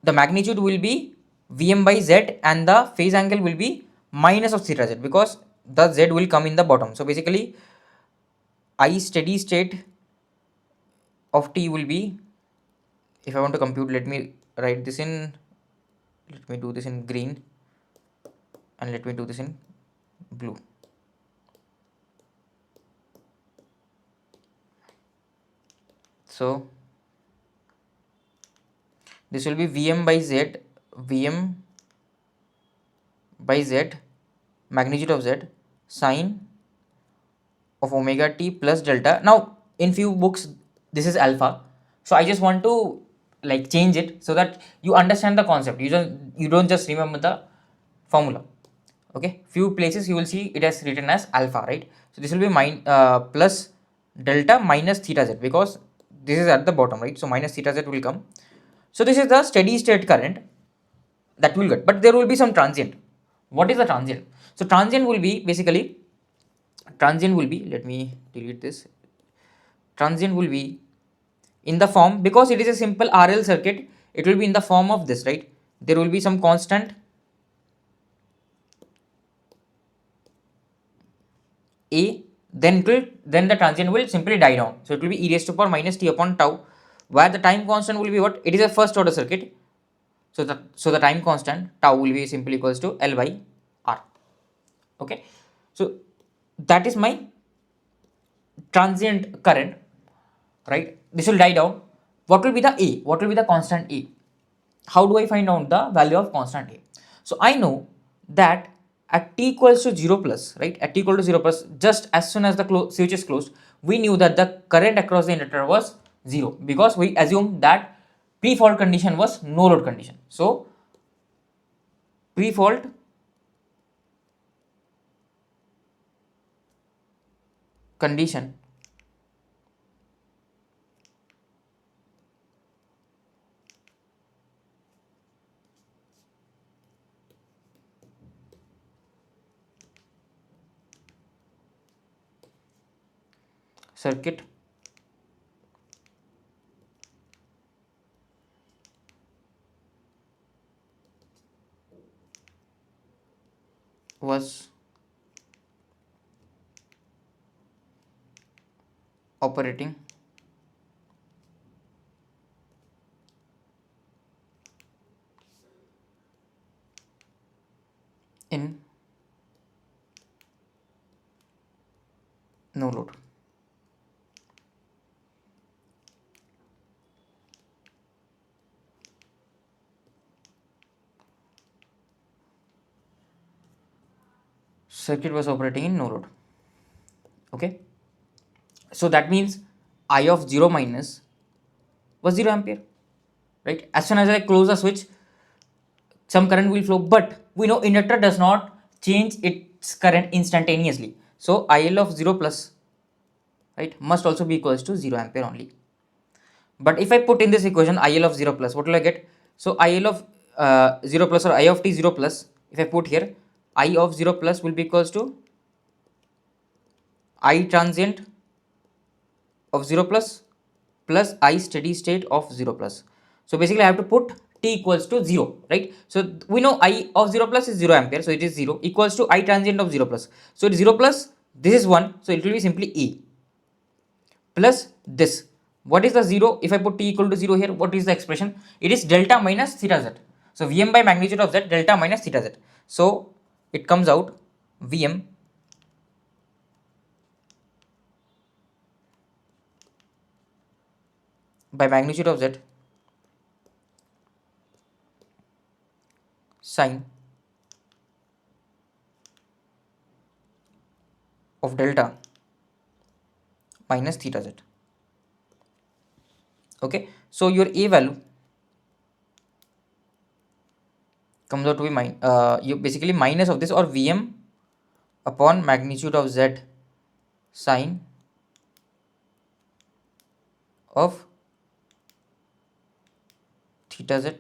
the magnitude will be Vm by Z, and the phase angle will be minus of theta z, because the Z will come in the bottom. So basically I steady state of t will be if I want to compute, let me write this in, let me do this in green and let me do this in blue. So this will be Vm by Z, Vm by Z, magnitude of Z, sine of omega t plus delta. Now in few books this is alpha, so I just want to like change it so that you understand the concept. You don't just remember the formula. Okay, few places you will see it has written as alpha, right? So this will be plus delta minus theta z, because this is at the bottom, right? So minus theta z will come. So this is the steady state current that will get, but there will be some transient. What is the transient? So transient will be basically, transient will be, let me delete this, transient will be in the form, because it is a simple RL circuit, it will be in the form of this, right? There will be some constant A, then the transient will simply die down. So it will be e raised to power minus t upon tau, where the time constant will be what? It is a first order circuit. So the time constant tau will be simply equals to L by R. Okay. So that is my transient current, right? This will die down. What will be the A? What will be the constant A? How do I find out the value of constant A? So I know that at t equals to 0 plus, right? At t equal to 0 plus, just as soon as the switch is closed, we knew that the current across the inductor was 0, because we assumed that pre-fault condition was no load condition. So pre-fault condition circuit was operating in no load. Circuit was operating in no load. Okay. So that means I of 0 minus was 0 ampere, right? As soon as I close the switch, some current will flow, but we know inductor does not change its current instantaneously. So IL of 0 plus, right, must also be equals to 0 ampere only. But if I put in this equation IL of 0 plus, what will I get? So IL of 0 plus, or I of t 0 plus, if I put here, I of 0 plus will be equals to I transient of 0 plus plus I steady state of 0 plus. So basically I have to put t equals to 0, right? So we know I of 0 plus is 0 ampere, so it is 0 equals to I transient of 0 plus. So it is 0 plus, this is 1, so it will be simply E plus this. What is the 0? If I put t equal to 0 here, what is the expression? It is delta minus theta z. So Vm by magnitude of z, delta minus theta z. So it comes out Vm by magnitude of z sine of delta minus theta z. Okay, so your A value comes out to be you basically minus of this, or Vm upon magnitude of z sine of theta z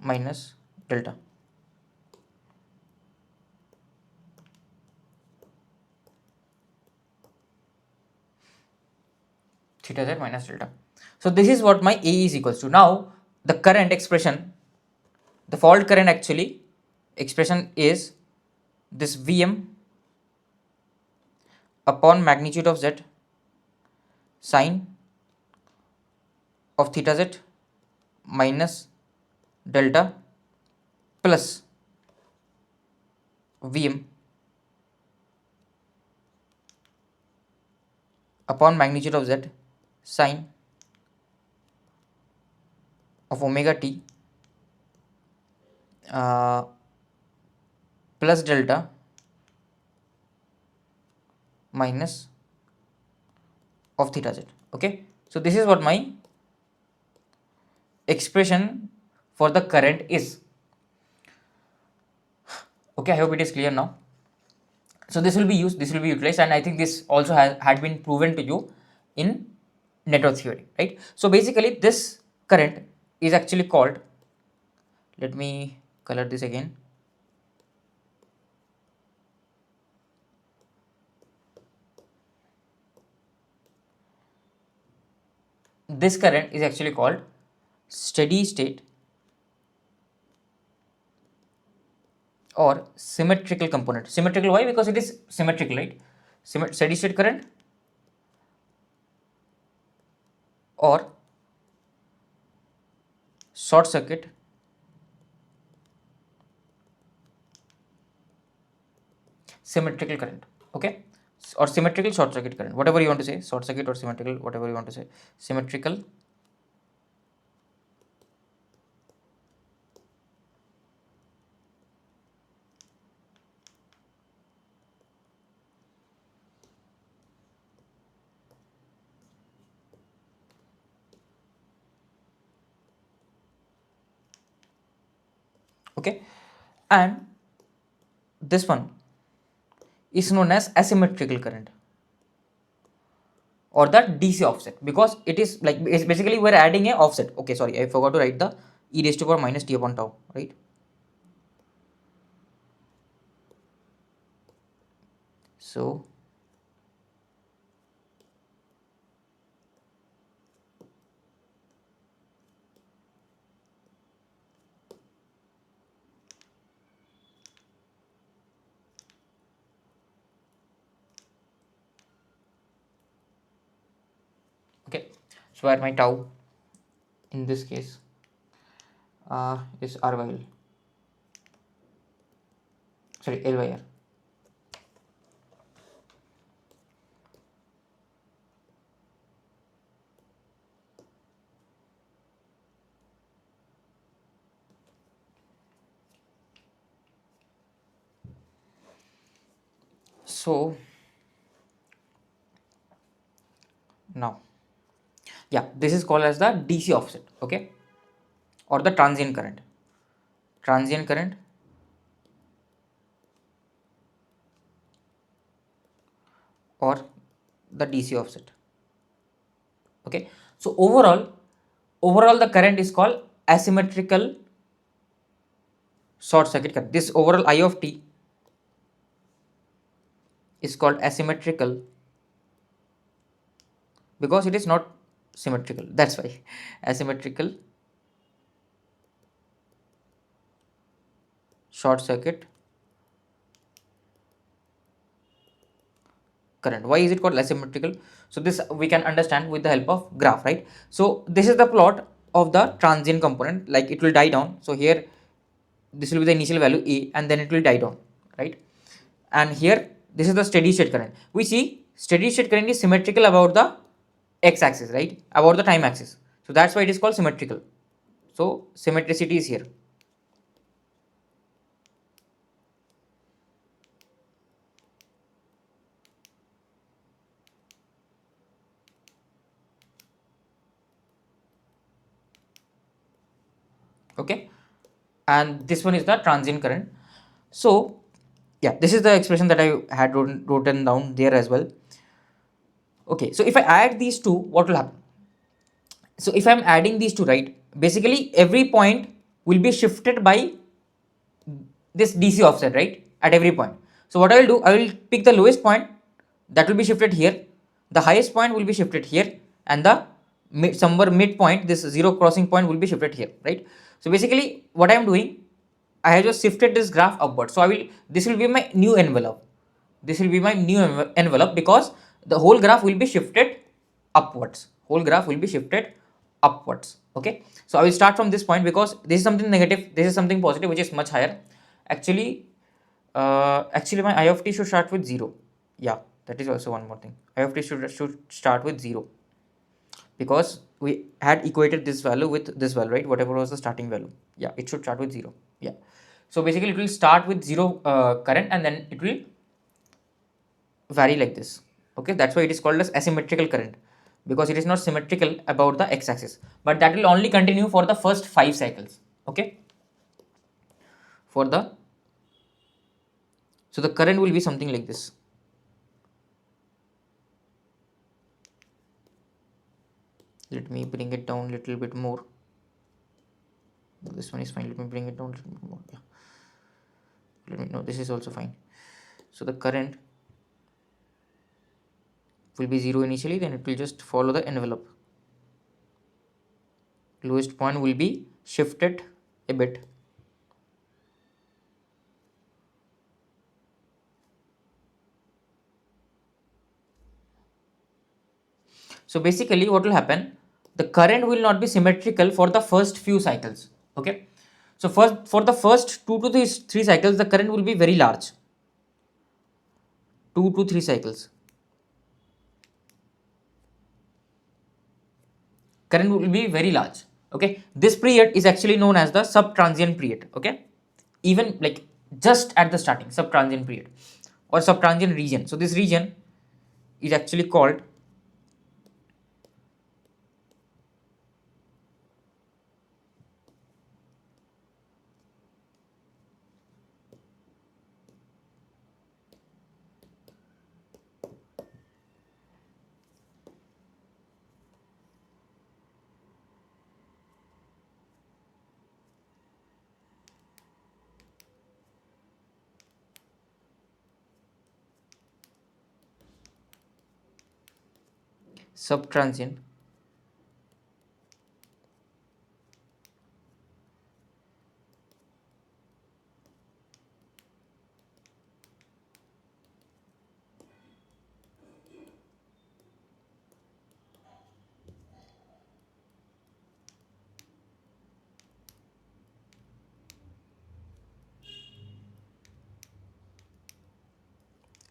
minus delta. Theta z minus delta. So this is what my A is equals to. Now the current expression, the fault current actually expression is this Vm upon magnitude of z sine of theta z minus delta plus Vm upon magnitude of z sine of omega t plus delta minus of theta z. Okay, so this is what my expression for the current is. Okay, I hope it is clear now. So this will be used, this will be utilized, and I think this also had been proven to you in network theory, right? So basically this current is actually called, let me color this again. This current is actually called steady state or symmetrical component. Symmetrical, why? Because it is symmetrical, right? Steady state current or short circuit symmetrical current, okay, or symmetrical short circuit current, whatever you want to say, short circuit or symmetrical, whatever you want to say, symmetrical okay, and this one is known as asymmetrical current or the DC offset, because it is like, it's basically we're adding a offset. Okay, sorry, I forgot to write the e raised to power minus t upon tau, right? So okay, so where my tau in this case is r by l, sorry, l by r. So now, yeah, this is called as the DC offset, okay, or the transient current, or the DC offset. Okay, so overall the current is called asymmetrical short circuit current. This overall I of t is called asymmetrical because it is not symmetrical, that's why asymmetrical short circuit current. Why is it called asymmetrical? So this we can understand with the help of graph, right? So this is the plot of the transient component, like it will die down. So here this will be the initial value a, and then it will die down, right? And here this is the steady state current. We see steady state current is symmetrical about the x axis, right, about the time axis, so that's why it is called symmetrical. So symmetricity is here. Okay, and this one is the transient current. So yeah, this is the expression that I had written down there as well. Okay, so if I add these two, what will happen? So if I'm adding these two, right, basically every point will be shifted by this DC offset, right, at every point. So what I will do, I will pick the lowest point, that will be shifted here, the highest point will be shifted here, and the somewhere midpoint, this zero crossing point, will be shifted here, right? So basically what I am doing, I have just shifted this graph upward. So this will be my new envelope, because the whole graph will be shifted upwards, upwards. Okay, so I will start from this point because this is something negative, this is something positive, which is much higher. Actually my I of t should start with 0. Yeah, that is also one more thing. I of t should start with 0 because we had equated this value with this value, right? Whatever was the starting value, yeah, it should start with 0. Yeah, so basically it will start with 0 current and then it will vary like this. Okay, that's why it is called as asymmetrical current, because it is not symmetrical about the x-axis, but that will only continue for the first 5 cycles. Okay, for the so the current will be something like this. Let me bring it down a little bit more. This one is fine. Let me bring it down a little bit more. Yeah, let me know, this is also fine. So the current will be 0 initially, then it will just follow the envelope. Lowest point will be shifted a bit. So basically what will happen, the current will not be symmetrical for the first few cycles. Okay, so first for the first 2 to 3 cycles the current will be very large. 2 to 3 cycles current will be very large. Okay, this period is actually known as the subtransient period. Okay, even like just at the starting, subtransient period or subtransient region. So this region is actually called subtransient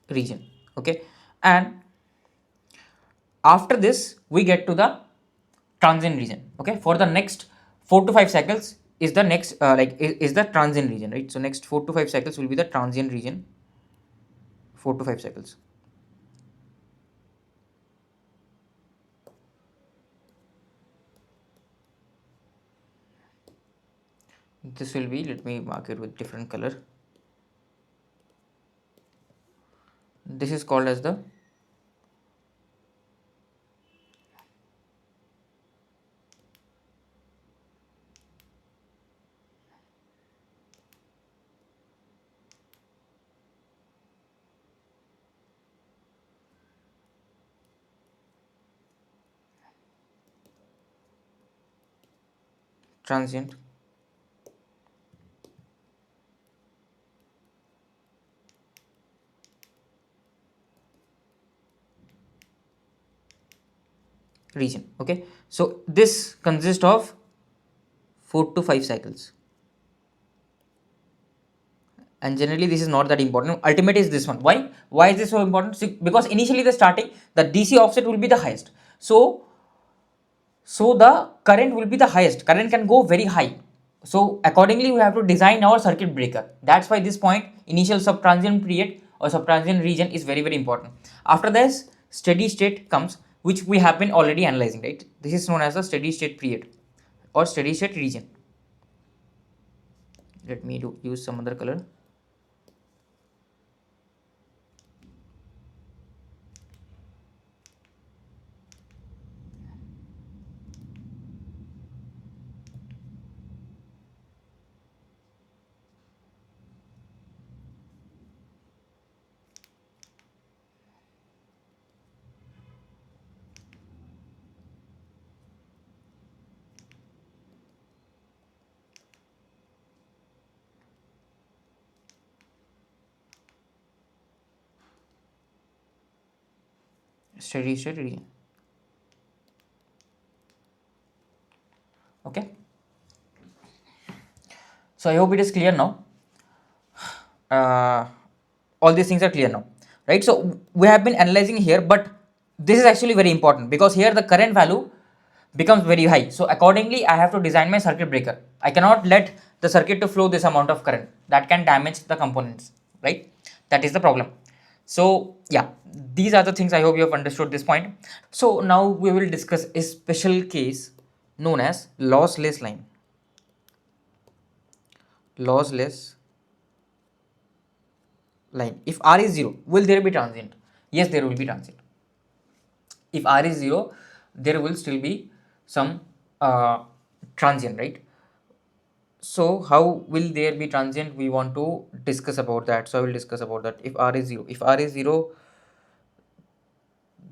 region. Okay, and after this we get to the transient region. Okay, for the next 4 to 5 cycles is the next is the transient region, right? So next 4 to 5 cycles will be the transient region. 4 to 5 cycles. This will be, let me mark it with different color. This is called as the transient region. Okay, so this consists of 4 to 5 cycles, and generally this is not that important. Ultimate is this one. Why is this so important? See, because initially the starting the DC offset will be the highest, so the current will be the highest, current can go very high. So accordingly we have to design our circuit breaker. That's why this point, initial subtransient period or subtransient region, is very very important. After this steady state comes, which we have been already analyzing, right? This is known as the steady state period or steady state region. Let me use some other color. Steady state region. Okay, so I hope it is clear now. All these things are clear now, right? So we have been analyzing here, but this is actually very important because here the current value becomes very high. So accordingly, I have to design my circuit breaker. I cannot let the circuit to flow this amount of current, that can damage the components, right? That is the problem. So yeah, these are the things. I hope you have understood this point. So now we will discuss a special case known as lossless line. Lossless line. If R is 0, will there be transient? Yes, there will be transient. If R is 0, there will still be some transient, right? So how will there be transient? We want to discuss about that. So I will discuss about that. If R is 0, if R is 0,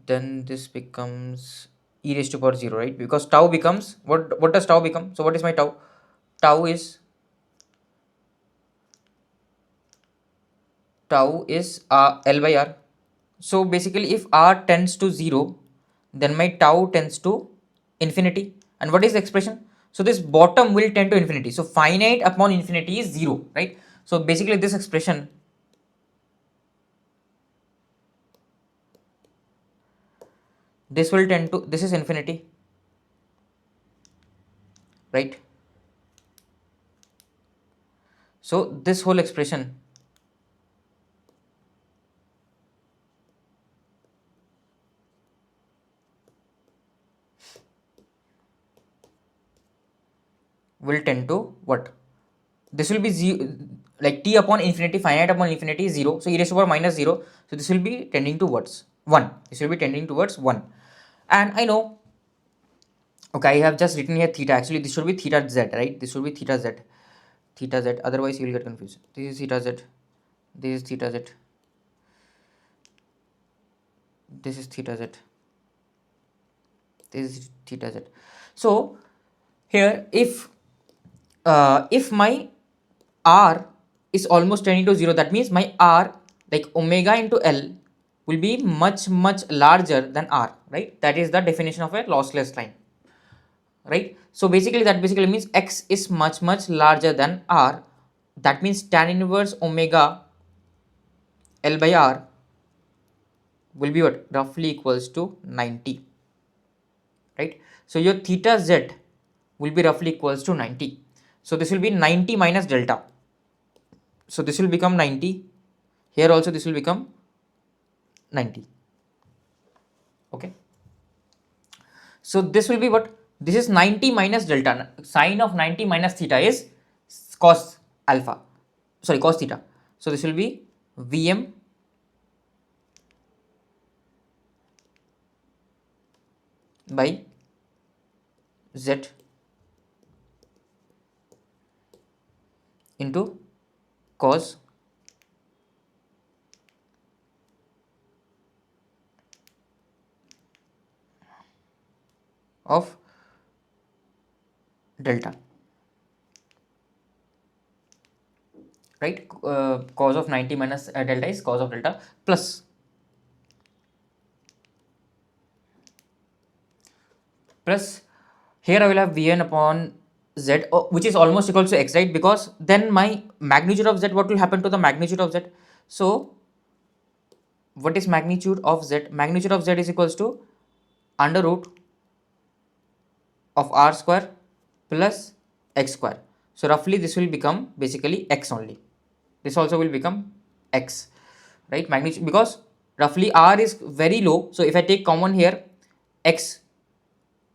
then this becomes e raised to power 0, right? Because tau becomes, what does tau become? So what is my tau? Tau is L by R. So basically if R tends to 0, then my tau tends to infinity. And what is the expression? So this bottom will tend to infinity. So finite upon infinity is 0, right? So basically this expression, this will tend to, this is infinity, right? So this whole expression will tend to what? This will be 0, like t upon infinity, finite upon infinity is 0. So e raised to power minus 0. So this will be tending towards 1. This will be tending towards 1. And I know, okay, I have just written here theta. Actually, this should be theta z, right? This should be theta z. Theta z. Otherwise, you will get confused. This is theta z. This is theta z. This is theta z. This is theta z. So here, if my R is almost tending to 0, that means my R, like omega into L, will be much larger than R, right? That is the definition of a lossless line, right? So basically that basically means X is much larger than R. That means tan inverse omega L by R will be what? Roughly equals to 90, right? So your theta Z will be roughly equals to 90. So this will be 90 minus delta. So this will become 90. Here also this will become 90. Okay. So this will be what? This is 90 minus delta. Sine of 90 minus theta is cos alpha. Sorry, cos theta. So this will be Vm by Z into cos of delta, right? Cos of 90 minus delta is cos of delta plus here I will have Vn upon Z, which is almost equal to X, right? Because then my magnitude of Z, what will happen to the magnitude of Z? So what is magnitude of Z? Magnitude of Z is equals to under root of R square plus X square. So roughly this will become basically X only. This also will become X, right? Magnitude, because roughly R is very low. So if I take common here X,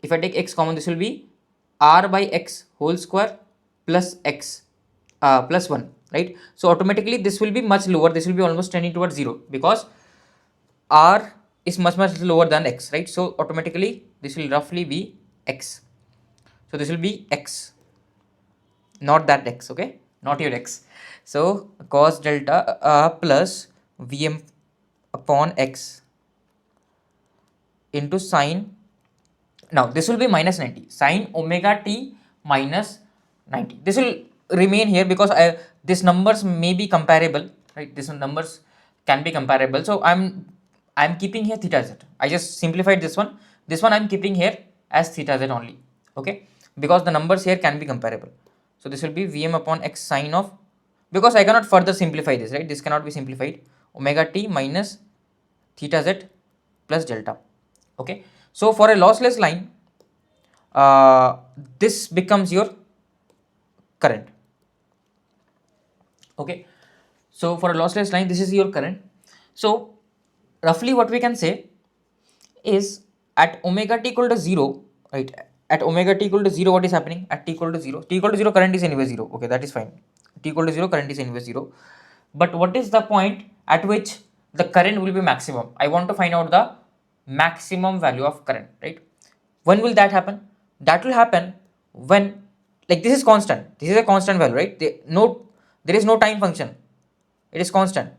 if I take X common, this will be R by X whole square plus X plus 1, right? So automatically this will be much lower. This will be almost tending towards 0 because R is much lower than X, right? So automatically this will roughly be X. So this will be X, not that X, okay? Not your X. So cos delta plus Vm upon X into sine. Now this will be minus 90, sine omega t minus 90. This will remain here because these numbers may be comparable, right? These numbers can be comparable. So I'm keeping here theta z. I just simplified this one. This one I'm keeping here as theta z only. Okay. because the numbers here can be comparable. So this will be Vm upon x sine of, because I cannot further simplify this, right? This cannot be simplified. Omega t minus theta z plus delta. Okay. So for a lossless line, this becomes your current. Okay. So for a lossless line, this is your current. So roughly what we can say is at omega t equal to 0, right? At omega t equal to 0, what is happening? At t equal to 0, t equal to 0, current is anyway 0. Okay, that is fine. T equal to 0, current is anyway 0. But what is the point at which the current will be maximum? I want to find out the maximum value of current, right? When will that happen? That will happen when, like, this is constant. This is a constant value, right? There is no time function. It is constant.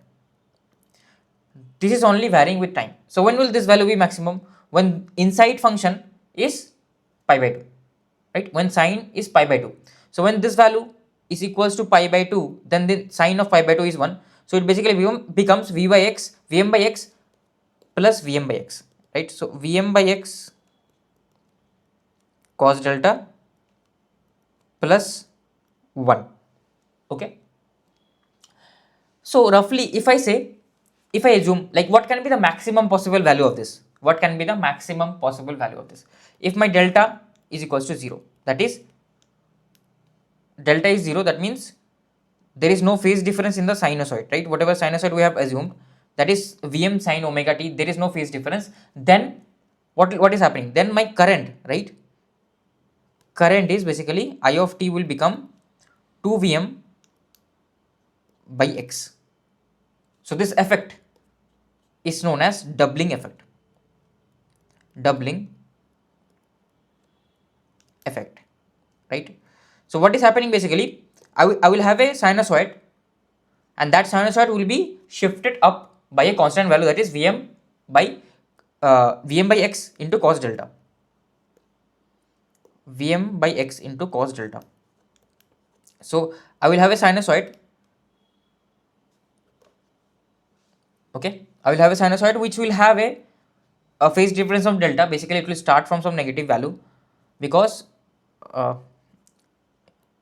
This is only varying with time. So when will this value be maximum? When inside function is pi by 2, right? When sine is pi by 2. So when this value is equals to pi by 2, then the sine of pi by 2 is 1. So it basically becomes v by x, vm by x plus vm by x, right? So vm by x cos delta plus 1. Okay. So roughly, if I assume, like, what can be the maximum possible value of this? What can be the maximum possible value of this? If my delta is equals to 0, that is, delta is 0, that means there is no phase difference in the sinusoid, right? Whatever sinusoid we have assumed, that is Vm sin omega t, there is no phase difference. Then what is happening? Then my current, right? Current is basically I of t will become 2Vm by x. So this effect is known as doubling effect. Doubling effect, right? So what is happening basically, I will have a sinusoid, and that sinusoid will be shifted up by a constant value, that is Vm by x into cos delta. Vm by x into cos delta. So I will have a sinusoid. Okay, I will have a sinusoid which will have a phase difference of delta. Basically, it will start from some negative value, because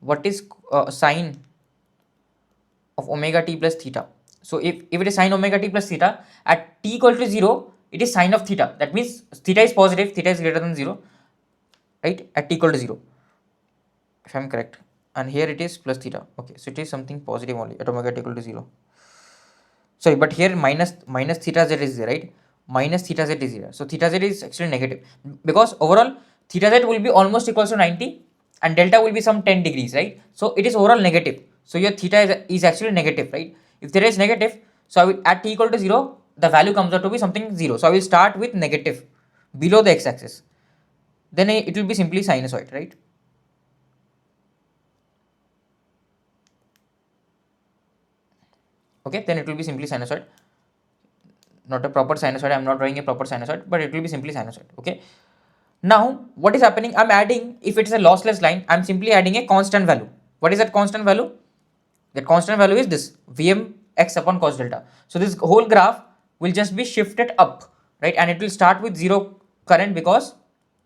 what is sine of omega t plus theta? So if it is sine omega t plus theta, at t equal to 0, it is sine of theta. That means theta is positive, theta is greater than 0, right? At t equal to 0, if I am correct. And here it is plus theta. Okay, so it is something positive only at omega t equal to 0. Sorry, but here minus theta z is there, right? Minus theta z is here. So theta z is actually negative, because overall theta z will be almost equals to 90 and delta will be some 10 degrees, right? So it is overall negative. So your theta is actually negative, right? If theta is negative, so I will, at t equal to 0, the value comes out to be something 0. So I will start with negative below the x-axis. Then it will be simply sinusoid, right? Okay, then it will be simply sinusoid, not a proper sinusoid. I am not drawing a proper sinusoid, but it will be simply sinusoid. Okay, now what is happening? I'm adding, if it is a lossless line, I'm simply adding a constant value. What is that constant value? That constant value is this Vm x upon cos delta. So this whole graph will just be shifted up, right? And it will start with 0 current, because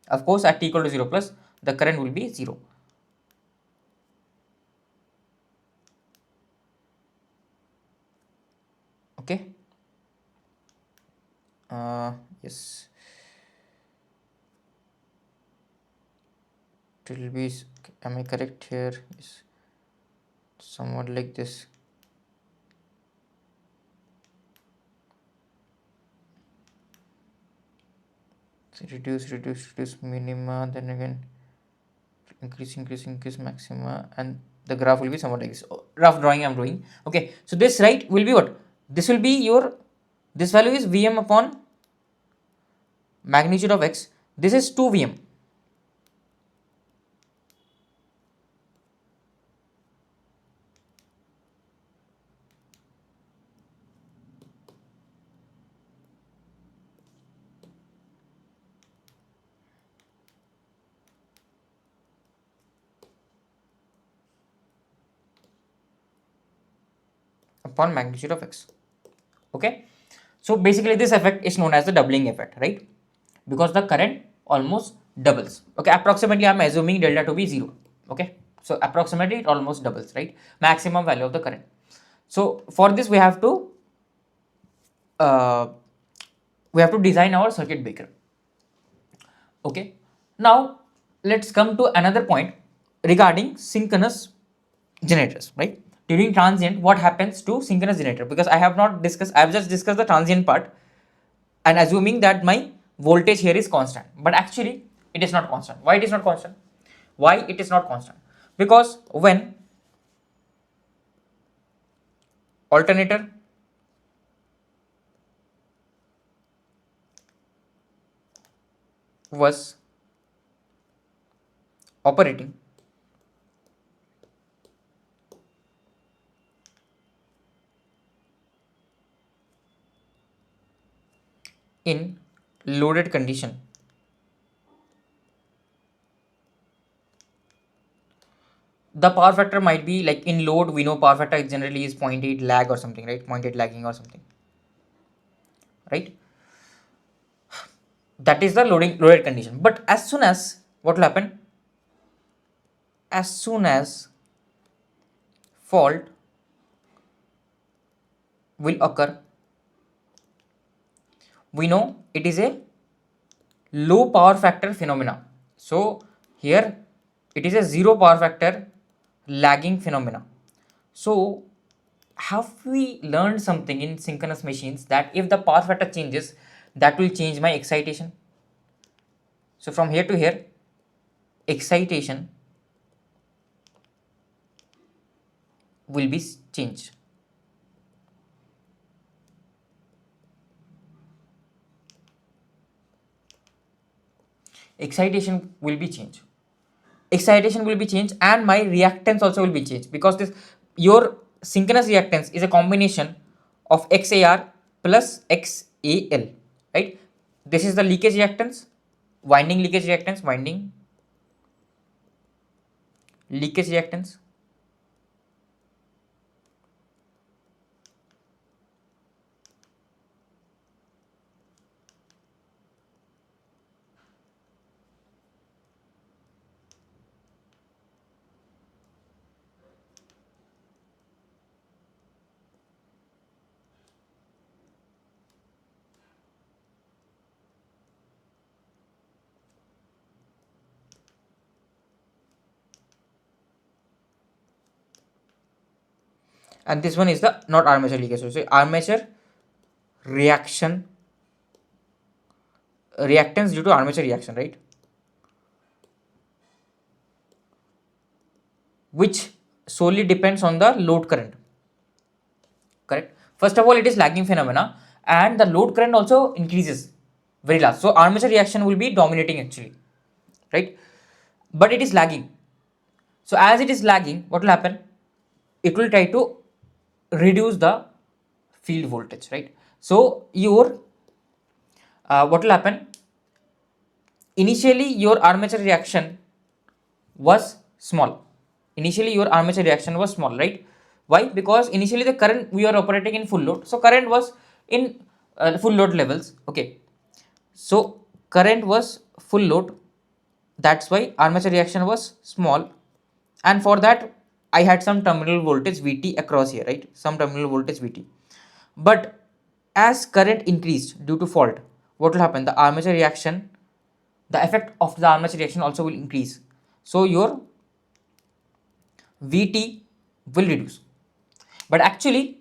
of course at t equal to 0 plus, the current will be 0. Okay. Yes. It will be, am I correct here? Yes. Somewhat like this. So reduce minima, then again increase maxima, and the graph will be somewhat like this. Rough drawing I'm doing. Okay, so this, right, will be what? This will be your, this value is Vm upon magnitude of x. This is 2 Vm. Upon magnitude of x. Okay, so basically this effect is known as the doubling effect, right? Because the current almost doubles. Okay, approximately I'm assuming delta to be 0. Okay, so approximately it almost doubles, right? Maximum value of the current. So for this uh, we have to design our circuit breaker. Okay, now let's come to another point regarding synchronous generators, right? During transient, what happens to synchronous generator? Because I have not discussed, I have just discussed the transient part and assuming that my voltage here is constant, but actually it is not constant. Why it is not constant? Why it is not constant? Because when alternator was operating in loaded condition, the power factor might be like in load, we know power factor generally is 0.8 lag or something, right? 0.8 lagging or something, right? That is the loaded condition. But as soon as what will happen? As soon as fault will occur, we know it is a low power factor phenomena. So here it is a zero power factor lagging phenomena. So have we learned something in synchronous machines that if the power factor changes, that will change my excitation? So from here to here, excitation will be changed. Excitation will be changed. Excitation will be changed and my reactance also will be changed, because this your synchronous reactance is a combination of XAR plus XAL, right? This is the leakage reactance, winding leakage reactance, winding leakage reactance, and this one is the not armature leakage. So armature reaction, reactance due to armature reaction, right? Which solely depends on the load current, correct? First of all, it is lagging phenomena and the load current also increases very large. So armature reaction will be dominating actually, right? But it is lagging. So as it is lagging, what will happen? It will try to reduce the field voltage, right? So your what will happen? Initially, your armature reaction was small. Initially, your armature reaction was small, right? Why? Because initially the current we are operating in full load, so current was in full load levels. Okay, so current was full load. That's why armature reaction was small, and for that I had some terminal voltage Vt across here, right? Some terminal voltage Vt. But as current increased due to fault, what will happen? The armature reaction, the effect of the armature reaction also will increase. So your Vt will reduce. But actually,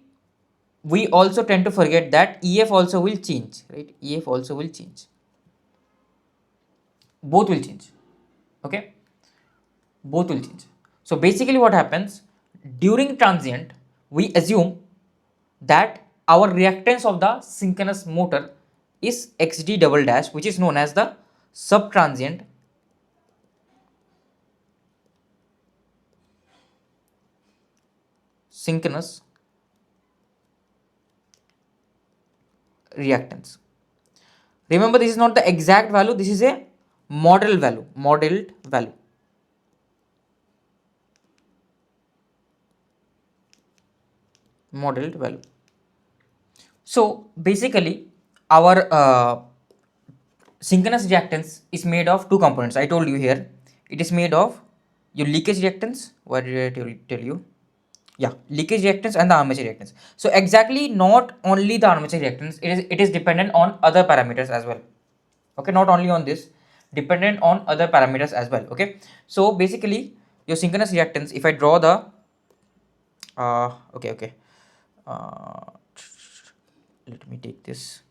we also tend to forget that EF also will change, right? EF also will change. Both will change. Okay? Both will change. So basically what happens during transient, we assume that our reactance of the synchronous motor is XD double dash, which is known as the subtransient synchronous reactance. Remember, this is not the exact value, this is a model value, modeled value. Modeled value. So basically our synchronous reactance is made of two components. I told you here it is made of your leakage reactance. What did I tell you? Yeah, leakage reactance and the armature reactance. So exactly, not only the armature reactance, it is dependent on other parameters as well. Okay, not only on this, dependent on other parameters as well. Okay, so basically your synchronous reactance, if I draw the okay, uh, let me take this,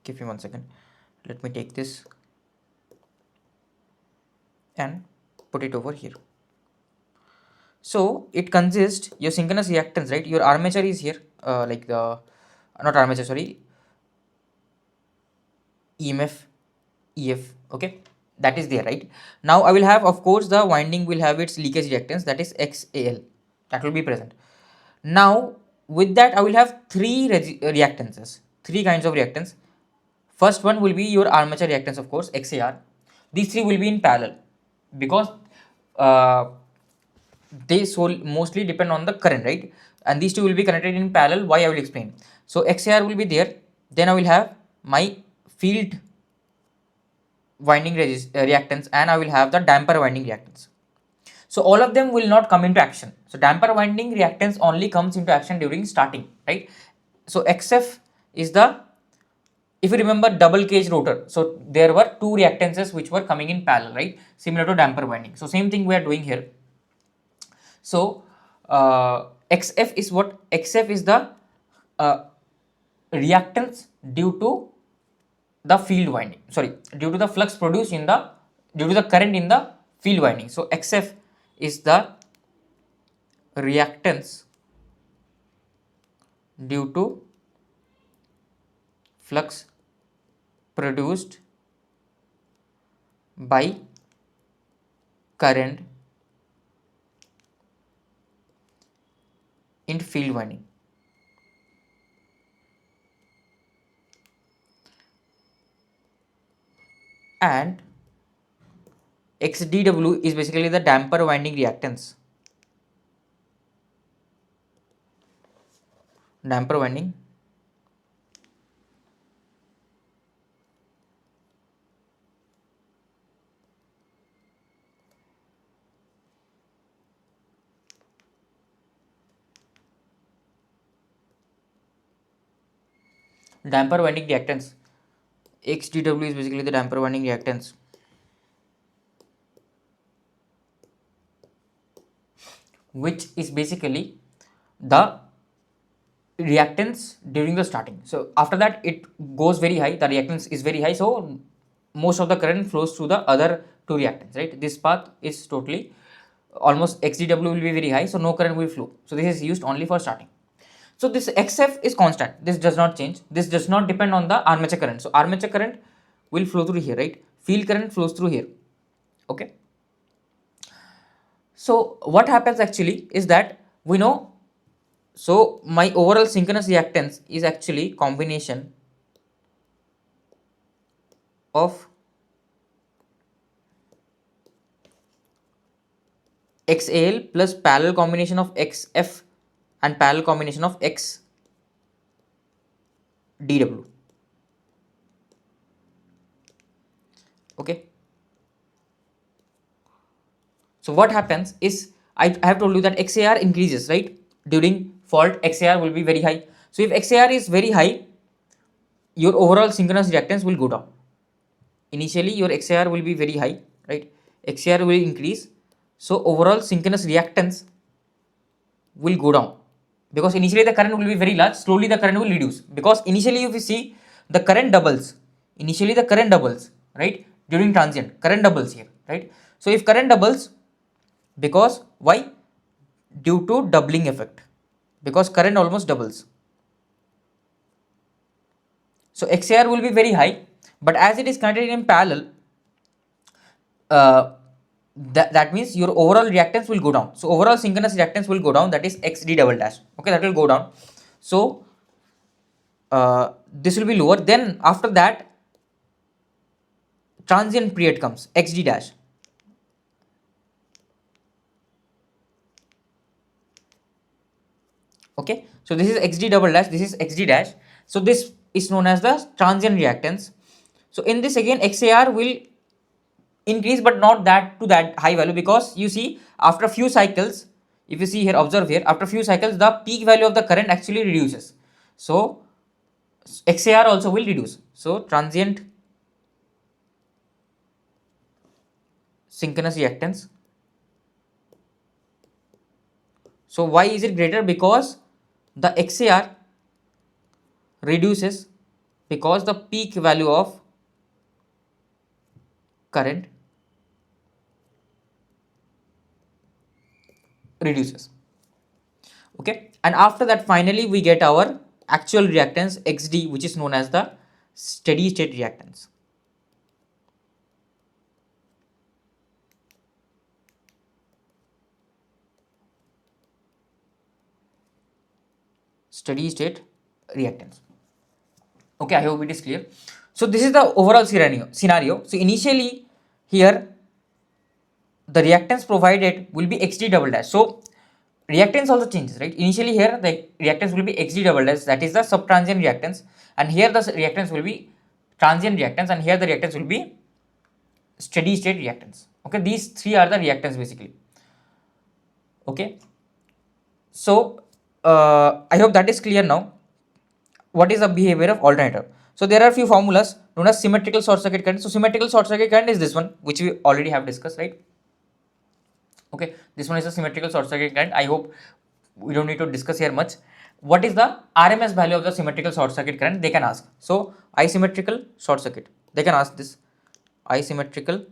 give me 1 second, let me take this and put it over here. So it consists your synchronous reactance, right? Your armature is here, like the not armature, sorry, EMF, EF. Okay, that is there, right? Now I will have, of course, the winding will have its leakage reactance, that is XAL, that will be present. Now with that I will have three reactances, three kinds of reactance. First one will be your armature reactance, of course, XAR. These three will be in parallel because uh, they mostly depend on the current, right? And these two will be connected in parallel. Why, I will explain. So XAR will be there. Then I will have my field winding reactance, and I will have the damper winding reactance. So all of them will not come into action. So damper winding reactance only comes into action during starting, right? So XF is the, if you remember, double cage rotor. So there were two reactances which were coming in parallel, right? Similar to damper winding. So same thing we are doing here. So XF is what? XF is the uh, reactance due to the field winding. Sorry, due to the flux produced in the, due to the current in the field winding. So XF is the reactance due to flux produced by current in field winding. And XDW is basically the damper winding reactance. Damper winding damper winding reactance. XDW is basically the damper winding reactance. Which is basically the reactance during the starting. So after that it goes very high, the reactance is very high, so most of the current flows through the other two reactants, right? This path is totally almost XDW will be very high, so no current will flow. So this is used only for starting. So this XF is constant, this does not change, this does not depend on the armature current. So armature current will flow through here, right? Field current flows through here. Okay, so what happens actually is that we know, so my overall synchronous reactance is actually combination of XAL plus parallel combination of XF and parallel combination of XDW. Okay, so what happens is, I have told you that XAR increases, right? During fault XAR will be very high. So if XAR is very high, your overall synchronous reactance will go down. Initially your XAR will be very high, right? XAR will increase, so overall synchronous reactance will go down, because initially the current will be very large, slowly the current will reduce, because initially if you see the current doubles, initially the current doubles, right? During transient current doubles here, right? So if current doubles, because why? Due to doubling effect, because current almost doubles. So XAR will be very high, but as it is connected in parallel, that means your overall reactance will go down. So overall synchronous reactance will go down, that is XD double dash. Okay, that will go down. So this will be lower. Then after that, transient period comes, XD dash. Okay, so this is XD double dash, this is XD dash. So this is known as the transient reactance. So in this again XAR will increase, but not that to that high value, because you see after a few cycles, if you see here, observe here, after a few cycles the peak value of the current actually reduces. So XAR also will reduce. So transient synchronous reactance. So why is it greater? Because the XAR reduces because the peak value of current reduces. Okay, and after that finally we get our actual reactance XD, which is known as the steady state reactance. Steady state reactance. Okay, I hope it is clear. So this is the overall scenario. So initially here the reactance provided will be XD double dash. So reactance also changes, right? Initially here the reactance will be XD double dash, that is the subtransient reactance, and here the reactance will be transient reactance, and here the reactance will be steady state reactance. Okay, these three are the reactants basically. Okay, so I hope that is clear now. What is the behavior of alternator? So there are a few formulas known as symmetrical short circuit current. So symmetrical short circuit current is this one, which we already have discussed, right? Okay, this one is a symmetrical short circuit current. I hope we don't need to discuss here much. What is the RMS value of the symmetrical short circuit current? They can ask. So asymmetrical short circuit, they can ask this. Asymmetrical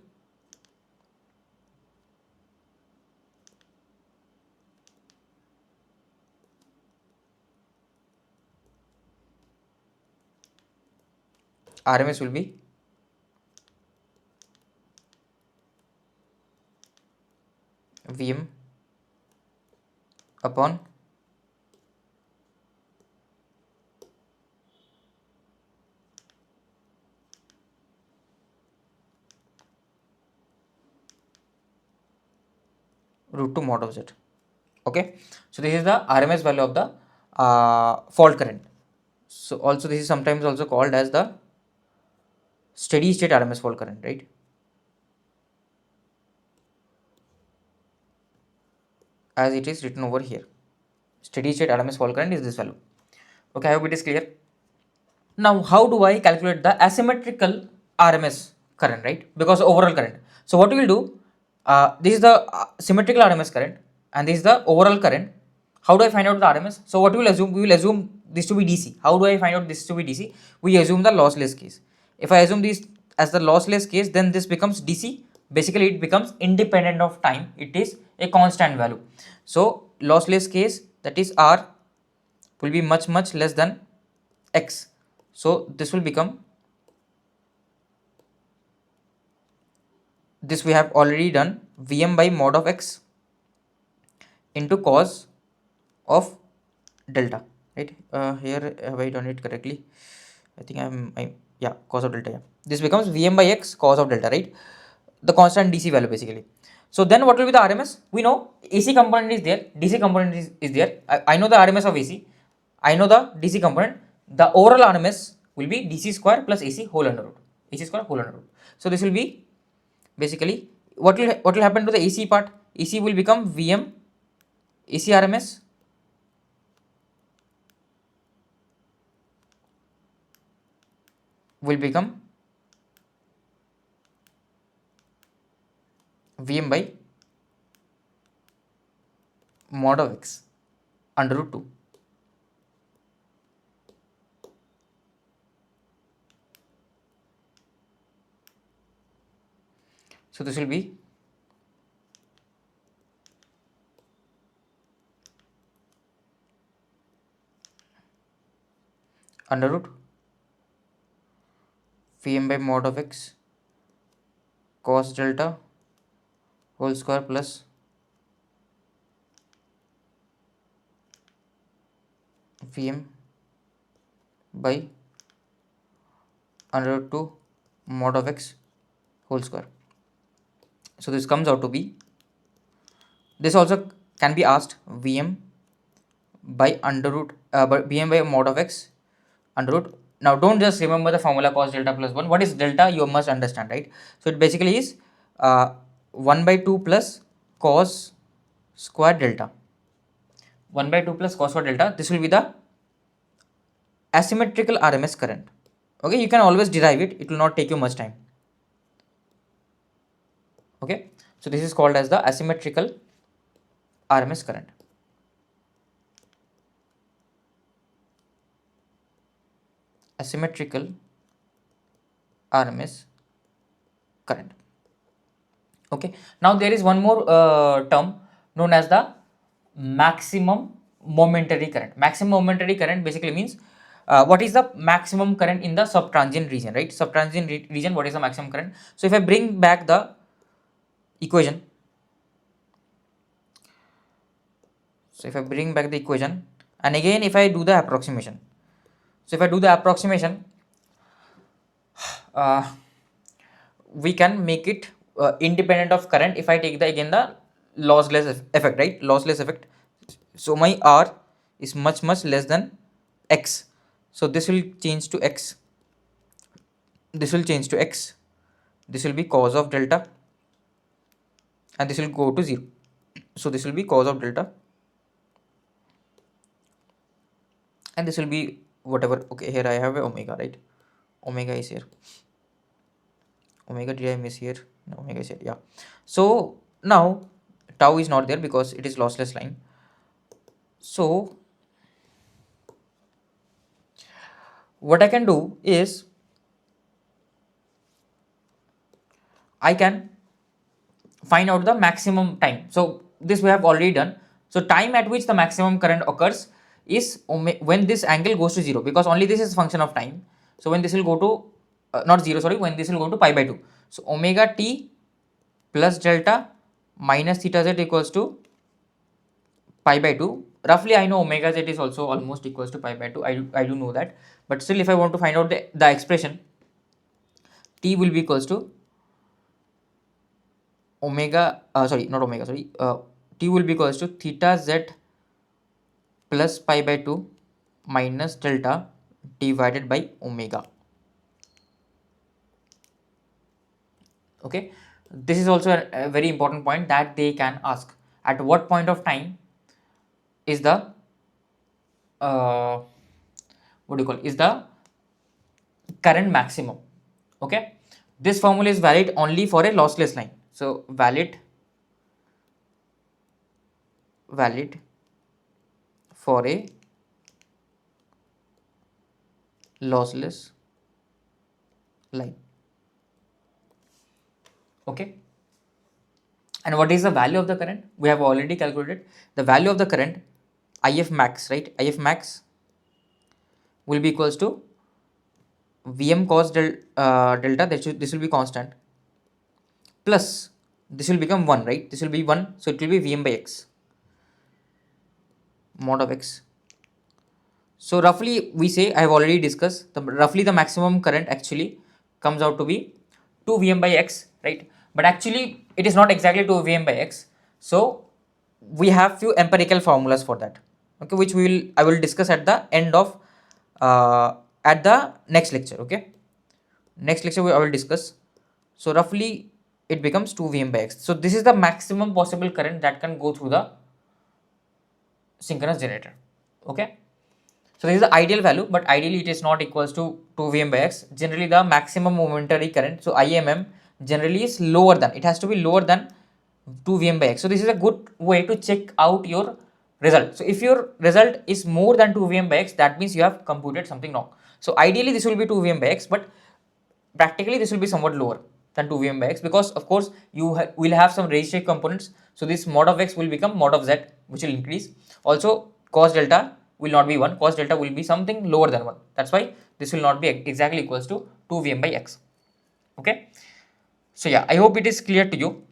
RMS will be Vm upon root 2 mod of Z. Okay, so this is the RMS value of the fault current. So also this is sometimes also called as the steady state RMS fault current, right? As it is written over here, steady state RMS fault current is this value. Okay, I hope it is clear. Now how do I calculate the asymmetrical RMS current, right? Because overall current. So what we will do, this is the symmetrical RMS current and this is the overall current. How do I find out the RMS? So what we will assume, we will assume this to be DC. How do I find out this to be DC? We assume the lossless case. If I assume this as the lossless case, then this becomes DC. Basically it becomes independent of time. It is a constant value. So lossless case, that is R, will be much less than X. So this will become, this we have already done, Vm by mod of X into cos of delta, right? Here have I done it correctly? I think yeah, cos of delta. Yeah, this becomes Vm by X cos of delta, right? The constant DC value basically. So then what will be the RMS? We know AC component is there, DC component is there. I know the RMS of AC, I know the DC component. The overall RMS will be DC square plus AC whole under root. AC square whole under root. So this will be basically what will happen to the AC part? AC will become Vm AC RMS will become Vm by mod of X under root 2. So this will be under root Vm by mod of X cos delta whole square plus Vm by under root 2 mod of X whole square. So this comes out to be, this also can be asked, Vm by under root Vm by mod of X under root Now don't just remember the formula cos delta plus 1. What is delta? You must understand, right? So it basically is 1 by 2 plus cos square delta. 1 by 2 plus cos square delta. This will be the asymmetrical RMS current. Okay, you can always derive it. It will not take you much time. Okay, so this is called as the asymmetrical RMS current. Asymmetrical RMS current. Okay, now there is one more term known as the maximum momentary current. Maximum momentary current basically means what is the maximum current in the subtransient region, right? Subtransient region, what is the maximum current? So if I bring back the equation, and again if I do the approximation, so if I do the approximation, we can make it independent of current if I take the again the lossless effect, right? Lossless effect. So my R is much less than X. So this will change to X. This will change to X. This will be cos of delta, and this will go to 0. So this will be cos of delta, and this will be whatever. Okay, here I have a omega, right? Omega is here. Omega, did I miss here? No, omega is here. Yeah. So now tau is not there because it is lossless line. So what I can do is I can find out the maximum time. So this we have already done. So time at which the maximum current occurs is when this angle goes to 0, because only this is function of time. So when this will go to not 0, sorry, when this will go to pi by 2. So omega t plus delta minus theta z equals to pi by 2. Roughly I know omega z is also almost equals to pi by 2. I do know that, but still if I want to find out the expression, t will be equals to omega, t will be equals to theta z plus pi by 2 minus delta divided by omega. Okay, this is also a very important point that they can ask. At what point of time is the is the current maximum? Okay, this formula is valid only for a lossless line. So valid for a lossless line. Okay, and what is the value of the current? We have already calculated the value of the current, IF max, right? IF max will be equals to Vm cos delta, this will be constant, plus this will become 1, right? This will be 1, so it will be Vm by x, mod of x. So roughly we say, I have already discussed, roughly the maximum current actually comes out to be 2 Vm by x, right? But actually it is not exactly 2 Vm by x. So we have few empirical formulas for that, okay, which I will discuss at the end of at the next lecture. Okay, next lecture I will discuss. So roughly it becomes 2 Vm by x. So this is the maximum possible current that can go through the synchronous generator. Okay, so this is the ideal value, but ideally it is not equals to 2 Vm by x. Generally the maximum momentary current, so IMM, generally is lower than, it has to be lower than 2 Vm by x. So this is a good way to check out your result. So if your result is more than 2 Vm by x, that means you have computed something wrong. So ideally this will be 2 Vm by x, but practically this will be somewhat lower than 2 Vm by x, because of course you will have some resistive components. So this mod of x will become mod of z, which will increase. Also cos delta will not be 1, cos delta will be something lower than 1. That's why this will not be exactly equals to 2 Vm by x. Okay, so yeah, I hope it is clear to you.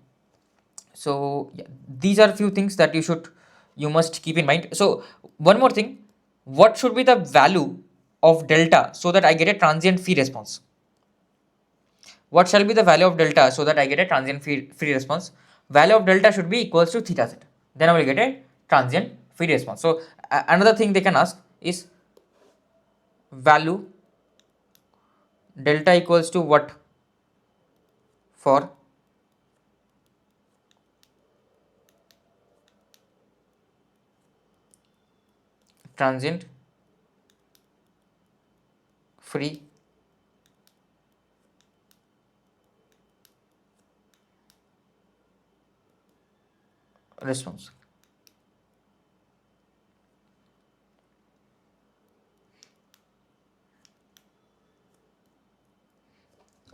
So yeah, these are few things that you must keep in mind. So one more thing, what should be the value of delta so that I get a transient free response? What shall be the value of delta so that I get a transient free response? Value of delta should be equals to theta z. Then I will get a transient free response. So another thing they can ask is value delta equals to what for transient free response.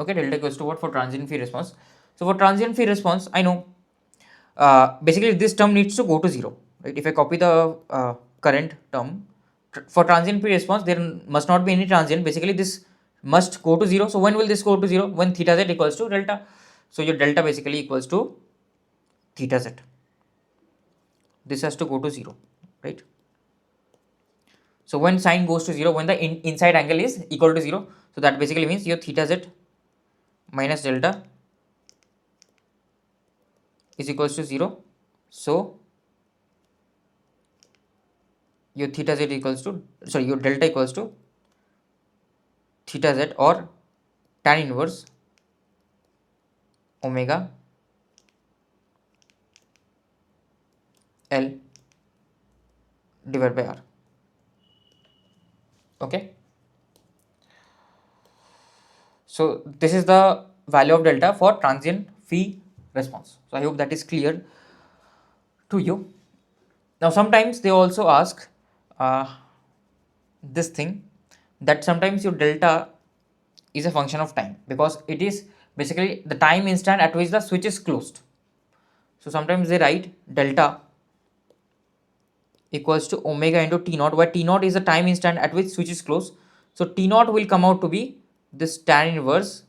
Okay, delta equals to what for transient free response. So for transient free response, I know basically this term needs to go to 0, right? If I copy the current term for transient free response, there must not be any transient. Basically this must go to 0. So when will this go to 0? When theta z equals to delta. So your delta basically equals to theta z. This has to go to 0, right? So when sine goes to 0, when the inside angle is equal to 0, so that basically means your theta z minus delta is equals to 0. So your theta z equals to, sorry, your delta equals to theta z or tan inverse omega L divided by R. Okay. So this is the value of delta for transient free response. So I hope that is clear to you. Now sometimes they also ask this thing, that sometimes your delta is a function of time, because it is basically the time instant at which the switch is closed. So sometimes they write delta equals to omega into t naught, where t naught is the time instant at which switch is closed. So t naught will come out to be this tan inverse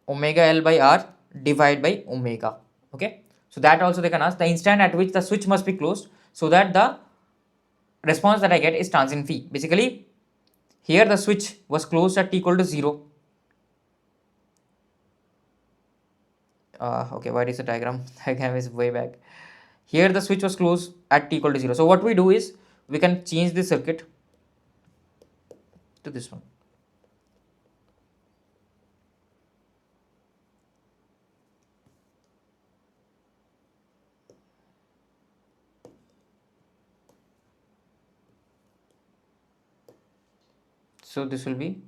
omega L by R divided by omega. Okay, so that also they can ask the instant at which the switch must be closed, so that the response that I get is transient phi. Basically here the switch was closed at t equal to 0. Okay, where is the diagram? Diagram is way back. Here the switch was closed at t equal to 0. So what we do is we can change the circuit to this one. So this will be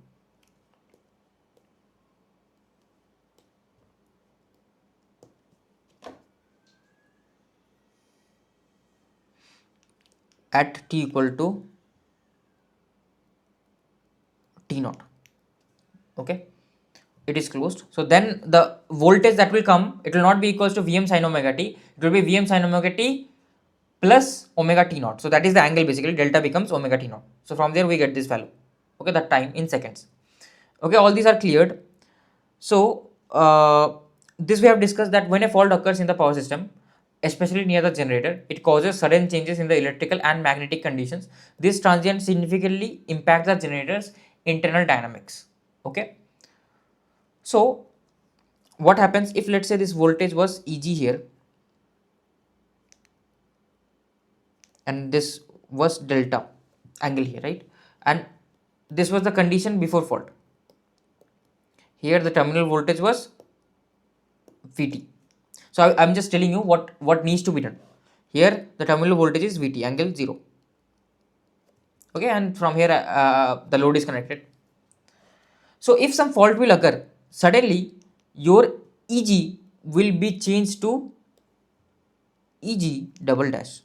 at t equal to t naught. Okay, it is closed. So then the voltage that will come, it will not be equals to Vm sin omega t, it will be Vm sin omega t plus omega t naught. So that is the angle, basically delta becomes omega t naught. So from there we get this value. Okay, that time in seconds. Okay, all these are cleared. So this we have discussed, that when a fault occurs in the power system, especially near the generator, it causes sudden changes in the electrical and magnetic conditions. This transient significantly impacts the generator's internal dynamics. Okay, so what happens if, let's say, this voltage was Eg here and this was delta angle here, right? And this was the condition before fault. Here the terminal voltage was Vt. So I'm just telling you what needs to be done. Here the terminal voltage is Vt, angle 0. Okay, and from here the load is connected. So if some fault will occur, suddenly your Eg will be changed to Eg double dash,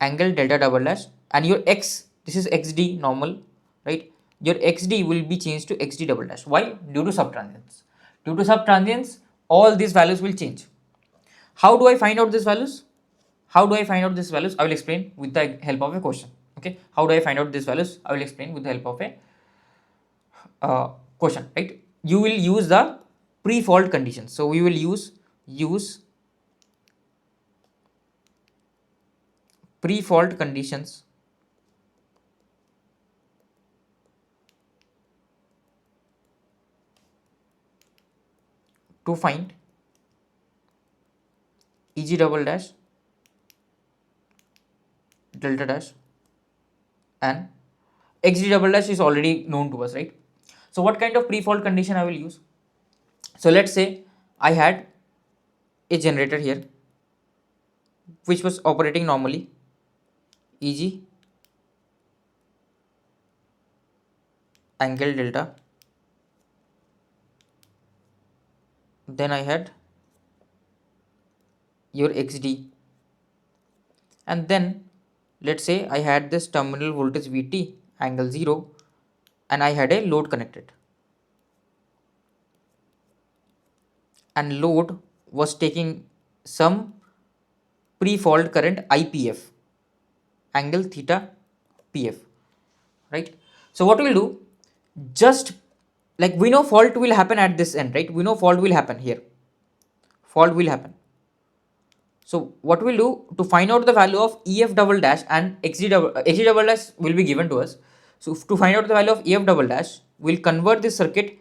angle delta double dash, and your X, this is XD normal, right? Your XD will be changed to XD double dash. Why? Due to subtransients. Due to subtransients, all these values will change. How do I find out these values? How do I find out these values? I will explain with the help of a question. Okay, how do I find out these values? I will explain with the help of a question, right? You will use the pre-fault conditions. So we will use pre-fault conditions to find Eg double dash, delta dash, and Xd double dash is already known to us, right? So what kind of pre-fault condition I will use? So let's say I had a generator here which was operating normally, e.g. angle delta. Then I had your XD, and then let's say I had this terminal voltage VT angle 0, and I had a load connected, and load was taking some pre-fault current IPF angle theta PF, right? So what we'll do, just like we know fault will happen at this end, right? We know fault will happen here, fault will happen. So what we'll do, to find out the value of EF double dash and XD double dash will be given to us. So to find out the value of EF double dash, we'll convert this circuit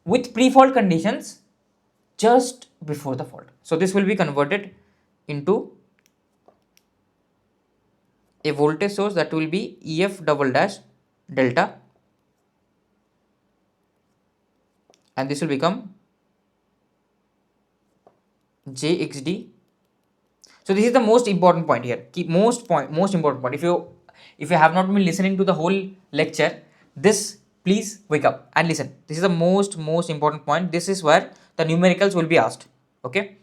with pre-fault conditions just before the fault. So this will be converted into a voltage source that will be EF double dash delta, and this will become JXD. So this is the most important point here. Most important point. If you have not been listening to the whole lecture, this please wake up and listen. This is the most important point. This is where the numericals will be asked. Okay,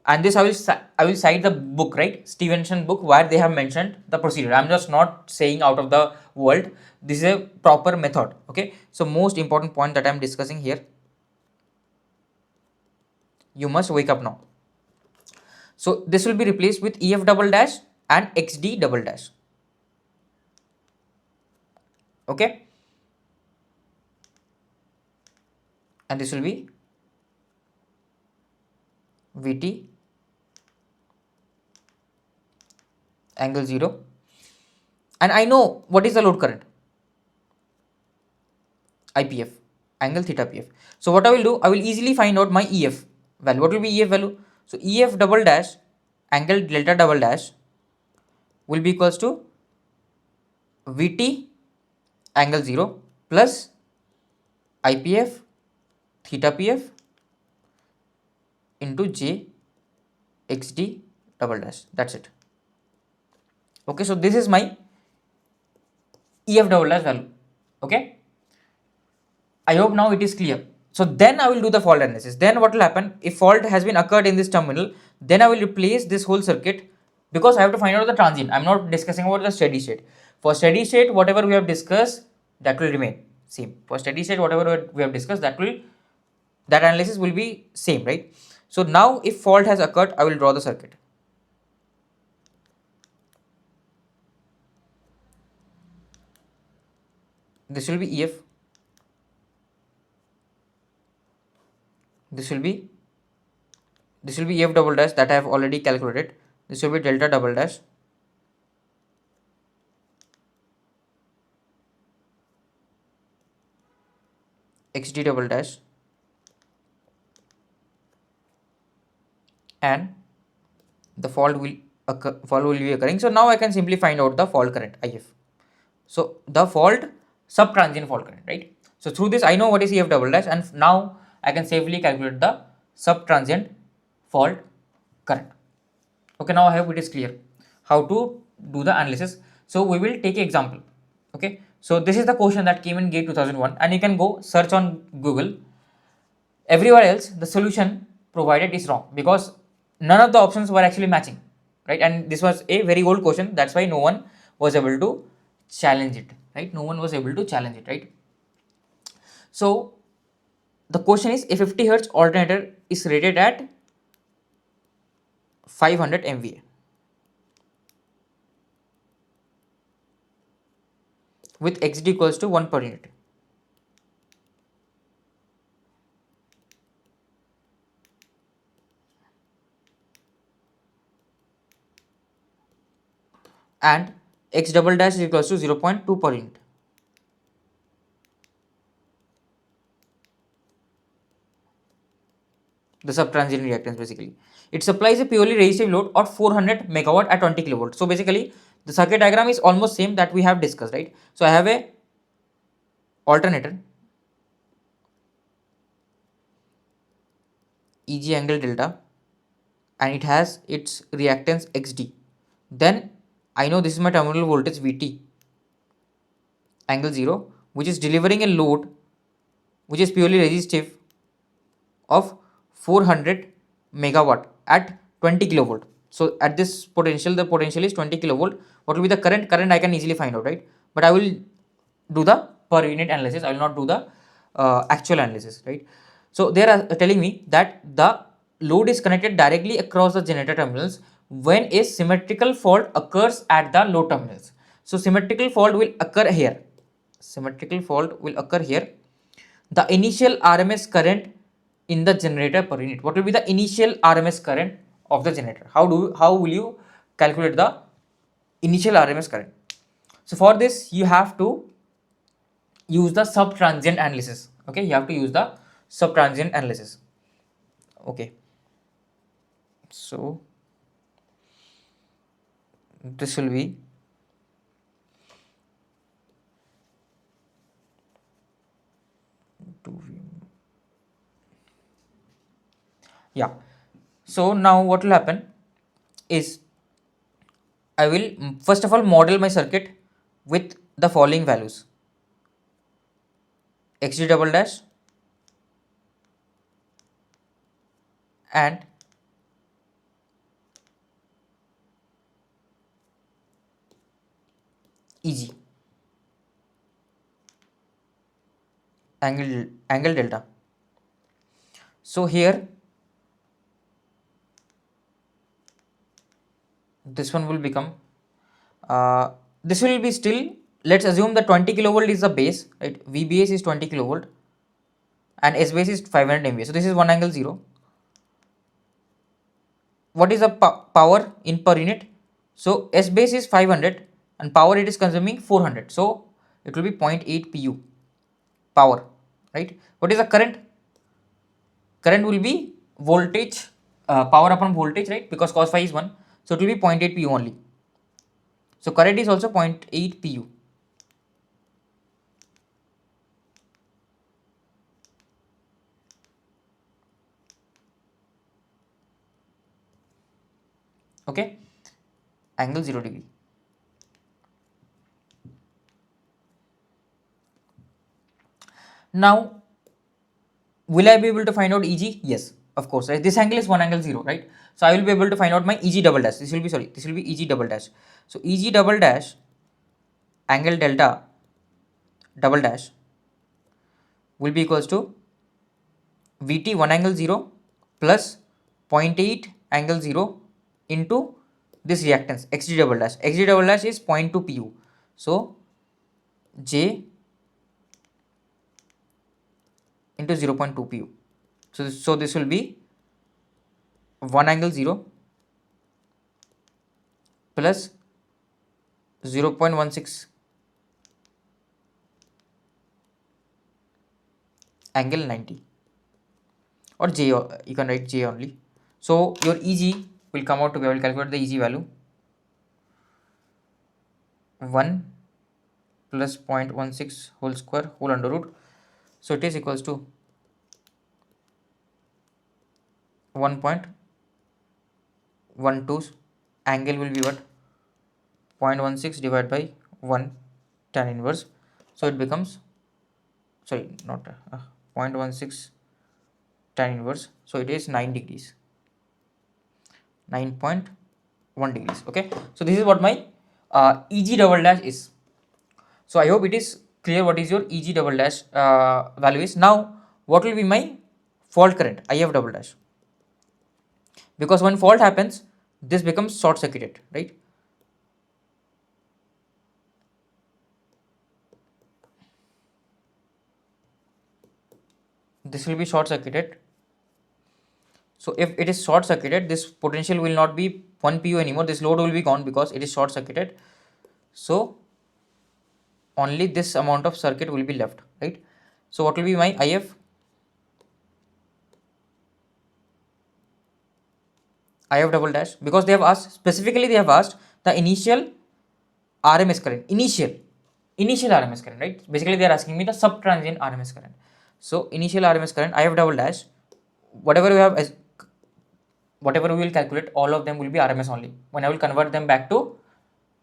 and this I will cite the book, right? Stevenson book, where they have mentioned the procedure. I'm just not saying out of the world. This is a proper method. Okay, so most important point that I'm discussing here. You must wake up now. So this will be replaced with EF double dash and XD double dash. Okay, and this will be VT angle 0, and I know what is the load current, IPF angle theta PF. So what I will do, I will easily find out my EF value. What will be EF value? So EF double dash angle delta double dash will be equals to VT angle 0 plus IPF theta PF into J XD double dash. That's it. Okay, so this is my EF double dash value. Okay, I hope now it is clear. So then I will do the fault analysis. Then what will happen, if fault has been occurred in this terminal, then I will replace this whole circuit, because I have to find out the transient. I'm not discussing about the steady state. For steady state, whatever we have discussed, that will remain same. For steady state, whatever we have discussed, that analysis will be same, right? So now if fault has occurred, I will draw the circuit. This will be EF. This will be EF double dash that I have already calculated. This will be delta double dash. XD double dash. And the fault will be occurring. So now I can simply find out the fault current, IF. So the fault subtransient fault current, right? So through this I know what is EF double dash, and now I can safely calculate the subtransient fault current. Okay, now I hope it is clear how to do the analysis. So we will take an example. Okay, so this is the question that came in GATE 2001, and you can go search on Google. Everywhere else the solution provided is wrong, because none of the options were actually matching, right? And this was a very old question. That's why no one was able to challenge it, right? No one was able to challenge it, right? So the question is, a 50 Hz alternator is rated at 500 MVA with XD equals to 1 per unit. And X double dash is equals to 0.2 per unit. The subtransient reactance basically. It supplies a purely resistive load of 400 megawatt at 20 kilovolt. So basically the circuit diagram is almost same that we have discussed, right? So I have a alternator Eg angle delta and it has its reactance xd, then I know this is my terminal voltage Vt angle 0, which is delivering a load which is purely resistive of 400 megawatt at 20 kilovolt. So at this potential, the potential is 20 kilovolt. What will be the current? Current I can easily find out, right? But I will do the per unit analysis. I will not do the actual analysis, right? So they are telling me that the load is connected directly across the generator terminals when a symmetrical fault occurs at the load terminals. So symmetrical fault will occur here. Symmetrical fault will occur here. The initial RMS current in the generator per unit. What will be the initial RMS current of the generator? How will you calculate the initial RMS current? So for this you have to use the sub-transient analysis. Okay, you have to use the sub-transient analysis. Okay, so this will be yeah. So now what will happen is I will first of all model my circuit with the following values: xg double dash and eg angle delta. So here this one will become this will be still, let's assume that 20 kilovolt is the base, right? VBS is 20 kilovolt and S base is 500 MVA. So this is 1 angle 0. What is the power in per unit? So S base is 500 and power it is consuming 400. So it will be 0.8 pu power, right? What is the current? Current will be voltage, power upon voltage, right? Because cos phi is 1. So it will be 0.8 pu only. So current is also 0.8 pu. Okay, angle 0 degree. Now, will I be able to find out Eg? Yes, of course, right? This angle is 1 angle 0, right? So I will be able to find out my Eg double dash. This will be Eg double dash. So Eg double dash angle delta double dash will be equals to Vt 1 angle 0 plus 0.8 angle 0 into this reactance xg double dash. Xg double dash is 0.2 pu. So J into 0.2 pu. So this will be 1 angle 0 plus 0.16 angle 90, or J, you can write J only. So your Eg will come out to be, I will calculate the Eg value, 1 plus 0.16 whole square whole under root. So it is equals to 1.12. Angle will be what? 0.16 divided by 1 tan inverse. So it becomes, sorry, not 0.16 tan inverse. So it is 9 degrees. 9.1 degrees. Okay. So this is what my Eg double dash is. So I hope it is clear what is your Eg double dash value is. Now what will be my fault current, IF double dash? Because when fault happens, this becomes short circuited, right? This will be short circuited. So if it is short circuited, this potential will not be 1 pu anymore. This load will be gone because it is short circuited. So only this amount of circuit will be left, right? So what will be my IF? IF double dash, because they have asked, specifically they have asked the initial RMS current, initial RMS current, right? Basically they are asking me the sub-transient RMS current. So initial RMS current, IF double dash, whatever we have as whatever we will calculate, all of them will be RMS only. When I will convert them back to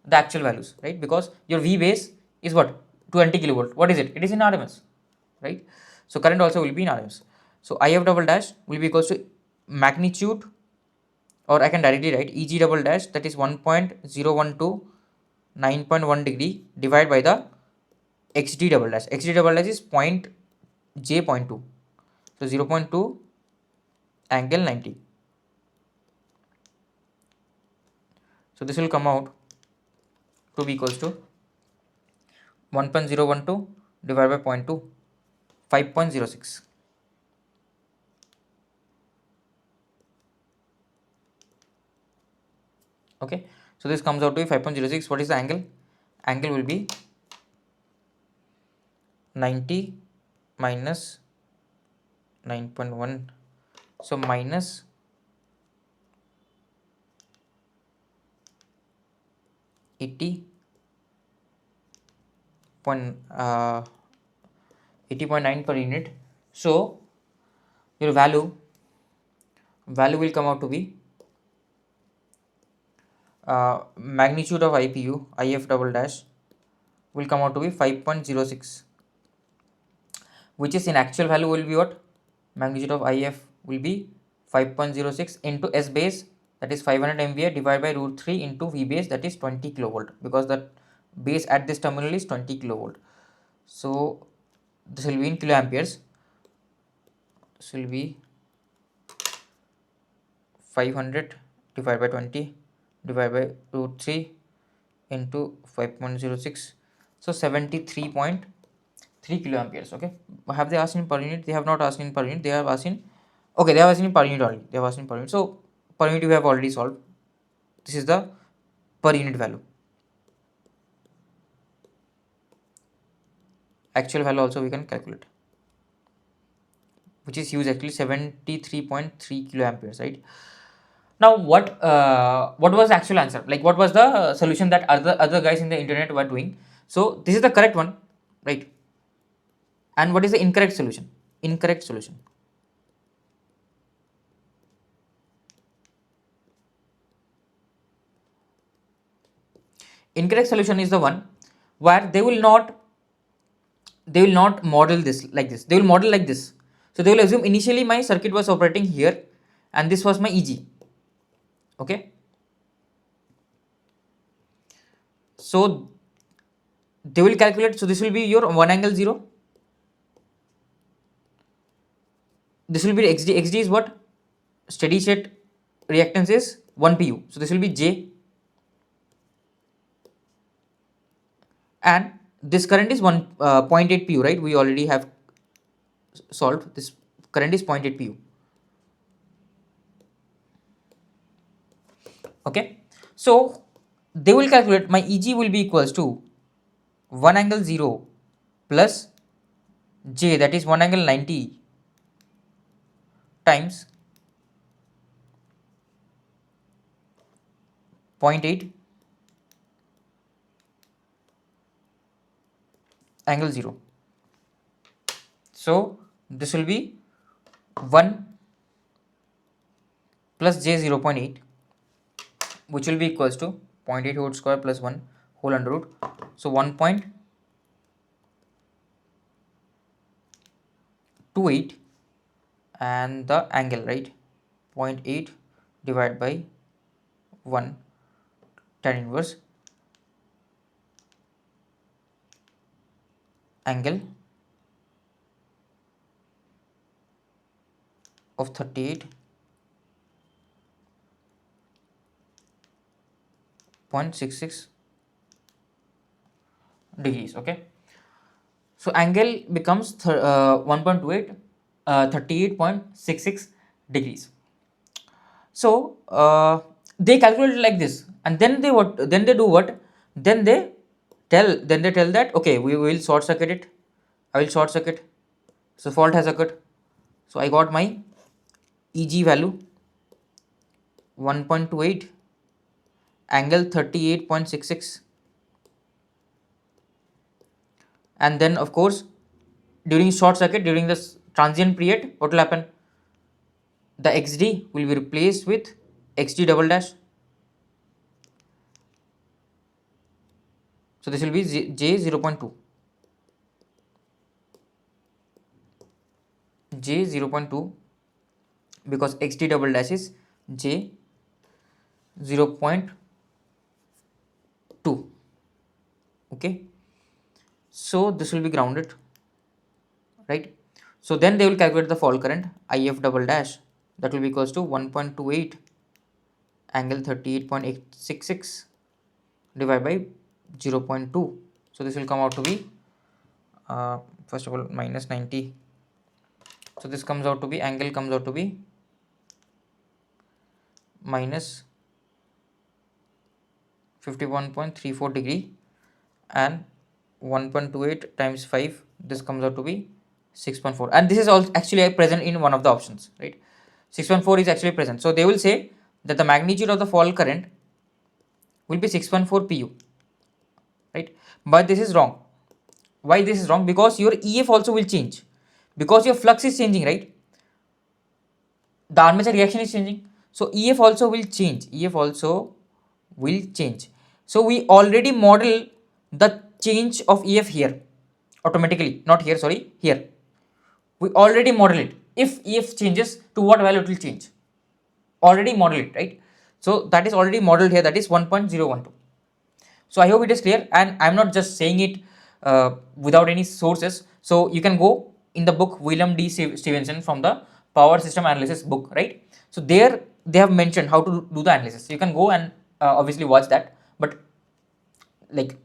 the actual values, right? Because your V base is what? 20 kilovolt. What is it? It is in RMS, right? So current also will be in RMS. So IF double dash will be equals to magnitude, or I can directly write EG double dash, that is 1.012 9.1 degree divided by the XD double dash. XD double dash is point J 0.2. So 0.2 angle 90. So this will come out to be equals to 1.012 divided by 0.2, 5.06. Okay, so this comes out to be 5.06. What is the angle? Angle will be 90 minus 9.1, so minus 80.9 per unit. So your value will come out to be magnitude of IPU, IF double dash, will come out to be 5.06, which is in actual value will be what? Magnitude of IF will be 5.06 into S base, that is 500 MVA, divided by root 3 into V base, that is 20 kilovolt, because the base at this terminal is 20 kilovolt. So this will be in kiloamperes. This will be 500 divided by 20 divided by root 3 into 5.06, so 73.3 kiloamperes. Okay, have they asked in per unit? They have not asked in per unit, they have asked in, okay, they have asked in per unit only. They have asked in per unit. So per unit we have already solved. This is the per unit value. Actual value also we can calculate, which is huge actually, 73.3 kiloamperes, right? Now what was the actual answer? Like, what was the solution that other guys in the internet were doing? So this is the correct one, right? And what is the incorrect solution? Incorrect solution. Incorrect solution is the one where they will not model this like this. They will model like this. So they will assume initially my circuit was operating here and this was my EG. Okay. So they will calculate. So this will be your 1 angle 0. This will be XD. XD is what? Steady state reactance is 1 pu. So this will be J. And this current is 0.8 pu, right? We already have solved. This current is 0.8 pu. Okay. So they will calculate my EG will be equals to 1 angle 0 plus J, that is 1 angle 90 times 0.8 angle 0. So this will be 1 plus J 0.8, which will be equals to 0.8 whole square plus 1 whole under root. So 1.28, and the angle, right? 0.8 divided by 1 tan inverse angle of 38.66 degrees. Okay, so angle becomes 1.28 38.66 degrees. So they calculate like this, and then they do what? Then they tell that, okay, we will short circuit it. I will short circuit. So fault has occurred. So I got my EG value 1.28 angle 38.66, and then of course during short circuit, during this transient period, what will happen? the xd will be replaced with xd double dash. So this will be j 0.2, j 0.2, because xd double dash is j 0.2. Okay, so this will be grounded, right? So then they will calculate the fault current if double dash, that will be equals to 1.28 angle 38.866 divided by 0.2. So this will come out to be first of all minus 90. So this comes out to be, angle comes out to be minus 51.34 degree, and 1.28 times 5, this comes out to be 6.4, and this is also actually present in one of the options, right? 6.4 is actually present. So they will say that the magnitude of the fault current will be 6.4 pu, right? But this is wrong. Why this is wrong? Because your EF also will change, because your flux is changing, right? The armature reaction is changing, so EF also will change. EF also will change. So we already model the change of EF here automatically, not here, sorry, here. We already model it. If EF changes, to what value it will change? Already model it, right? So that is already modeled here, that is 1.012. So I hope it is clear, and I'm not just saying it without any sources. So you can go in the book William D. Stevenson from the power system analysis book, right? So there they have mentioned how to do the analysis. You can go and obviously watch that. But like,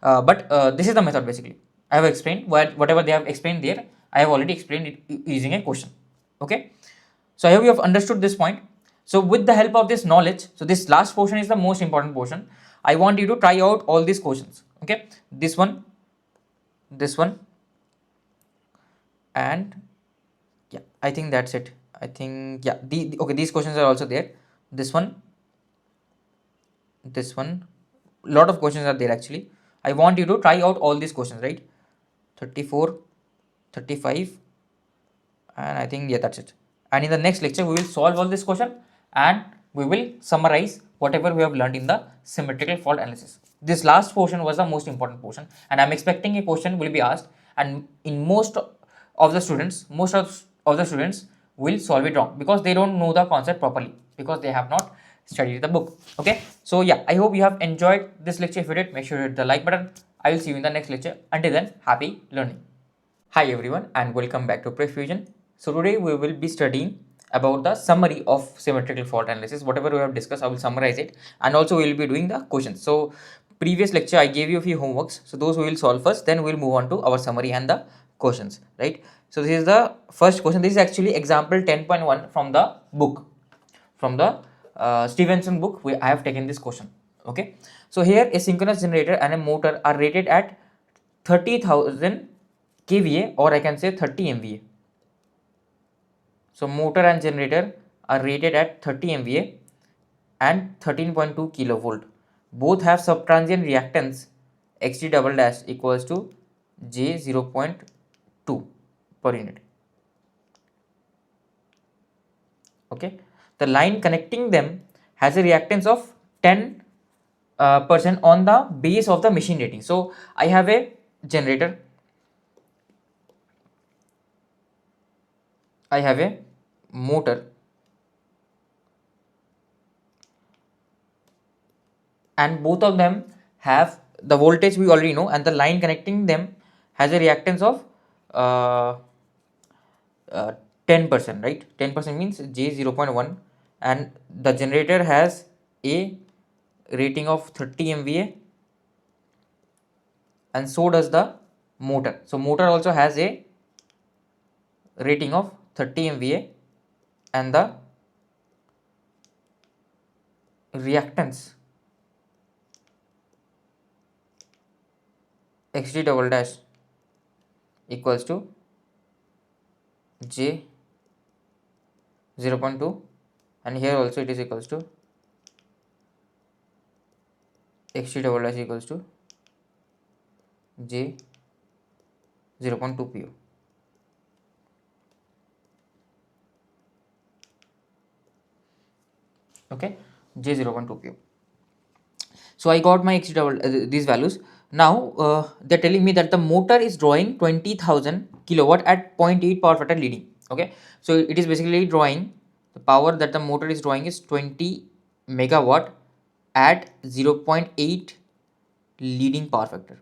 this is the method basically. I have explained whatever they have explained there. I have already explained it using a question. Okay. So I hope you have understood this point. So with the help of this knowledge, so this last portion is the most important portion. I want you to try out all these questions. Okay, this one, and yeah, I think that's it. I think yeah, okay, these questions are also there. This one, lot of questions are there actually. I want you to try out all these questions, right? 34, 35, and I think yeah, that's it. And in the next lecture we will solve all this question, and we will summarize whatever we have learned in the symmetrical fault analysis. This last portion was the most important portion, and I'm expecting a question will be asked, and in most of the students, will solve it wrong, because they don't know the concept properly, because they have not studied the book. Okay, so yeah, I hope you have enjoyed this lecture. If you did, make sure you hit the like button. I will see you in the next lecture. Until then, happy learning. Hi everyone, and welcome back to PrepFusion. So today we will be studying about the summary of symmetrical fault analysis. Whatever we have discussed, I will summarize it, and also we will be doing the questions. So previous lecture I gave you a few homeworks, so those we will solve first, then we will move on to our summary and the questions, right? So this is the first question. This is actually example 10.1 from the book, from the Stevenson book. I have taken this question. Okay, so here a synchronous generator and a motor are rated at 30,000 kVA, or I can say 30 MVA. So motor and generator are rated at 30 MVA and 13.2 kilovolt. Both have subtransient reactance XT double dash equals to J 0.2 per unit. Okay, the line connecting them has a reactance of 10% on the base of the machine rating. So I have a generator, I have a motor, and both of them have the voltage we already know, and the line connecting them has a reactance of 10%, right? 10% means J 0.1, and the generator has a rating of 30 MVA, and so does the motor. So motor also has a rating of 30 MVA, and the reactance XD double dash equals to J 0.2, and here also it is equals to XD double dash equals to J 0.2 pu. okay, J 0.2 pu. So I got my XG double these values. Now they're telling me that the motor is drawing 20,000 kilowatt at 0.8 power factor leading. Okay, so it is basically drawing the power that the motor is drawing is 20 megawatt at 0.8 leading power factor.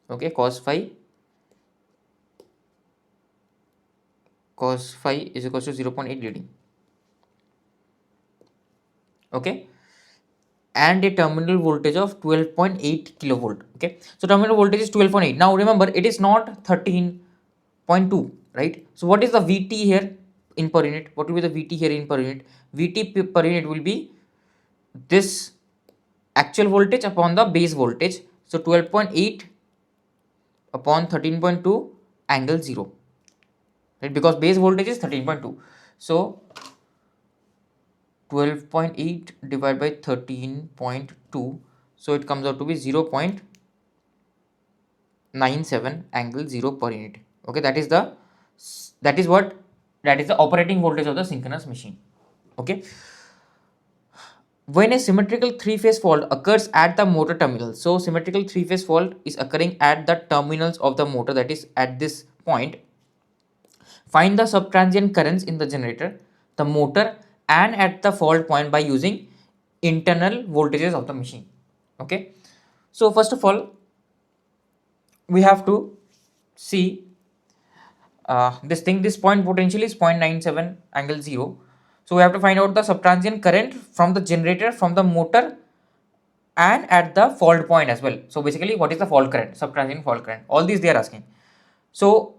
Okay, cos phi is equals to 0.8 leading. Okay, and a terminal voltage of 12.8 kilovolt. Okay, so terminal voltage is 12.8. Now remember, it is not 13.2, right? So what is the Vt here in per unit? What will be the Vt here in per unit? Vt per unit will be this actual voltage upon the base voltage. So 12.8 upon 13.2 angle 0, right? Because base voltage is 13.2. So 12.8 divided by 13.2, so it comes out to be 0.97 angle 0 per unit. Okay, that is the operating voltage of the synchronous machine. Okay, when a symmetrical three-phase fault occurs at the motor terminal, so symmetrical three-phase fault is occurring at the terminals of the motor, that is at this point. Find the subtransient currents in the generator, the motor, and at the fault point by using internal voltages of the machine. Okay, so first of all, we have to see this point potential is 0.97 angle 0. So we have to find out the subtransient current from the generator, from the motor, and at the fault point as well. So basically, what is the fault current, subtransient fault current, all these they are asking. So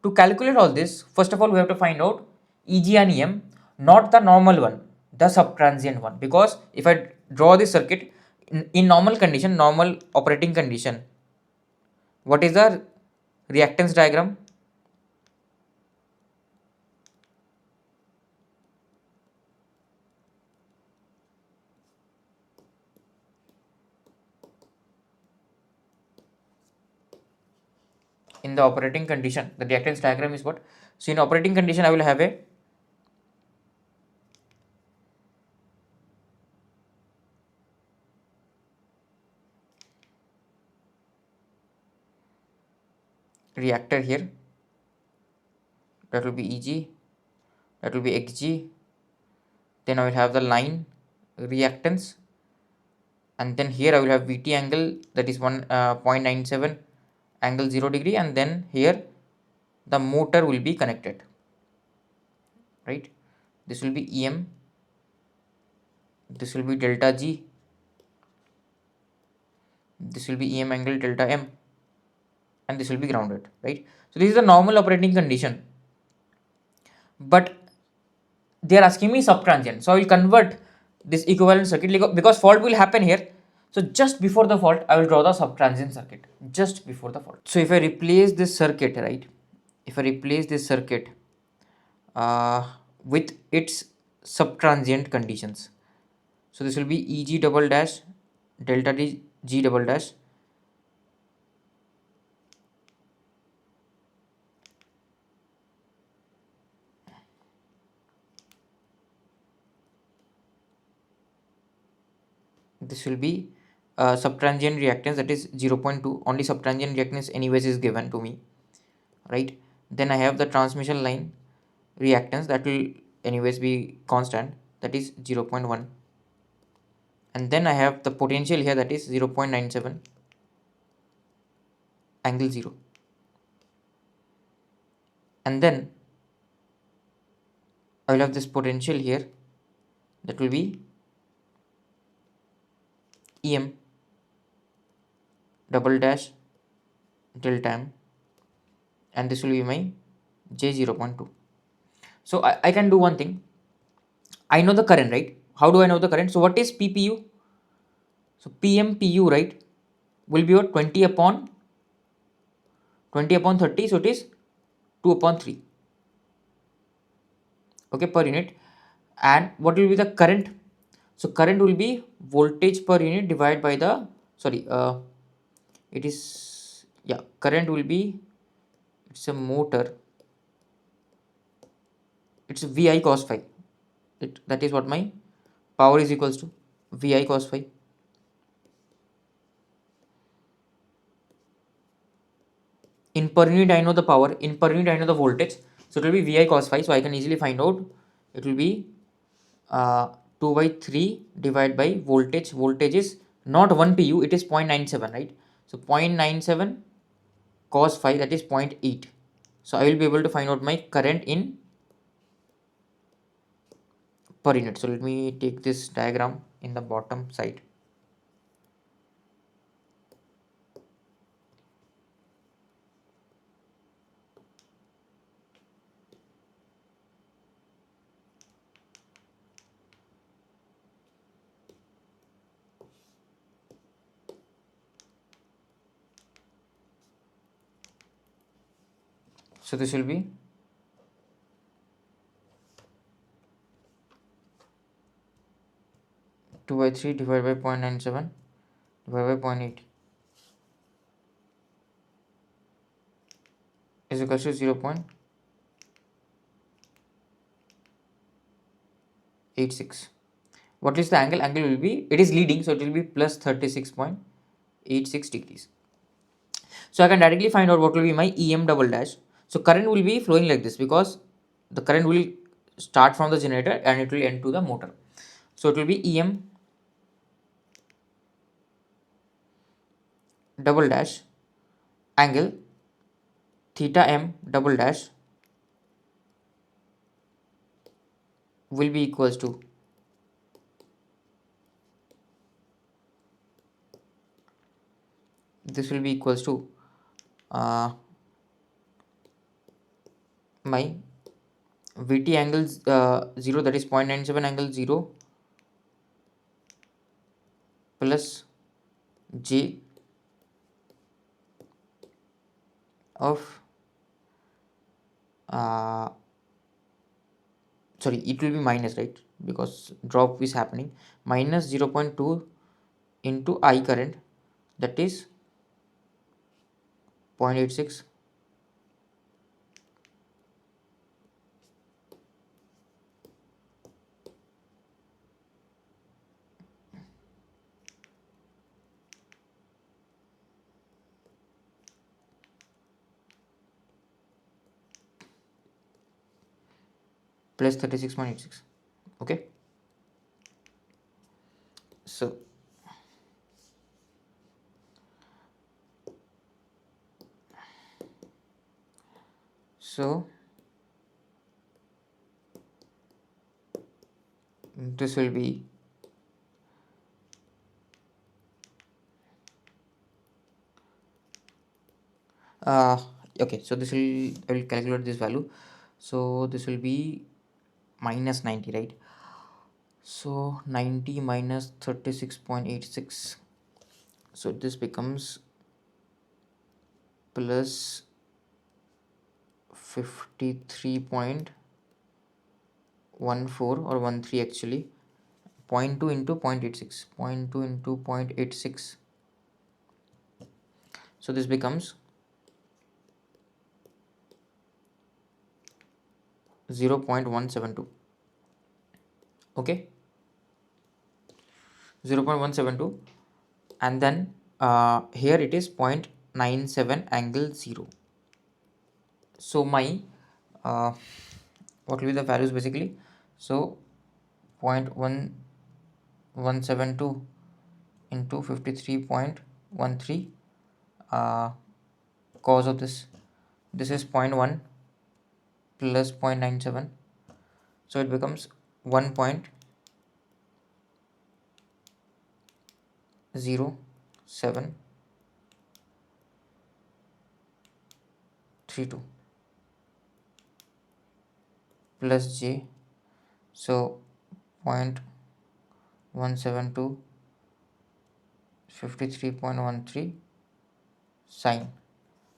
to calculate all this, first of all we have to find out Eg and Em, not the normal one, the subtransient one, because if I draw this circuit in normal condition, normal operating condition, what is the reactance diagram? In the operating condition, the reactance diagram is what? So in operating condition, I will have a reactor here, that will be Eg, that will be Xg, then I will have the line reactance, and then here I will have Vt angle, that is 0.97 angle 0 degree, and then here the motor will be connected, right? This will be Em, this will be delta G, this will be Em angle delta M, and this will be grounded, right? So this is the normal operating condition, but they are asking me subtransient, so I will convert this equivalent circuit because fault will happen here. So just before the fault, I will draw the subtransient circuit just before the fault. So if I replace this circuit, right, if I replace this circuit with its subtransient conditions, so this will be Eg double dash delta D G double dash, this will be subtransient reactance, that is 0.2. Only subtransient reactance anyways is given to me, right? Then I have the transmission line reactance, that will anyways be constant, that is 0.1, and then I have the potential here, that is 0.97 angle 0, and then I will have this potential here, that will be Em double dash delta M, and this will be my J 0.2. So I can do one thing. I know the current, right? How do I know the current? So what is PPU? So PMPU, right, will be what? 20 upon 30, so it is 2 upon 3, okay, per unit. And what will be the current? So current will be voltage per unit divided by the, sorry, it is, yeah, current will be, it's a motor, it's Vi cos phi, that is what my power is equals to Vi cos phi. In per unit I know the power, in per unit I know the voltage, so it will be Vi cos phi. So I can easily find out it will be 2 by 3 divided by voltage. Voltage is not 1 pu, it is 0.97, right? So 0.97 cos phi, that is 0.8. So I will be able to find out my current in per unit. So let me take this diagram in the bottom side. So this will be 2 by 3 divided by 0.97 divided by 0.8 is equal to 0.86. What is the angle? Angle will be, it is leading, so it will be plus 36.86 degrees. So I can directly find out what will be my EM double dash. So current will be flowing like this because the current will start from the generator and it will end to the motor. So it will be EM double dash angle theta M double dash will be equals to this will be equals to my VT angle 0, that is 0.97 angle 0 plus J of sorry, it will be minus, right, because drop is happening, minus 0.2 into I current, that is 0.86 plus 36.86. Okay, so this will be okay, so this will, I will calculate this value. So this will be minus 90, right? So 90 minus 36.86, so this becomes plus 53.14 or 13 actually, 0.2 into 0.86, 0.2 into 0.86, so this becomes 0.172. Okay, 0.172, and then here it is 0.97 angle 0. So my what will be the values basically? So 0.1172 into 53.13 cos of this is 0.1 plus 0.97, so it becomes 1.0732 plus J, so 0.172 53.13 sine,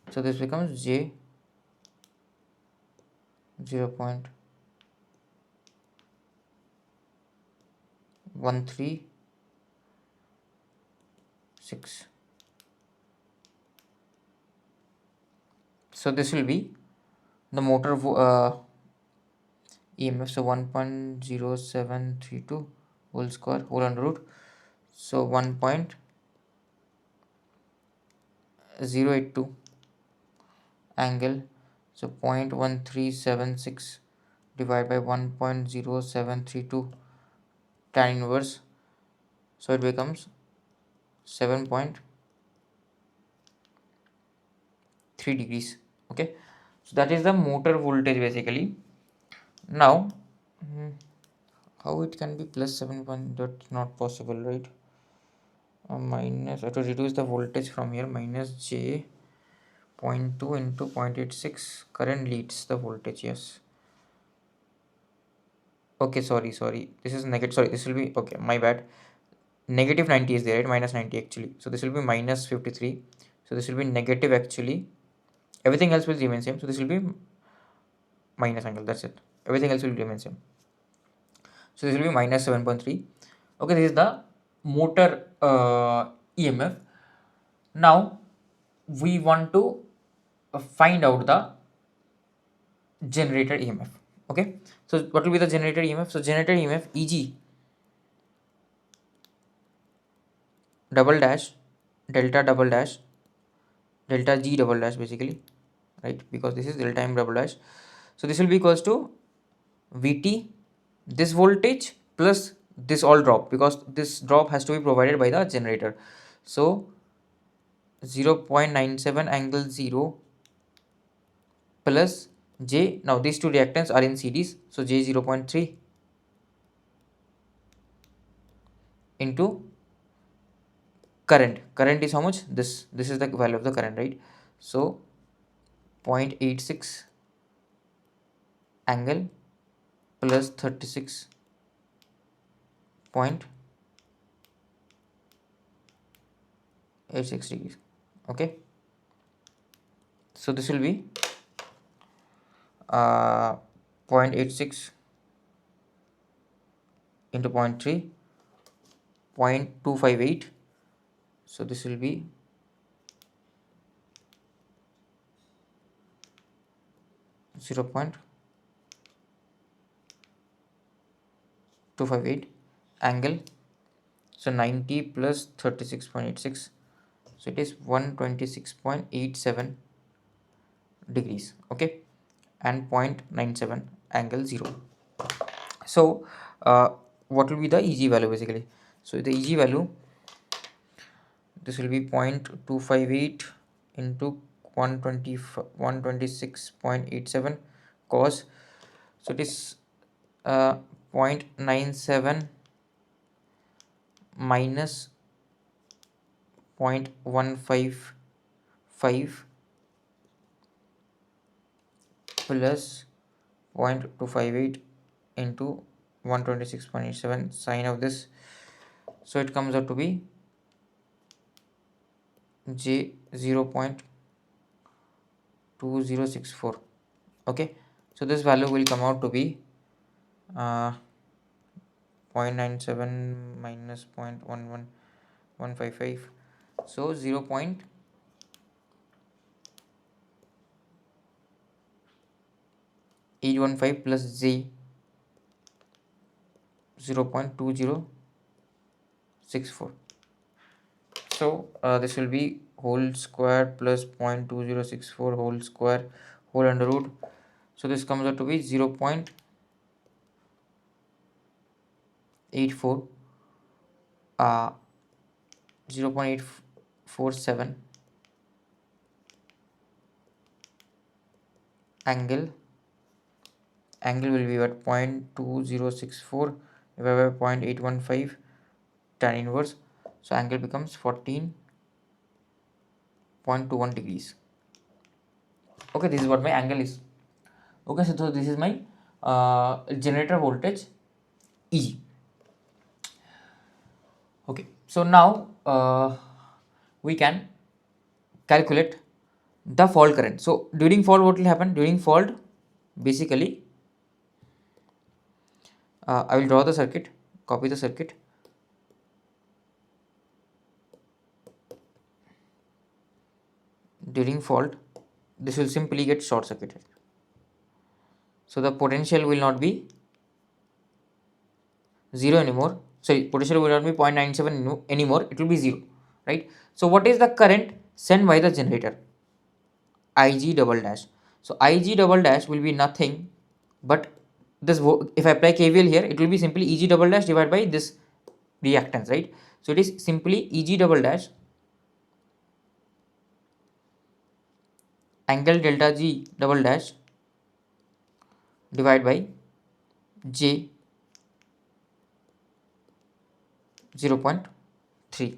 so this becomes J 0.136. So this will be the motor EMF, so 1.0732 whole square whole under root, so 1.082 angle, so 0.1376 divided by 1.0732 tan inverse, so it becomes 7.3 degrees. Okay, so that is the motor voltage basically. Now how it can be plus 7 that's not possible, right? Minus, I have to reduce the voltage from here, minus j 0.2 into 0.86 current leads the voltage. Yes, okay, sorry, this is negative, sorry, this will be, okay, my bad, negative 90 is there, right? Minus 90 actually, so this will be minus 53, so this will be negative actually, everything else will remain same, so this will be minus angle, that's it, everything else will remain same, so this will be minus 7.3. Okay, this is the motor EMF. Now we want to find out the generator EMF. Okay, so what will be the generator EMF? So generator EMF EG double dash delta double dash delta G double dash basically, right? Because this is delta M double dash. So this will be equals to VT, this voltage plus this all drop, because this drop has to be provided by the generator. So 0.97 angle 0 plus J, now these two reactants are in series, so J 0.3 into current is how much, this is the value of the current, right? So 0.86 angle plus 36.86 degrees. Okay, so this will be 0.86 into 0.3, 0.258, so this will be 0.258 angle, so 90 plus 36.86, so it is 126.87 degrees. Okay, and 0.97 angle 0. So what will be the EG value basically? So the EG value, this will be 0.258 into 126.87 cos, so it is 0.97 minus 0.155 plus 0.258 into 126.87 sine of this, so it comes out to be J 0.2064. Okay, so this value will come out to be 0.97 minus 0.11155, so 0.815 plus J 0.2064. So this will be whole square plus 0.2064 whole square whole under root, so this comes out to be 0.84 0.847 angle will be at 0.2064 divided by 0.815 tan inverse, so angle becomes 14.21 degrees. Okay, this is what my angle is. Okay, so this is my generator voltage EG. Okay, so now we can calculate the fault current. So during fault, what will happen? During fault, basically I will draw the circuit, copy the circuit. During fault, this will simply get short circuited. So the potential will not be 0 anymore. Sorry, potential will not be 0.97 anymore, it will be 0, right? So what is the current sent by the generator? Ig double dash. So Ig double dash will be nothing but this, if I apply KVL here, it will be simply Eg double dash divided by this reactance, right? So it is simply Eg double dash angle delta G double dash divided by J 0.3.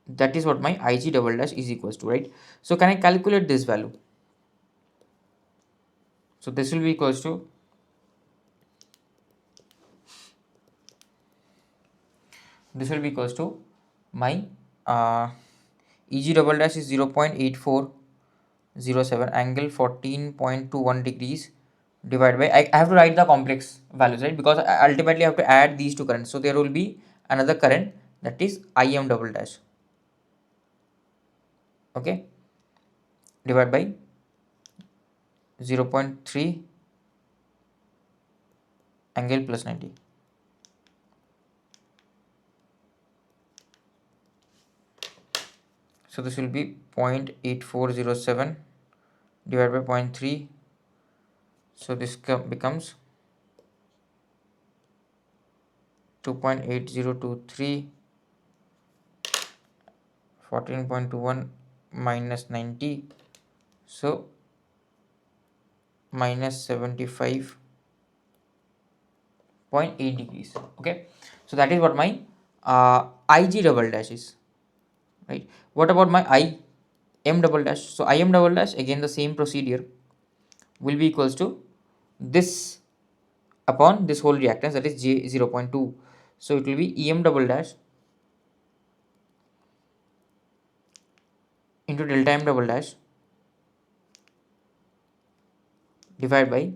That is what my Ig double dash is equals to, right? So can I calculate this value? So this will be equals to my Eg double dash is 0.8407 angle 14.21 degrees divided by, I have to write the complex values, right? Because I ultimately have to add these two currents. So there will be another current, that is Im double dash, okay, divided by 0.3 angle plus 90. So this will be 0.8407 divided by 0.3. So this becomes 2.8023, 14.21 minus 90, so minus 75.8 degrees, okay. So that is what my Ig double dash is, right? What about my Im double dash? So Im double dash, again the same procedure, will be equals to this upon this whole reactance, that is J 0.2. So it will be Em double dash into delta M double dash divided by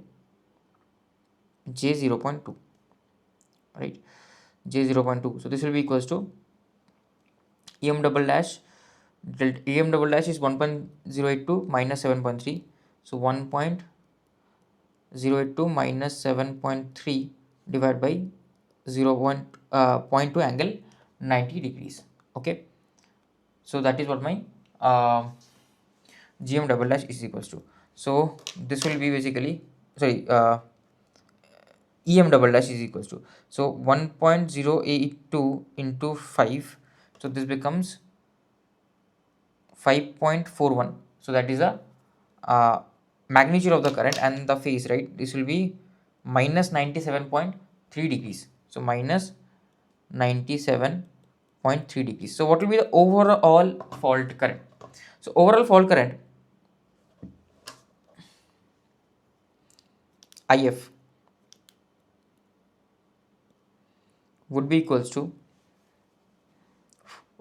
J 0.2, right? J 0.2. So this will be equals to Em double dash, Em double dash is 1.082 minus 7.3. So 1.082 minus 7.3 divided by 0.2 angle 90 degrees, okay. So that is what my Gm double dash is equals to. So this will be basically, sorry, Em double dash is equals to, so 1.082 into 5, so this becomes 5.41. So that is the magnitude of the current, and the phase, right, this will be minus 97.3 degrees. So minus 97.3 degrees. So what will be the overall fault current? So overall fault current, IF, would be equals to,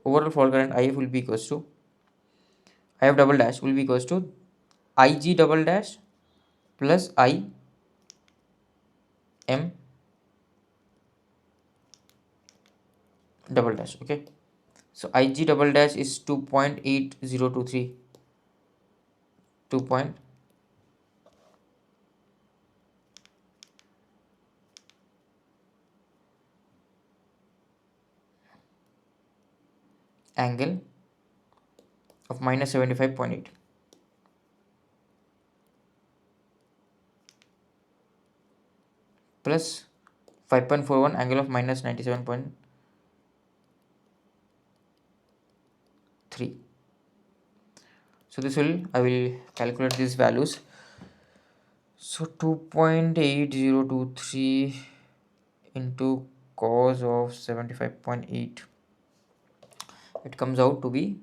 overall fault current IF will be equals to, IF double dash will be equals to Ig double dash plus I M double dash, okay. So Ig double dash is 2.8023, 2 point angle of minus 75.8 plus 5.41 angle of minus 97.3. So this will, I will calculate these values. So 2.8023 into cos of 75.8, it comes out to be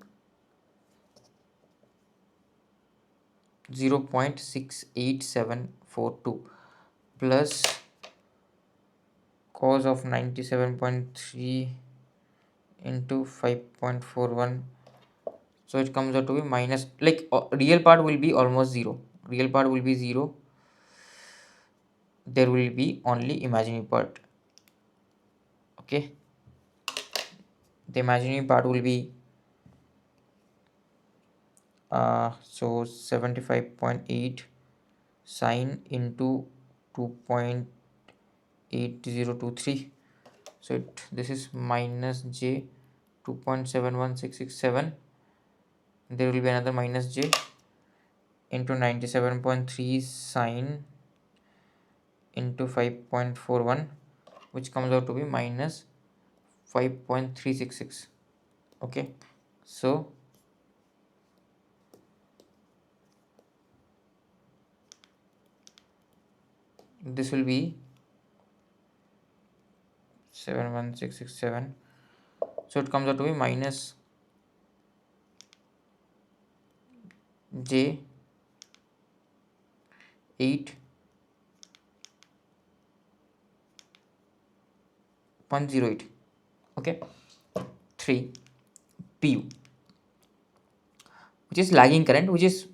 0.68742 plus cos of 97.3 into 5.41. So it comes out to be minus, like real part will be almost 0, real part will be 0, there will be only imaginary part, okay. The imaginary part will be so 75.8 sine into 2.8023. So this is minus j 2.71667. There will be another minus j into 97.3 sine into 5.41, which comes out to be minus 5.366. Okay, so this will be 71667. So it comes out to be minus j 8.08. Okay, 3 pu, which is lagging current, which is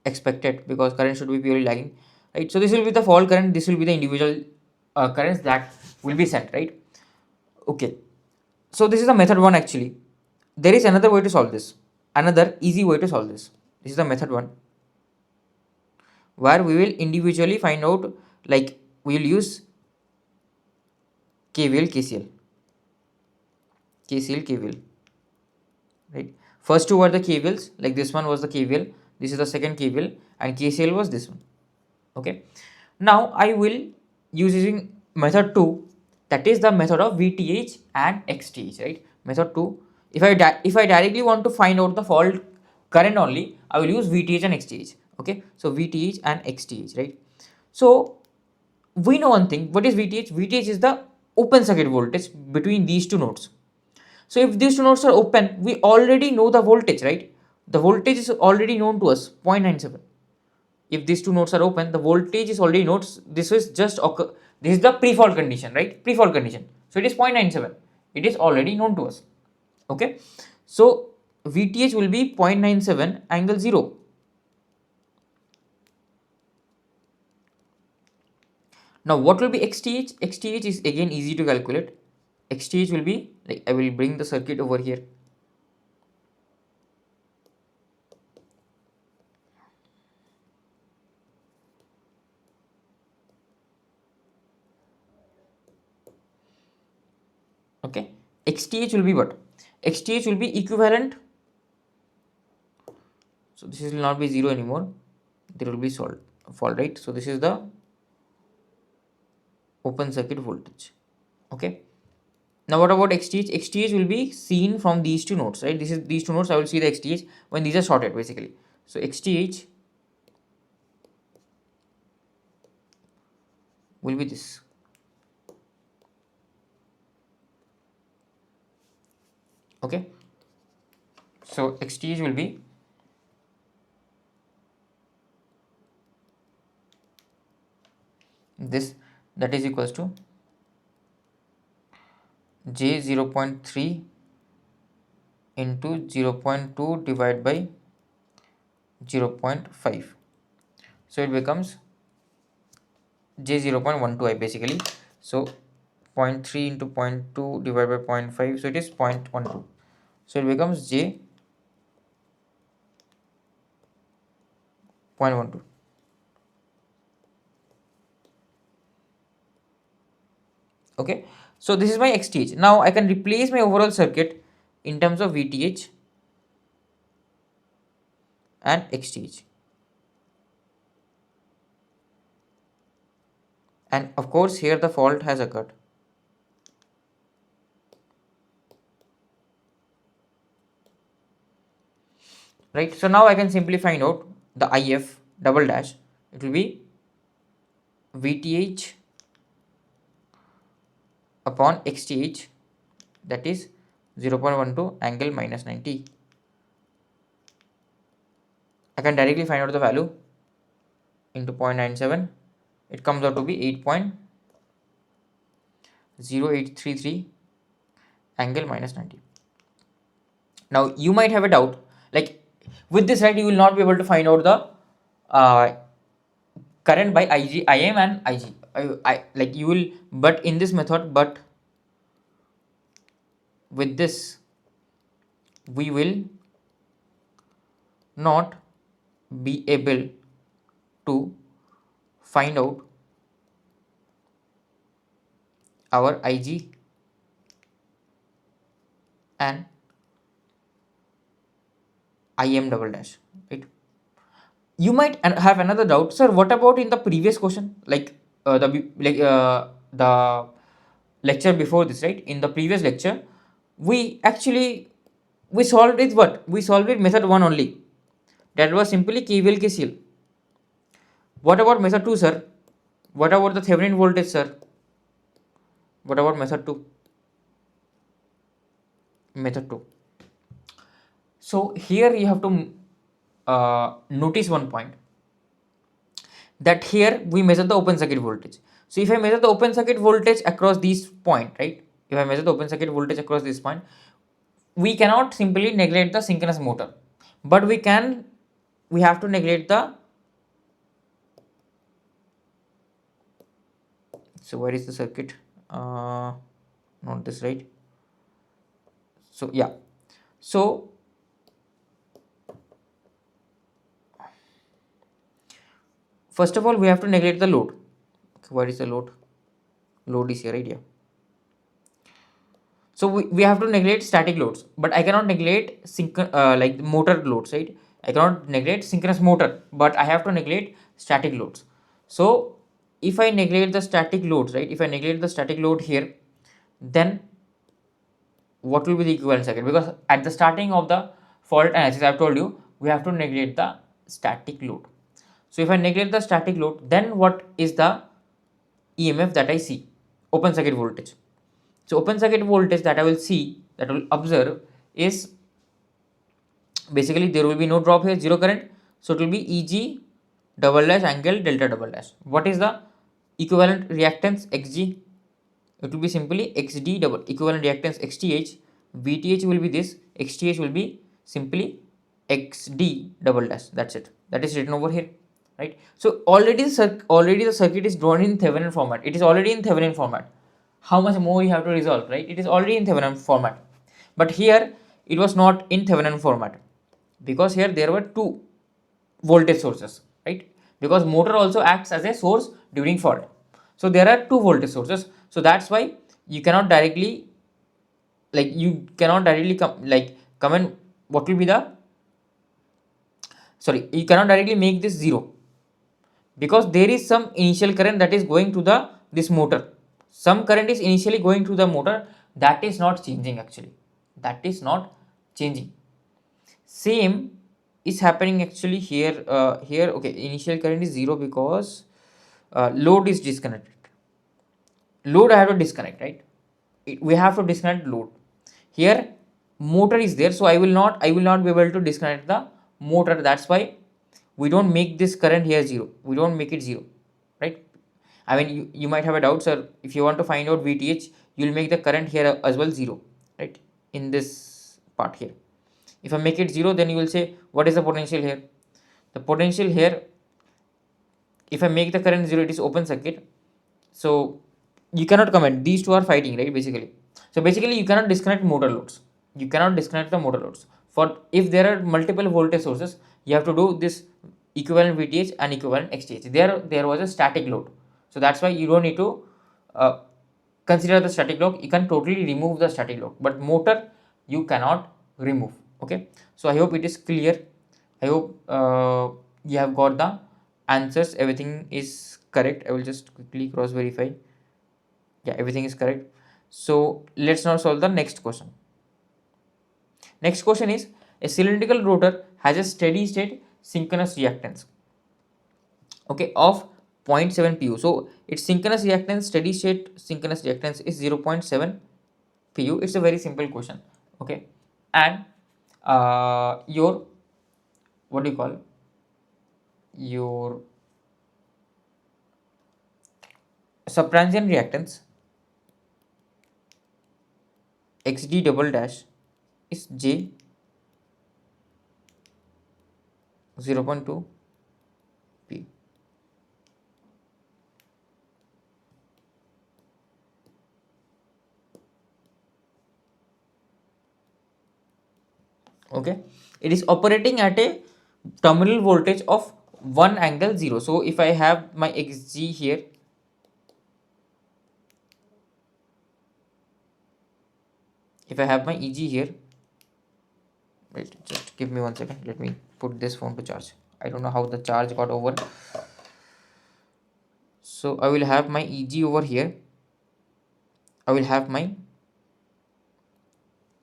expected because current should be purely lagging, right? So this will be the fault current, this will be the individual currents that will be sent, right? Okay, so this is the method 1. Actually, there is another way to solve this, another easy way to solve this. This is the method 1, where we will individually find out, like we will use KVL, KVL, right? First two were the KVLs, like this one was the KVL, this is the second KVL, and KCL was this one. Okay, now I will use using method 2, that is the method of VTH and XTH, right? Method 2, if I directly want to find out the fault current only, I will use VTH and XTH. Okay, so VTH and XTH, right? So we know one thing. What is VTH? VTH is the open circuit voltage between these two nodes. So if these two nodes are open, we already know the voltage, right? The voltage is already known to us, 0.97. If these two nodes are open, the voltage is already known. This is just occur. This is the pre-fault condition, right? Pre-fault condition. So it is 0.97. It is already known to us. Okay. So VTH will be 0.97 angle 0. Now what will be XTH? XTH is again easy to calculate. XTH will be, like, I will bring the circuit over here. Okay, XTH will be what? XTH will be equivalent. So this will not be 0 anymore. There will be fault, right? So this is the open circuit voltage. Okay. Now what about XTH? XTH will be seen from these two nodes, right? This is these two nodes. I will see the XTH when these are shorted, basically. So XTH will be this. Okay. So XTH will be this, that is equals to J 0.3 into 0.2 divided by 0.5. So it becomes J 0.12 basically. So 0.3 into 0.2 divided by 0.5, so it is 0.12. So it becomes J 0.12. Okay, so this is my XTH. Now I can replace my overall circuit in terms of VTH and XTH. And of course here the fault has occurred. Right, so now I can simply find out the IF double dash. It will be VTH upon XTH, that is 0.12 angle minus 90. I can directly find out the value into 0.97. It comes out to be 8.0833 angle minus 90. Now you might have a doubt, like with this, right, you will not be able to find out the current by IG, IM and IG. Like you will, but in this method, but with this we will not be able to find out our Ig and Im double dash, right? You might have another doubt, sir. What about in the previous question, like the lecture before this, right? In the previous lecture, we solved it. What we solved it method one only. That was simply KVL KCL. What about method two, sir? What about the Thevenin voltage, sir? What about method two? Method two. So here you have to notice one point, that here we measure the open circuit voltage. So if I measure the open circuit voltage across this point, right? If I measure the open circuit voltage across this point, we cannot simply neglect the synchronous motor, but we have to neglect the, so where is the circuit? Not this, right? So yeah, so first of all we have to neglect the load. Okay, where is the load? Load is here, right? Yeah. So we have to neglect static loads, but I cannot neglect like motor loads, right? I cannot neglect synchronous motor, but I have to neglect static loads. So if I neglect the static loads, right? If I neglect the static load here, then what will be the equivalent circuit? Because at the starting of the fault analysis, I have told you we have to neglect the static load. So if I neglect the static load, then what is the EMF that I see? Open circuit voltage. So open circuit voltage that I will see, that I will observe, is basically there will be no drop here, zero current. So it will be Eg double dash angle delta double dash. What is the equivalent reactance Xg? It will be simply Xd double equivalent reactance Xth. Vth will be this, Xth will be simply Xd double dash. That's it. That is written over here, right? So already the circuit is drawn in Thevenin format. It is already in Thevenin format. How much more you have to resolve, right? It is already in Thevenin format. But here it was not in Thevenin format, because here there were two voltage sources, right? Because motor also acts as a source during fault. So there are two voltage sources. So that's why you cannot directly comment what will be the, sorry, you cannot directly make this zero, because there is some initial current that is going to the this motor. Some current is initially going to the motor, that is not changing actually. That is not changing. Same is happening actually here. Here, okay, initial current is zero because load is disconnected. Load I have to disconnect, right? We have to disconnect load. Here motor is there, so I will not be able to disconnect the motor. That's why we don't make this current here zero. We don't make it zero, right? I mean, you might have a doubt, sir. If you want to find out VTH, you'll make the current here as well zero, right? In this part here. If I make it zero, then you will say, what is the potential here? The potential here, if I make the current zero, it is open circuit. So you cannot comment. These two are fighting, right? Basically. So basically, you cannot disconnect motor loads. You cannot disconnect the motor loads. For if there are multiple voltage sources, you have to do this equivalent VTH and equivalent XTH. There was a static load. So that's why you don't need to consider the static load. You can totally remove the static load, but motor you cannot remove. Okay. So I hope it is clear. I hope you have got the answers. Everything is correct. I will just quickly cross verify. Yeah, everything is correct. So let's now solve the next question. Next question is, a cylindrical rotor has a steady state synchronous reactance, okay, of 0.7 pu. So its synchronous reactance, steady state synchronous reactance is 0.7 pu. It's a very simple question, okay. And your, what do you call, your subtransient reactance Xd double dash is J 0.2 P. Okay, it is operating at a terminal voltage of 1 angle 0. So if I have my xg here, if I have my eg here, wait, just give me 1 second, let me put this phone to charge. I don't know how the charge got over. So I will have my eg over here, I will have my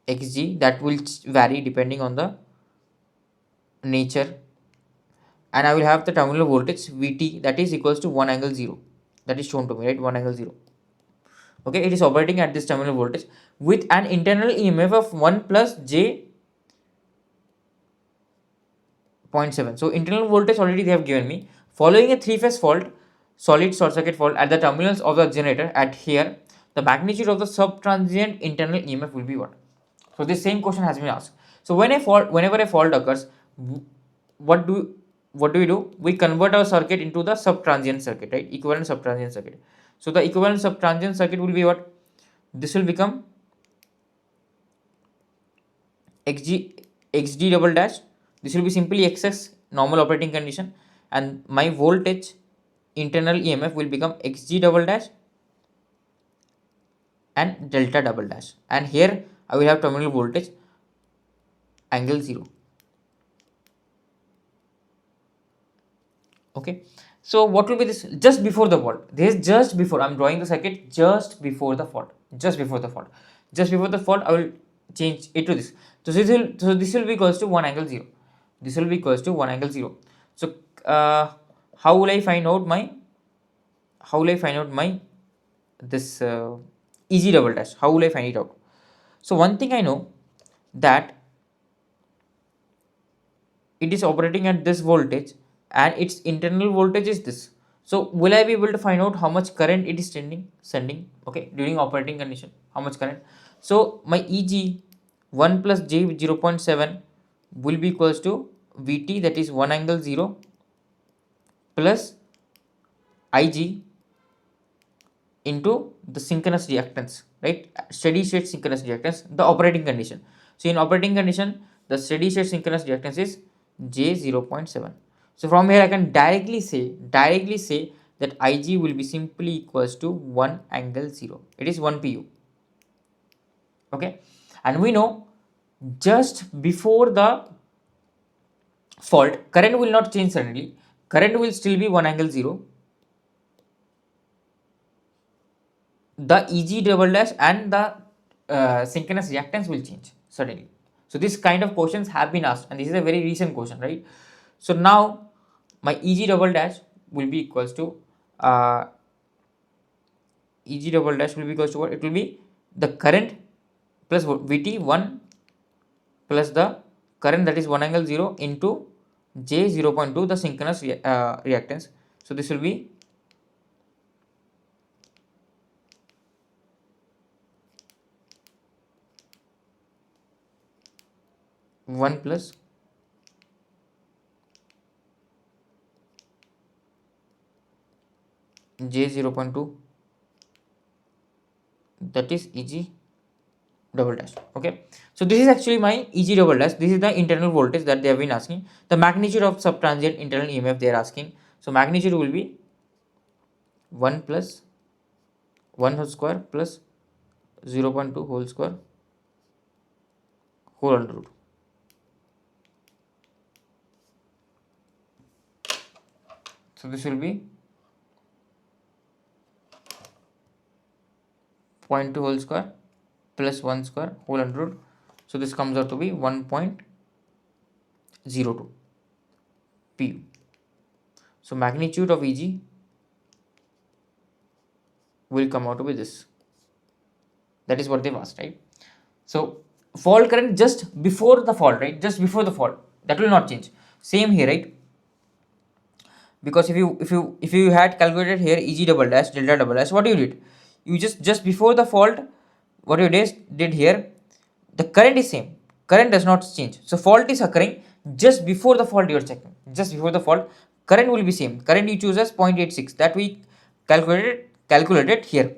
xg, that will vary depending on the nature, and I will have the terminal voltage Vt, that is equals to 1 angle 0, that is shown to me, right? 1 angle 0. Okay, it is operating at this terminal voltage with an internal EMF of 1 plus j 0.7. So internal voltage already they have given me. Following a 3-phase fault, solid short circuit fault at the terminals of the generator at here, the magnitude of the subtransient internal EMF will be what? So this same question has been asked. So whenever a fault occurs, what do we do? We convert our circuit into the subtransient circuit, right? Equivalent subtransient circuit. So the equivalent subtransient circuit will be what? This will become xd double dash. This will be simply xx, normal operating condition, and my voltage internal EMF will become xg double dash and delta double dash, and here I will have terminal voltage angle 0. Okay, so what will be this just before the fault? This is just before. I'm drawing the circuit just before the fault. Just before the fault. Just before the fault, I will change it to this. So this will be equals to 1 angle 0. This will be equals to 1 angle 0. So how will I find out my this Eg double dash? How will I find it out? So one thing I know, that it is operating at this voltage and its internal voltage is this. So will I be able to find out how much current it is sending, okay, during operating condition, how much current? So my Eg 1 plus j 0.7 will be equals to Vt, that is 1 angle 0, plus Ig into the synchronous reactance, right? Steady state synchronous reactance, the operating condition. So in operating condition, the steady state synchronous reactance is j 0.7. So from here I can directly say that Ig will be simply equals to 1 angle 0. It is 1 pu. Okay, and we know just before the fault, current will not change suddenly. Current will still be 1 angle 0. The Eg double dash and the synchronous reactance will change suddenly. So this kind of questions have been asked, and this is a very recent question, right? So now my Eg double dash will be equals to what? It will be the current plus Vt 1 plus the current, that is 1 angle 0 into j 0.2, the synchronous reactance. So this will be 1 plus j 0.2, that is Eg double dash. Okay, so this is actually my Eg double dash. This is the internal voltage that they have been asking. The magnitude of subtransient internal EMF they are asking. So magnitude will be 1 plus 1 whole square plus 0.2 whole square whole under root. So this will be 0.2 whole square plus 1 square whole under root. So this comes out to be 1.02 pu. So magnitude of Eg will come out to be this. That is what they've asked, right? So fault current just before the fault, right? Just before the fault, that will not change. Same here, right? Because if you had calculated here Eg double dash delta double dash, what you did? You just before the fault, what you did here, the current is same. Current does not change. So fault is occurring just before the fault you are checking. Just before the fault, current will be same. Current you choose as 0.86, that we calculated here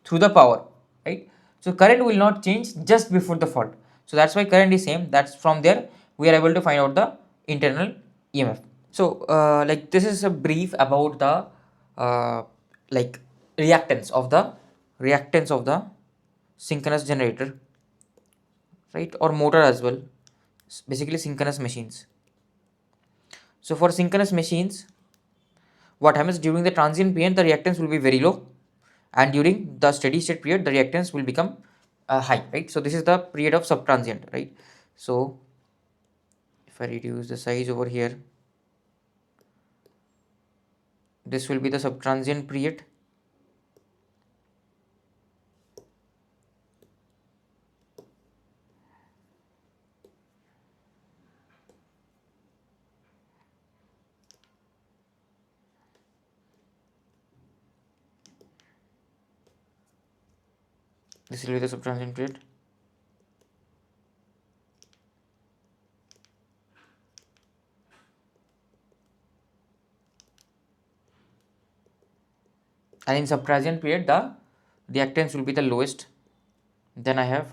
through the power, right? So current will not change just before the fault. So that's why current is same. That's from there we are able to find out the internal EMF. So like this is a brief about the like reactance of the synchronous generator, right, or motor as well. Basically synchronous machines. So for synchronous machines, what happens during the transient period, the reactance will be very low, and during the steady state period, the reactance will become high, right? So this is the period of subtransient, right? So if I reduce the size over here, this will be the subtransient period. This will be the subtransient period. And in subtransient period, the reactance will be the lowest. Then I have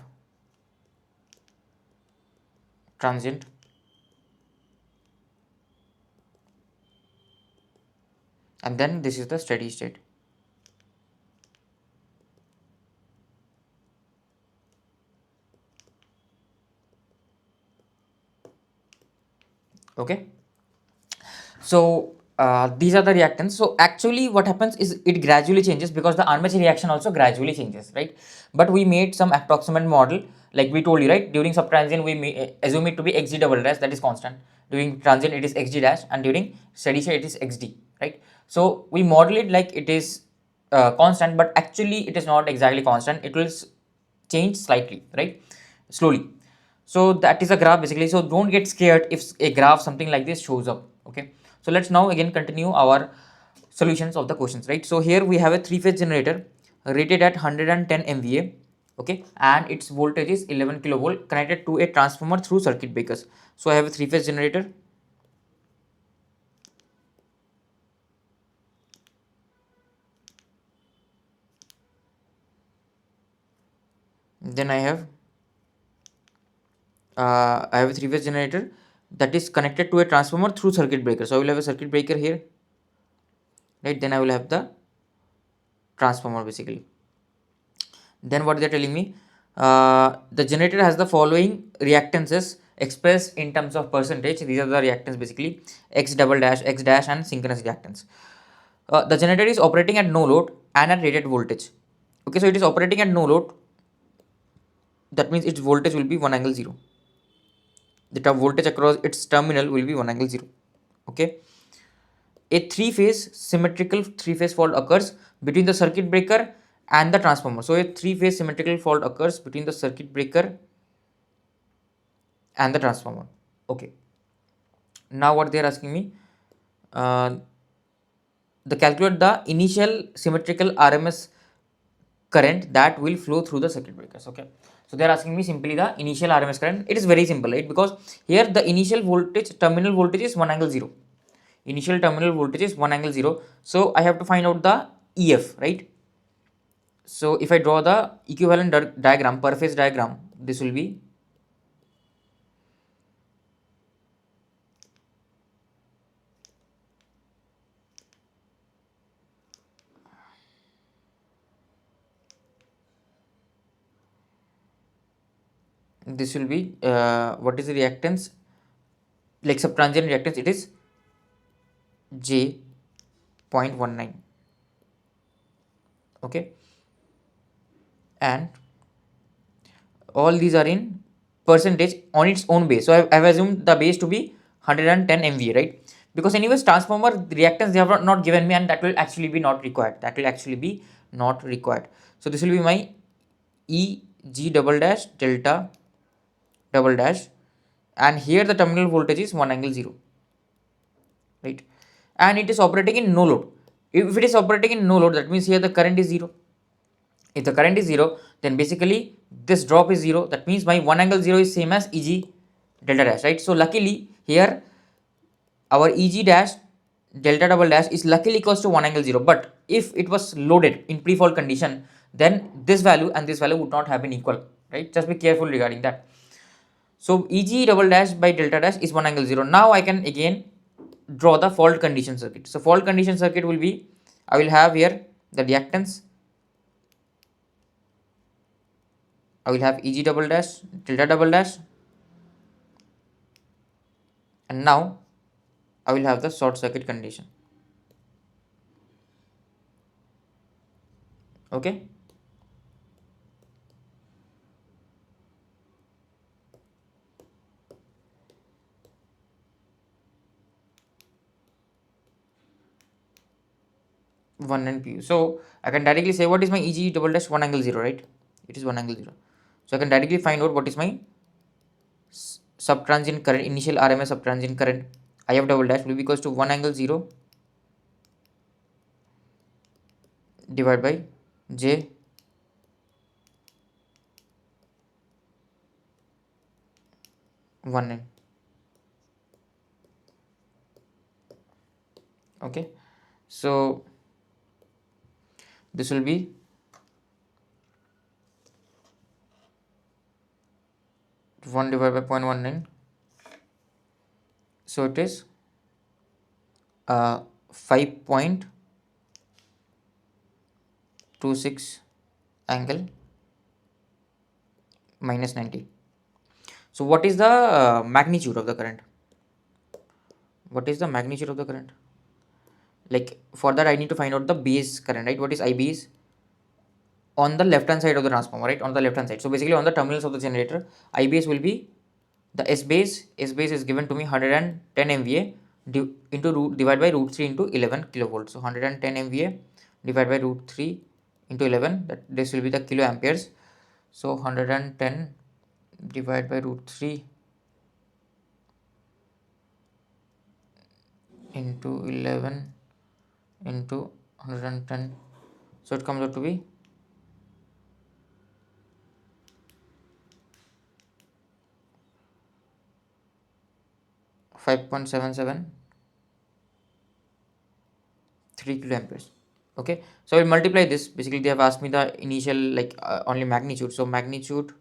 transient. And then this is the steady state. Okay. So these are the reactants. So actually what happens is it gradually changes because the armature reaction also gradually changes, right? But we made some approximate model, like we told you, right? During subtransient we assume it to be xg double dash, that is constant. During transient it is xg dash, and during steady state it is xd, right? So we model it like it is constant, but actually it is not exactly constant. It will change slightly, right? Slowly. So that is a graph basically. So don't get scared if a graph something like this shows up. Okay. So let's now again continue our solutions of the questions, right? So here we have a three-phase generator rated at 110 MVA. Okay, and its voltage is 11 kilovolt connected to a transformer through circuit breakers. So I have a three-phase generator. Then I have a three-phase generator that is connected to a transformer through circuit breaker. So I will have a circuit breaker here, right? Then I will have the transformer basically. Then what they are telling me, the generator has the following reactances expressed in terms of percentage. These are the reactants basically: x double dash, x dash, and synchronous reactance. The generator is operating at no load and at rated voltage. Okay, so it is operating at no load. That means its voltage will be 1 angle 0. The voltage across its terminal will be 1 angle 0. Okay. A three-phase symmetrical three-phase fault occurs between the circuit breaker and the transformer. So a three-phase symmetrical fault occurs between the circuit breaker and the transformer. Okay. Now what they are asking me, the calculate the initial symmetrical RMS current that will flow through the circuit breakers. Okay. So they are asking me simply the initial RMS current. It is very simple, right? Because here the initial voltage, terminal voltage is 1 angle 0. Initial terminal voltage is 1 angle 0. So I have to find out the EF, right? So if I draw the equivalent diagram, per phase diagram, this will be what is the reactance, like subtransient reactance, it is J.19. Okay, and all these are in percentage on its own base. So I have assumed the base to be 110 MVA, right? Because anyways transformer reactance they have not given me, and that will actually be not required. So this will be my EG double dash delta double dash, and here the terminal voltage is 1 angle 0, right? And it is operating in no load. If it is operating in no load, that means here the current is 0. If the current is 0, then basically this drop is 0. That means my 1 angle 0 is same as EG delta dash, right? So luckily here our EG dash delta double dash is luckily equals to 1 angle 0. But if it was loaded in pre-fault condition, then this value and this value would not have been equal, right? Just be careful regarding that. So EG double dash by delta dash is 1 angle 0. Now I can again draw the fault condition circuit. So fault condition circuit will be, I will have here the reactance, I will have Eg double dash, tilde double dash, and now I will have the short circuit condition. Okay. One and PU. So I can directly say what is my Eg double dash 1 angle 0, right? It is 1 angle 0. So I can directly find out what is my subtransient current, initial RMS subtransient current, IF double dash will be equals to 1 angle 0 divided by J one n. Okay, so this will be one divided by 0.19. So it is 5.26 angle minus 90. So what is the magnitude of the current? What is the magnitude of the current? Like for that I need to find out the base current, right? What is I base on the left hand side of the transformer, right? On the left hand side. So basically on the terminals of the generator, I base will be the S base. S base is given to me 110 MVA divided by root 3 into 11 kilovolts. So 110 MVA divided by root 3 into 11, that this will be the kilo amperes. So 110 divided by root 3 into 11 into 110. So it comes out to be 5.773 kilo amperes. Okay, so I will multiply this. Basically they have asked me the initial like only magnitude. So magnitude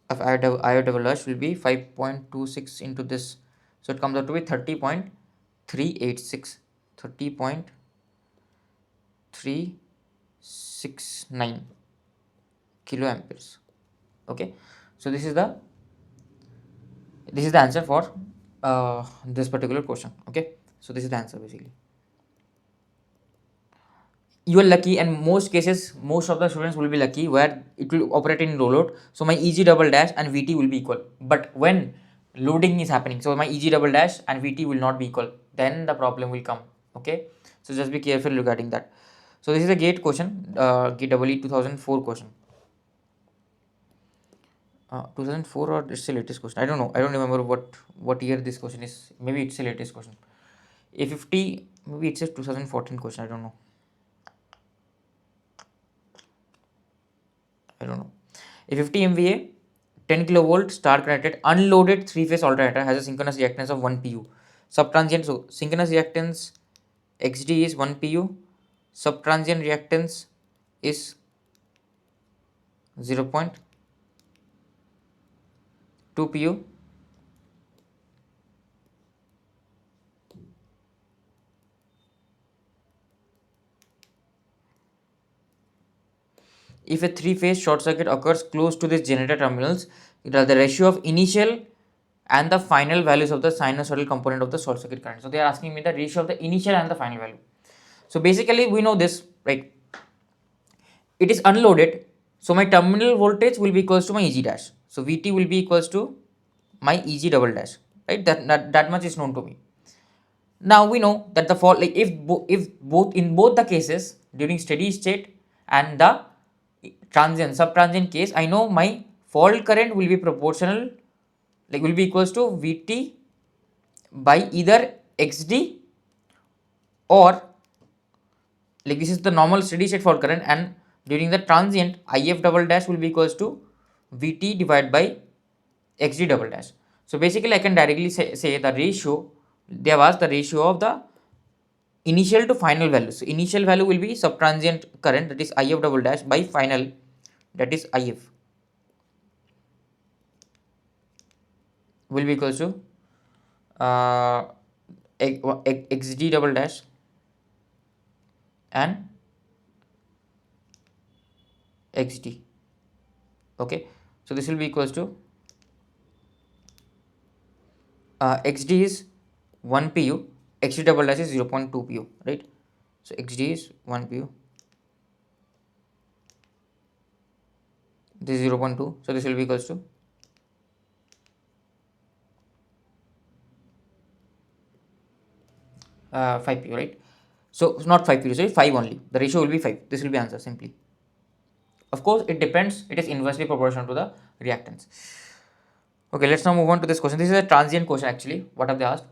of I double dash will be 5.26 into this. So it comes out to be 30.386, 30.369 kilo amperes. Okay, so this is the answer for this particular question. Okay, so this is the answer basically. You are lucky, and most cases most of the students will be lucky where it will operate in low load. So my Eg double dash and Vt will be equal, but when loading is happening, so my Eg double dash and Vt will not be equal, then the problem will come. Okay, so just be careful regarding that. So this is a GATE question, GATE 2004 question. 2004 or it's the latest question, I don't know, I don't remember what year this question is. Maybe it's the latest question. A50, maybe it's a 2014 question, I don't know. A 50 MVA 10 kilovolt star connected unloaded 3-phase alternator has a synchronous reactance of 1 pu. Subtransient, so synchronous reactance XD is 1 pu, subtransient reactance is 0.2 pu. If a 3-phase short circuit occurs close to this generator terminals, the ratio of initial and the final values of the sinusoidal component of the short circuit current. So they are asking me the ratio of the initial and the final value. So basically we know this, right? It is unloaded, so my terminal voltage will be equals to my Eg dash. So Vt will be equals to my Eg double dash, right? That much is known to me. Now we know that the fault, like if both in both the cases during steady state and the transient subtransient case, I know my fault current will be proportional, like will be equals to Vt by either XD or like this is the normal steady state fault current, and during the transient IF double dash will be equals to Vt divided by XD double dash. So basically I can directly say the ratio, they have asked the ratio of the initial to final value. So initial value will be subtransient current, that is IF double dash, by final, that is IF. will be equals to xd double dash and xd. Okay, so this will be equals to xd is 1 pu, xd double dash is 0.2 pu, right? So xd is 1 pu, this is 0.2, so this will be equals to 5 pu, right? So not 5 pu, sorry, 5 only, the ratio will be 5. This will be answer simply. Of course it depends, it is inversely proportional to the reactance. Okay, let's now move on to this question. This is a transient question actually. What have they asked?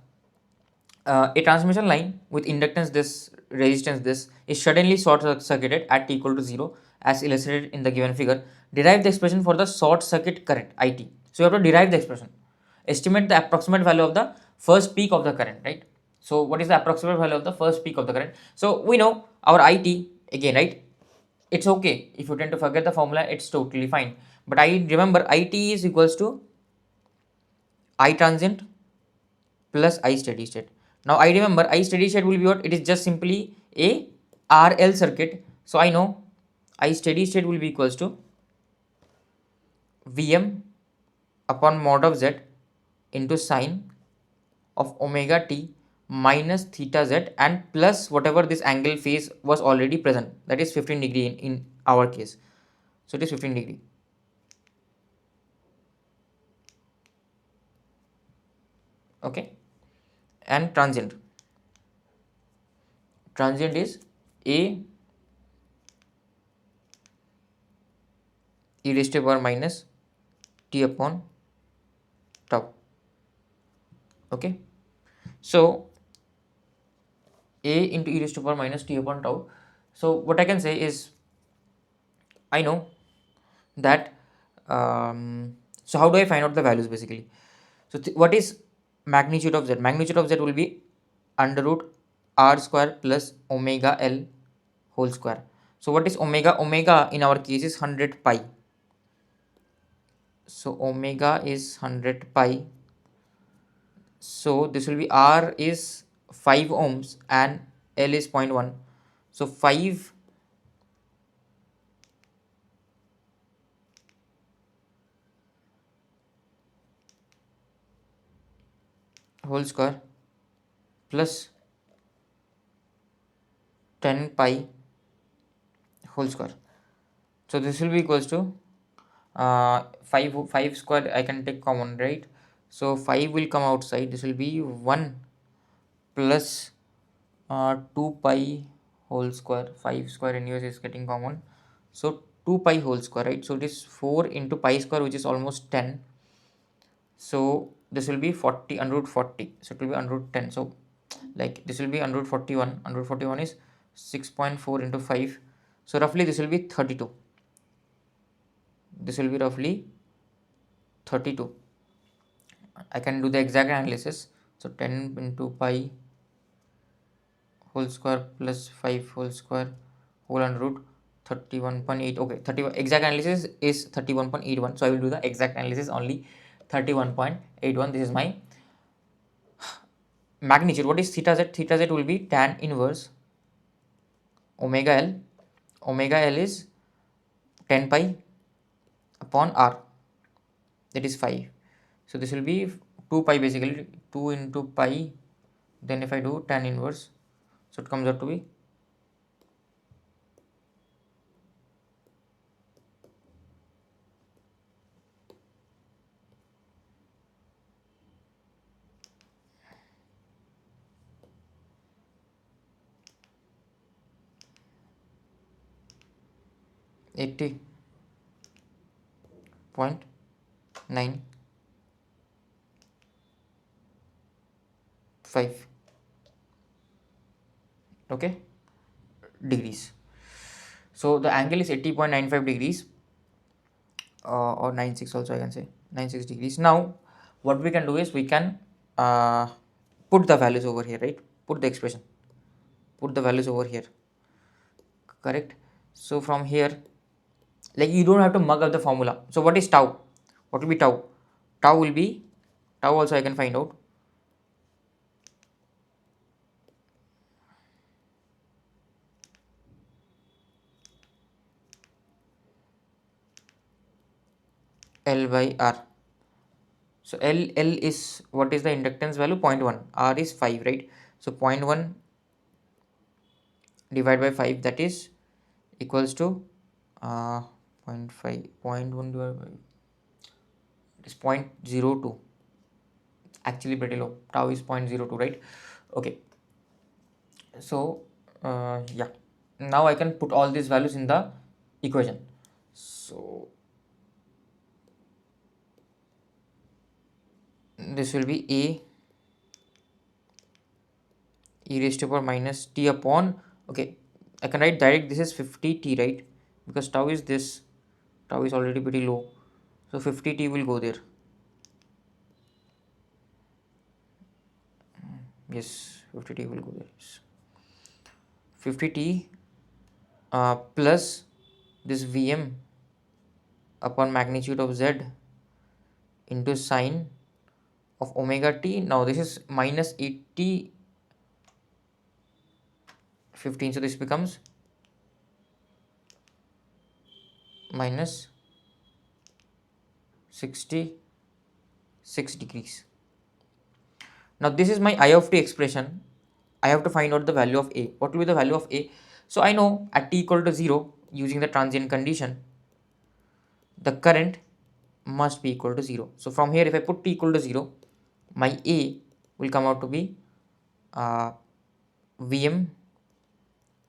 A transmission line with inductance this, resistance this, is suddenly short circuited at t equal to 0 as illustrated in the given figure. Derive the expression for the short circuit current IT. So you have to derive the expression. Estimate the approximate value of the first peak of the current, right? So what is the approximate value of the first peak of the current? So we know our IT again, right? It's okay if you tend to forget the formula, it's totally fine. But I remember IT is equals to I transient plus I steady state. Now I remember I steady state will be what? It is just simply a RL circuit. So I know I steady state will be equals to Vm upon mod of z into sine of omega t minus theta z and plus whatever this angle phase was already present, that is 15 degree in our case. So it is 15 degree. Okay, and transient is a e raised to power minus t upon tau. Okay, so a into e raised to power minus t upon tau. So what I can say is I know that so how do I find out the values basically? So what is magnitude of z? Magnitude of z will be under root r square plus omega l whole square. So what is omega? Omega in our case is 100 pi. So omega is 100 pi. So this will be r is 5 ohms and l is 0.1. So 5 whole square plus 10 pi whole square. So this will be equals to 5 square I can take common, right? So 5 will come outside, this will be 1 plus 2 pi whole square. 5 square anyways is getting common, so 2 pi whole square, right? So it is 4 into pi square, which is almost 10. So this will be 40 under root 40, so it will be under root 10. So like this will be under root 41. Under root 41 is 6.4 into 5, so roughly this will be 32. This will be roughly 32. I can do the exact analysis. So 10 into pi whole square plus 5 whole square whole under root 31.8. Okay, 31 exact analysis is 31.81. So I will do the exact analysis only 31.81. This is my magnitude. What is theta z? Theta z will be tan inverse omega l. Omega l is 10 pi upon r, that is 5. So this will be 2 pi basically, 2 into pi, then if I do tan inverse, so it comes out to be 80.95, okay, degrees. So the angle is 80.95 degrees or 96 also I can say 96 degrees. Now what we can do is we can put the values over here, right? Put the expression, put the values over here, correct? So from here, like you don't have to mug up the formula. So what is tau? What will be tau? Tau will be tau also I can find out. L by R. So L is, what is the inductance value? 0.1. R is 5, right? So 0.1 divided by 5, that is equals to 0.5. 0.1 divided by, it is 0.02. Actually pretty low. Tau is 0.02, right? Okay. So yeah, now I can put all these values in the equation. So this will be a e raised to power minus t upon, okay, I can write direct, this is 50t, right? Because tau is this, tau is already pretty low, so 50t will go there. Yes, 50t will go there. Yes. 50t plus this Vm upon magnitude of z into sine of omega t. Now this is minus 80 15, so this becomes minus 66 degrees. Now this is my I of t expression. I have to find out the value of A. What will be the value of A? So I know at t equal to 0, using the transient condition, the current must be equal to 0. So from here, if I put t equal to 0, my A will come out to be Vm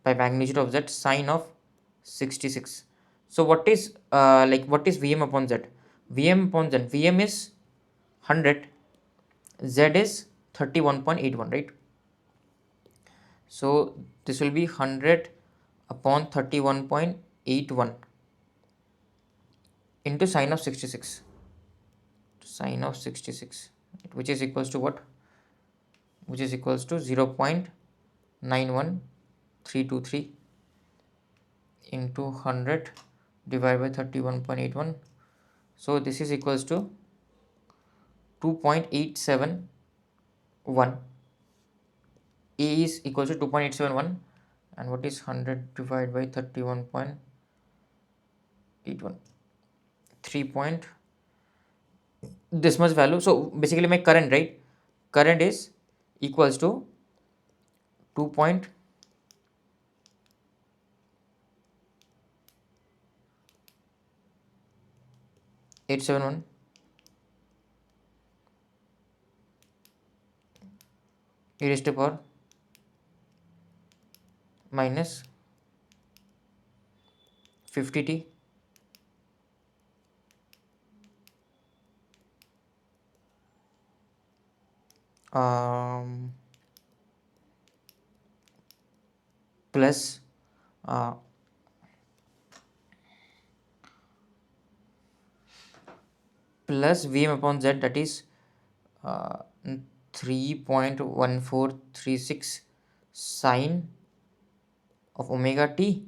by magnitude of z sine of 66. So what is what is Vm upon z? Vm upon z, Vm is 100, z is 31.81, right? So this will be 100 upon 31.81 into sine of 66, sine of 66, which is equals to what? Which is equals to 0.91323 into 100 divided by 31.81. So this is equals to 2.871. A is equals to 2.871, and what is 100 divided by 31.81? 3 point this much value. So basically my current, right? Current is equals to 2.871 e raised to power minus 50t plus plus Vm upon z, that is 3.1436 sine of omega t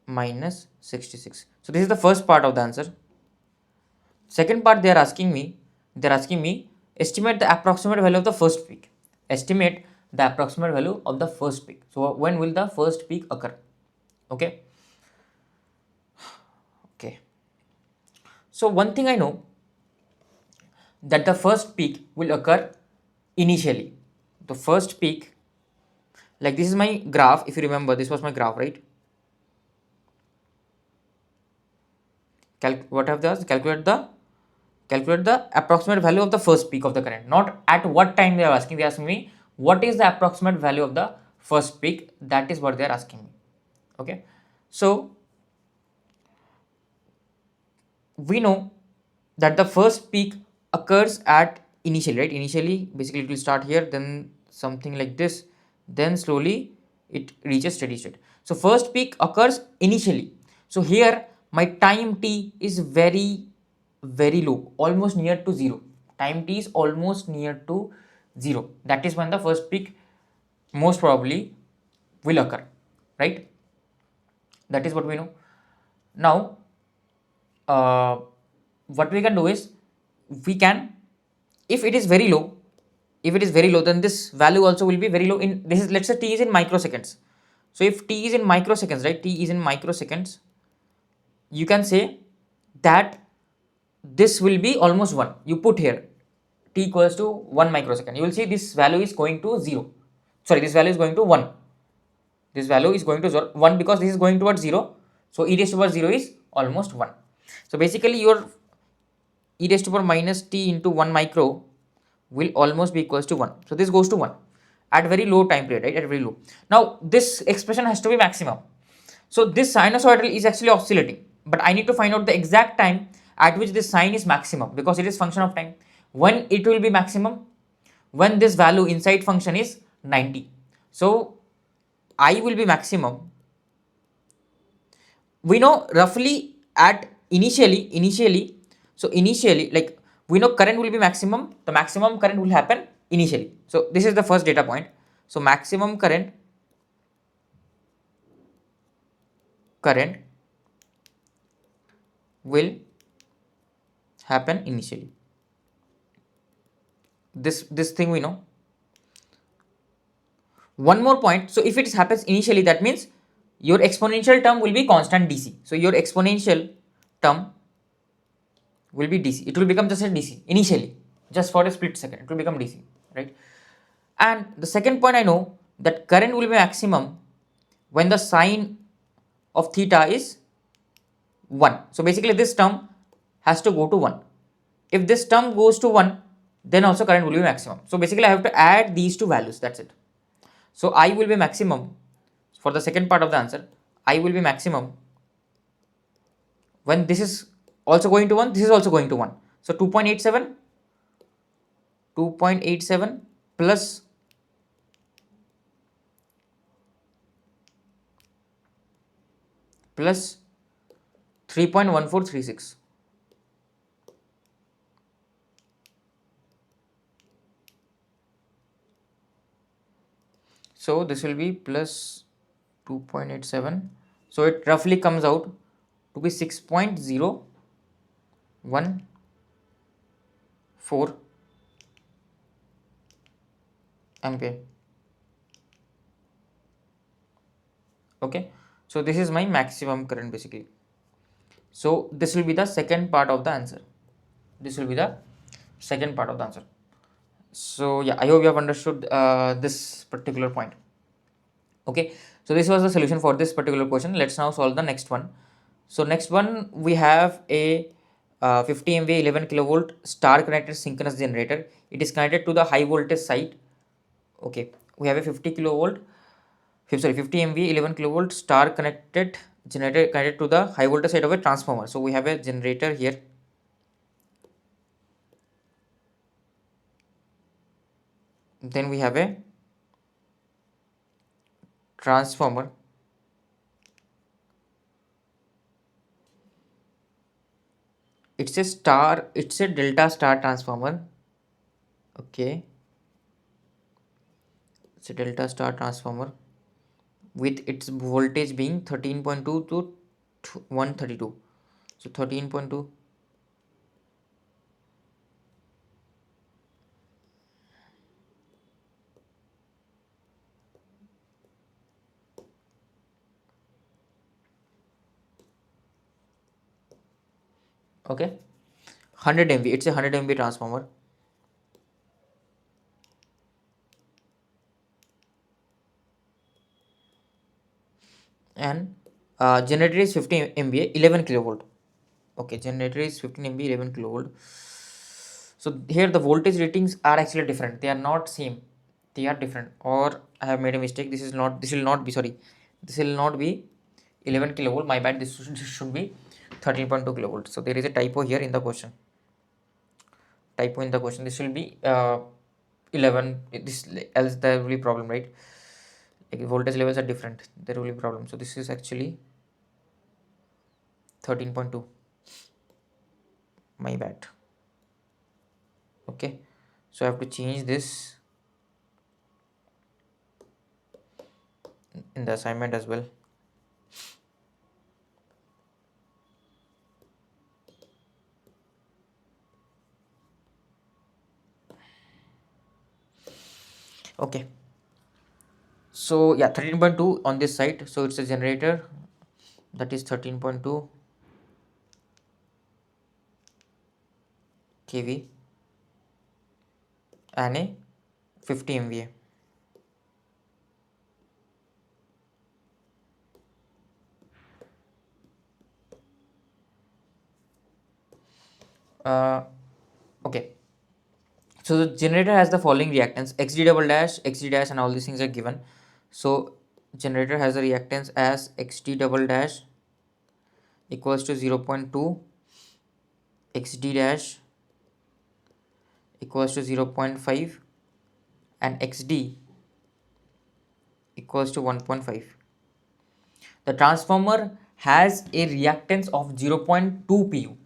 minus 66. So this is the first part of the answer. Second part, they are asking me estimate the approximate value of the first peak. Estimate the approximate value of the first peak. So when will the first peak occur? Okay. Okay. So one thing I know, that the first peak will occur initially. The first peak, like this is my graph. If you remember, this was my graph, right? What have they asked? Calculate the approximate value of the first peak of the current. Not at what time they are asking. They are asking me what is the approximate value of the first peak. That is what they are asking me. Okay. So we know that the first peak occurs at initially, right? Initially, basically it will start here, then something like this, then slowly it reaches steady state. So first peak occurs initially. So here my time t is very low, almost near to 0. Time t is almost near to 0. That is when the first peak most probably will occur, right? That is what we know. Now what we can do is, we can if it is very low, then this value also will be very low in, this is, let's say t is in microseconds. So if t is in microseconds, right, t is in microseconds, you can say that this will be almost 1. You put here t equals to 1 microsecond, you will see this value is going to 0, sorry, this value is going to 1, this value is going to 1 because this is going towards 0. So e raised to power 0 is almost 1. So basically your e raised to power minus t into 1 micro will almost be equals to 1. So this goes to 1 at very low time period, right, at very low. Now this expression has to be maximum. So this sinusoidal is actually oscillating, but I need to find out the exact time at which this sine is maximum, because it is function of time. When it will be maximum? When this value inside function is 90. So I will be maximum. We know roughly at initially, so initially, like we know current will be maximum, the maximum current will happen initially. So this is the first data point. So maximum current will happen initially. This thing we know. One more point, so if it happens initially, that means your exponential term will be constant DC. So your exponential term will be DC. It will become just a DC initially, just for a split second, it will become DC, right? And the second point, I know that current will be maximum when the sine of theta is 1. So basically this term has to go to 1. If this term goes to 1, then also current will be maximum. So basically I have to add these two values, that's it. So I will be maximum for the second part of the answer. I will be maximum when this is also going to 1, this is also going to 1. So 2.87 plus 3.1436. So this will be plus 2.87. So it roughly comes out to be 6.014 ampere. Okay, so this is my maximum current basically. So this will be the second part of the answer. So yeah, I hope you have understood this particular point. Okay, so this was the solution for this particular question. Let's now solve the next one. So next one, we have a 50 MVA 11 kilovolt star connected synchronous generator. It is connected to the high voltage side. Okay, we have a 50 MVA 11 kilovolt star connected generator connected to the high voltage side of a transformer. So we have a generator here. Then we have a transformer. It's a delta star transformer. Okay, it's a delta star transformer with its voltage being 13.2 to 132. So 13.2. Okay, 100 MV. It's a 100 MV transformer. And generator is 15 MVA 11 kilovolt. Okay, generator is 15 MVA 11 kilovolt. So here the voltage ratings are actually different. They are not same. They are different. Or I have made a mistake. This will not be 11 kilovolt. My bad. This should be 13.2 kilovolt. So there is a typo here in the question. This will be 11. This, else there will be problem, right? Like voltage levels are different, there will be problem. So this is actually 13.2. My bad. Okay, so I have to change this in the assignment as well. Okay, so yeah, 13.2 on this side, so it's a generator that is 13.2 kV and a 50 MVA. Okay, so the generator has the following reactance: xd double dash, xd dash, and all these things are given. So generator has a reactance as xd double dash equals to 0.2, xd dash equals to 0.5, and xd equals to 1.5. The transformer has a reactance of 0.2 pu.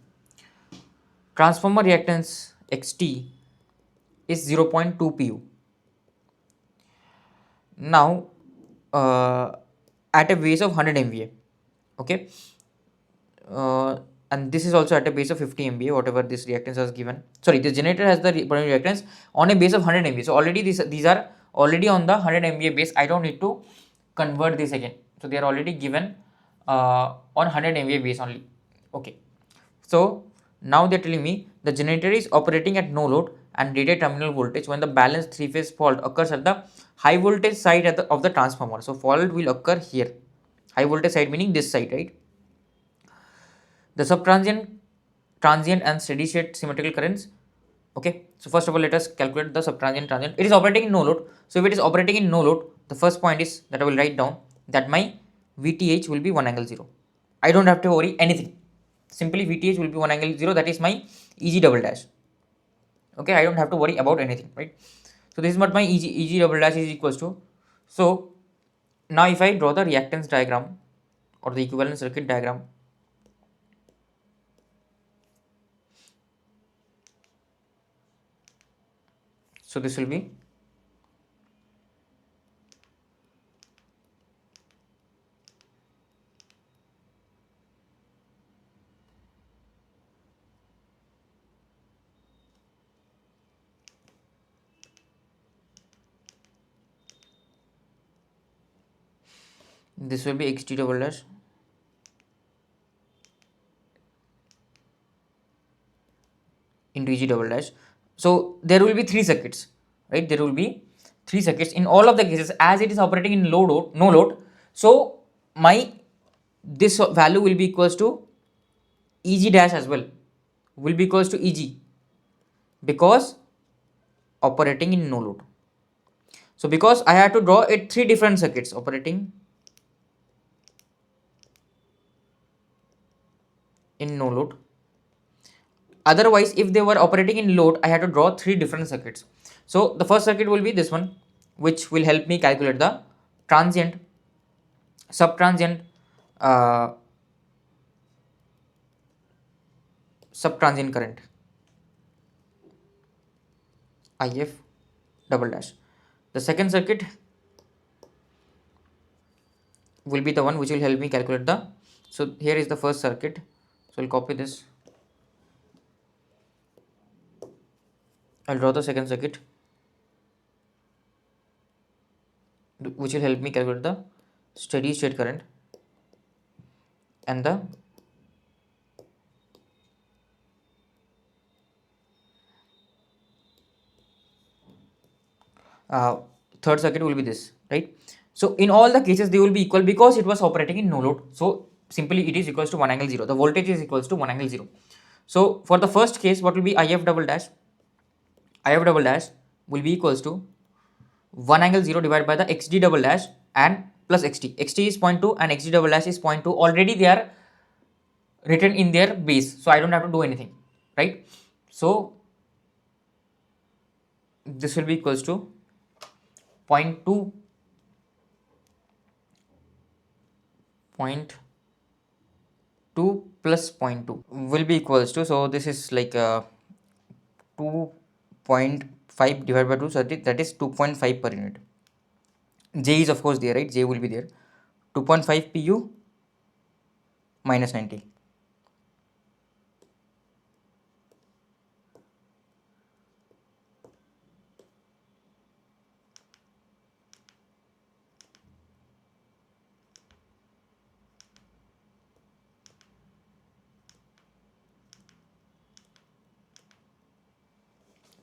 Transformer reactance xt is 0.2 pu. Now at a base of 100 MVA, okay, and this is also at a base of 50 MVA, whatever this reactance was given. Sorry, the generator has the reactance on a base of 100 MVA. So already these are already on the 100 MVA base. I don't need to convert this again. So they are already given on 100 MVA base only. Okay. So now they're telling me the generator is operating at no load and rated terminal voltage when the balanced three-phase fault occurs at the high voltage side of the transformer. So fault will occur here. High voltage side meaning this side, right? The subtransient, transient and steady state symmetrical currents. Okay, so first of all let us calculate the subtransient, transient. It is operating in no load. So if it is operating in no load, the first point is that I will write down that my VTH will be 1 angle 0. I don't have to worry anything. Simply VTH will be 1 angle 0, that is my EG double dash. Okay, I don't have to worry about anything, right? So this is what my EG double dash is equals to. So now if I draw the reactance diagram or the equivalent circuit diagram, so this will be xt double dash into EG double dash. So there will be three circuits, right? There will be three circuits in all of the cases as it is operating in load, no load. So my this value will be equals to EG dash as well, will be equals to EG because operating in no load. So because I had to draw it three different circuits operating in no load. Otherwise, if they were operating in load, I had to draw three different circuits. So the first circuit will be this one, which will help me calculate the transient, subtransient, uh, subtransient current, IF double dash. The second circuit will be the one which will help me calculate the, so here is the first circuit, so I'll copy this, I'll draw the second circuit which will help me calculate the steady state current and the third circuit will be this, right? So in all the cases they will be equal because it was operating in no load. So simply it is equals to 1 angle 0. The voltage is equals to 1 angle 0. So for the first case, what will be IF double dash? IF double dash will be equals to 1 angle 0 divided by the XD double dash and plus XT. XT is 0.2 and XD double dash is 0.2. Already they are written in their base, so I don't have to do anything, right? So this will be equals to 0.2 plus 0.2 will be equals to, so this is like 2.5 divided by 2, so that is 2.5 per unit. J is of course there, right? J will be there. 2.5 pu minus 90.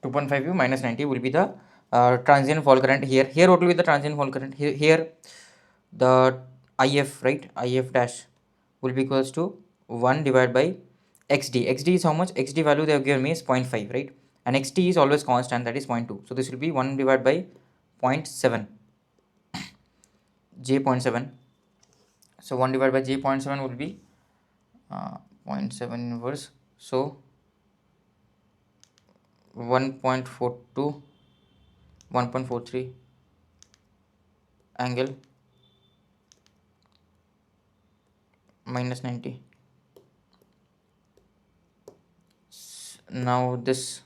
2.5u minus 90 will be the transient fall current here. Here what will be the transient fall current? Here the if, right, if dash will be equals to 1 divided by xd. Xd is how much? Xd value they have given me is 0.5, right, and xt is always constant, that is 0.2. So this will be 1 divided by 0.7, j 0.7. So 1 divided by j 0.7 will be 0.7 inverse, so 1.42, 1.43 angle minus 90. Now this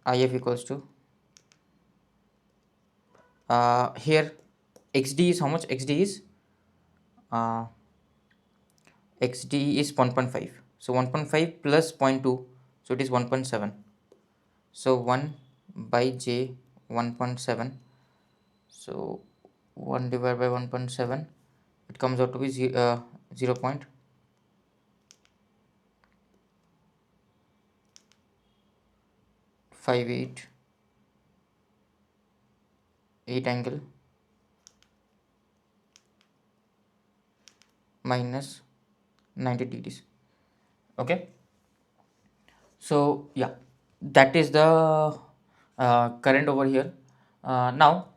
if equals to here xd is how much? Xd is uh, 1.5, so 1.5 plus 0.2, so it is 1.7. So 1 by j 1.7, so 1 divided by 1.7, it comes out to be 0.58 angle minus 90 degrees. Okay, so yeah, that is the current over here. Now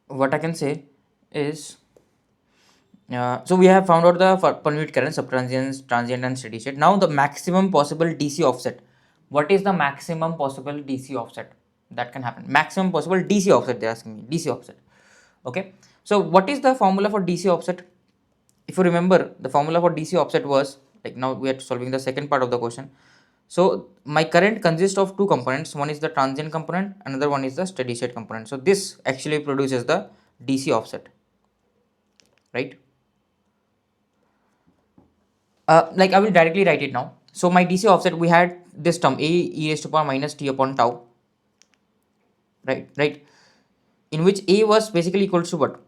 what I can say is, so we have found out the per unit current, subtransient, transient and steady state. Now the maximum possible DC offset. What is the maximum possible DC offset that can happen? Maximum possible DC offset, they are asking me, DC offset. Okay, so what is the formula for DC offset? If you remember, the formula for DC offset was, like, now we are solving the second part of the question. So my current consists of two components, one is the transient component, another one is the steady state component. So this actually produces the DC offset, right? Like I will directly write it now. So my DC offset, we had this term a e raised to power minus t upon tau, right, in which a was basically equals to what?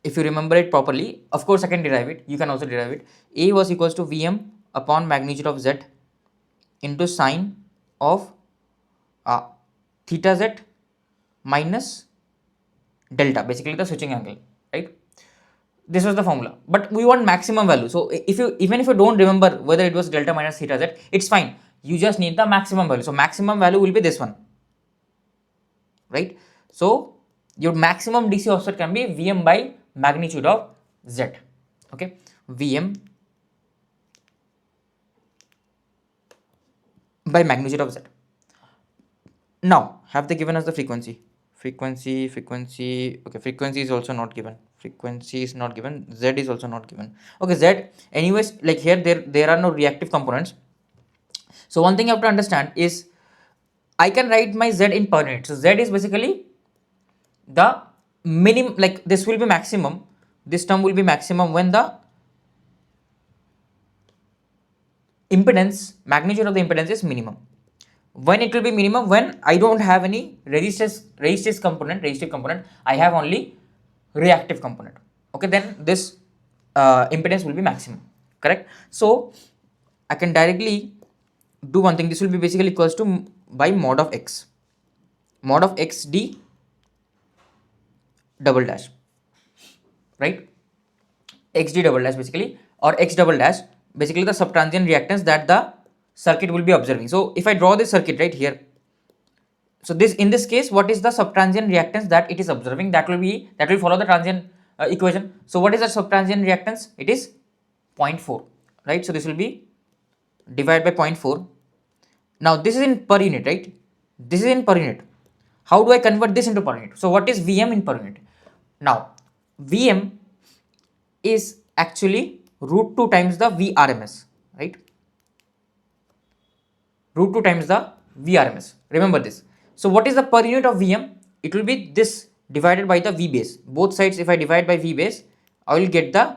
If you remember it properly, of course I can derive it, you can also derive it. A was equals to Vm upon magnitude of z into sine of theta z minus delta, basically the switching angle, right? This was the formula, but we want maximum value. So if you, even if you don't remember whether it was delta minus theta z, it's fine, you just need the maximum value. So maximum value will be this one, right? So your maximum DC offset can be Vm by magnitude of z. Okay, Vm by magnitude of z. Now have they given us the frequency? Frequency. Okay, frequency is also not given. Frequency is not given. Z is also not given. Okay, Z. Anyways, like here there are no reactive components. So one thing you have to understand is I can write my Z in per unit. So Z is basically the minimum, like this will be maximum. This term will be maximum when the impedance, magnitude of the impedance is minimum. When it will be minimum? When I don't have any resistive component, I have only reactive component. Okay, then this impedance will be maximum, correct? So I can directly do one thing. This will be basically equals to by mod of x d double dash, right? X d double dash basically, or x double dash, basically the subtransient reactance that the circuit will be observing. So if I draw this circuit right here, so this, in this case, what is the subtransient reactance that it is observing? That will follow the transient equation. So what is the subtransient reactance? It is 0.4, right? So this will be divided by 0.4. Now this is in per unit, right? This is in per unit. How do I convert this into per unit? So what is Vm in per unit? Now Vm is actually root 2 times the Vrms, right? Root 2 times the Vrms. Remember this. So what is the per unit of Vm? It will be this divided by the V base. Both sides, if I divide by V base, I will get the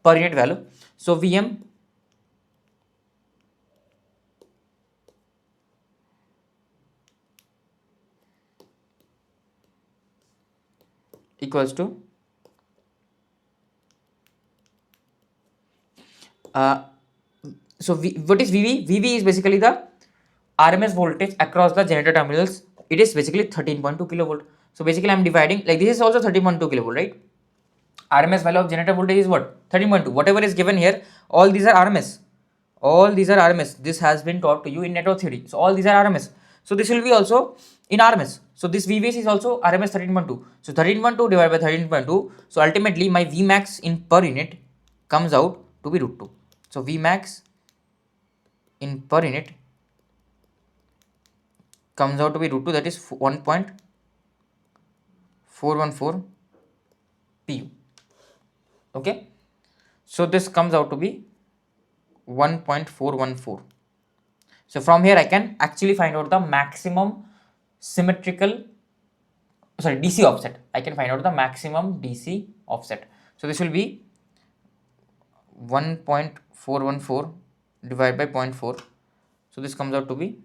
per unit value. So Vm equals to uh, so what is VV? VV is basically the RMS voltage across the generator terminals. It is basically 13.2 kilovolt. So basically I'm dividing, like this is also 13.2 kilovolt, right? RMS value of generator voltage is what? 13.2. Whatever is given here, all these are RMS. All these are RMS. This has been taught to you in network theory. So all these are RMS. So this will be also in RMS. So this VBS is also RMS 13.2. So 13.2 divided by 13.2. So ultimately my Vmax in per unit comes out to be root 2. So Vmax in per unit comes out to be root 2, that is 1.414 pu. Okay, so this comes out to be 1.414. so from here I can actually find out the maximum symmetrical, sorry, DC offset. I can find out the maximum DC offset. So this will be 1.414 divided by 0.4. So this comes out to be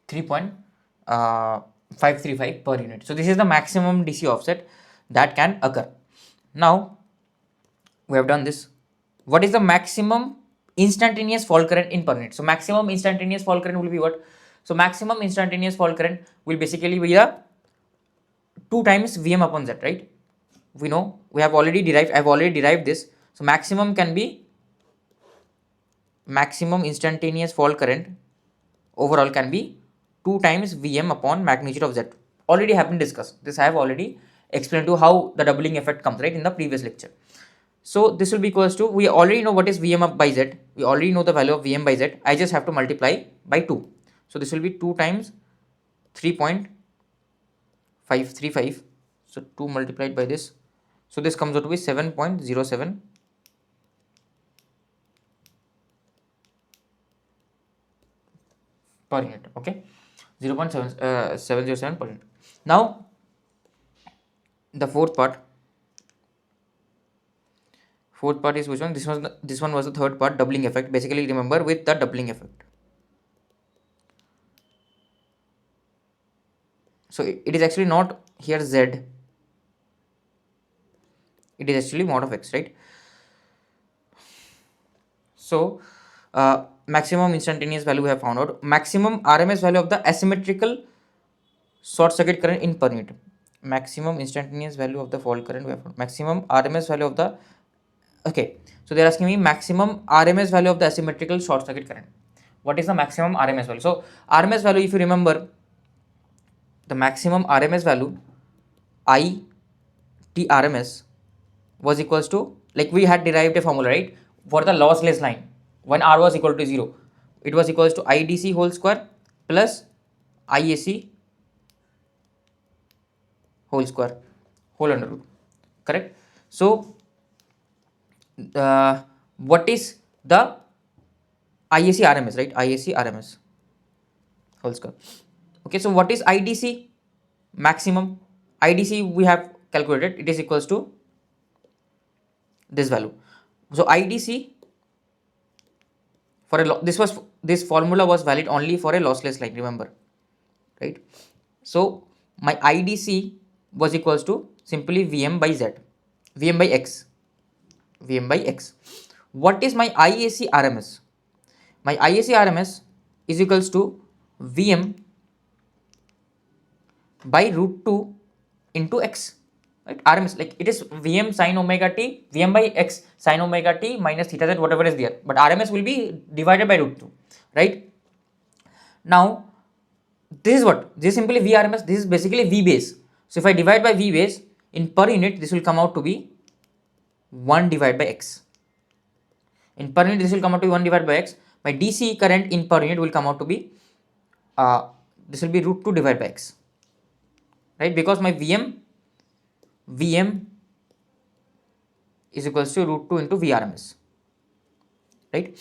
3.535 per unit. So this is the maximum DC offset that can occur. Now we have done this. What is the maximum instantaneous fault current in per unit? So maximum instantaneous fault current will be what? So maximum instantaneous fault current will basically be the 2 times Vm upon Z, right? We know, we have already derived, I have already derived this. So maximum can be, maximum instantaneous fault current overall can be 2 times Vm upon magnitude of Z. Already have been discussed. This I have already explained to how the doubling effect comes, right, in the previous lecture. So this will be equals to, we already know what is Vm up by Z. We already know the value of Vm by Z. I just have to multiply by 2. So this will be 2 times 3.535. So 2 multiplied by this. So this comes out to be 7.07 per unit. Okay, 0.707 per unit. Now the fourth part is which one? This one was the third part, doubling effect. Basically remember with the doubling effect. So it is actually not here Z, it is actually mod of X, right? So maximum instantaneous value we have found out. Maximum RMS value of the asymmetrical short circuit current in per unit. Maximum instantaneous value of the fault current we have found. Maximum RMS value of the, okay, so they are asking me maximum RMS value of the asymmetrical short circuit current. What is the maximum RMS value? So RMS value, if you remember, the maximum RMS value I T RMS was equals to, like we had derived a formula, right, for the lossless line when R was equal to 0, it was equals to IDC whole square plus IAC whole square whole under root, correct? So what is the IAC RMS, right? IAC RMS whole square. Okay, so what is IDC maximum? IDC we have calculated, it is equals to this value. So IDC for a this formula was valid only for a lossless line, remember, right? So my IDC was equals to simply Vm by Z, Vm by X, Vm by X. What is my IAC RMS? My IAC RMS is equals to Vm by root 2 into X, right? RMS, like it is Vm sin omega t, Vm by X sin omega t minus theta Z, whatever is there, but RMS will be divided by root 2, right? Now this is what, this is simply VRMS, this is basically V base. So if I divide by V base in per unit, this will come out to be 1 divided by X. In per unit this will come out to be 1 divided by X. My DC current in per unit will come out to be this will be root 2 divided by X, right? Because my Vm is equals to root 2 into VRMS, right?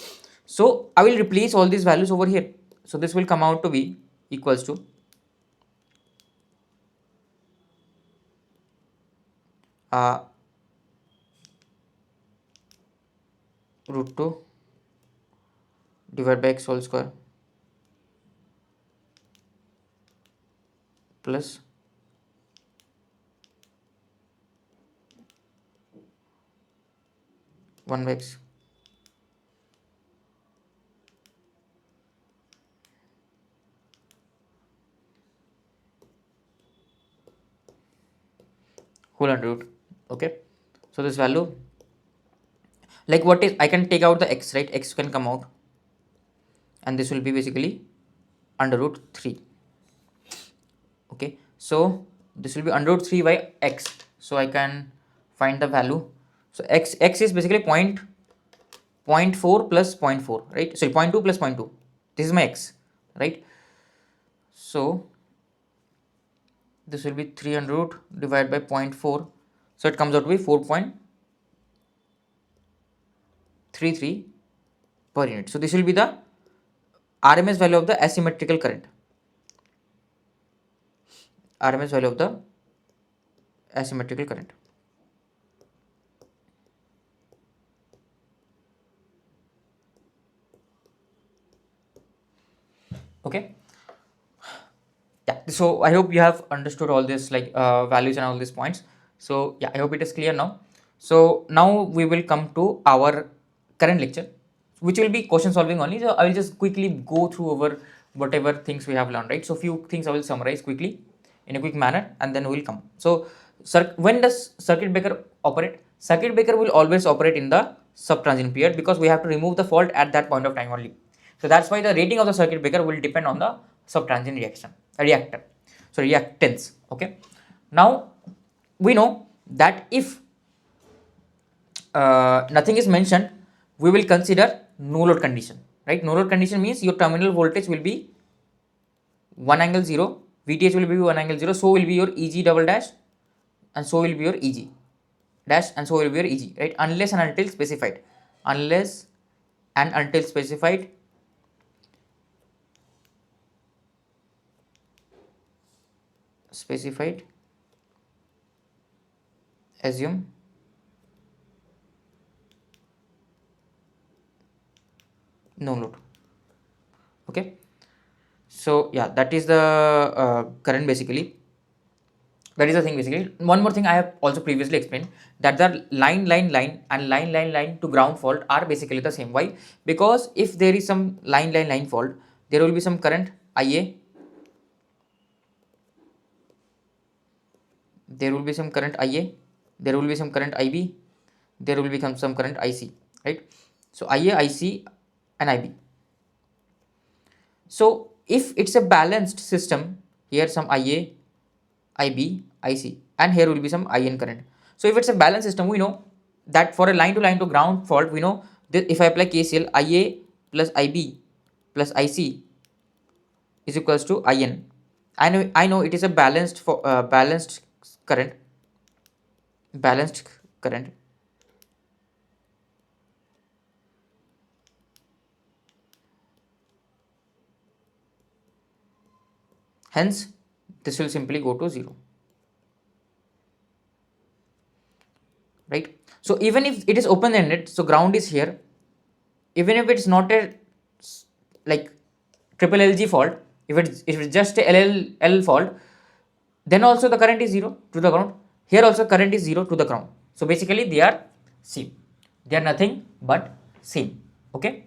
So I will replace all these values over here. So this will come out to be equals to uh, root 2 divided by x whole square plus 1 by x. Whole under root. Okay, so this value, like what is, I can take out the x, right? X can come out, and this will be basically under root 3. Okay, so this will be under root 3 by x. So I can find the value. So x is basically 0.4 plus 0.4, right? Sorry, 0.2 plus 0.2. This is my x, right? So this will be 3 under root divided by 0.4. So it comes out to be 4.33 per unit. So this will be the RMS value of the asymmetrical current. RMS value of the asymmetrical current. Okay. Yeah. So I hope you have understood all this, like values and all these points. So yeah, I hope it is clear now. So now we will come to our current lecture, which will be question solving only. So I will just quickly go through over whatever things we have learned, right? So few things I will summarize quickly in a quick manner, and then we will come. So when does circuit breaker operate? Circuit breaker will always operate in the sub-transient period, because we have to remove the fault at that point of time only. So that's why the rating of the circuit breaker will depend on the sub-transient reactance. Okay. Now we know that if nothing is mentioned, we will consider no load condition, right? No load condition means your terminal voltage will be 1 angle 0, VTH will be 1 angle 0, so will be your EG double dash, and so will be your EG dash, and so will be your EG, right? Unless and until specified. Unless and until specified, assume no load. Okay, so yeah, that is the current basically. That is the thing basically. One more thing I have also previously explained, that the line and line to ground fault are basically the same. Why? Because if there is some line fault, there will be some current IA, there will be some current IA, there will be some current IB, there will become some current IC, right? So IA, IC and IB. So if it's a balanced system, here some IA, IB, IC, and here will be some IN current. So if it's a balanced system, we know that for a line to ground fault, we know that if I apply KCL, IA plus IB plus IC is equals to IN. I know it is a balanced current. Hence, this will simply go to 0. Right? So even if it is open-ended, so ground is here, even if it's not a like triple LG fault, if it's just a LL fault, then also the current is 0 to the ground. Here also current is 0 to the ground. So basically they are same. They are nothing but same. Okay.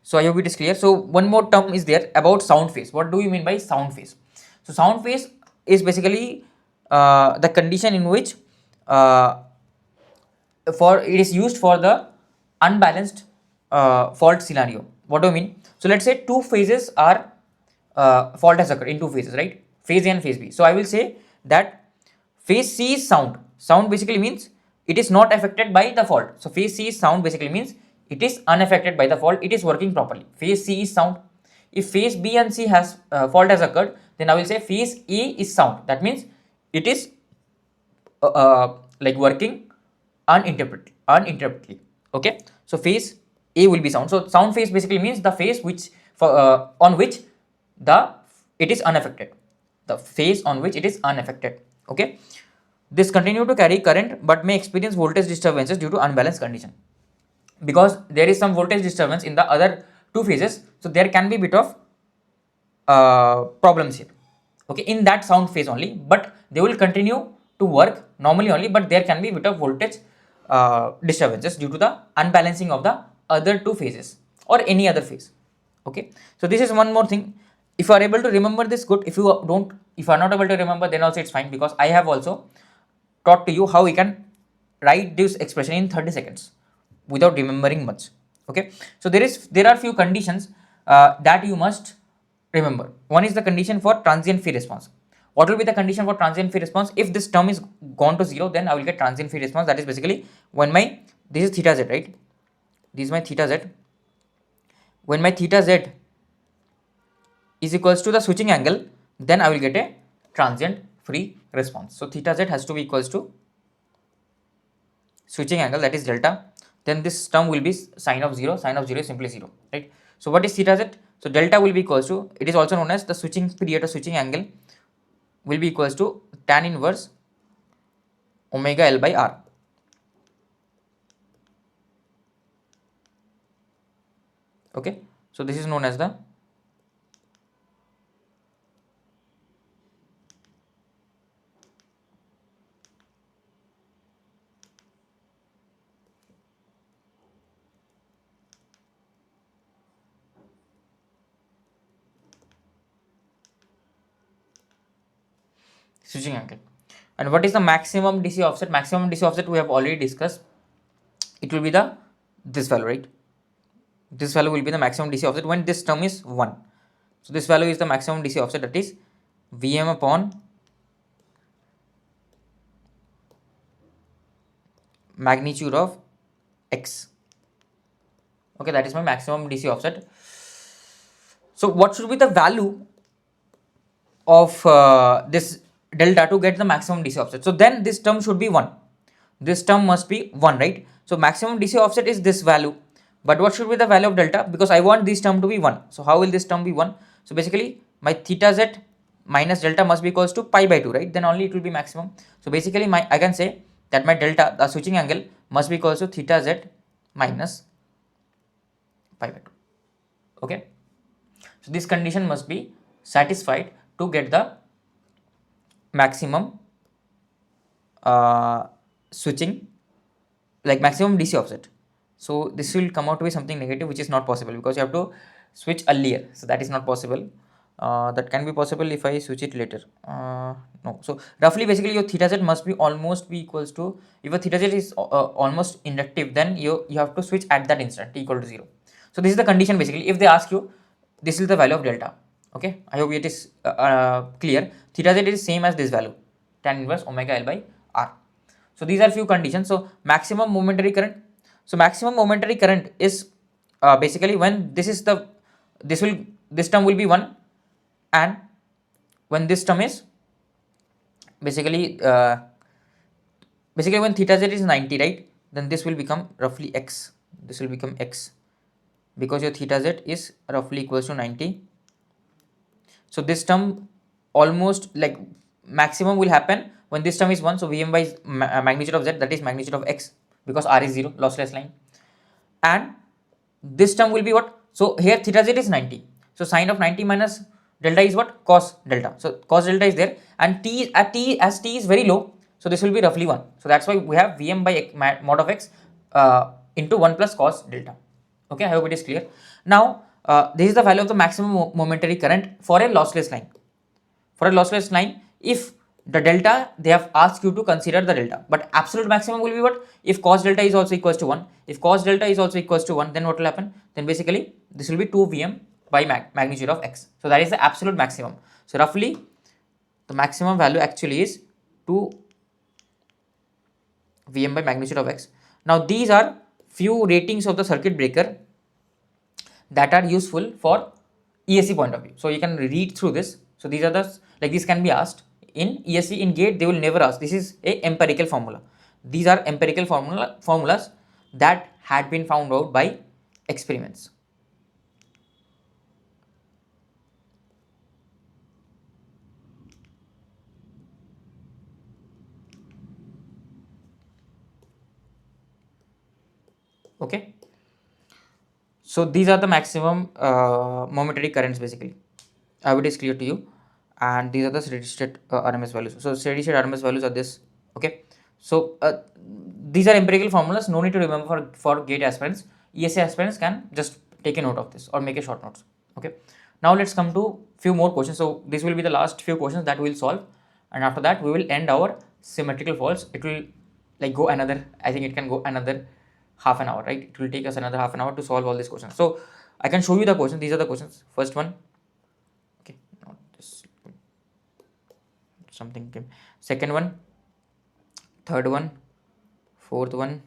So I hope it is clear. So one more term is there about sound phase. What do you mean by sound phase? So sound phase is basically the condition in which it is used for the unbalanced fault scenario. What do you mean? So let's say two phases are fault has occurred in two phases, right? Phase A and phase B. So I will say that phase C is sound. Sound basically means it is not affected by the fault. So phase C is sound basically means it is unaffected by the fault. It is working properly. Phase C is sound. If phase B and C has fault has occurred, then I will say phase A is sound. That means it is like working uninterruptedly. Okay. So phase A will be sound. So sound phase basically means the phase which on which it is unaffected. The phase on which it is unaffected. Okay. This continue to carry current but may experience voltage disturbances due to unbalanced condition. Because there is some voltage disturbance in the other two phases, so there can be bit of problems here, okay, in that sound phase only, but they will continue to work normally only, but there can be bit of voltage disturbances due to the unbalancing of the other two phases or any other phase, okay. So this is one more thing. If you are able to remember this, good. If you are not able to remember, then also it's fine, because I have also taught to you how we can write this expression in 30 seconds without remembering much, okay. So there are few conditions that you must remember. One is the condition for transient phase response. What will be the condition for transient phase response? If this term is gone to 0, then I will get transient phase response. That is basically when my, this is theta z, right? This is my theta z. When my theta z is equals to the switching angle, then I will get a transient free response. So theta z has to be equals to switching angle, that is delta. Then this term will be sine of 0. Sine of 0 is simply 0, right? So what is theta z? So delta will be equals to, it is also known as the switching period or switching angle, will be equals to tan inverse omega L by R. Okay, so this is known as the switching angle. And what is the maximum DC offset? Maximum DC offset we have already discussed. It will be the this value, right? This value will be the maximum DC offset when this term is 1. So this value is the maximum DC offset, that is Vm upon magnitude of x. Okay, that is my maximum DC offset. So what should be the value of this delta to get the maximum DC offset? So then this term should be 1. This term must be 1, right? So maximum DC offset is this value. But what should be the value of delta? Because I want this term to be 1. So how will this term be 1? So basically my theta z minus delta must be equals to pi by 2, right? Then only it will be maximum. So basically I can say that my delta, the switching angle, must be equals to theta z minus pi by 2. Okay. So this condition must be satisfied to get the maximum switching, like maximum DC offset. So this will come out to be something negative, which is not possible because you have to switch earlier. So that is not possible. That can be possible if I switch it later. No. So roughly, basically, your theta z must be almost be equals to, if a theta z is almost inductive, then you have to switch at that instant, t equal to 0. So this is the condition basically. If they ask you, this is the value of delta. Okay, I hope it is clear. Theta z is same as this value, tan inverse omega L by R. So these are few conditions. So maximum momentary current. So maximum momentary current is basically when this term will be 1, and when this term is basically when theta z is 90, right? Then this will become roughly x. This will become x because your theta z is roughly equals to 90. So this term almost like maximum will happen when this term is 1. So Vm by magnitude of z, that is magnitude of x, because R is 0, lossless line. And this term will be what? So here theta z is 90. So sine of 90 minus delta is what? Cos delta. So cos delta is there, and as t is very low, so this will be roughly 1. So that's why we have Vm by mod of x into 1 plus cos delta. Okay, I hope it is clear. Now this is the value of the maximum momentary current for a lossless line. For a lossless line, if the delta, they have asked you to consider the delta, but absolute maximum will be what? If cos delta is also equals to 1. If cos delta is also equals to 1, then what will happen? Then basically this will be 2 Vm by magnitude of x. So that is the absolute maximum. So roughly the maximum value actually is 2 Vm by magnitude of x. Now these are few ratings of the circuit breaker that are useful for ESC point of view. So you can read through this. So these are the, like this can be asked in ESC. In gate they will never ask. This is a empirical formula. These are empirical formulas that had been found out by experiments. Okay, so these are the maximum momentary currents basically. I hope it is clear to you. And these are the steady state RMS values. So steady state RMS values are this. Okay, so these are empirical formulas, no need to remember for gate aspirants. ESA aspirants can just take a note of this or make a short notes. Okay, now let's come to few more questions. So this will be the last few questions that we will solve, and after that we will end our symmetrical faults. It will like go another, I think it can go another half an hour, right? It will take us another half an hour to solve all these questions. So I can show you the questions. These are the questions. First one, okay, not this, something came. Second one, third one, fourth one,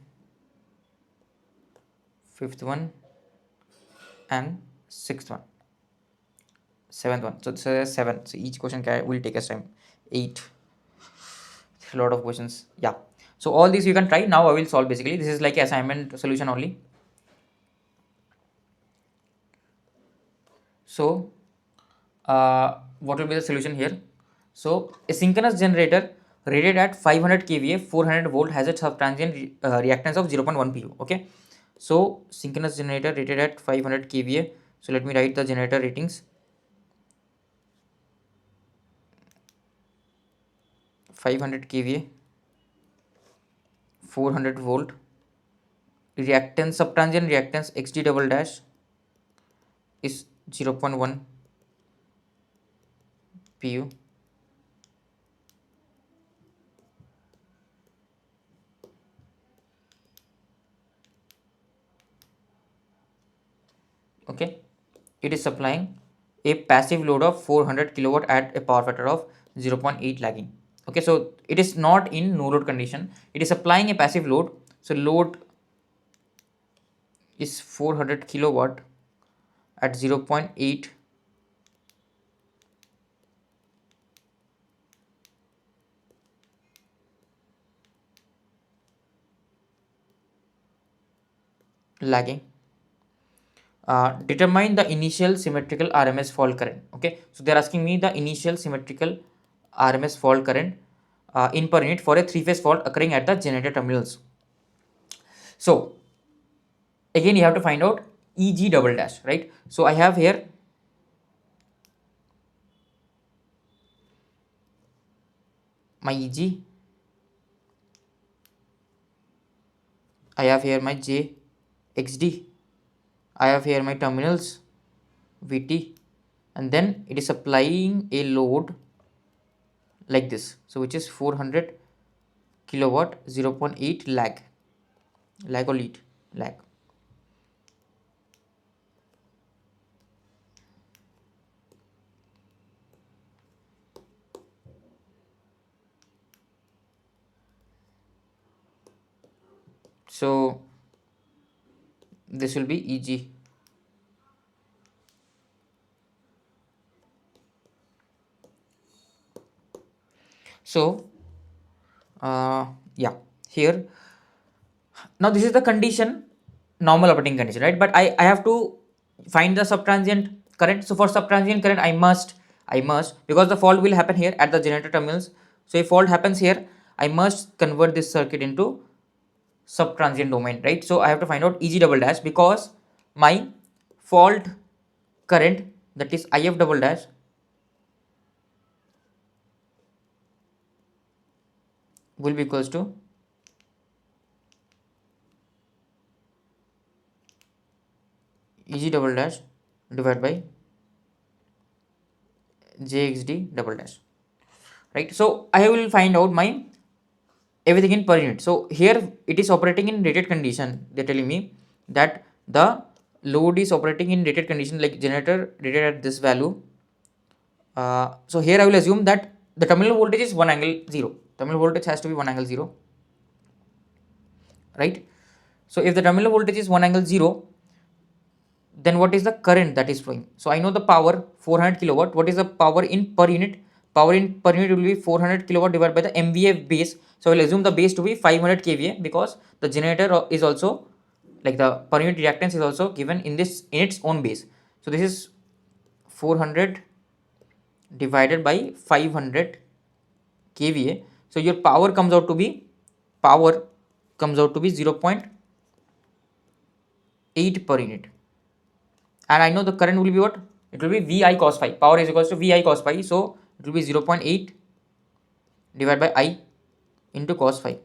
fifth one, and sixth one, seventh one. So this is 7. So each question will take us time. 8. A lot of questions. Yeah. So all these you can try. Now I will solve basically. This is like assignment solution only. So what will be the solution here? So a synchronous generator rated at 500 kVA 400 volt has a subtransient reactance of 0.1 pu. Okay, so synchronous generator rated at 500 kVA. So let me write the generator ratings. 500 kVA 400 volt reactance, subtransient reactance xd double dash is 0.1 pu. Okay, it is supplying a passive load of 400 kilowatt at a power factor of 0.8 lagging. Okay, so it is not in no load condition, it is supplying a passive load. So load is 400 kilowatt at 0.8 lagging. Determine the initial symmetrical RMS fault current. Okay, so they are asking me the initial symmetrical RMS fault current in per unit for a 3-phase fault occurring at the generator terminals. So again you have to find out EG double dash, right? So I have here my EG, I have here my JXD, I have here my terminals VT, and then it is applying a load like this, so which is 400 kilowatt 0.8 lag or lead lag. So this will be EG. So yeah, here now this is the condition, normal operating condition, right? But I have to find the subtransient current. So for subtransient current I must, because the fault will happen here at the generator terminals. So if fault happens here, I must convert this circuit into subtransient domain, right? So I have to find out EG double dash, because my fault current, that is IF double dash, will be equals to EG double dash divided by JXD double dash, right? So I will find out my everything in per unit. So here it is operating in rated condition. They're telling me that the load is operating in rated condition, like generator rated at this value. So here I will assume that the terminal voltage is 1 angle 0. Terminal voltage has to be 1 angle 0, right? So if the terminal voltage is 1 angle 0, then what is the current that is flowing? So I know the power 400 kilowatt. What is the power in per unit? Power in per unit will be 400 kilowatt divided by the MVA base. So I will assume the base to be 500 kVA, because the generator is also, like, the per unit reactance is also given in its own base. So this is 400 divided by 500 kVA. So your power comes out to be 0.8 8 per unit, and I know the current will be what? It will be Vi cos phi. Power is equals to Vi cos phi, so it will be 0.8 divided by I into cos phi,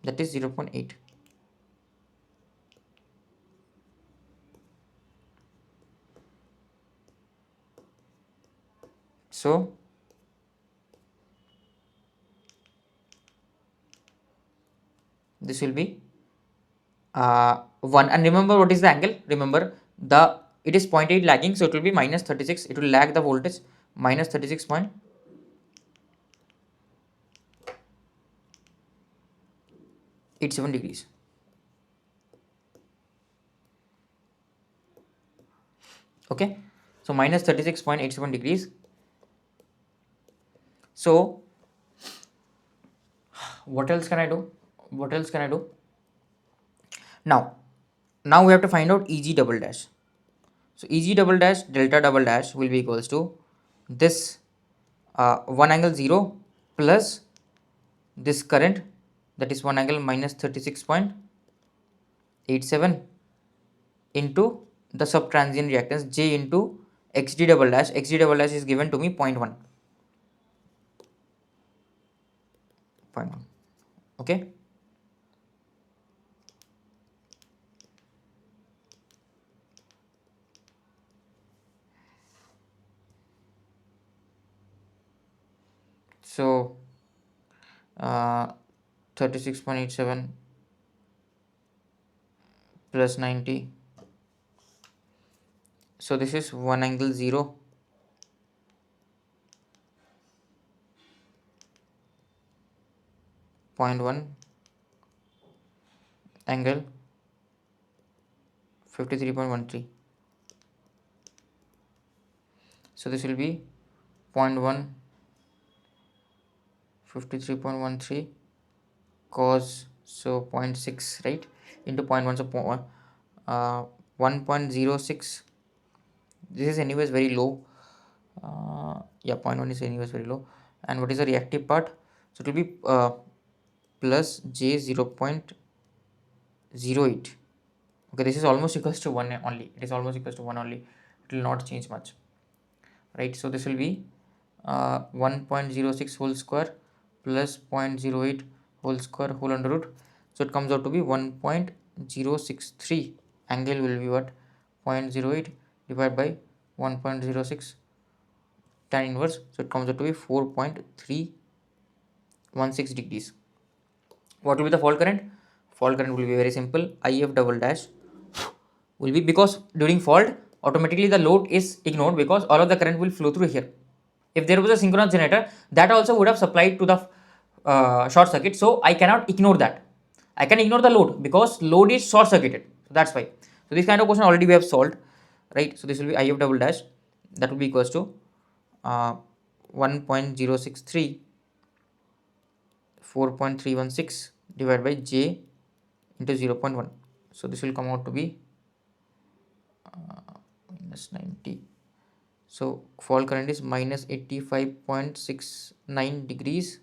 that is 0.8. So this will be 1, and remember what is the angle? Remember the it is 0.8 lagging, so it will be minus 36. It will lag the voltage minus 36.87 degrees. Okay, so minus 36.87 degrees. So what else can I do? What else can I do? Now we have to find out Eg double dash. So Eg double dash delta double dash will be equals to this 1 angle 0 plus this current, that is 1 angle minus 36.87 into the subtransient reactance J into xd double dash. Xd double dash is given to me 0.1. Okay. So 36.87 plus 90. So this is 1 angle 0 0.1 angle 53.13. So this will be 0.1 53.13 cos, so 0.6, right, into 0.1, so 1.06. This is anyways very low. Yeah, 0.1 is anyways very low. And what is the reactive part? So it will be plus J 0.08. Okay, this is almost equals to 1 only. It is almost equals to 1 only. It will not change much, right? So this will be 1.06 whole square plus 0.08 whole square whole under root. So it comes out to be 1.063. Angle will be what? 0.08 divided by 1.06 tan inverse. So it comes out to be 4.316 degrees. What will be the fault current? Fault current will be very simple. IF double dash will be, because during fault automatically the load is ignored because all of the current will flow through here. If there was a synchronous generator, that also would have supplied to the short circuit, so I cannot ignore that. I can ignore the load because load is short circuited, so that's why. So this kind of question already we have solved, right? So this will be IF double dash, that will be equals to 1.063 4.316 divided by J into 0.1. So this will come out to be minus 90. So fault current is minus 85.69 degrees,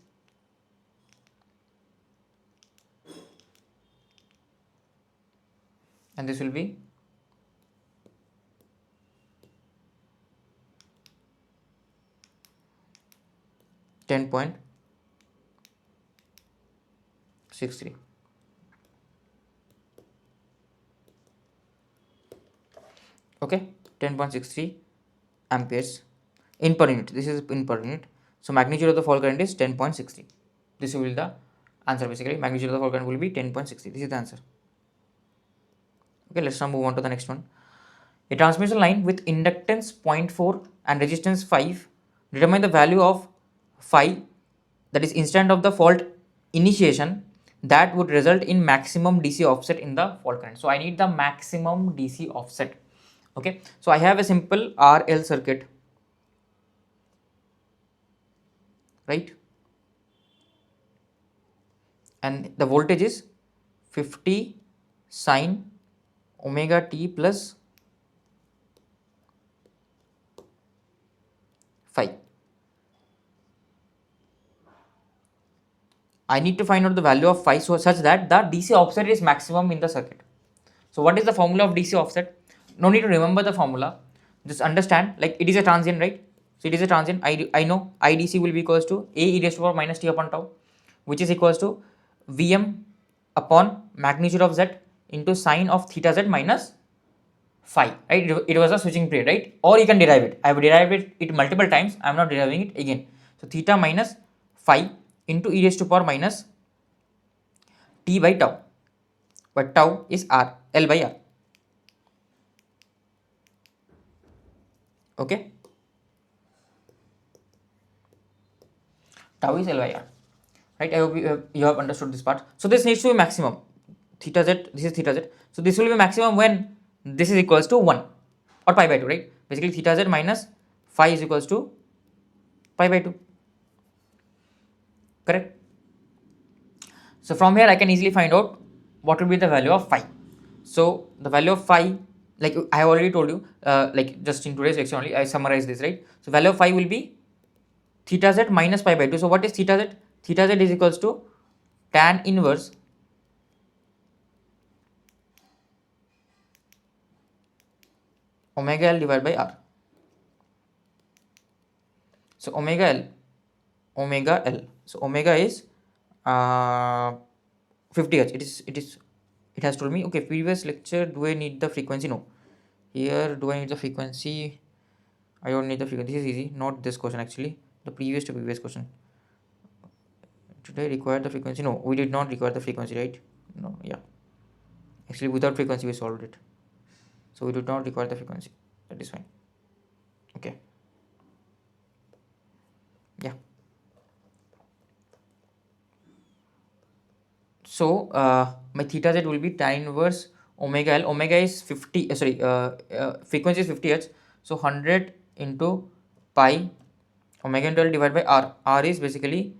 and this will be 10.63. Okay, 10.63 amperes in per unit. This is in per unit. So magnitude of the fault current is 10.60. This will be the answer. Basically magnitude of the fault current will be 10.60. This is the answer. Okay, let's now move on to the next one. A transmission line with inductance 0.4 and resistance 5, determine the value of phi, that is instant of the fault initiation, that would result in maximum DC offset in the fault current. So I need the maximum DC offset. Okay, so I have a simple RL circuit, right, and the voltage is 50 sine omega t plus phi. I need to find out the value of phi so such that the DC offset is maximum in the circuit. So what is the formula of DC offset? No need to remember the formula. Just understand, like it is a transient, right? So it is a transient. I know IDC will be equals to A e raised to power minus t upon tau, which is equals to Vm upon magnitude of z into sine of theta z minus phi, right? It was a switching period, right? Or you can derive it. I have derived it multiple times. I am not deriving it again. So theta minus phi into e raised to power minus t by tau, but tau is r, L by r. Okay, tau is L by r, right? I hope you have understood this part. So this needs to be maximum. Theta z, this is theta z. So this will be maximum when this is equals to 1 or pi by 2, right? Basically theta z minus phi is equals to pi by 2. Correct? So from here I can easily find out what will be the value of phi. So the value of phi, like I have already told you, like just in today's lecture only, I summarize this, right? So value of phi will be theta z minus pi by 2. So what is theta z? Theta z is equals to tan inverse omega L divided by r. So omega L. So omega is 50 Hz. It has told me. Okay, previous lecture, do I need the frequency? No. Here, do I need the frequency? I don't need the frequency. This is easy. Not this question actually. The previous to previous question. Did I require the frequency? No, we did not require the frequency, right? No, yeah. Actually, without frequency, we solved it. So we do not require the frequency. That is fine. Okay. Yeah. So my theta z will be tan inverse omega L. Omega is 50. Frequency is 50 Hz. So 100 into pi omega into L divided by r. R is basically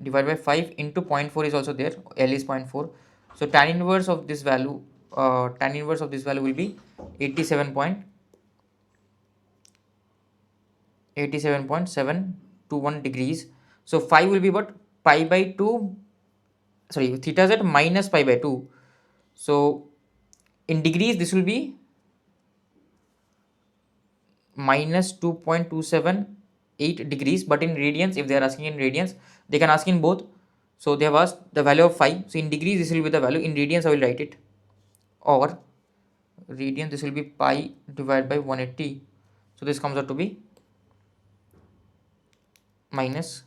divided by 5 into 0.4 is also there. L is 0.4. So tan inverse of this value will be 87.721 degrees. So phi will be what? Pi by 2, theta z minus pi by 2. So in degrees this will be minus 2.278 degrees, but in radians, if they are asking in radians, they can ask in both. So they have asked the value of phi. So in degrees this will be the value, in radians I will write it, or radian this will be pi divided by 180. So this comes out to be minus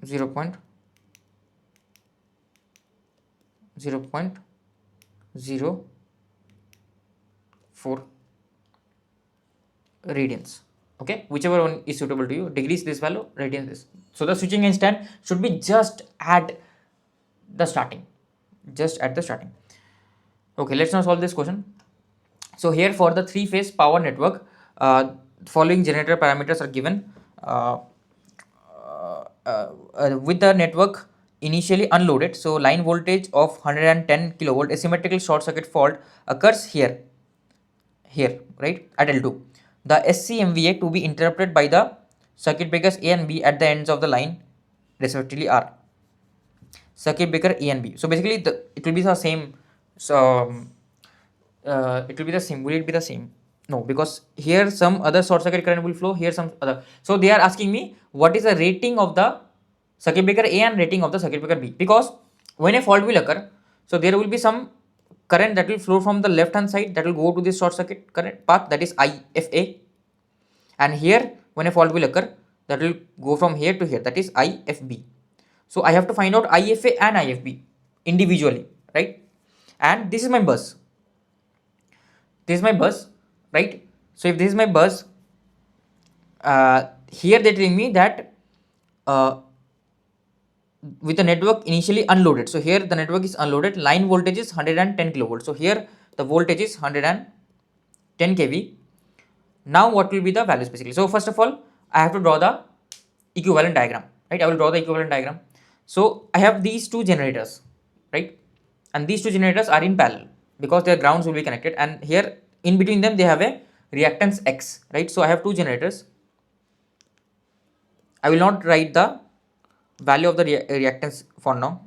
0.04 radians. Okay, whichever one is suitable to you. Degrees this value, radians this. So the switching instant should be just at the starting. Okay, let's now solve this question. So here for the 3-phase power network, following generator parameters are given. With the network initially unloaded, so line voltage of 110 kilovolt, a symmetrical short circuit fault occurs here, right, at L2. The SCMVA to be interrupted by the circuit breakers A and B at the ends of the line, respectively R. Circuit breaker A and B. So basically, it will be the same. So it will be the same. Will it be the same? No, because here some other short circuit current will flow. Here some other. So they are asking me what is the rating of the circuit breaker A and rating of the circuit breaker B. Because when a fault will occur, so there will be some current that will flow from the left hand side that will go to this short circuit current path, that is IFA, and here when a fault will occur, that will go from here to here, that is IFB. So I have to find out IFA and IFB individually, right? And this is my bus. Right? So if this is my bus, here they are telling me that with the network initially unloaded. So here the network is unloaded, line voltage is 110 kilovolts. So here the voltage is 110 kV. Now what will be the values basically? So first of all, I have to draw the equivalent diagram, right? I will draw the equivalent diagram. So I have these two generators, right? And these two generators are in parallel because their grounds will be connected, and here in between them they have a reactance X, right? So I have two generators. I will not write the value of the reactance for now.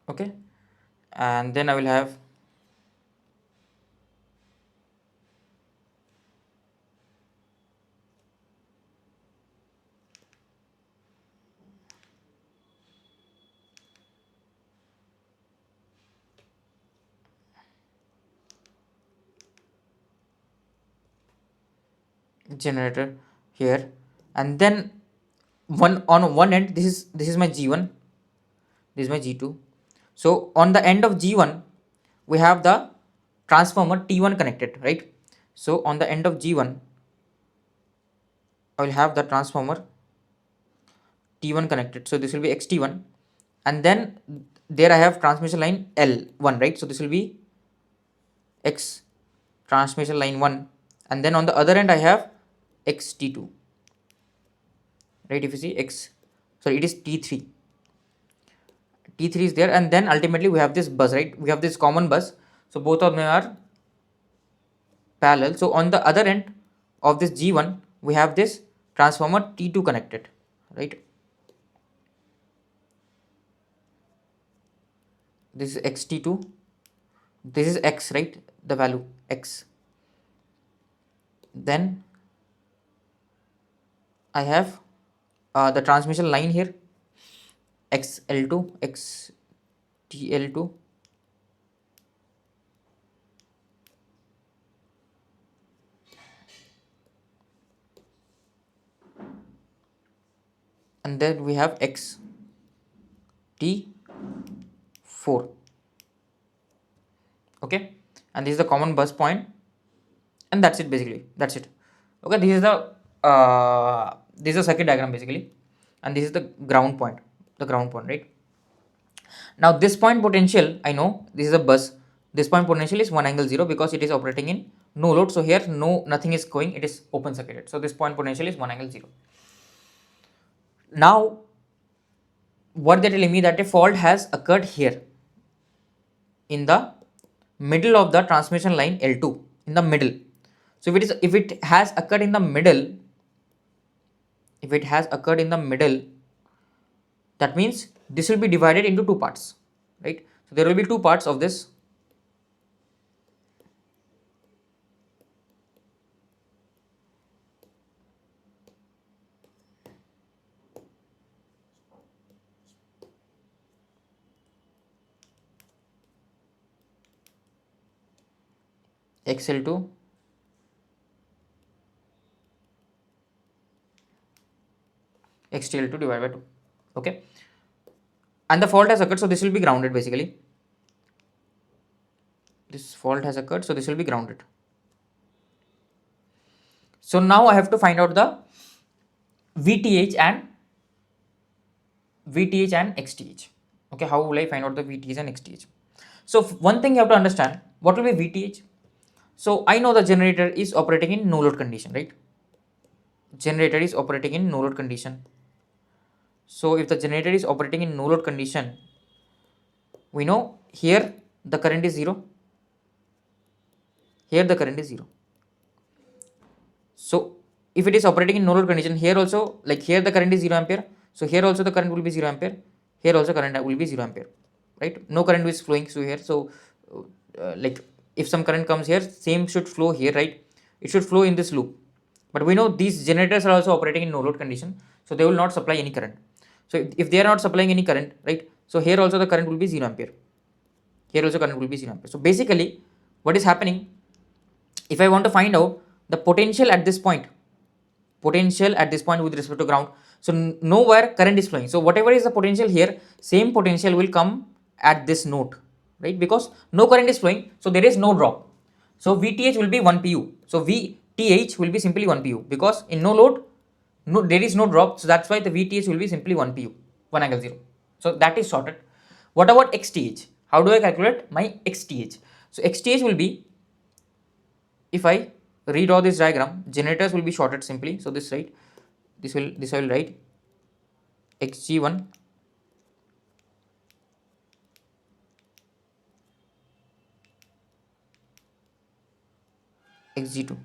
Okay, and then I will have generator here, and then on one end this is my G1, this is my G2. So on the end of G1 we have the transformer T1 connected, right? So on the end of G1 I will have the transformer T1 connected, so this will be XT1, and then there I have transmission line L1, right? So this will be X transmission line 1, and then on the other end I have XT2, right? If you see X, sorry, it is T3 is there, and then ultimately we have this bus, right? We have this common bus, so both of them are parallel. So on the other end of this G1 we have this transformer T2 connected, right? This is XT2, this is X, right? The value X. Then I have the transmission line here XL2, XTL2, and then we have XT4. Okay, and this is the common bus point, and that's it, basically that's it. Okay, this is the circuit diagram basically, and this is the ground point, right? Now this point potential, I know this is a bus, this point potential is 1 angle 0 because it is operating in no load. So here nothing is going, it is open circuited, so this point potential is 1 angle 0. Now what they're telling me that a fault has occurred here in the middle of the transmission line L2, in the middle. So if it has occurred in the middle, that means this will be divided into two parts, right? So there will be two parts of this. XL2, XTL2 divided by 2. Okay, and the fault has occurred, so this will be grounded basically. This fault has occurred, so this will be grounded. So now I have to find out the VTH and XTH. Okay, how will I find out the VTH and XTH? So one thing you have to understand, what will be VTH? So I know the generator is operating in no load condition, right? Generator is operating in no load condition. So if the generator is operating in no load condition, we know here the current is 0, here the current is 0. So if it is operating in no load condition, here also, like here the current is 0 ampere, so here also the current will be 0 ampere, here also current will be 0 ampere, right? No current is flowing through here. So like if some current comes here, same should flow here, right? It should flow in this loop. But we know these generators are also operating in no load condition, so they will not supply any current. So if they are not supplying any current, right? So here also the current will be 0 ampere, here also current will be 0 ampere. So basically what is happening, if I want to find out the potential at this point with respect to ground, so nowhere current is flowing, so whatever is the potential here, same potential will come at this node, right? Because no current is flowing, so there is no drop, so VTH will be 1 pu. So VTH will be simply 1 pu because in no load there is no drop, so that's why the VTH will be simply 1 pu, 1 angle 0. So that is sorted. What about XTH? How do I calculate my XTH? So XTH will be if I redraw this diagram, generators will be shorted simply. So this, right, this I will write xg1 xg2.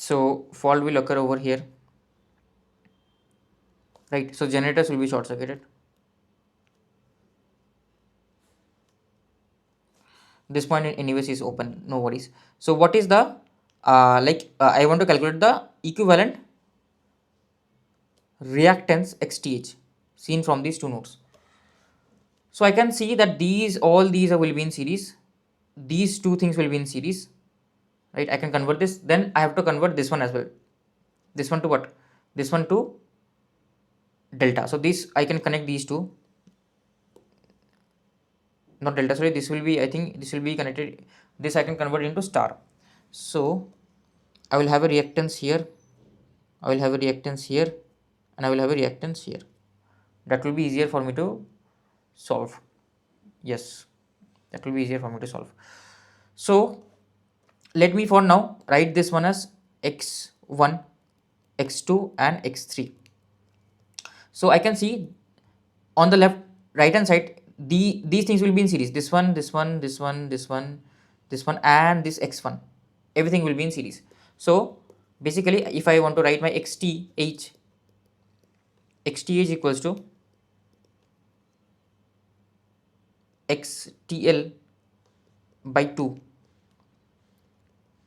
So fault will occur over here, right? So generators will be short circuited. This point anyways is open, no worries. So what is the I want to calculate the equivalent reactance xth seen from these two nodes. So I can see that all these will be in series, these two things will be in series, right? I can convert this, then I have to convert this one as well. This one to what? This one to delta. So this I can connect these two, not delta, sorry, this will be, I think this will be connected, this I can convert into star. So I will have a reactance here, I will have a reactance here, and I will have a reactance here. That will be easier for me to solve. Yes, that will be easier for me to solve. So let me for now write this one as x1, x2 and x3. So I can see on the left right hand side these things will be in series, this one, this one, this one, this one, this one, and this x1, everything will be in series. So basically if I want to write my xth equals to xtl by 2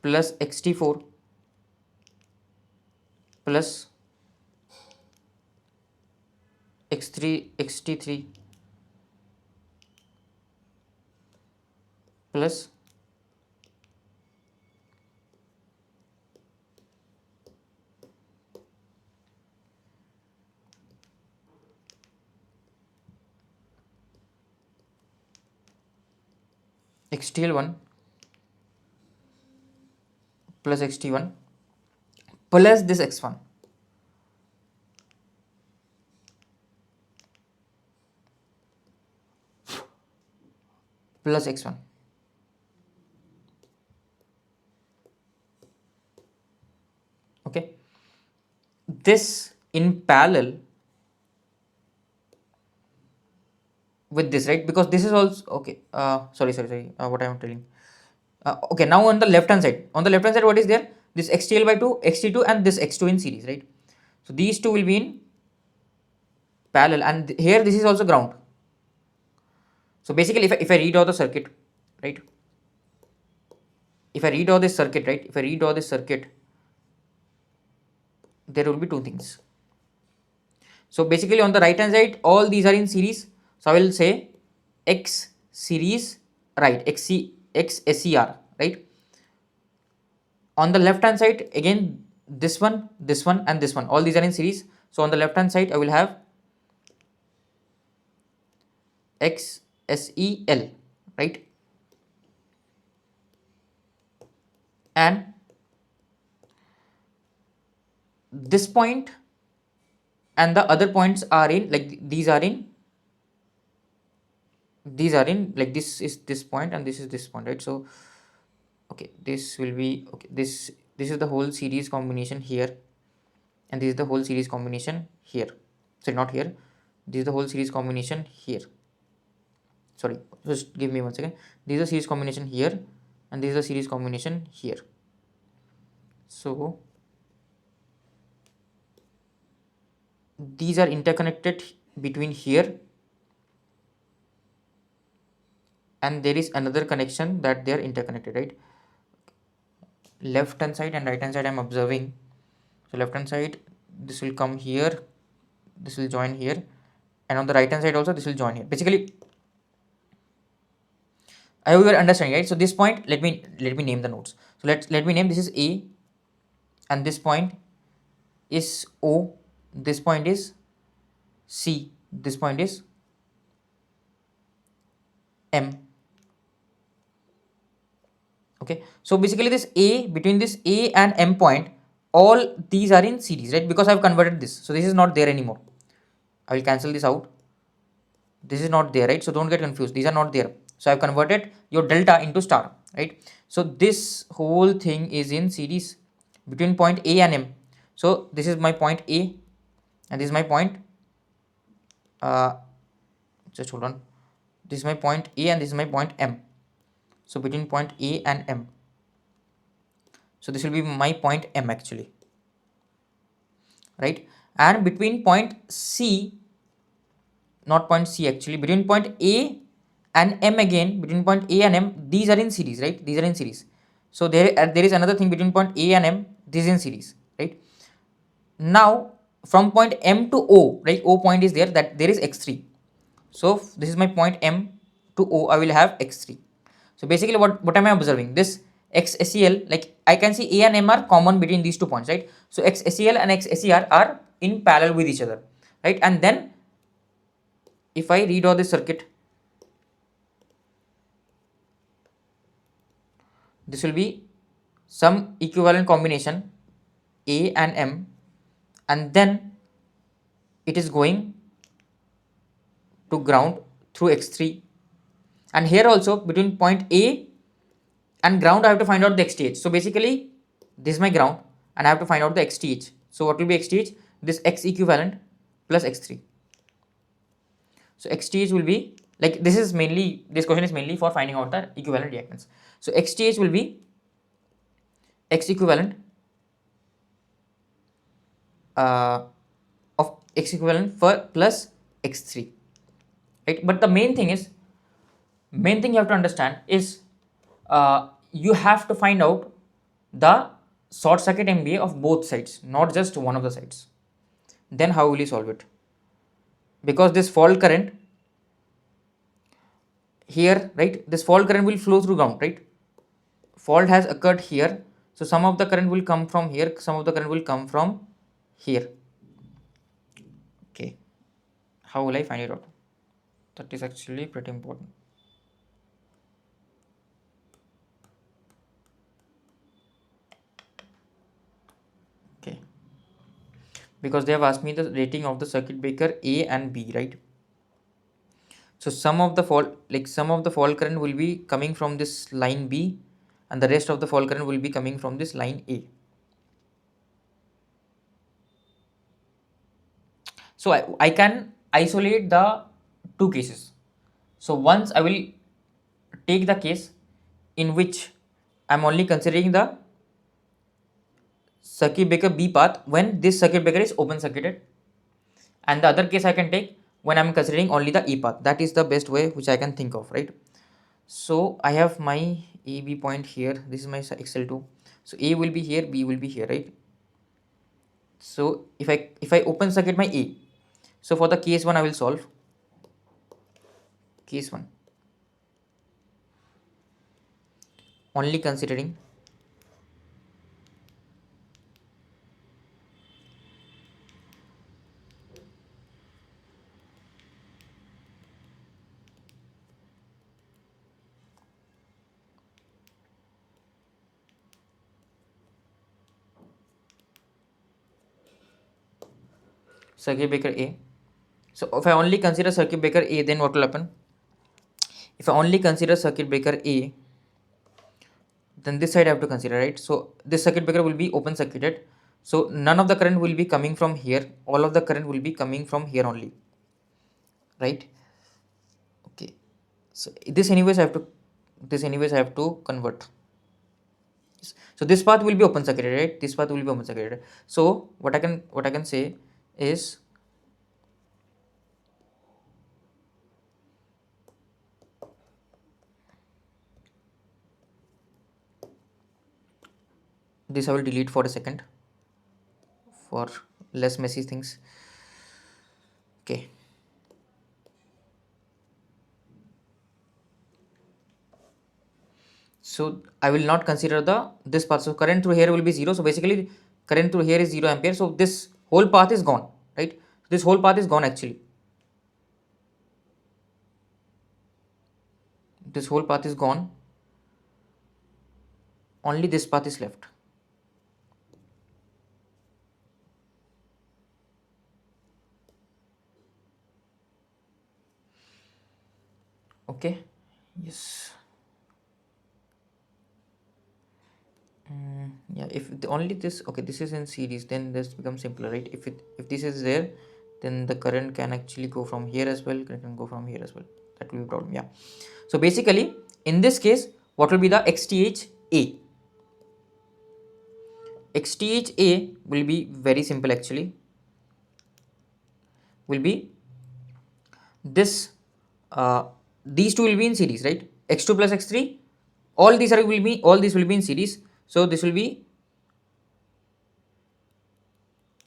plus xt4 plus xt3 plus xtl1 plus xt1 plus this x1 plus x1. Okay, this in parallel with this, right? Because this is also okay. Sorry. What I am telling. Okay, now on the left hand side, what is there? This xtl by 2, xt2, and this x2 in series, right? So these two will be in parallel, and here this is also ground. So basically, if I redraw the circuit, right? If I redraw this circuit, right? If I redraw this circuit, there will be two things. So basically on the right hand side, all these are in series. So I will say x series, right? X SCR, right? On the left hand side, again this one, and this one, all these are in series. So on the left hand side, I will have x SEL, right? And this point and the other points are in, like these are in like this is this point and this is this point, right? So okay, this will be okay, this is the whole series combination here, and this is the whole series combination here. Sorry, not here, this is the whole series combination here. Sorry, just give me 1 second. This is a series combination here, and this is a series combination here. So these are interconnected between here, and there is another connection that they are interconnected, right? Left hand side and right hand side I am observing. So left hand side, this will come here, this will join here, and on the right hand side also this will join here. Basically, I hope you are understanding, right? So this point, let me name the nodes. So let me name, this is A, and this point is O, this point is C, this point is M. Okay, so basically this A, between this A and M point, all these are in series, right? Because I've converted this, so this is not there anymore. I will cancel this out. This is not there, right? So don't get confused, these are not there. So I've converted your delta into star, right? So this whole thing is in series between point A and M. So this is my point A and this is my point, just hold on, this is my point A and this is my point M. So between point A and M, so this will be my point M actually, right? And between point C, not point C actually, between point A and M again, between point A and M, these are in series, right? These are in series. So there is another thing between point A and M, this is in series, right? Now from point M to O, right? O point is there, that there is x3. So this is my point M to O, I will have x3. So basically what am I observing? This XSEL, like I can see A and M are common between these 2 points, right? So XSEL and XSER are in parallel with each other, right? And then if I redraw this circuit, this will be some equivalent combination A and M, and then it is going to ground through x3, and here also between point A and ground I have to find out the XTH. So basically this is my ground and I have to find out the XTH. So what will be XTH? This X equivalent plus x3. So XTH will be, like, this is mainly, this question is mainly for finding out the equivalent reactance. So XTH will be X equivalent of X equivalent for plus x3, right? But the main thing you have to understand is you have to find out the short circuit MVA of both sides, not just one of the sides. Then how will you solve it? Because this fault current here, right, this fault current will flow through ground, right? Fault has occurred here, so some of the current will come from here, some of the current will come from here. Okay, how will I find it out? That is actually pretty important. Okay, because they have asked me the rating of the circuit breaker A and B, right? So some of the fault current will be coming from this line B, and the rest of the fault current will be coming from this line A. So I can isolate the two cases. So once I will take the case in which I am only considering the circuit breaker B path when this circuit breaker is open circuited, and the other case I can take when I am considering only the E path. That is the best way which I can think of, right? So I have my AB point here, this is my XL2. So A will be here, B will be here, right? So if I open circuit my A, so for the case 1 I will solve. Case 1, only considering circuit breaker A. So if I only consider circuit breaker A, then what will happen? If I only consider circuit breaker A, then this side I have to consider, right? So this circuit breaker will be open circuited, so none of the current will be coming from here, all of the current will be coming from here only, right? Okay, so this anyways I have to convert. So this path will be open circuited, right? This path will be open circuited. So what I can say is this I will delete for a second for less messy things. Okay, so I will not consider this path. So current through here will be 0. So basically current through here is 0 ampere. So this whole path is gone, right? This whole path is gone actually. this whole path is gone, only this path is left. Okay, yes. Yeah, if only this, okay, this is in series, then this becomes simpler, right? If this is there, then the current can actually go from here as well, can go from here as well. That will be a problem. Yeah, so basically in this case, what will be the XTH A will be very simple actually, will be this, these two will be in series, right? X2 plus X3, all these will be in series, so this will be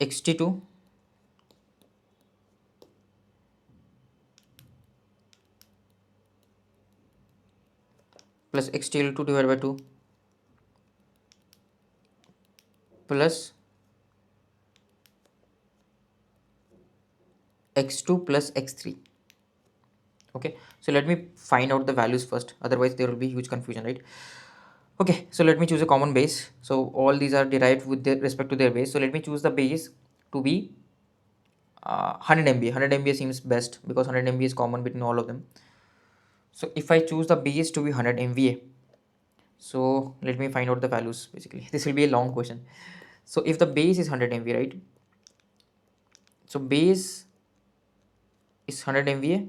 XT2 plus XTL2 divided by 2 plus X2 plus X3. Okay, so let me find out the values first, otherwise there will be huge confusion, right? Okay, so let me choose a common base. So all these are derived with their respect to their base. So let me choose the base to be 100 MBA. 100 MBA seems best because 100 MBA is common between all of them. So if I choose the base to be 100 MVA, so let me find out the values. Basically, this will be a long question. So if the base is 100 MVA, right? So base is 100 MVA.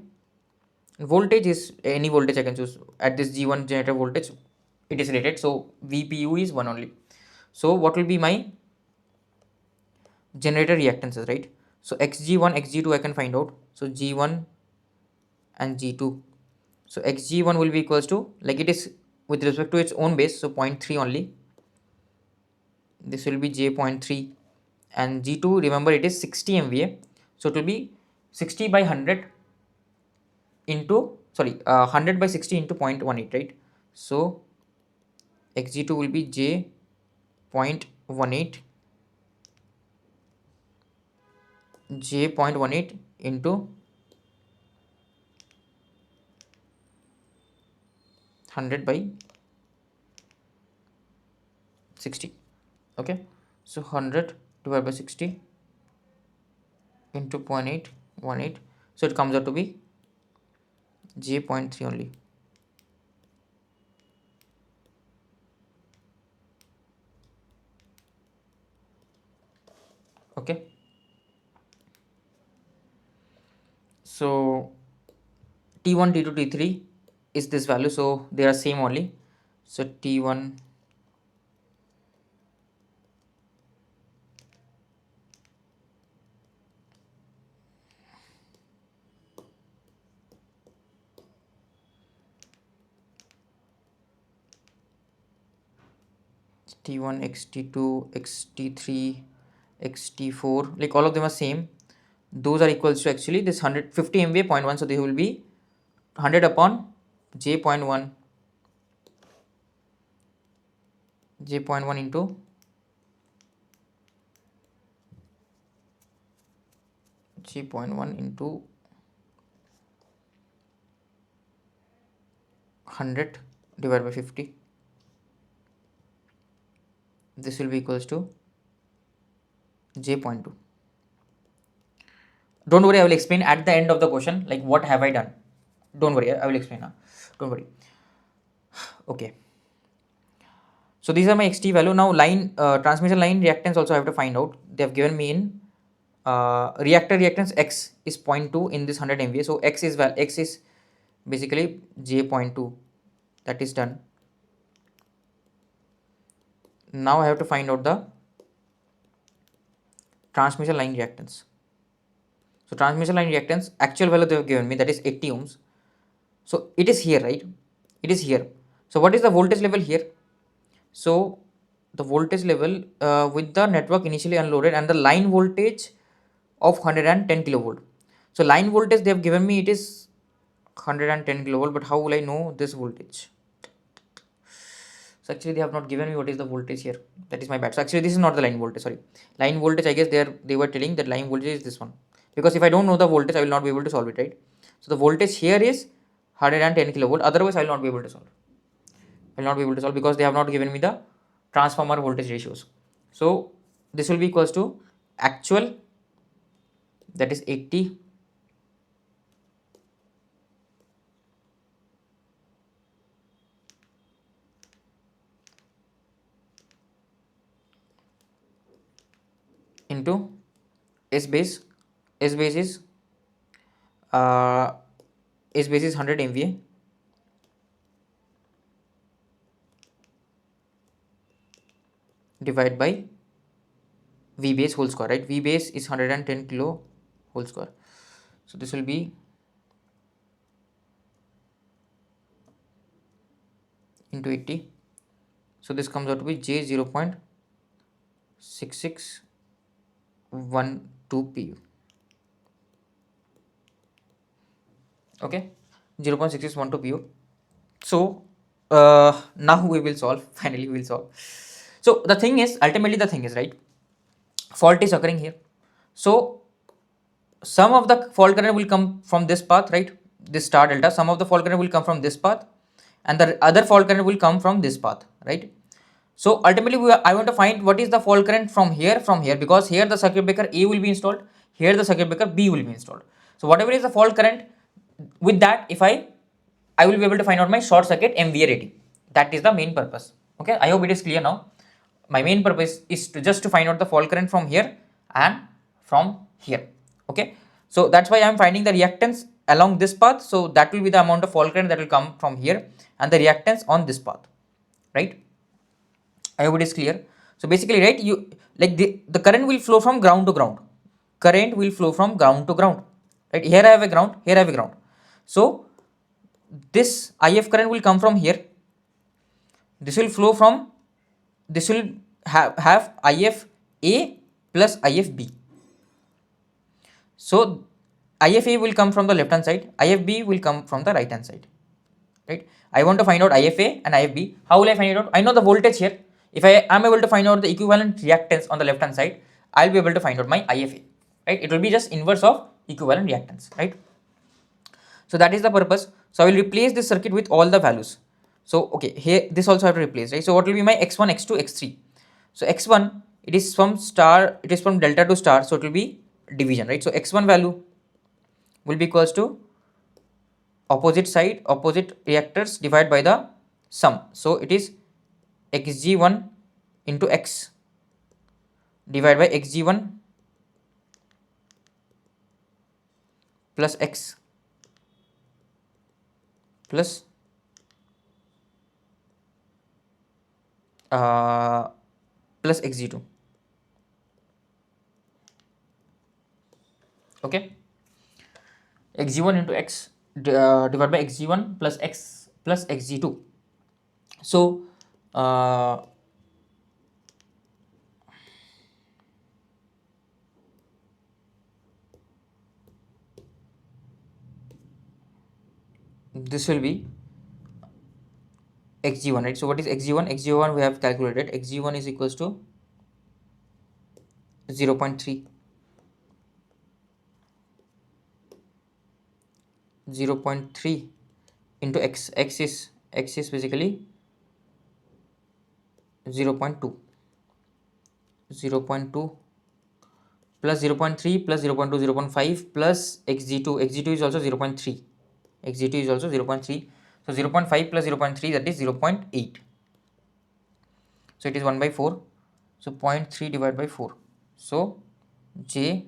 Voltage is any voltage I can choose. At this G1 generator voltage, it is rated. So VPU is 1 only. So what will be my generator reactances, right? So xg1, xg2 I can find out. So g1 and g2. So xg1 will be equals to, like it is with respect to its own base, so 0.3 only. This will be j0.3, and g2, remember it is 60 MVA, so it will be 60 by 100 into 100 by 60 into 0.18, right? So xg2 will be j0.18 into 100 by 60. Okay, so 100 divided by 60 into 0.818, so it comes out to be j0.3 only. Okay, so T1, T2, T3 is this value, so they are same only. So T1 T1, xt2, xt3, xt4, like all of them are same. Those are equals to actually this 150 MVA 0.1, so they will be 100 upon j0.1 into j0.1 into 100 divided by 50. This will be equals to j0.2. Don't worry, I will explain at the end of the question, like what have I done. Don't worry, I will explain now. Don't worry. Okay. So these are my xt value. Now line transmission line reactance also I have to find out. They have given me in reactor reactance x is 0.2 in this 100 MVA. So x is basically j0.2. That is done. Now I have to find out the transmission line reactance. So transmission line reactance, actual value they have given me, that is 80 ohms. So it is here, right? It is here. So what is the voltage level here? So the voltage level with the network initially unloaded and the line voltage of 110 kilovolt. So line voltage they have given me, it is 110 kilovolt, but how will I know this voltage? So actually they have not given me what is the voltage here. That is my bad. So actually this is not the line voltage, sorry. Line voltage, I guess they were telling that line voltage is this one. Because if I don't know the voltage, I will not be able to solve it, right? So the voltage here is 110 kilovolt, otherwise I will not be able to solve. I will not be able to solve because they have not given me the transformer voltage ratios. So this will be equals to actual, that is 80 into S base. S base is uh, S base is 100 MVA divided by V base whole square, right? V base is 110 kilo whole square. So this will be into 80. So this comes out to be J 0.6612 pu. Okay, 0.6612 pu. So now we will solve. Finally, we will solve. So the thing is, ultimately, the thing is, right? Fault is occurring here. So some of the fault current will come from this path, right? This star delta. Some of the fault current will come from this path, and the other fault current will come from this path, right? So ultimately, I want to find what is the fault current from here, because here the circuit breaker A will be installed, here the circuit breaker B will be installed. So whatever is the fault current, with that, if I will be able to find out my short circuit MVA rating. That is the main purpose. Okay, I hope it is clear now. My main purpose is to just to find out the fault current from here and from here. Okay, so that's why I am finding the reactance along this path. So that will be the amount of fault current that will come from here, and the reactance on this path, right? I hope it is clear. So basically, right, you like the current will flow from ground to ground. Current will flow from ground to ground. Right, here I have a ground, here I have a ground. So this IF current will come from here. This will flow from, this will have IF A plus IF B. So IF A will come from the left hand side, IF B will come from the right hand side. Right? I want to find out IF A and IF B. How will I find it out? I know the voltage here. If I am able to find out the equivalent reactance on the left hand side, I'll be able to find out my IFA, right? It will be just inverse of equivalent reactance, right? So that is the purpose. So I will replace this circuit with all the values. So okay, here this also I have to replace, right? So what will be my x1, x2, x3? So x1, it is from star, it is from delta to star, so it will be division, right? So x1 value will be equals to opposite side, opposite reactors divided by the sum. So it is xg1 into x divided by xg1 plus x plus plus xg2. Okay, xg1 into x divided by xg1 plus x plus xg2. So this will be xg1, right? So what is xg1? Xg1 we have calculated. Xg1 is equals to 0.3. 0.3 into x. X is basically 0.2. 0.2 plus 0.3 plus 0.2, 0.5 plus xg2. xg2 is also 0.3. xg2 is also 0.3. So 0.5 plus 0.3, that is 0.8. So it is 1 by 4. So 0.3 divided by 4. So j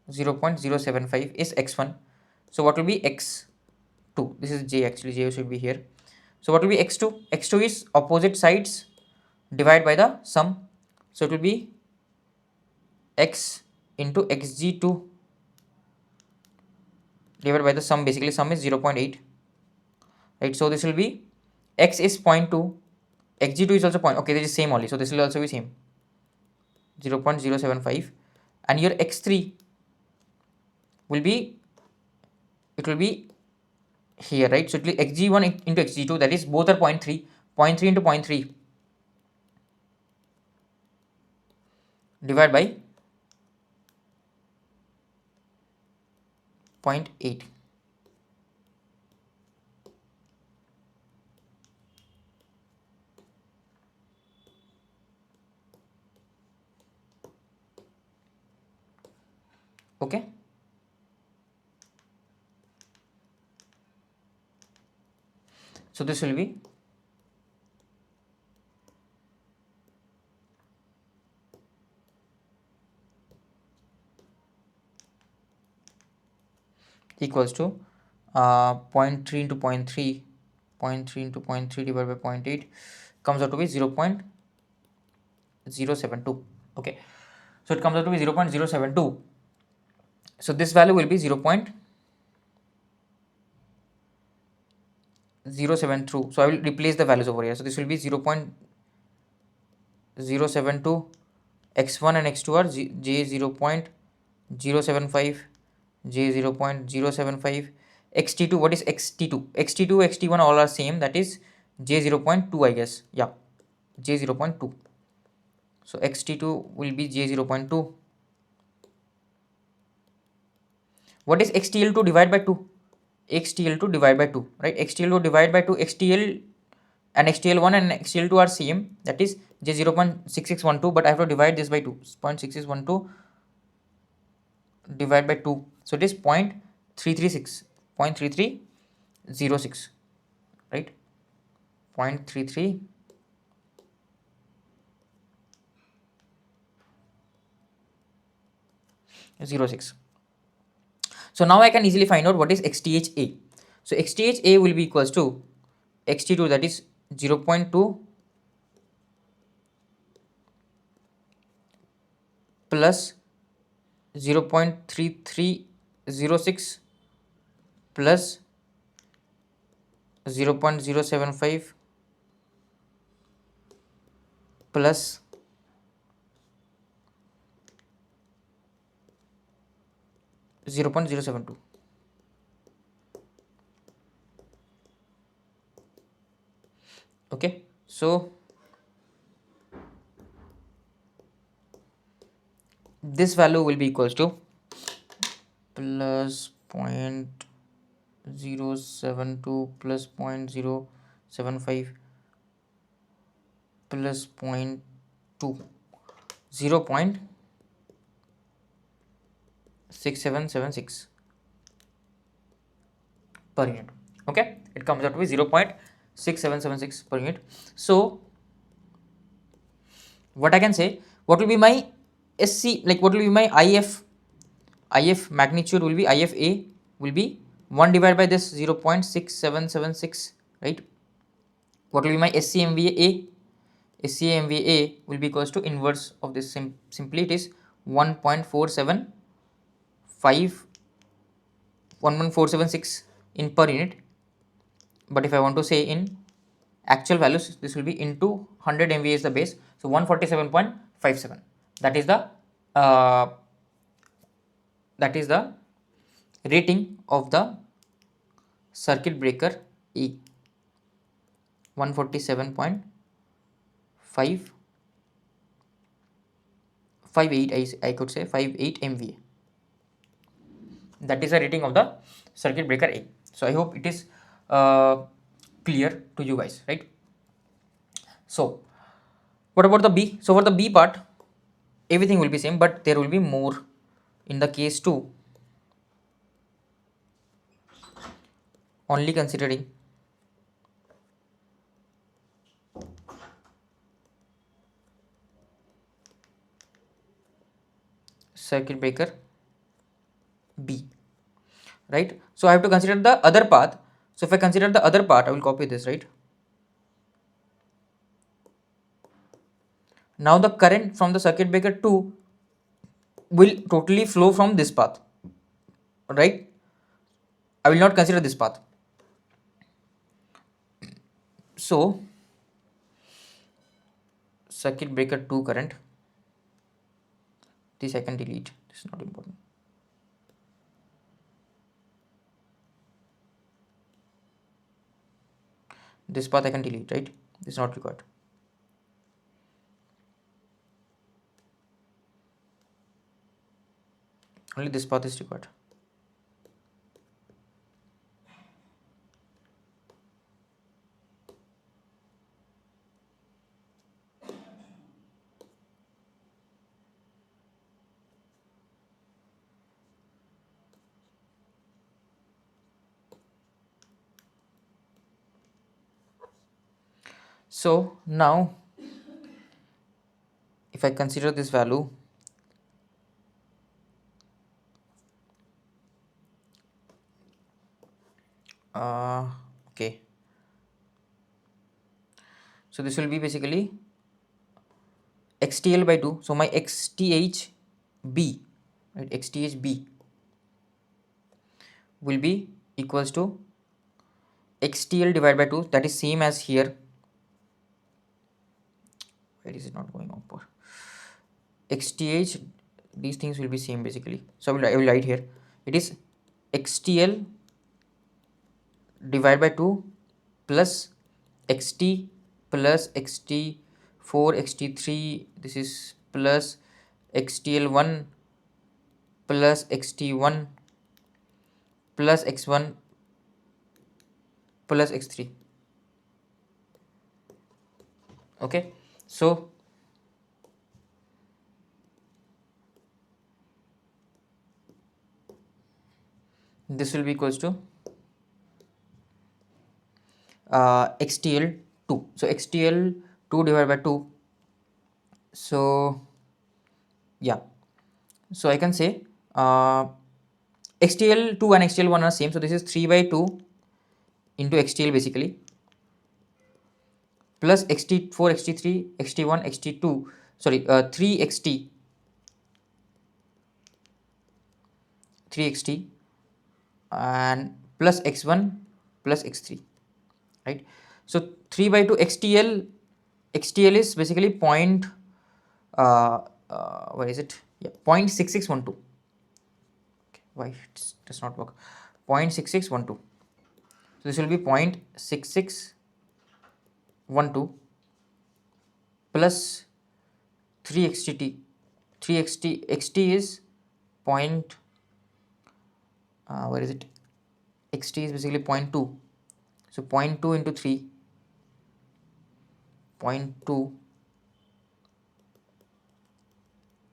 0.075 is x1. So what will be x2? This is j, actually j should be here. So what will be x2? x2 is opposite sides divided by the sum. So it will be x into xg2 divided by the sum. Basically sum is 0.8, right? So this will be x is 0.2, xg2 is also point. Okay, this is same only, so this will also be same, 0.075, and your x3 will be, it will be here, right? So it will be xg1 into xg2, that is both are 0.3. 0.3 into 0.3 divided by 0.8. Okay, so this will be equals to 0.3 into 0.3, 0.3 into 0.3 divided by 0.8 comes out to be 0.072. Okay, so it comes out to be 0.072. So this value will be 0.072. So I will replace the values over here. So this will be 0.072. x1 and x2 are j 0.075, j 0.075. xt2, what is xt2? xt2, xt1 all are same, that is j 0.2, I guess. Yeah, j 0.2. So xt2 will be j 0.2. What is xtl2 divided by 2? xtl2 divided by 2, right? xtl2 divided by 2, xtl and xtl1 and xtl2 are same, that is j 0.6612, but I have to divide this by 2. 0.6612 divided by 2, so it is 0.336, 0.3306, right? 0.3306. So now I can easily find out what is xtha. So xtha will be equals to xt2, that is 0.2 plus 0.3306 plus 0.075 plus 0.072. Okay, so this value will be equals to plus 0.072 plus 0.075 plus 0.2, 0.6776 per unit. Okay, it comes out to be 0.6776 per unit. So what I can say, what will be my SC, like what will be my IF magnitude will be, IFA will be 1 divided by this 0.6776, right? What will be my SCMVA? SCMVA will be equals to inverse of this, simply it is 1.475, 11476 in per unit, but if I want to say in actual values, this will be into 100 MVA is the base, so 147.57. That is the rating of the circuit breaker E. 147.558, I could say 58 MVA. That is the rating of the circuit breaker A. So I hope it is clear to you guys, right? So what about the B? So for the B part, everything will be same, but there will be more. In the case 2, only considering circuit breaker B, right? So I have to consider the other path. So if I consider the other part, I will copy this, right? Now the current from the circuit breaker 2 will totally flow from this path, right? I will not consider this path. So circuit breaker 2 current, this I can delete, this is not important. This path I can delete, right? This is not required. Only this path is required. So now if I consider this value, okay, so this will be basically xtl by 2. So my xthb, right, xthb will be equals to xtl divided by 2, that is same as here. Where is it not going on for? Xth, these things will be same basically. So I will write here, it is xtl divided by 2 plus xt plus xt4 xt3, this is plus xtl1 plus xt1 plus x1 plus x3. Okay, so this will be equals to xtl2. So xtl2 divided by 2, so yeah, so I can say xtl2 and xtl1 are same, so this is 3 by 2 into xtl basically plus xt4 xt3 xt1 xt2, sorry, 3xt 3xt and plus x1 plus x3, right? So 3 by 2 xtl is basically point what is it, yeah, 0.6612. Okay, why it does not work, 0.6612. So this will be 0.6612 plus 3xt, 3xt is point where is it, xt is basically 0.2, so 0.2 into 3, 0.2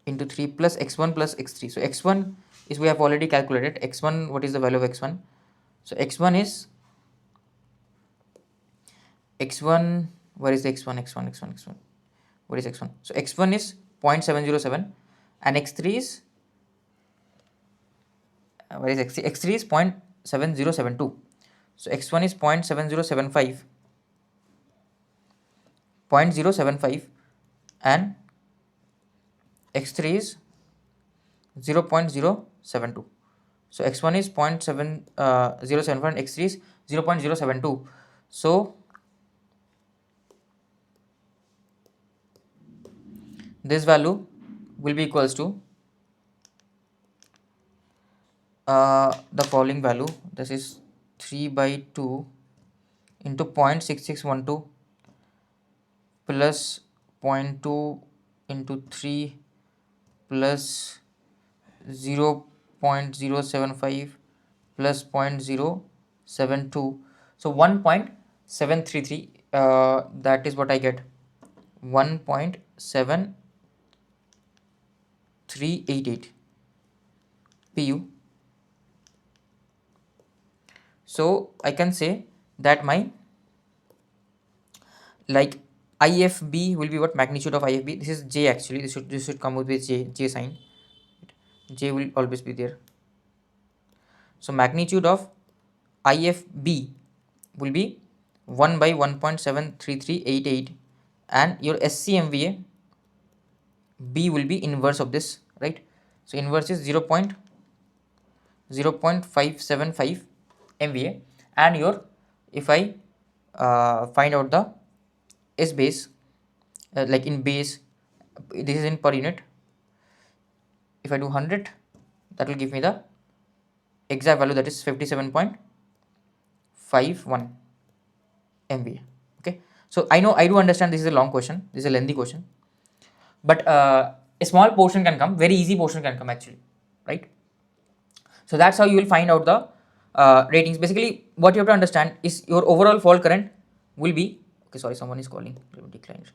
into 3 plus x1 plus x3. So x1 is, we have already calculated x1, what is the value of x1? So x1 is x1, where is the x1, where is x1? So x1 is 0.707 and x3 is where is x3? X3 is 0.7072. So x1 is 0.7075, 0.075 and x3 is 0.072. So x1 is 0.7075 and x3 is 0.072. So this value will be equals to the following value, this is 3 by 2 into 0.6612 plus 0.2 into 3 plus 0.075 plus 0.072, so 1.733, that is what I get, 1.7388 pu. So I can say that my like IFB will be what, magnitude of IFB, this is J actually, this should come with J sign, J will always be there. So magnitude of IFB will be 1 by 1.73388 and your SCMVA B will be inverse of this, right? So inverse is 0.575 MVA and your, if I find out the S base, like in base, this is in per unit, if I do 100, that will give me the exact value, that is 57.51 MVA. Okay, so I know, I do understand this is a long question, this is a lengthy question, but a small portion can come, very easy portion can come actually, right? So that's how you will find out the ratings. Basically what you have to understand is your overall fault current will be, okay, sorry, someone is calling, decline.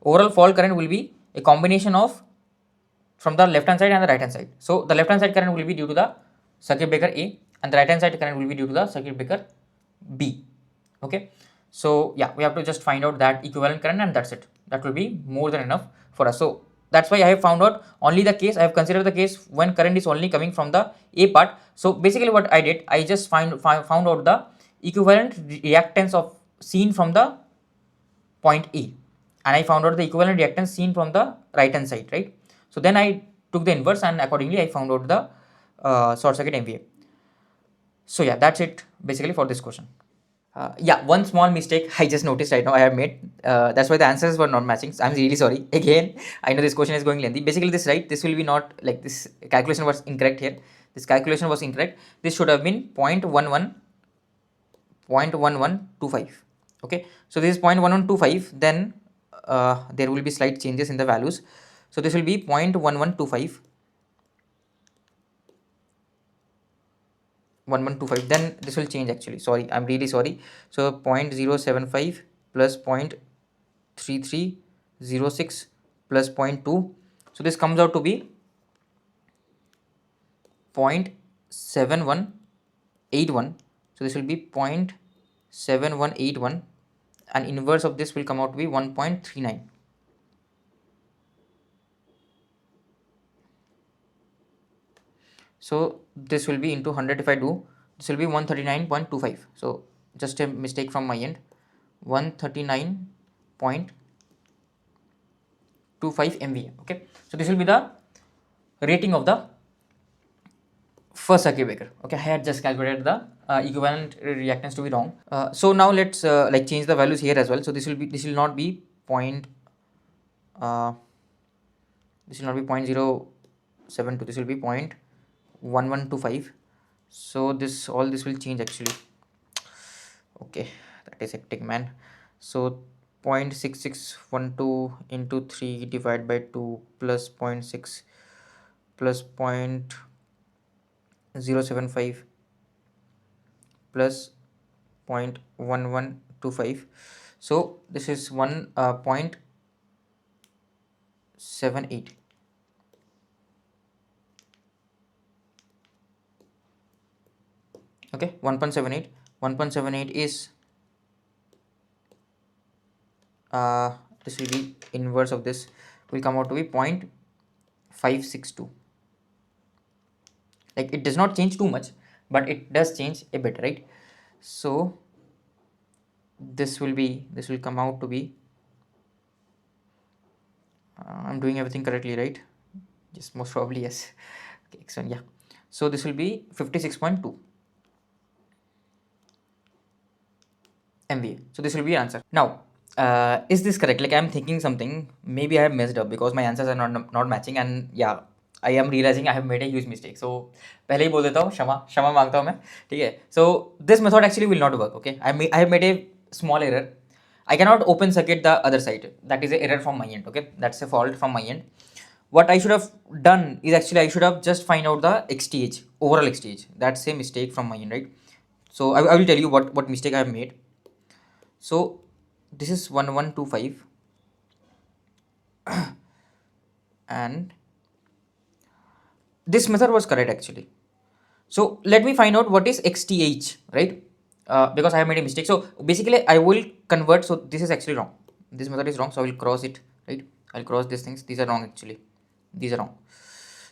Overall fault current will be a combination of from the left hand side and the right hand side. So the left hand side current will be due to the circuit breaker A and the right hand side current will be due to the circuit breaker B. Okay, So yeah, we have to just find out that equivalent current, and that's it. That will be more than enough for us. So that's why I have found out only the case, I have considered the case when current is only coming from the A part. So basically what I did, I just found out the equivalent reactance of seen from the point A, and I found out the equivalent reactance seen from the right hand side, right? So then I took the inverse, and accordingly I found out the short circuit MVA. So yeah, that's it basically for this question. Yeah, one small mistake I just noticed right now I have made. That's why the answers were not matching. So I'm really sorry. Again, I know this question is going lengthy. Basically, this right, this will be not like this calculation was incorrect here. This calculation was incorrect. This should have been 0.1125. Okay, so this is 0.1125. Then there will be slight changes in the values. So this will be 0.1125. 1125, then this will change actually, sorry, I'm really sorry. So 0.075 plus 0.3306 plus 0.2, so this comes out to be 0.7181. so this will be 0.7181, and inverse of this will come out to be 1.39. So this will be into 100 if I do, this will be 139.25. so just a mistake from my end, 139.25 MVA. Okay, so this will be the rating of the first circuit breaker. Okay, I had just calculated the equivalent reactance to be wrong. So now let's like change the values here as well. So this will not be this will not be 0.072, this will be 0.1125. so this all this will change actually. Okay, that is hectic, man. So 0.6612 into 3 divided by 2 plus 0.6 plus 0.075 plus 0.1125. so this is 1.78. okay, 1.78 is this will be inverse of this, will come out to be 0.562. like it does not change too much, but it does change a bit, right? So this will come out to be I'm doing everything correctly, right? Yes, most probably yes. Okay, excellent. Yeah, so this will be 56.2 MVA. So this will be your answer. Now, is this correct? Like I'm thinking something. Maybe I have messed up because my answers are not matching, and yeah, I am realizing I have made a huge mistake. So पहले ही बोल देता हूँ, क्षमा क्षमा मांगता हूँ मैं, ठीक है? So this method actually will not work. Okay, I have made a small error. I cannot open circuit the other side. That is an error from my end. Okay, that's a fault from my end. What I should have done is actually I should have just find out the XTH, overall XTH. That's a mistake from my end, right? So I will tell you what mistake I have made. So this is 1125 and this method was correct actually. So let me find out what is XTH, right? Because I have made a mistake. So basically I will convert. So this is actually wrong. This method is wrong. So I will cross it, right? I'll cross these things. These are wrong actually. These are wrong.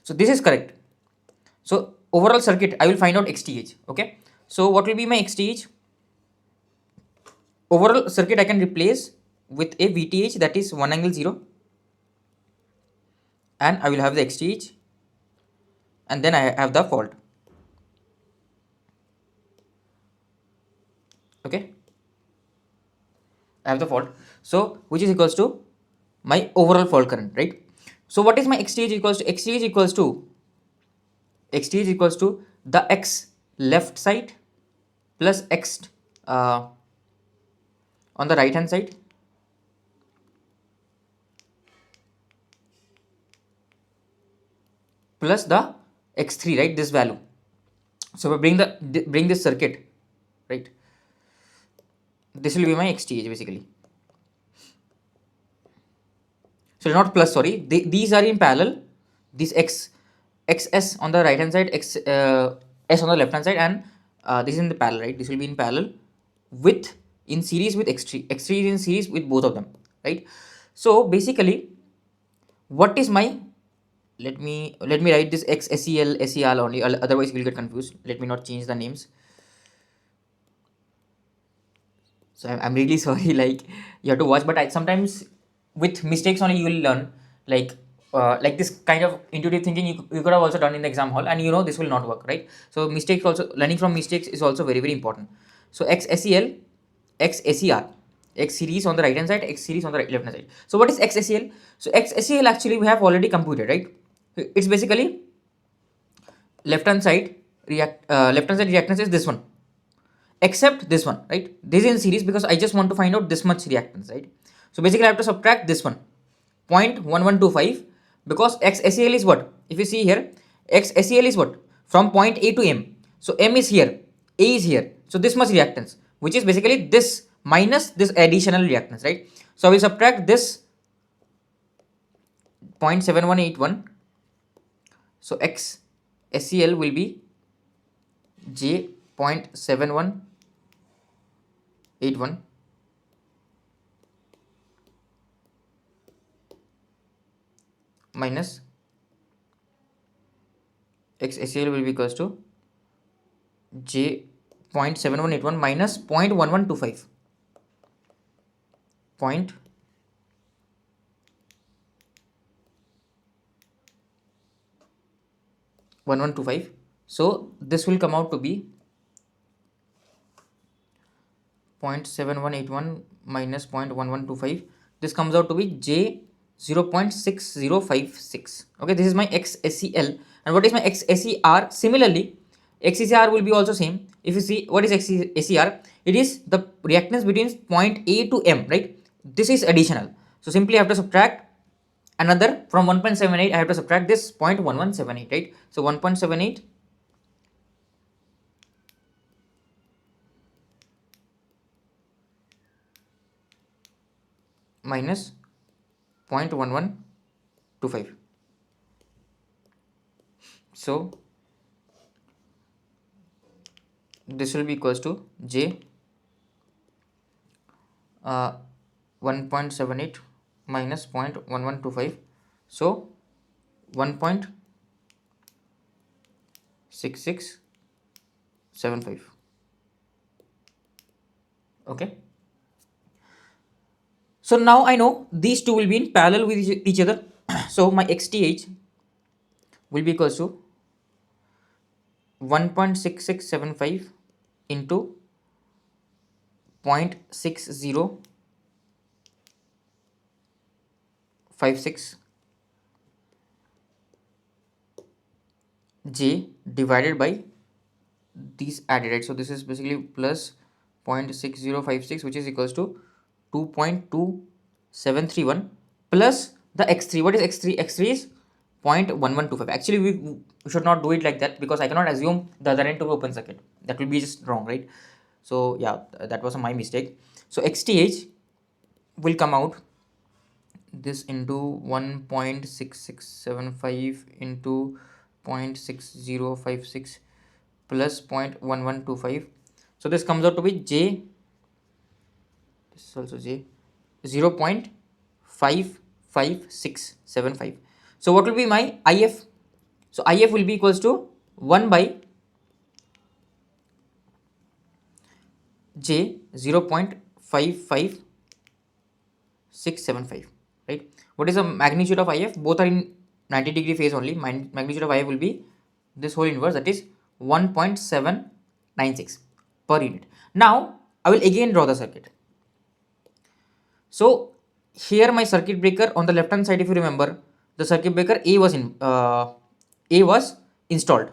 So this is correct. So overall circuit, I will find out XTH. Okay. So what will be my XTH? Overall circuit I can replace with a VTH, that is 1 angle 0, and I will have the XTH, and then I have the fault. Okay, I have the fault. So which is equals to my overall fault current, right? So what is my XTH equals to? XTH equals to the X left side plus X on the right hand side plus the X3, right? This value. So we bring this circuit, right? This will be my XTH basically. So not plus, sorry. These are in parallel. This XS on the right hand side, S on the left hand side, and this is in the parallel, right? This will be in parallel with in series with X3 is in series with both of them, right? So basically what is my, let me write this X SEL SER only, otherwise we'll get confused. Let me not change the names. So I'm really sorry, like you have to watch, but I sometimes with mistakes only you will learn, like this kind of intuitive thinking you could have also done in the exam hall, and you know this will not work, right? So mistakes also, learning from mistakes is also very important. So X SEL, X SER, X series on the right hand side, X series on the left hand side. So what is X SEL? So X SEL actually we have already computed, right? It's basically left hand side reactance is this one, except this one, right? This is in series because I just want to find out this much reactance, right? So basically I have to subtract this one, 0.1125, because X SEL is what? If you see here, X SEL is what? From point A to M. So M is here, A is here. So this much reactance, which is basically this minus this additional reactance, right? So I will subtract this 0.7181. So X SEL will be J 0.7181 minus X SEL will be equals to J 0.7181 minus 0.1125. 0.1125. So this will come out to be 0.7181 minus 0.1125. This comes out to be J 0.6056. Okay, this is my XSEL. And what is my XSER? Similarly, XSER will be also same. If you see what is XSER, it is the reactance between point A to M, right? This is additional. So simply I have to subtract another from 1.78. I have to subtract this 0.1178, right? So 1.78 minus 0.1125. So this will be equals to J 1.78 minus 0.1125. So 1.6675. Okay. So now I know these two will be in parallel with each other. So my XTH will be equals to 1.6675 into 0.6056 J divided by these added, right? So this is basically plus 0.6056, which is equals to 2.2731 plus the x3. What is x3? x3 is 0.1125. Actually we should not do it like that, because I cannot assume the other end to be open circuit. That will be just wrong, right? So yeah, that was my mistake. So XTH will come out this into 1.6675 into 0.6056 plus 0.1125. So this comes out to be J, this is also J, 0.55675. So what will be my IF? So IF will be equals to 1 by J 0.55675, right? What is the magnitude of IF? Both are in 90-degree phase only. Magnitude of IF will be this whole inverse, that is 1.796 per unit. Now I will again draw the circuit. So here my circuit breaker on the left hand side, if you remember, the circuit breaker A was installed.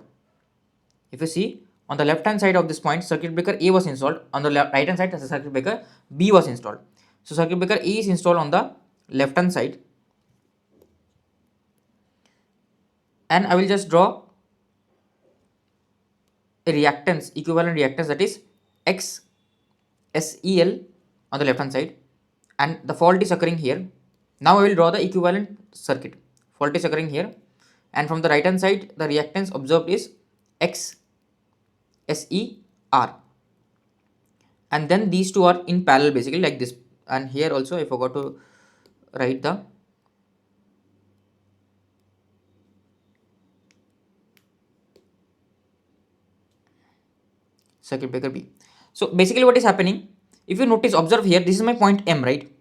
If you see on the left hand side of this point, circuit breaker A was installed. On the right hand side, the circuit breaker B was installed. So circuit breaker A is installed on the left hand side, and I will just draw a reactance, equivalent reactance, that is X SEL on the left hand side, and the fault is occurring here. Now I will draw the equivalent circuit. Fault is occurring here, and from the right hand side the reactance observed is X SER, and then these two are in parallel basically like this. And here also I forgot to write the circuit breaker B. So basically what is happening, if you notice, observe here, this is my point M, right?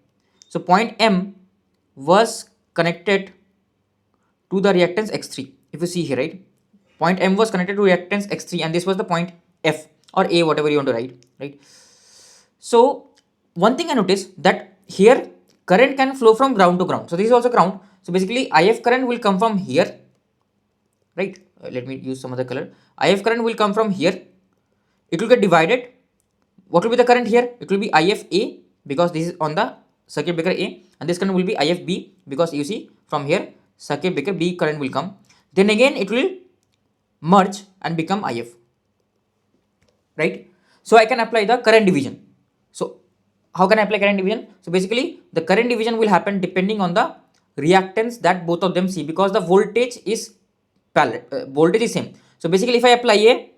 So point M was connected to the reactance X3. If you see here, right, point M was connected to reactance X3 and this was the point F or A, whatever you want to write, right? So one thing I noticed that here current can flow from ground to ground. So this is also ground. So basically IF current will come from here, right? Let me use some other color. IF current will come from here. It will get divided. What will be the current here? It will be IFA because this is on the circuit breaker A, and this current will be IFB because you see from here circuit breaker B current will come. Then again it will merge and become IF, right? So I can apply the current division. So how can I apply current division? So basically the current division will happen depending on the reactance that both of them see, because the voltage is parallel, voltage is same. So basically if I apply a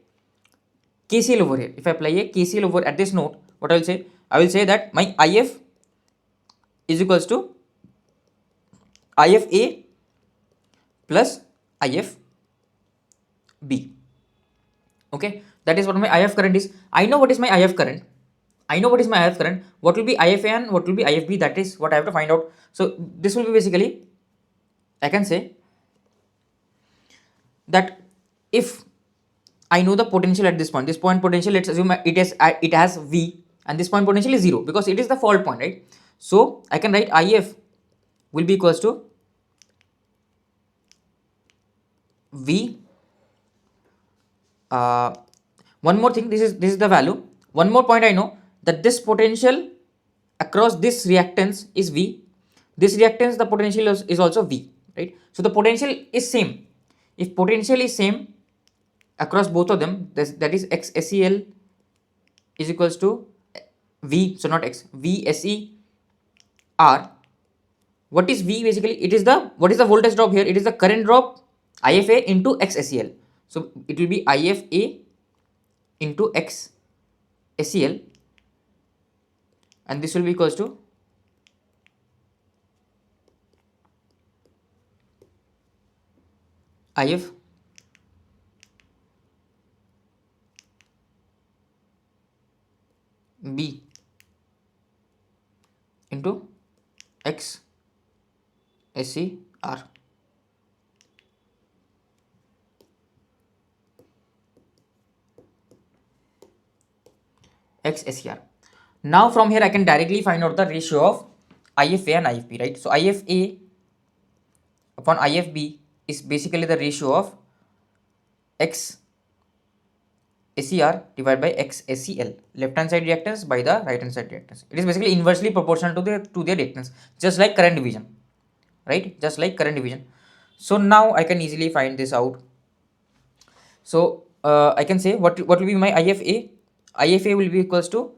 KCL over here, if I apply a KCL over at this node, what I will say? I will say that my IF is equals to IFA plus IFB. Okay, that is what my IF current is. I know what is my IF current. I know what is my IF current. What will be IFA and what will be IFB? That is what I have to find out. So this will be basically, I can say that if I know the potential at this point potential, let's assume it has V, and this point potential is 0 because it is the fault point, right? So I can write IF will be equals to V. One more thing, this is the value. One more point I know that this potential across this reactance is V. This reactance, the potential is also V, right? So the potential is same. If potential is same across both of them, that is X SEL is equals to V, so not X, V SE R. What is V basically? It is the, what is the voltage drop here? It is the current drop IFA into X SEL. So it will be IFA into X SEL, and this will be equals to IF B into X SER. X SER. Now from here I can directly find out the ratio of IFA and IFB, right? So IFA upon IFB is basically the ratio of X SER divided by X SEL, left hand side reactance by the right hand side reactance. It is basically inversely proportional to their reactance, just like current division, right? Just like current division. So now I can easily find this out. So I can say what will be my IFA? IFA will be equals to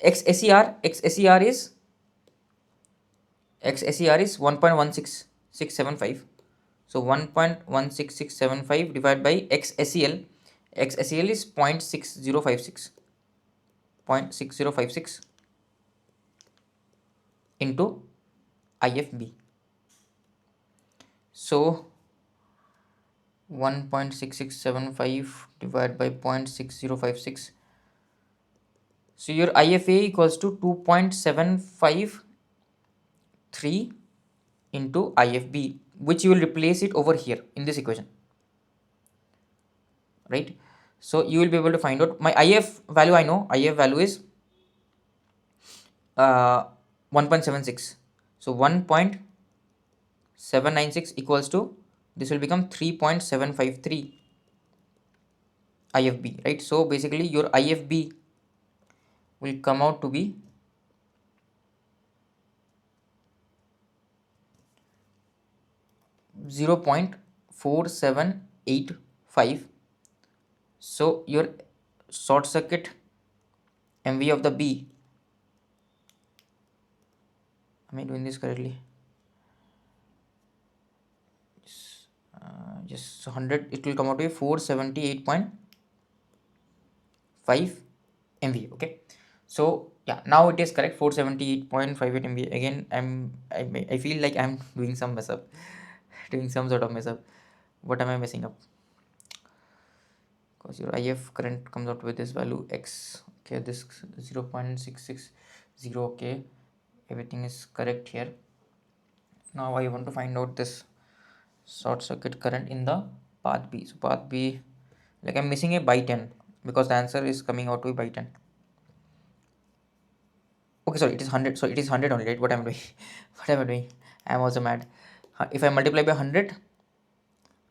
X SER. X SER is 1.16675. So 1.16675 divided by X SEL. X SEL is 0.6056. 0.6056 into IFB. So 1.6675 divided by 0.6056. So your IFA equals to 2.753 into IFB, which you will replace it over here in this equation, right? So you will be able to find out my IF value. I know IF value is 1.76. So 1.796 equals to, this will become 3.753 IFB, right? So basically your IFB will come out to be 0.4785. So your short circuit MV of the B, am I doing this correctly? Just 100, it will come out to be 478.5 MV. Okay, So yeah, now it is correct, 478.58 MB. Again, I feel like I'm doing some mess up, doing some sort of mess up. What am I messing up? Because your IF current comes out with this value X. Okay, this 0.660. Okay, everything is correct here. Now I want to find out this short circuit current in the path B. So path B, like I'm missing a by 10 because the answer is coming out to be by 10. Okay, sorry, it is 100. So it is 100 only, right? What am I doing? What am I doing? I am also mad. If I multiply by 100,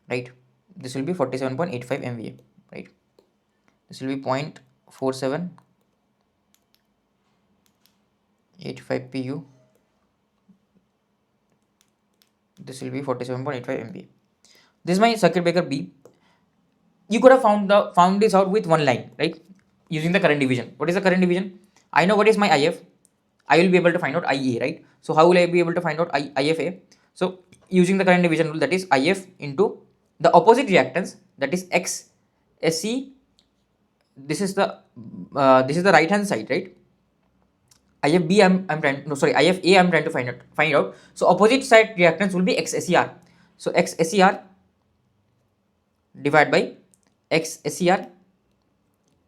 right, this will be 47.85 MVA, right? This will be 0.4785 PU. This will be 47.85 MVA. This is my circuit breaker B. You could have found this out with one line, right? Using the current division. What is the current division? I know what is my IF. I will be able to find out IA, right? So how will I be able to find out IFA? So using the current division rule, that is IF into the opposite reactance, that is X SC. This is the right hand side, right? IFB I'm trying, no sorry, IFA I'm trying to find out. So opposite side reactance will be XSER. So XSER divided by XSER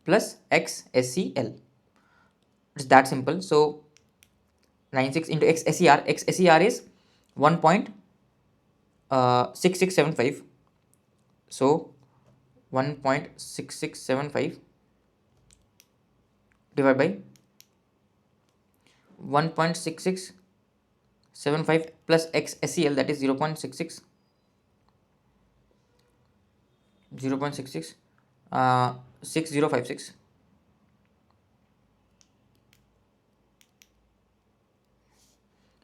plus XSCL. It's that simple. So 96 into XSER. XSER is 1.6675. So 1.6675 divided by 1.6675 plus XSCL, that is 0.66 6056.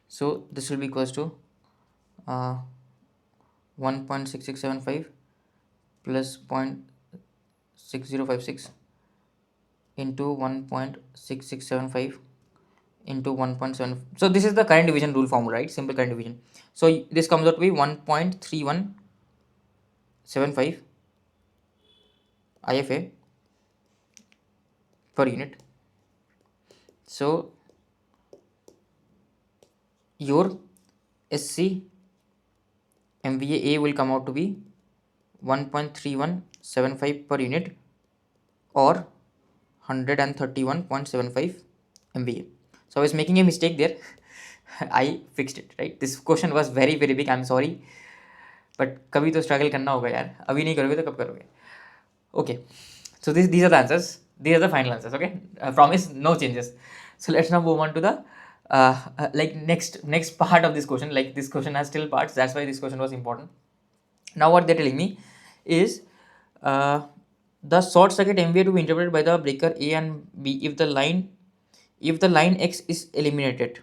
So this will be equals to 1.6675 plus 0.6056 into 1.6675 into 1.7. So this is the current division rule formula, right? Simple current division. So this comes out to be 1.3175 IFA per unit. So your SC MVA will come out to be 1.3175 per unit or 131.75 MVA. So I was making a mistake there. I fixed it, right? This question was very big. I'm sorry, but कभी तो struggle करना होगा यार. अभी नहीं करोगे तो कब करोगे? Okay, so these are the answers. These are the final answers. Okay, promise no changes. So let's now move on to the like next part of this question. Like this question has still parts. That's why this question was important. Now what they're telling me is the short circuit MVA to be interpreted by the breaker A and B if the line X is eliminated.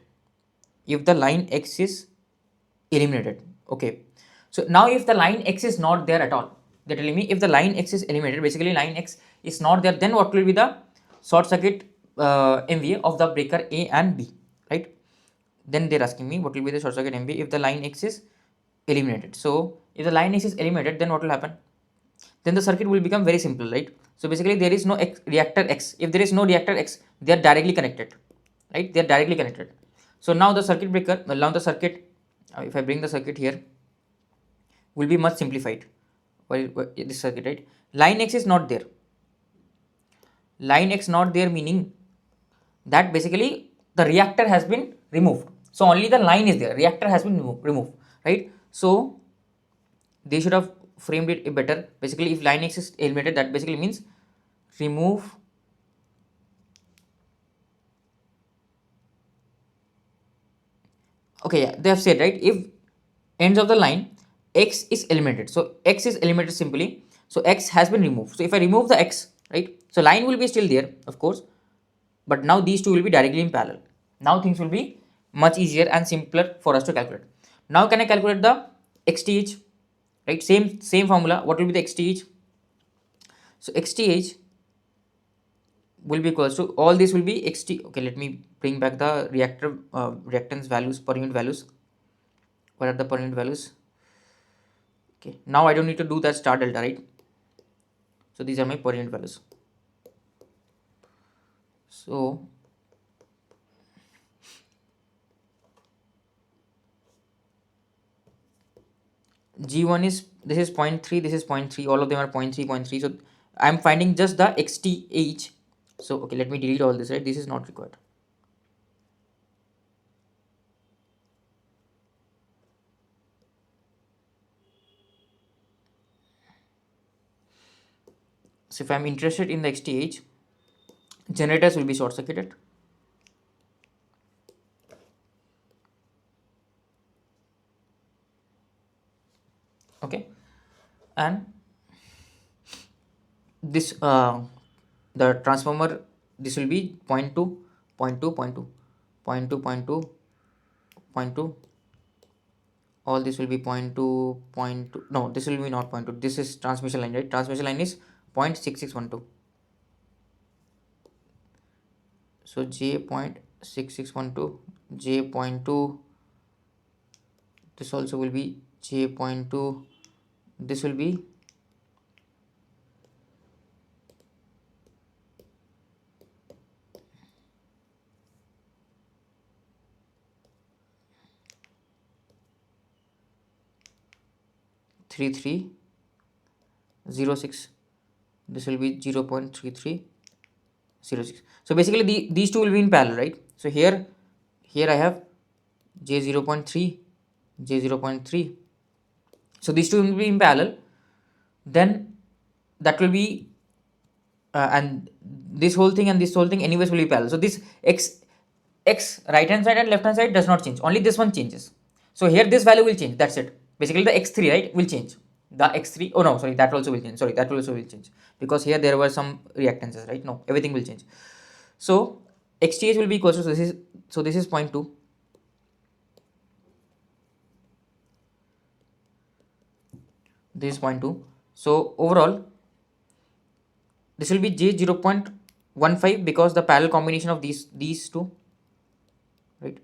If the line X is eliminated. Okay. So now if the line X is not there at all, they're telling me if the line X is eliminated, basically line X is not there, then what will be the short circuit MVA of the breaker A and B, right? Then they're asking me what will be the short circuit MVA if the line X is eliminated. So if the line X is eliminated, then what will happen? Then the circuit will become very simple, right? So basically there is no reactor X. If there is no reactor X, they are directly connected, right? They are directly connected. So now the circuit breaker, now the circuit, if I bring the circuit here, will be much simplified. This circuit, right? Line X is not there. Line X not there meaning that basically the reactor has been removed. So only the line is there. Reactor has been removed, right? So they should have framed it better. Basically, if line X is eliminated, that basically means remove okay, yeah, they have said, right, if ends of the line X is eliminated, so X is eliminated simply, so X has been removed. So if I remove the X, right, so line will be still there, of course, but now these two will be directly in parallel. Now things will be much easier and simpler for us to calculate. Now can I calculate the XTH, right? Same formula. What will be the XTH? So XTH will be equals to, all this will be XT. Okay, let me bring back the reactance values, per unit values. What are the per unit values? Okay, now I don't need to do that star delta, right? So these are my per unit values. So G1 is, this is 0.3, this is 0.3, all of them are 0.3, 0.3. So I'm finding just the XTH. So okay, let me delete all this, right? This is not required. So if I'm interested in the XTH, generators will be short circuited. Okay, and this the transformer, this will be 0.2, 0.2, 0.2, 0.2, 0.2, 0.2. All this will be 0.2, 0.2. No, this will be not 0.2. This is transmission line, right? Transmission line is 0.6612. So J 0.6612, J 0.2. This also will be J 0.2. This will be 3306. This will be 0.3306. So basically these two will be in parallel, right? So here I have J 0.3, J 0.3. So these two will be in parallel. Then that will be and this whole thing and this whole thing anyways will be parallel. So this x right hand side and left hand side does not change, only this one changes. So here this value will change, that's it. Basically the x3, right, will change. The x3, oh no, sorry, that also will change. Sorry, that also will change because here there were some reactances, right? No, everything will change. So xth will be equal to, this is 0.2, this is 0.2. So overall this will be J 0.15 because the parallel combination of these two, right,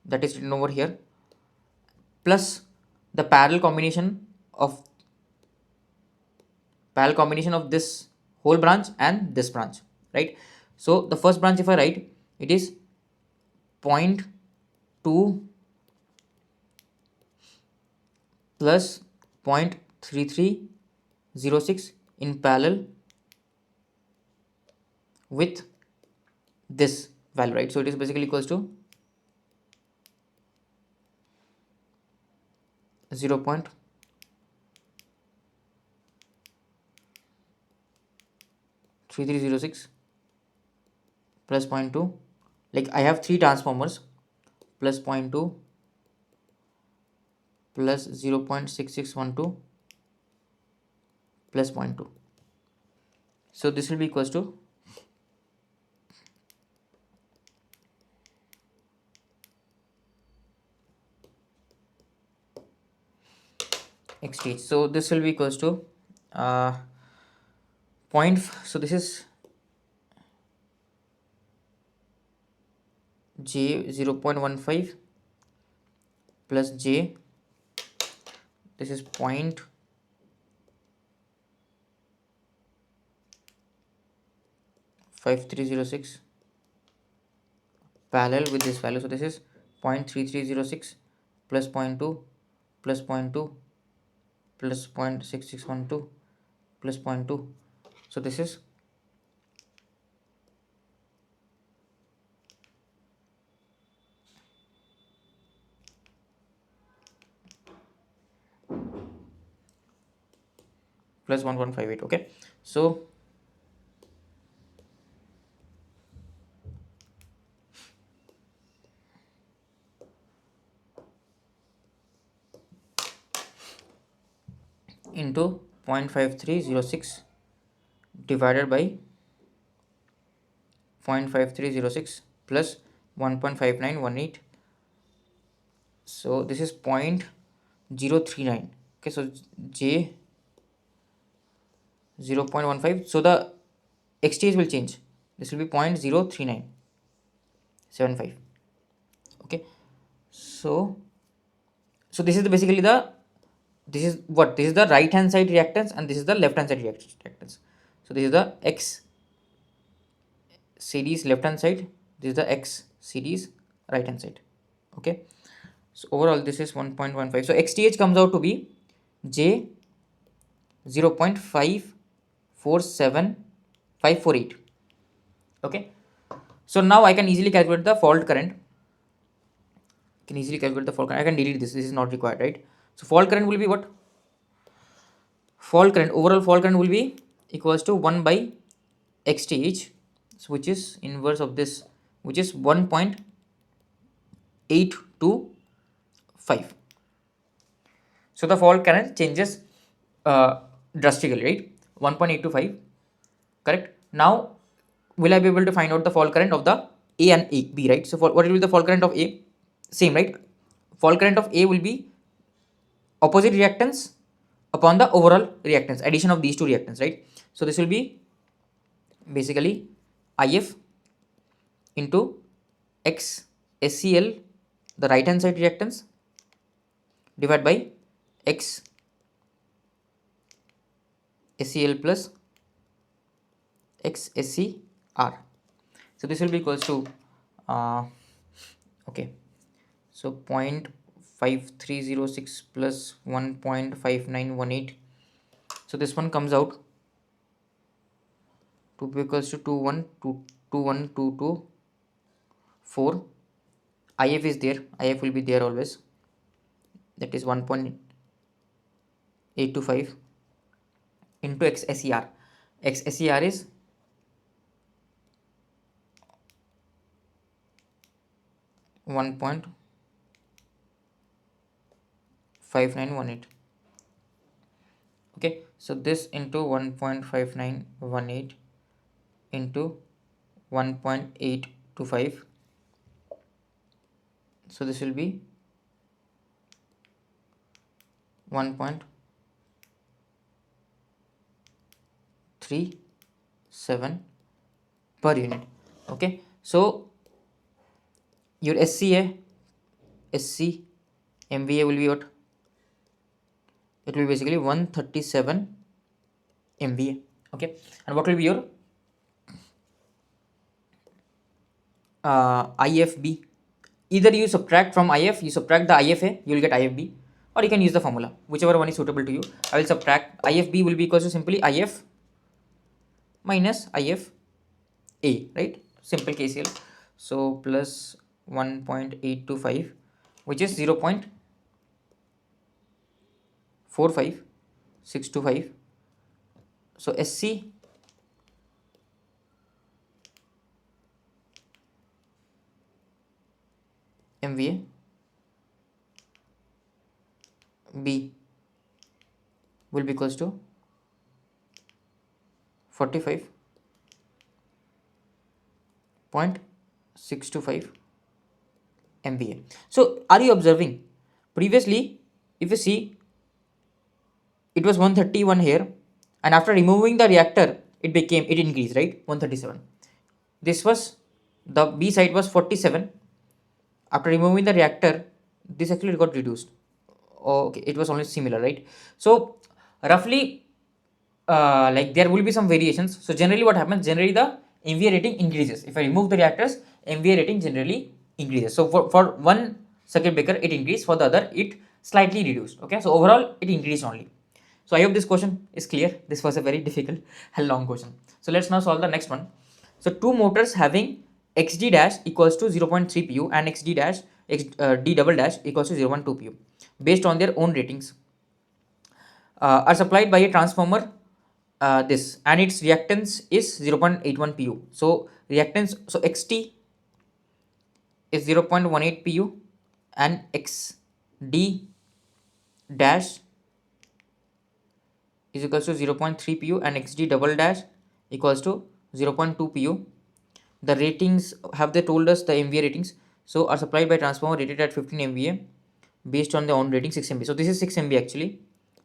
that is written over here, plus the parallel combination of this whole branch and this branch, right? So the first branch, if I write, it is 0.2 plus 0.3306 in parallel with this value, right? So it is basically equals to 0.3306 plus 0.2. Like I have three transformers, plus 0.2 plus 0.6612 plus 0.2. So this will be equals to XTH. So this will be equals to so this is J 0.15 plus J, this is 0.5306 parallel with this value. So this is 0.3306 plus 0.2 plus 0.2 plus 0.6612 plus 0.2. So this is plus 1158. Okay, so into 0.5306 divided by 0.5306 plus 1.5918. So this is 0.039. Okay, so J 0.15. So the XTH will change. This will be 0.03975. Okay, so this is basically this is the right hand side reactance and this is the left hand side reactance. So this is the X series left hand side, this is the X series right hand side. Okay, so overall this is 1.15. So XTH comes out to be J 0.547548. Okay, so now I can easily calculate the fault current. I can delete this. This is not required, right? So fault current will be what? Fault current, overall fault current will be equals to 1 by xth, so which is inverse of this, which is 1.825. So the fault current changes drastically, right? 1.825, correct? Now will I be able to find out the fault current of the A and B, right? So what will be the fault current of A? Same, right? Fault current of A will be opposite reactance upon the overall reactance, addition of these two reactants, right? So this will be basically IF into X SCL, the right hand side reactance, divided by X SCL plus X SCR. So this will be equals to okay, so 0.5306 plus 1.5918. So this one comes out to be equals to 21224. IF is there, IF will be there always, that is 1.825 into XSER. XSER is 1.5918. Okay, so this into 1.5918 into 1.825, so this will be 1.37 per unit. Okay, so your SC MVA will be what? It will be basically 137 MVA. Okay, and what will be your IFB? Either you subtract from IF, you subtract the IFA, you will get IFB, or you can use the formula, whichever one is suitable to you. I will subtract. IFB will be equal to simply IF minus IFA, right? Simple KCL. So plus 1.825, which is 0.45625. So SC MVA B will be equals to 45.625 MVA. So are you observing? Previously, if you see, it was 131 here, and after removing the reactor, it increased, right? 137. This was, the B side was 47. After removing the reactor, this actually got reduced. Oh, okay, it was only similar, right? So roughly, like there will be some variations. So generally what happens, generally the MVA rating increases. If I remove the reactors, MVA rating generally increases. So for one circuit breaker it increased, for the other it slightly reduced. Okay, so overall it increased only. So I hope this question is clear. This was a very difficult and long question. So let's now solve the next one. So two motors having xd dash equals to 0.3 pu and xd dash d double dash equals to 0.2 pu based on their own ratings are supplied by a transformer this, and its reactance is 0.81 pu. So reactance, so xt is 0.18 pu and xd dash is equals to 0.3 pu and xd double dash equals to 0.2 pu. The ratings, have they told us the MVA ratings? So are supplied by transformer rated at 15 MVA based on the on rating 6 MVA. So this is 6 MVA actually.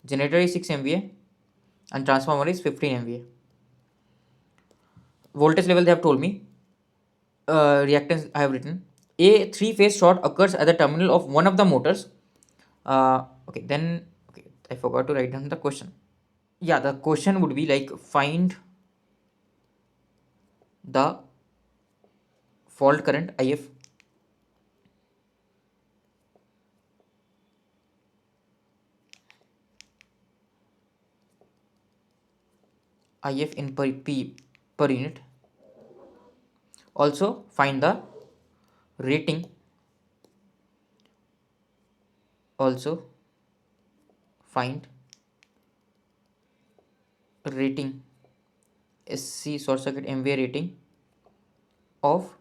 Generator is 6 MVA and transformer is 15 MVA. Voltage level they have told me. Reactance I have written. A three-phase short occurs at the terminal of one of the motors. Okay, then okay, I forgot to write down the question. Yeah, the question would be like, find the fault current IF IF in per unit. Also find the rating. Also find rating SC short circuit MVA rating of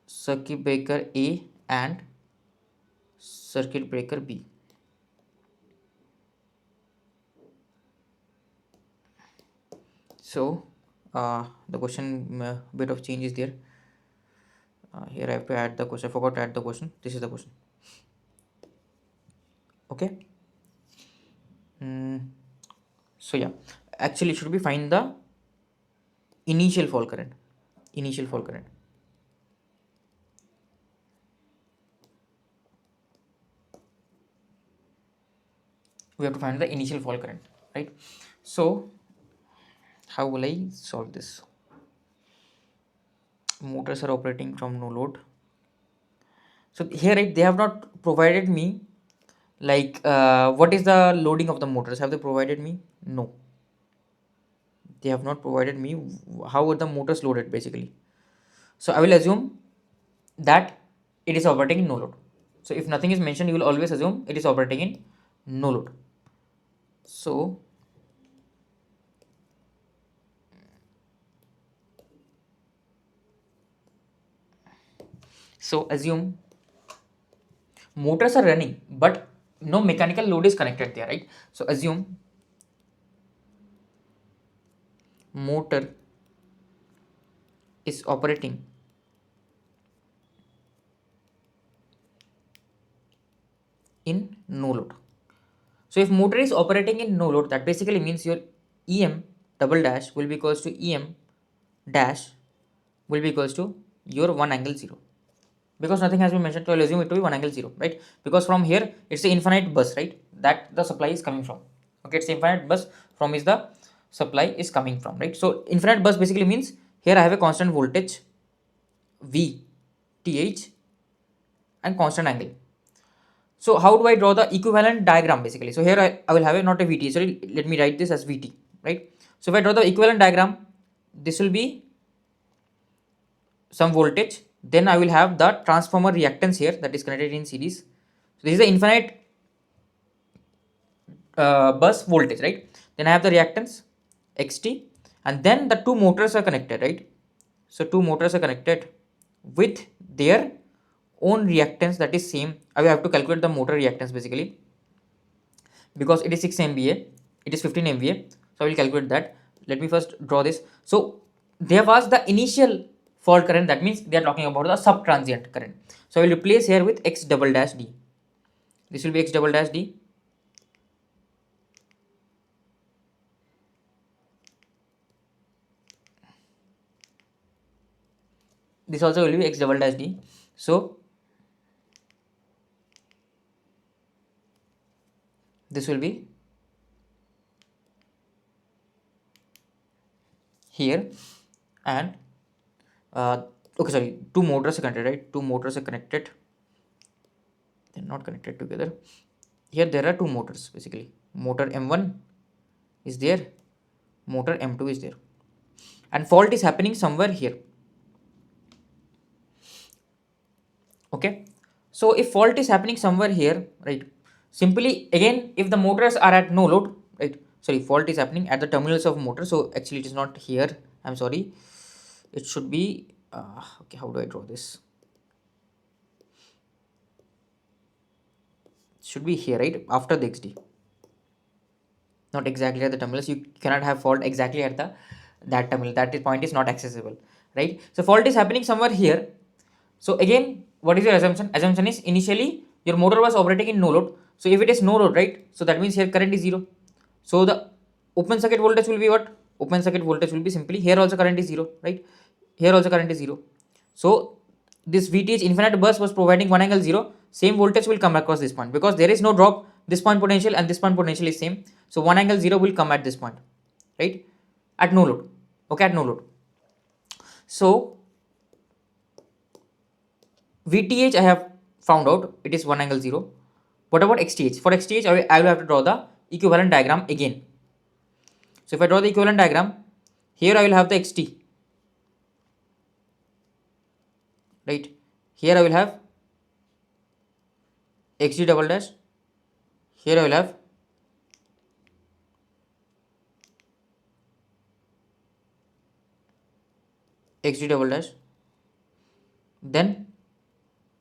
circuit breaker A and circuit breaker B. So the question bit of change is there. Here I have to add the question. I forgot to add the question. This is the question. Okay. So yeah, actually it should be find the initial fault current. Initial fault current. We have to find the initial fault current, right? So how will I solve this? Motors are operating from no load. So here, right, they have not provided me like what is the loading of the motors. Have they provided me? No, they have not provided me how are the motors loaded basically. So I will assume that it is operating in no load. So if nothing is mentioned, you will always assume it is operating in no load. So assume motors are running but no mechanical load is connected there, right? So assume motor is operating in no load. So if motor is operating in no load, that basically means your EM double dash will be equals to EM dash will be equals to your 1 angle 0, because nothing has been mentioned, so I'll assume it to be 1 angle 0, right? Because from here it's the infinite bus, right, that the supply is coming from. Okay, it's the infinite bus from is the supply is coming from, right? So infinite bus basically means here I have a constant voltage V TH and constant angle. So how do I draw the equivalent diagram basically? So here I will have a not a VT, sorry, let me write this as VT, right? So if I draw the equivalent diagram, this will be some voltage, then I will have the transformer reactance here that is connected in series. So this is the infinite bus voltage, right? Then I have the reactance XT, and then the two motors are connected, right? So two motors are connected with their own reactance that is same. I will have to calculate the motor reactance basically, because it is 6 MVA, it is 15 MVA. So I will calculate that. Let me first draw this. So there was the initial fault current, that means they are talking about the sub transient current. So I will replace here with X double dash D. This will be X double dash D. This also will be X double dash D. So this will be here, and okay, sorry, two motors are connected, right? Two motors are connected, they're not connected together. Here there are two motors basically. Motor M1 is there, motor M2 is there, and fault is happening somewhere here. Okay, so if fault is happening somewhere here, right, simply again if the motors are at no load, right, sorry, fault is happening at the terminals of motor, so actually it is not here, I'm sorry, it should be okay, how do I draw this? It should be here, right, after the XD, not exactly at the terminals. You cannot have fault exactly at the that terminal, that point is not accessible, right? So fault is happening somewhere here. So again, what is your assumption? Assumption is initially your motor was operating in no load. So if it is no load, right, so that means here current is 0. So the open circuit voltage will be what? Open circuit voltage will be simply here also current is 0, right? Here also current is 0. So this VTH infinite bus was providing 1 angle 0. Same voltage will come across this point because there is no drop. This point potential and this point potential is same. So 1 angle 0 will come at this point, right? At no load. Okay, at no load. So VTH I have found out, it is 1 angle 0. What about XTH? For XTH I will have to draw the equivalent diagram again. So if I draw the equivalent diagram, here I will have the xt, right? Here I will have xd double dash, here I will have xd double dash, then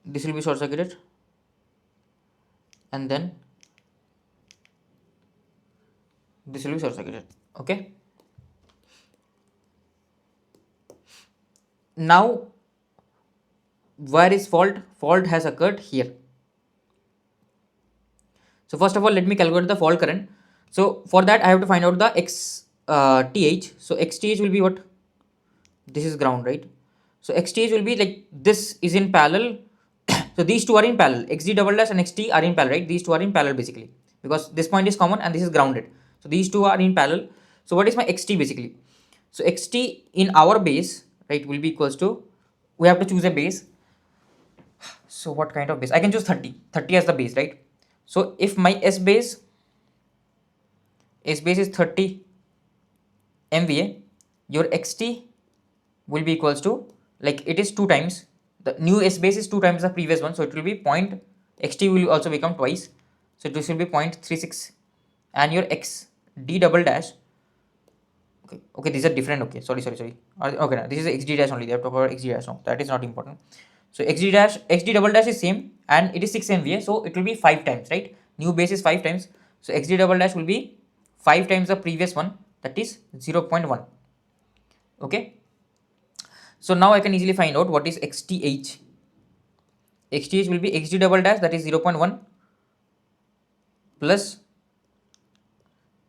this will be short circuited, and then this will be short circuited. Okay, now where is fault? Fault has occurred here. So first of all, let me calculate the fault current. So for that I have to find out the xth. So xth will be what? This is ground, right? So xth will be like, this is in parallel. So these two are in parallel, xd double dash and xt are in parallel, right? These two are in parallel basically, because this point is common and this is grounded. So these two are in parallel. So what is my xt basically? So xt in our base, right, will be equals to, we have to choose a base. So what kind of base? I can choose 30 as the base, right? So if my s base is 30 MVA, your xt will be equals to, like, it is 2 times, the new s base is 2 times the previous one, so it will be point, xt will also become twice, so this will be 0.36, and your x d double dash, okay, these are different, okay, sorry, okay, no, this is xd dash only, they have to cover xd dash, no, that is not important. So xd double dash is same, and it is 6 MVA, so it will be 5 times, right? New base is 5 times, so xd double dash will be 5 times the previous one, that is 0.1. Okay, so now I can easily find out what is xth. Xth will be xd double dash, that is 0.1, plus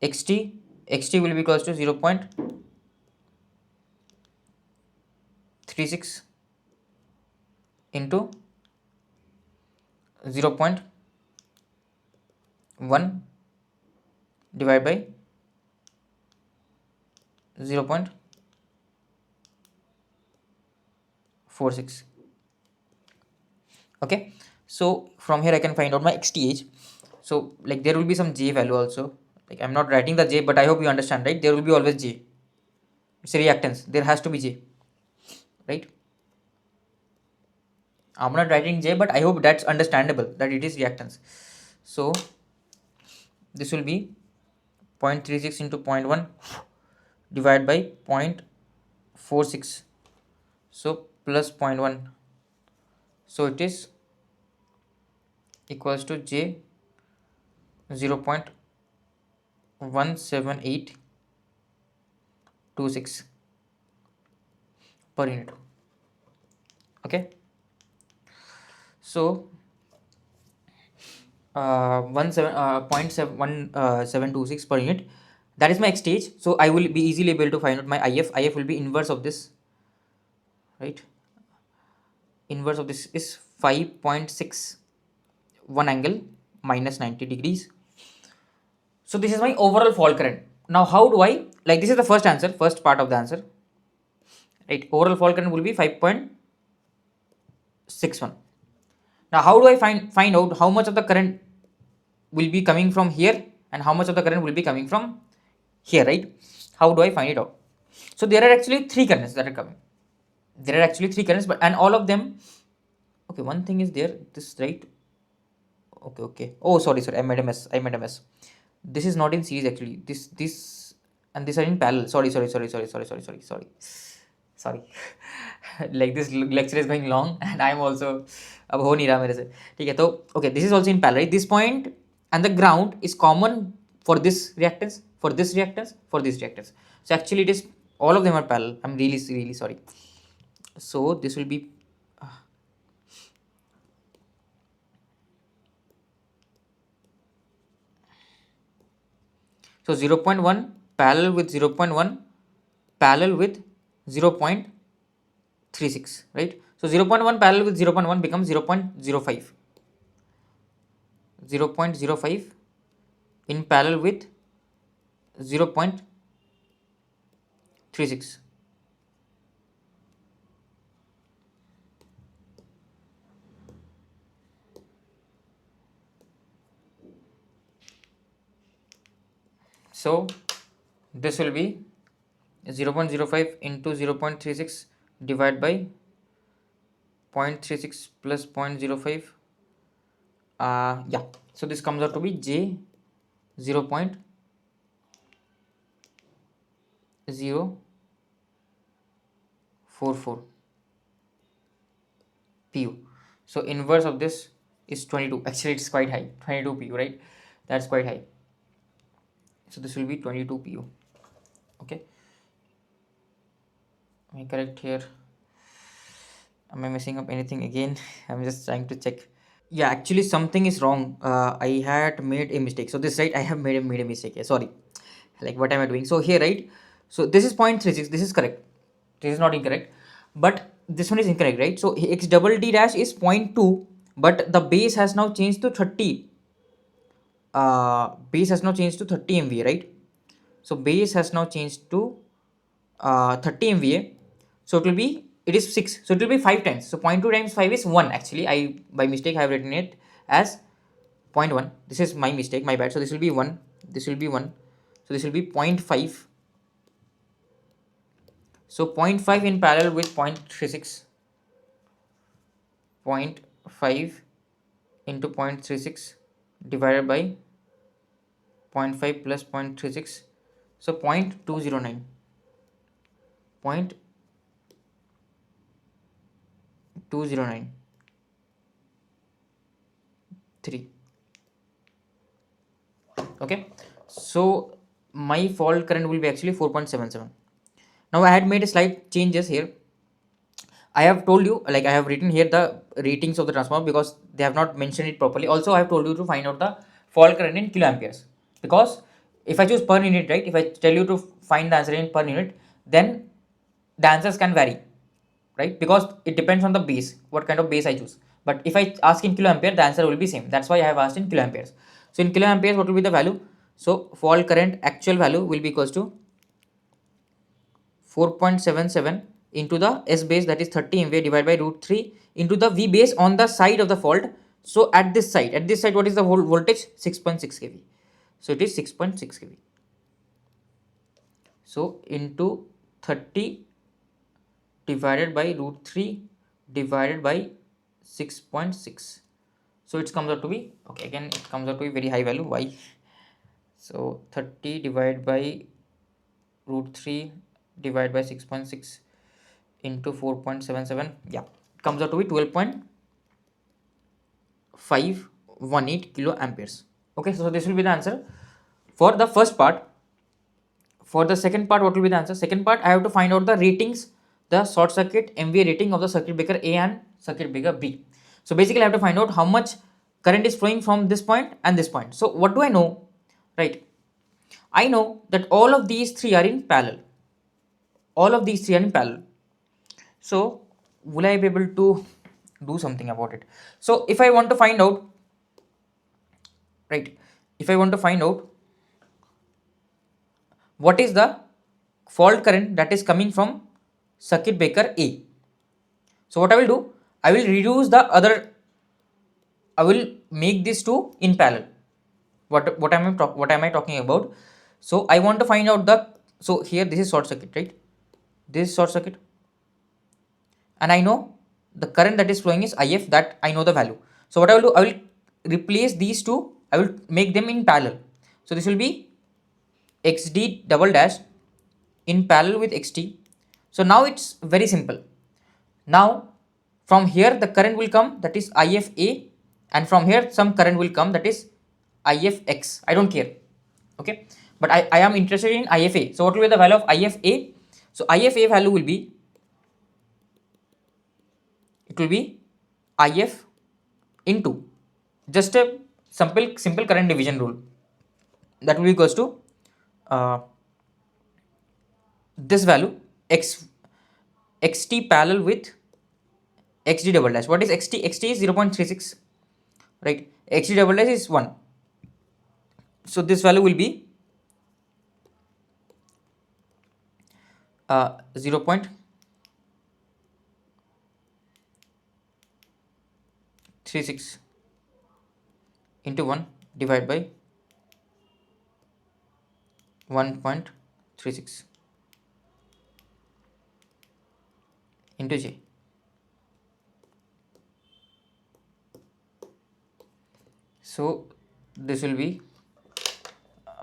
xt. Xt will be equals to 0.36 into 0.1 divided by 0.46. Okay, so from here I can find out my xth. So like, there will be some j value also, like I'm not writing the j, but I hope you understand, right? There will be always j, it's a reactance, there has to be j, right? I'm not writing j, but I hope that's understandable that it is reactance. So this will be 0.36 into 0.1 divided by 0.46, so plus 0.1, so it is equals to j 0.17826 per unit. Okay, so 0.726 per unit, that is my x stage. So I will be easily able to find out my if will be inverse of this, right? Inverse of this is 5.61 angle minus 90 degrees. So this is my overall fault current. Now how do I, like, this is the first answer, first part of the answer, right? Overall fault current will be 5.61. Now how do I find out how much of the current will be coming from here and how much of the current will be coming from here, right? How do I find it out? So there are actually 3 currents that are coming. There are actually 3 currents, but and all of them, okay, one thing is there, this, right? Okay, oh, sorry, I made a mess, this is not in series actually, this and this are in parallel. Sorry. Like, this lecture is going long and I am also, अब हो नहीं रहा मेरे से, ठीक है? तो okay, this is also in parallel, right? This point and the ground is common for this reactance, for this reactance, for this reactance. So actually it is, all of them are parallel. I'm really sorry. So this will be so 0.1 parallel with 0.1 parallel with 0.36, right? So 0.1 parallel with 0.1 becomes 0.05. 0.05 in parallel with 0.36. So this will be 0.05 into 0.36 divided by 0.36 plus 0.05. Yeah, so this comes out to be J 0.044 pu. So inverse of this is 22. Actually, it's quite high, 22 pu, right? That's quite high. So this will be 22 pu. Okay, am I correct here? Am I messing up anything again? I'm just trying to check. Yeah, actually something is wrong. I had made a mistake. So this right, I have made a mistake here. Sorry. Like what am I doing? So here, right? So this is 0.36. This is correct. This is not incorrect. But this one is incorrect, right? So x double d dash is 0.2, but the base has now changed to 30. Base has now changed to 30 MVA, right? So base has now changed to 30 MVA. So it is 6. So it will be 5 times. So 0.2 times 5 is 1. Actually, I by mistake I have written it as 0.1. This is my mistake, my bad. So this will be 1. This will be 1. So this will be 0.5. So 0.5 in parallel with 0.36. 0.5 into 0.36 divided by 0.5 plus 0.36. So 0.209. 0.209. 3. Okay, so my fault current will be actually 4.77. Now I had made a slight changes here. I have told you, like I have written here the ratings of the transformer because they have not mentioned it properly. Also, I have told you to find out the fault current in kiloamperes, because if I choose per unit, right, if I tell you to find the answer in per unit, then the answers can vary, right, because it depends on the base, what kind of base I choose. But if I ask in kiloampere, the answer will be same. That's why I have asked in kiloamperes. So in kiloamperes, what will be the value? So fault current actual value will be equals to 4.77 into the S base, that is 30 MVA, divided by root 3 into the V base on the side of the fault. So at this side, what is the voltage? 6.6 kV. So it is 6.6 kV. So into 30 divided by root 3 divided by 6.6. So it comes out to be, okay, again it comes out to be very high value. Why? So 30 divided by root 3 divided by 6.6 into 4.77, yeah, comes out to be 12.518 kilo amperes. Okay, so this will be the answer for the first part. For the second part, what will be the answer? Second part, I have to find out the ratings, the short circuit MVA rating of the circuit breaker A and circuit breaker B. So basically I have to find out how much current is flowing from this point and this point. So what do I know? Right, I know that all of these three are in parallel. All of these three are in parallel. So will I be able to do something about it? So if I want to find out, right, if I want to find out what is the fault current that is coming from circuit breaker A, so what I will do, I will reduce the other, I will make these two in parallel. What am I talking about? So I want to find out the, so here this is short circuit, right? This is short circuit, and I know the current that is flowing is IF, that I know the value. So what I will do, I will replace these two, I will make them in parallel. So this will be XD double dash in parallel with XT. So now it's very simple. Now from here the current will come, that is IFA, and from here some current will come, that is IFX. I don't care. Okay, but I am interested in IFA. So what will be the value of IFA? So IFA value will be, it will be IF into just a simple current division rule, that will be equals to uh, this value xt parallel with xd double dash. What is xt is 0.36, right? Xd double dash is 1. So this value will be 0.36 into 1 divided by 1.36. 0.36 into J. So this will be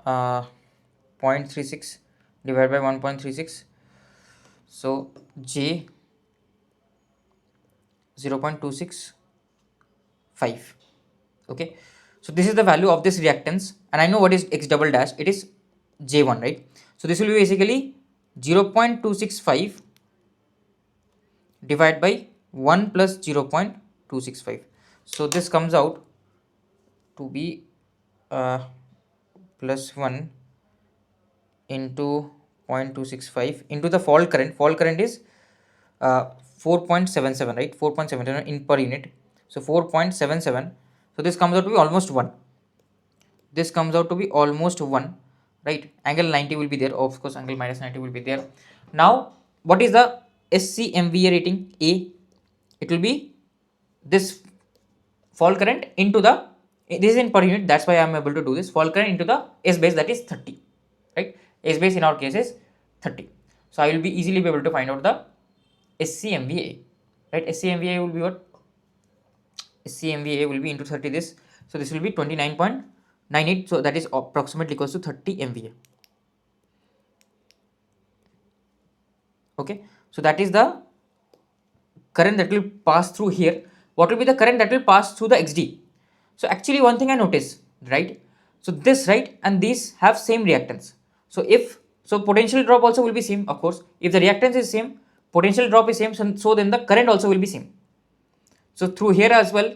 0.36 divided by 1.36. So J 0.265. Okay, so this is the value of this reactance, and I know what is X double dash. It is J1, right? So this will be basically 0.265 divided by 1 plus 0.265. So this comes out to be plus 1 into 0.265 into the fault current. Fault current is 4.77, right? 4.77 in per unit. So 4.77. So this comes out to be almost 1. This comes out to be almost 1, right? Angle 90 will be there. Of course, angle minus 90 will be there. Now, what is the SCMVA rating? A. It will be this fault current into the, this is in per unit, that's why I am able to do this. Fault current into the S base, that is 30, right? S base in our case is 30. So I will be easily be able to find out the SCMVA, right? SCMVA will be what? SCMVA will be into 30 this. So this will be 29.98. So that is approximately equals to 30 MVA. Okay. So that is the current that will pass through here. What will be the current that will pass through the XD? So actually one thing I noticed, right? So this, right, and these have same reactance. So if, so potential drop also will be same, of course. If the reactance is same, potential drop is same, so then the current also will be same. So through here as well,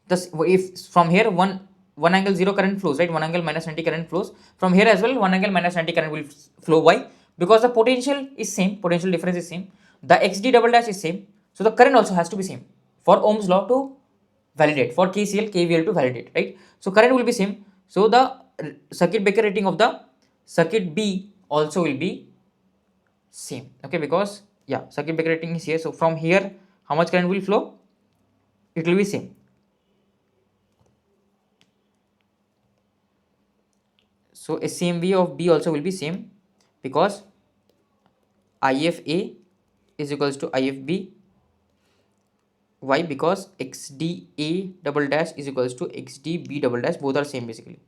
this, if from here one angle 0 current flows, right, 1 angle minus 90 current flows, from here as well 1 angle minus 90 current will flow. Why? Because the potential is same, potential difference is same, the XD double dash is same, so the current also has to be same for Ohm's law to validate, for KCL KVL to validate, right? So current will be same, so the circuit breaker rating of the circuit B also will be same. Okay, because yeah, circuit breaker rating is here, so from here how much current will flow, it will be same. So SCMV of B also will be same, because IFA is equals to IFB. Why? Because XDA double dash is equals to XDB double dash, both are same basically.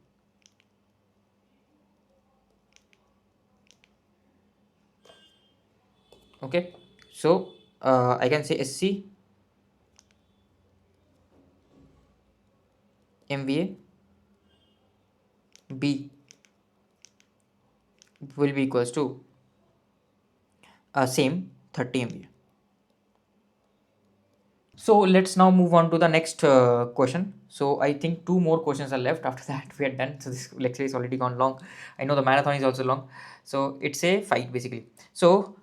Okay, so I can say SC MVA B will be equals to same 30 MVA. So let's now move on to the next question. So I think 2 more questions are left. After that we are done. So this lecture is already gone long. I know the marathon is also long. So it's a fight basically. So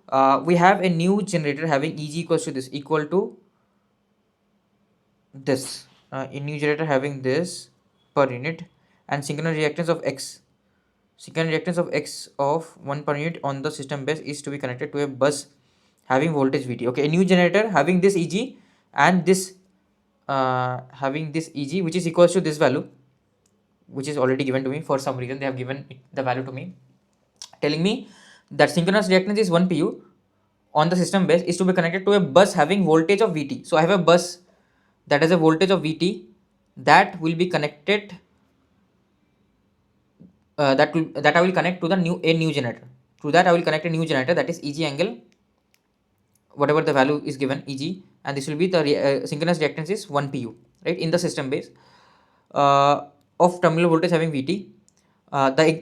we have a new generator having EG equals to this, equal to this. A new generator having this per unit, and synchronous reactance of X. Synchronous reactance of X of 1 per unit on the system base is to be connected to a bus having voltage VT. Okay, a new generator having this EG and this having this EG, which is equals to this value, which is already given to me. For some reason they have given the value to me, telling me that synchronous reactance is 1 pu on the system base is to be connected to a bus having voltage of VT. So I have a bus that has a voltage of VT that will be connected, that I will connect to the new generator. To that I will connect a new generator, that is EG angle, whatever the value is given EG, and this will be the synchronous reactance is 1 pu, right, in the system base of terminal voltage having VT.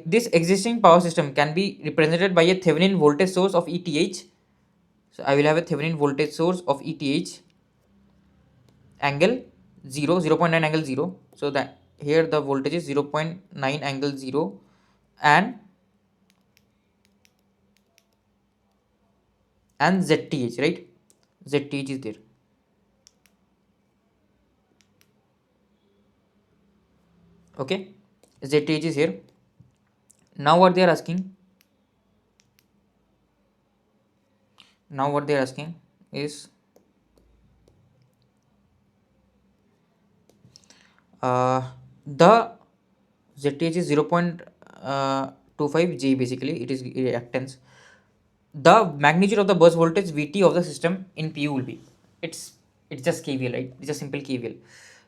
This existing power system can be represented by a Thevenin voltage source of ETH. So I will have a Thevenin voltage source of ETH angle 0.9 angle 0. So that here the voltage is 0.9 angle 0, and ZTH, right? ZTH is there. Okay, ZTH is here. Now what they are asking? Now what they are asking is the ZTH is 0.2 0.25 J, basically it is reactance. The magnitude of the burst voltage Vt of the system in PU will be, it's just KVL, right? It's just simple KVL.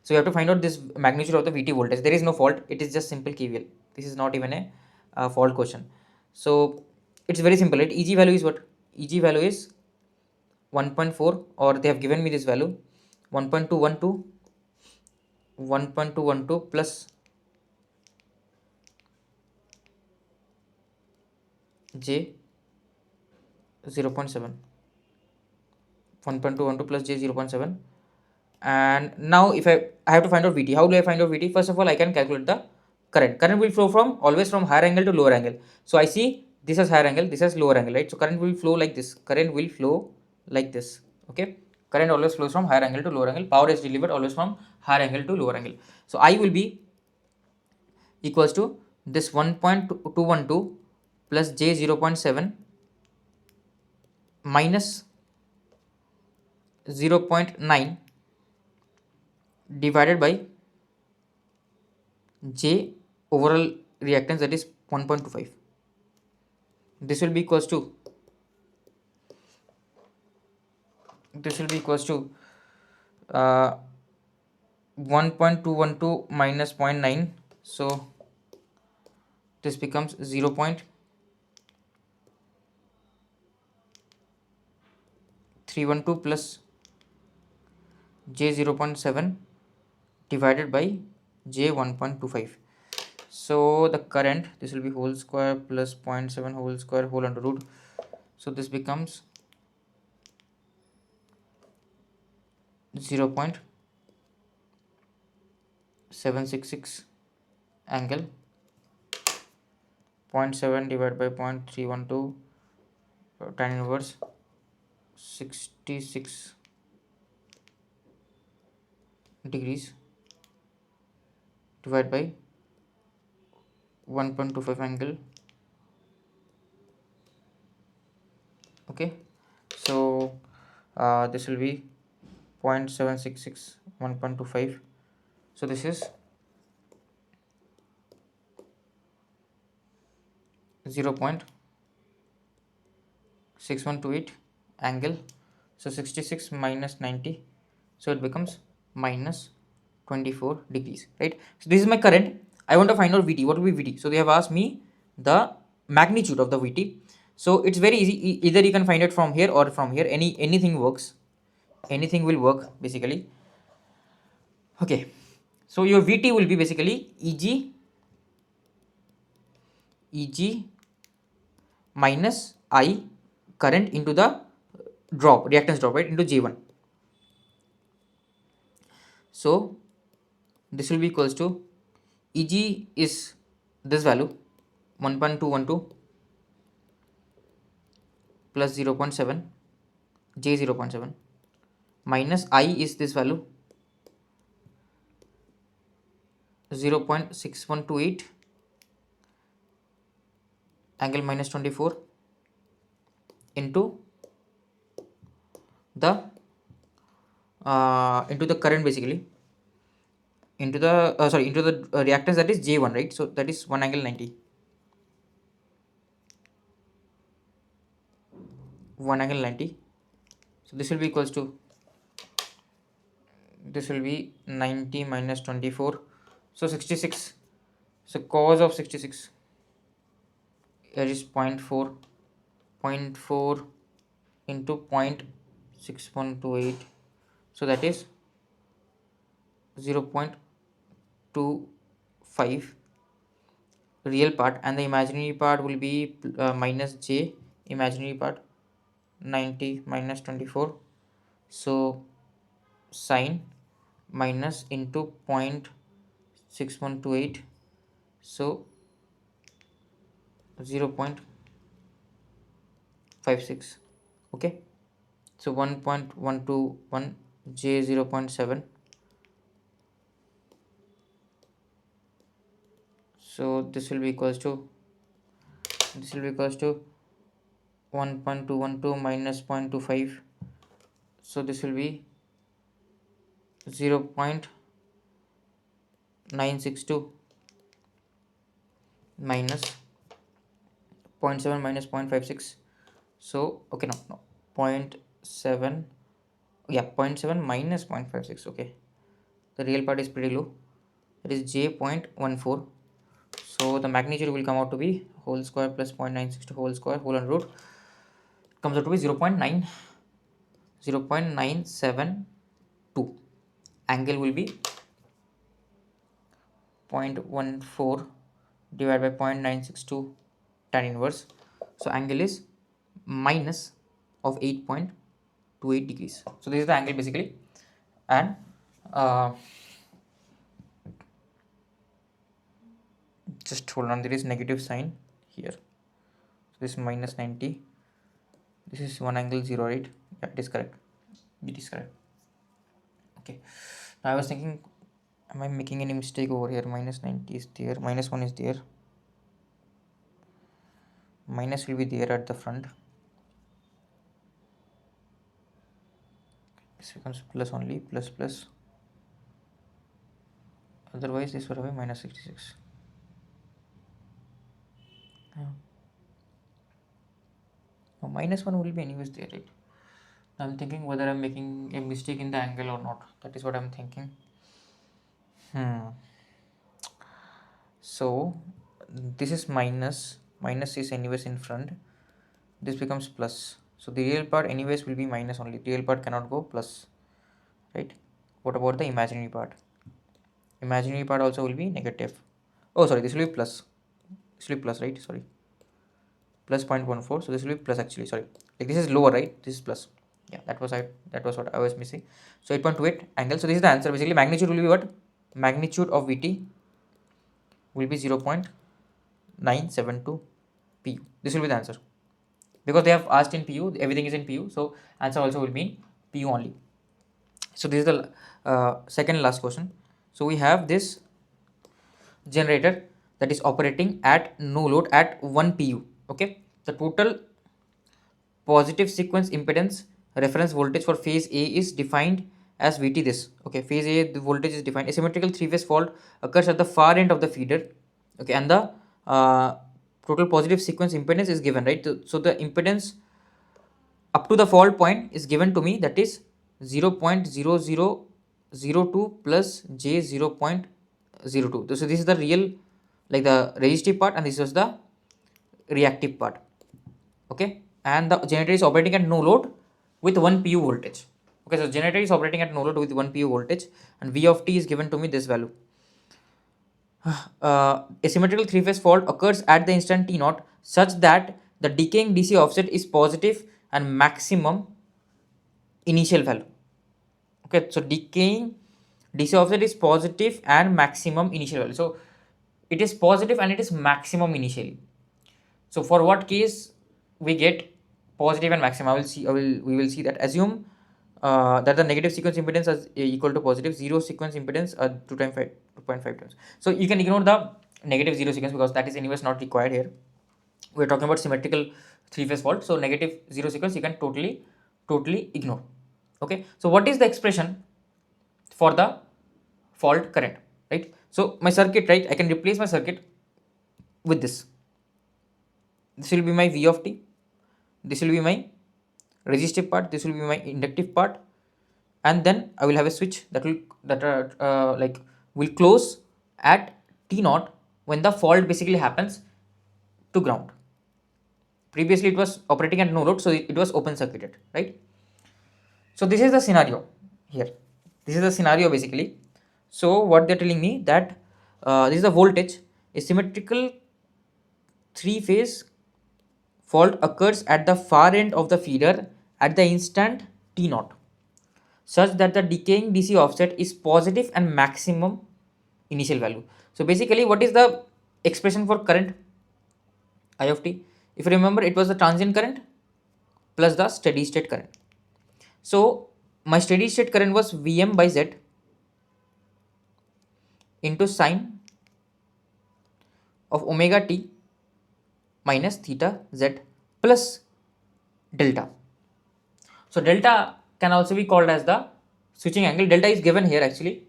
So you have to find out this magnitude of the Vt voltage. There is no fault, it is just simple KVL. This is not even a fault question. So it's very simple, right? Eg value is what? Eg value is 1.4, or they have given me this value 1.212 1.212 plus J 0.7, 1.212 plus J 0.7. And now if I have to find out Vt, how do I find out Vt? First of all, I can calculate the current will flow from always from higher angle to lower angle. So I see this is higher angle, this is lower angle, right? So current will flow like this, current will flow like this. Okay, current always flows from higher angle to lower angle, power is delivered always from higher angle to lower angle. So I will be equals to this 1.212 plus J 0.7 minus 0.9 divided by J overall reactance, that is 1.25. This will be equals to 1.212 minus 0.9. So this becomes 0.312 plus J 0.7 divided by J 1.25. So the current, this will be whole square plus 0.7 whole square whole under root. So this becomes 0.766 angle 0.7 divided by 0.312 tan inverse 66 degrees divided by 1.25 angle. Okay, so this will be 0.766 1.25. so this is 0.6128 angle. So 66 minus 90, so it becomes minus 24 degrees, right? So this is my current. I want to find out Vt. What will be Vt? So they have asked me the magnitude of the Vt. So it's very easy. Either you can find it from here or from here. Anything works. Anything will work basically. Okay. So your Vt will be basically Eg minus I current into the drop, reactance drop, right, into J1. So this will be equals to Eg is this value 1.212 plus 0.7 J 0.7 minus I is this value 0.6128 angle minus 24 into the current, basically into the reactance, that is J1, right? So that is 1 angle 90, 1 angle 90. So this will be equals to, this will be 90 minus 24, so 66. So cos of 66 here is 0.4 into 0.6128, so that is 0.25 real part, and the imaginary part will be minus J imaginary part, 90 minus 24, so sine minus into 0.6128, so 0.56. okay, so 1.121 J 0.7, so this will be equals to 1.212 minus 0.25, so this will be 0.962 minus 0.7 minus 0.56. So okay, no 0.7, yeah, 0.7 minus 0.56. Okay, the real part is pretty low, that is j.14. so the magnitude will come out to be whole square plus 0.96 to whole square whole under root, comes out to be 0.972. Angle will be 0.14 divided by 0.962 tan inverse. So angle is minus of 8.28 degrees. So this is the angle basically, and just hold on, there is negative sign here. So this is minus 90. This is one angle 0, right? Yeah, it is correct. It is correct. Okay. Now I was thinking, am I making any mistake over here? Minus 90 is there, minus 1 is there, minus will be there at the front. This becomes plus only, plus plus. Otherwise this would have been minus 66. Oh, minus 1 will be anyways there, right? I'm thinking whether I'm making a mistake in the angle or not. That is what I'm thinking. So this is minus, minus is anyways in front, this becomes plus. So the real part anyways will be minus only, the real part cannot go plus, right? What about the imaginary part? Imaginary part also will be negative. Oh sorry, this will be plus. This will be plus, right? Sorry, plus 0.14. So this will be plus actually. Sorry, like this is lower, right? This is plus. Yeah, that was what I was missing. So 8.28 angle. So this is the answer. Basically, magnitude will be what? Magnitude of VT will be 0.972 pu. This will be the answer, because they have asked in pu. Everything is in pu. So answer also will be in pu only. So this is the second last question. So we have this generator that is operating at no load at 1 pu. Okay, the total positive sequence impedance reference voltage for phase A is defined as Vt this. Okay, phase A the voltage is defined. A symmetrical three-phase fault occurs at the far end of the feeder. Okay, and the total positive sequence impedance is given, right? So the impedance up to the fault point is given to me, that is 0.0002 plus j 0.02. So this is the real, like the resistive part, and this is the reactive part. Okay, and the generator is operating at no load with 1 pu voltage. Okay, so generator is operating at no load with 1 pu voltage, and v of t is given to me this value. A symmetrical three-phase fault occurs at the instant t naught such that the decaying DC offset is positive and maximum initial value. Okay, so decaying DC offset is positive and maximum initial value. So it is positive and it is maximum initially. So for what case we get positive and maximum, we will see that. Assume that the negative sequence impedance is equal to positive, zero sequence impedance 2.5 times. So you can ignore the negative zero sequence because that is anyways not required here. We are talking about symmetrical three-phase fault, so negative zero sequence you can totally ignore. Okay, so what is the expression for the fault current, right? So my circuit, right, I can replace my circuit with this. This will be my v of t, this will be my resistive part, this will be my inductive part, and then I will have a switch that will will close at t naught when the fault basically happens to ground. Previously it was operating at no load, so it was open circuited, right? So this is the scenario here. This is the scenario basically. So what they're telling me that this is the voltage. A symmetrical three-phase fault occurs at the far end of the feeder at the instant t naught, such that the decaying DC offset is positive and maximum initial value. So basically, what is the expression for current I of t? If you remember, it was the transient current plus the steady state current. So my steady state current was Vm by Z into sine of omega t minus theta Z plus delta. So delta can also be called as the switching angle. Delta is given here actually,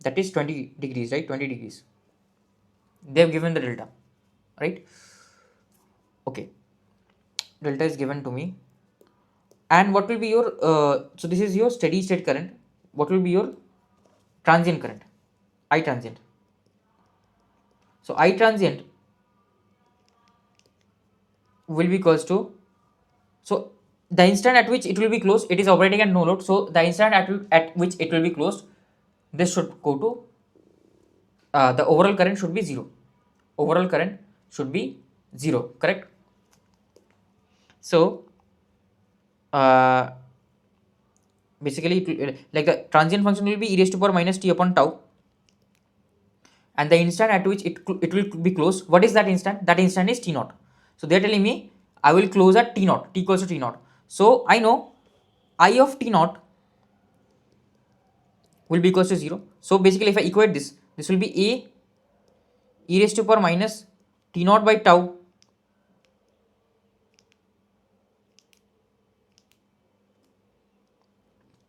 that is 20 degrees, right? 20 degrees. They have given the delta, right? Okay. delta is given to me, and what will be your so this is your steady state current, what will be your transient current, I transient. So I transient will be equals to, so the instant at which it will be closed, it is operating at no load, so the instant at which it will be closed, this should go to the overall current should be 0, overall current should be 0, correct? So uh, basically like the transient function will be e raised to power minus t upon tau, and the instant at which it will be closed, what is that instant? That instant is t naught. So they are telling me I will close at t naught, t equals to t naught. So I know I of t naught will be equals to 0. So basically if I equate this, this will be a e raised to power minus t naught by tau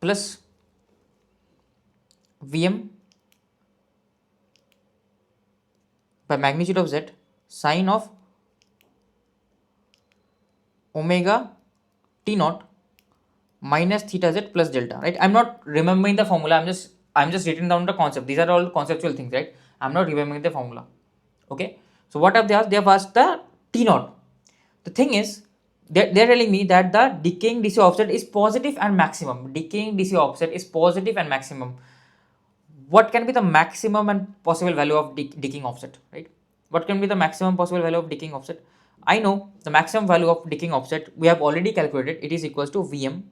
plus Vm by magnitude of z sine of omega t naught minus theta z plus delta, right? I'm not remembering the formula, I'm just writing down the concept. These are all conceptual things, right? I'm not remembering the formula. Okay, so what have they asked? They have asked the t naught. The thing is, they're telling me that the decaying DC offset is positive and maximum. Decaying DC offset is positive and maximum. What can be the maximum and possible value of decaying offset, right? What can be the maximum possible value of decaying offset? I know the maximum value of decaying offset, we have already calculated, it is equals to Vm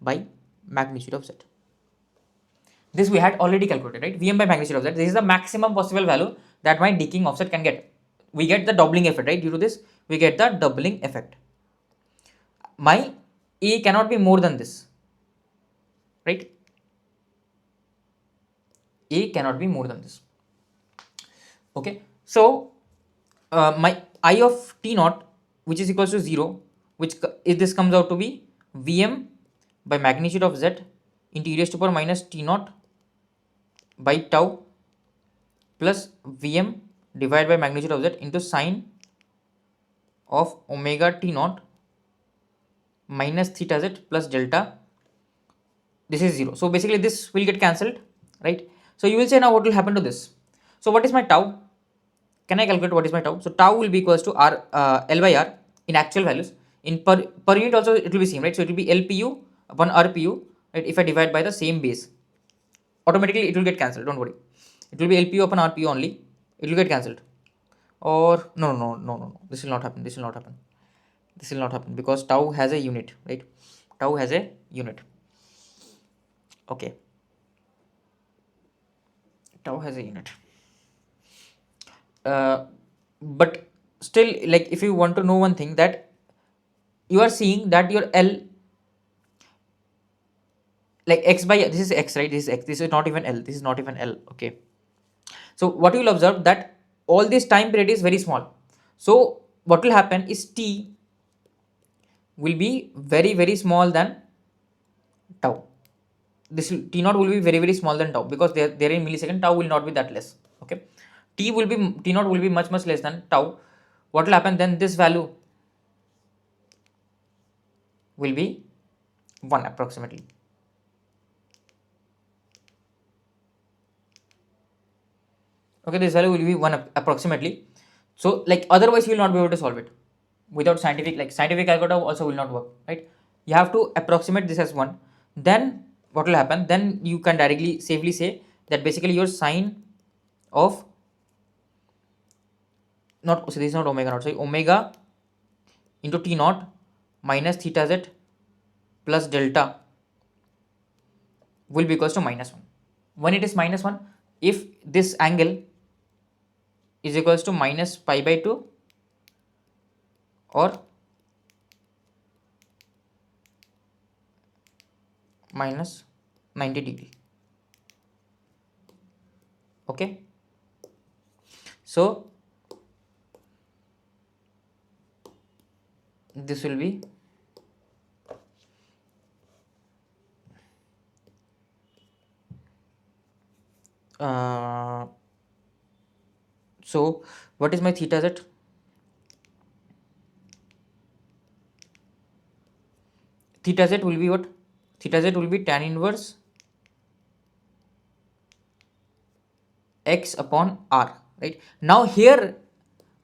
by magnitude of z. This we had already calculated, right? Vm by magnitude of z. This is the maximum possible value that my decaying offset can get. We get the doubling effect, right? Due to this, we get the doubling effect. My A cannot be more than this, right? A cannot be more than this. Okay, so my I of t naught, which is equals to 0, which if this comes out to be Vm by magnitude of z into e raised to power minus t naught by tau plus Vm divided by magnitude of z into sine of omega t naught minus theta z plus delta. This is 0. So basically this will get cancelled, right? So you will say now what will happen to this? So what is my tau? Can I calculate what is my tau? So tau will be equals to r L by r in actual values. In per unit also it will be same, right? So it will be LPU upon RPU, right? If I divide by the same base, automatically it will get cancelled. Don't worry. It will be LPU upon RPU only. It will get cancelled. Or no. This will not happen. This will not happen. This will not happen because tau has a unit, right? Tau has a unit. Okay. Tau has a unit. But still, like if you want to know one thing, that you are seeing that your L, like x by, this is x, right? This is x. This is not even L. This is not even L. Okay. So what you will observe that all this time period is very small. So what will happen is t will be very small than tau. This t naught will be very small than tau because they are in millisecond. Tau will not be that less. Okay, t naught will be much less than tau. What will happen then? This value will be 1 approximately. Okay, this value will be 1 approximately. So like otherwise you will not be able to solve it without scientific, like scientific calculator also will not work, right? You have to approximate this as 1. Then what will happen? Then you can directly safely say that basically your sine of, not, so this is not omega naught, so omega into t naught minus theta z plus delta will be equals to -1. When it is -1, if this angle is equals to minus pi by 2 or minus 90 degree. Okay, so this will be so what is my theta z? theta z will be what? Theta z will be tan inverse x upon r, right? Now here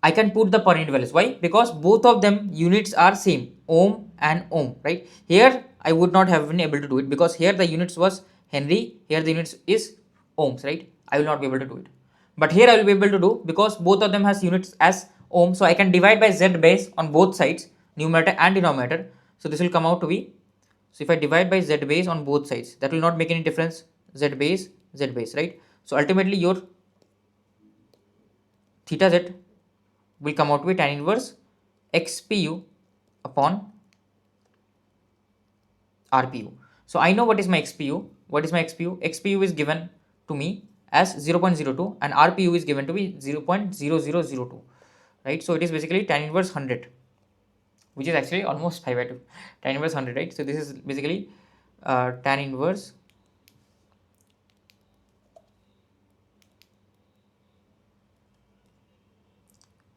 I can put the per unit values. Why? Because both of them units are same, ohm and ohm, right? Here I would not have been able to do it because here the units was Henry, here the units is ohms, right? I will not be able to do it. But here I will be able to do because both of them has units as ohm, so I can divide by z base on both sides, numerator and denominator. So this will come out to be, so if I divide by z base on both sides, that will not make any difference, z base, right? So ultimately your theta z will come out to be tan inverse xpu upon rpu. So I know what is my xpu. What is my xpu? Xpu is given to me as 0.02 and rpu is given to be 0.0002, right? So it is basically tan inverse 100, which is actually almost 5 by 2, tan inverse 100, right? So this is basically tan inverse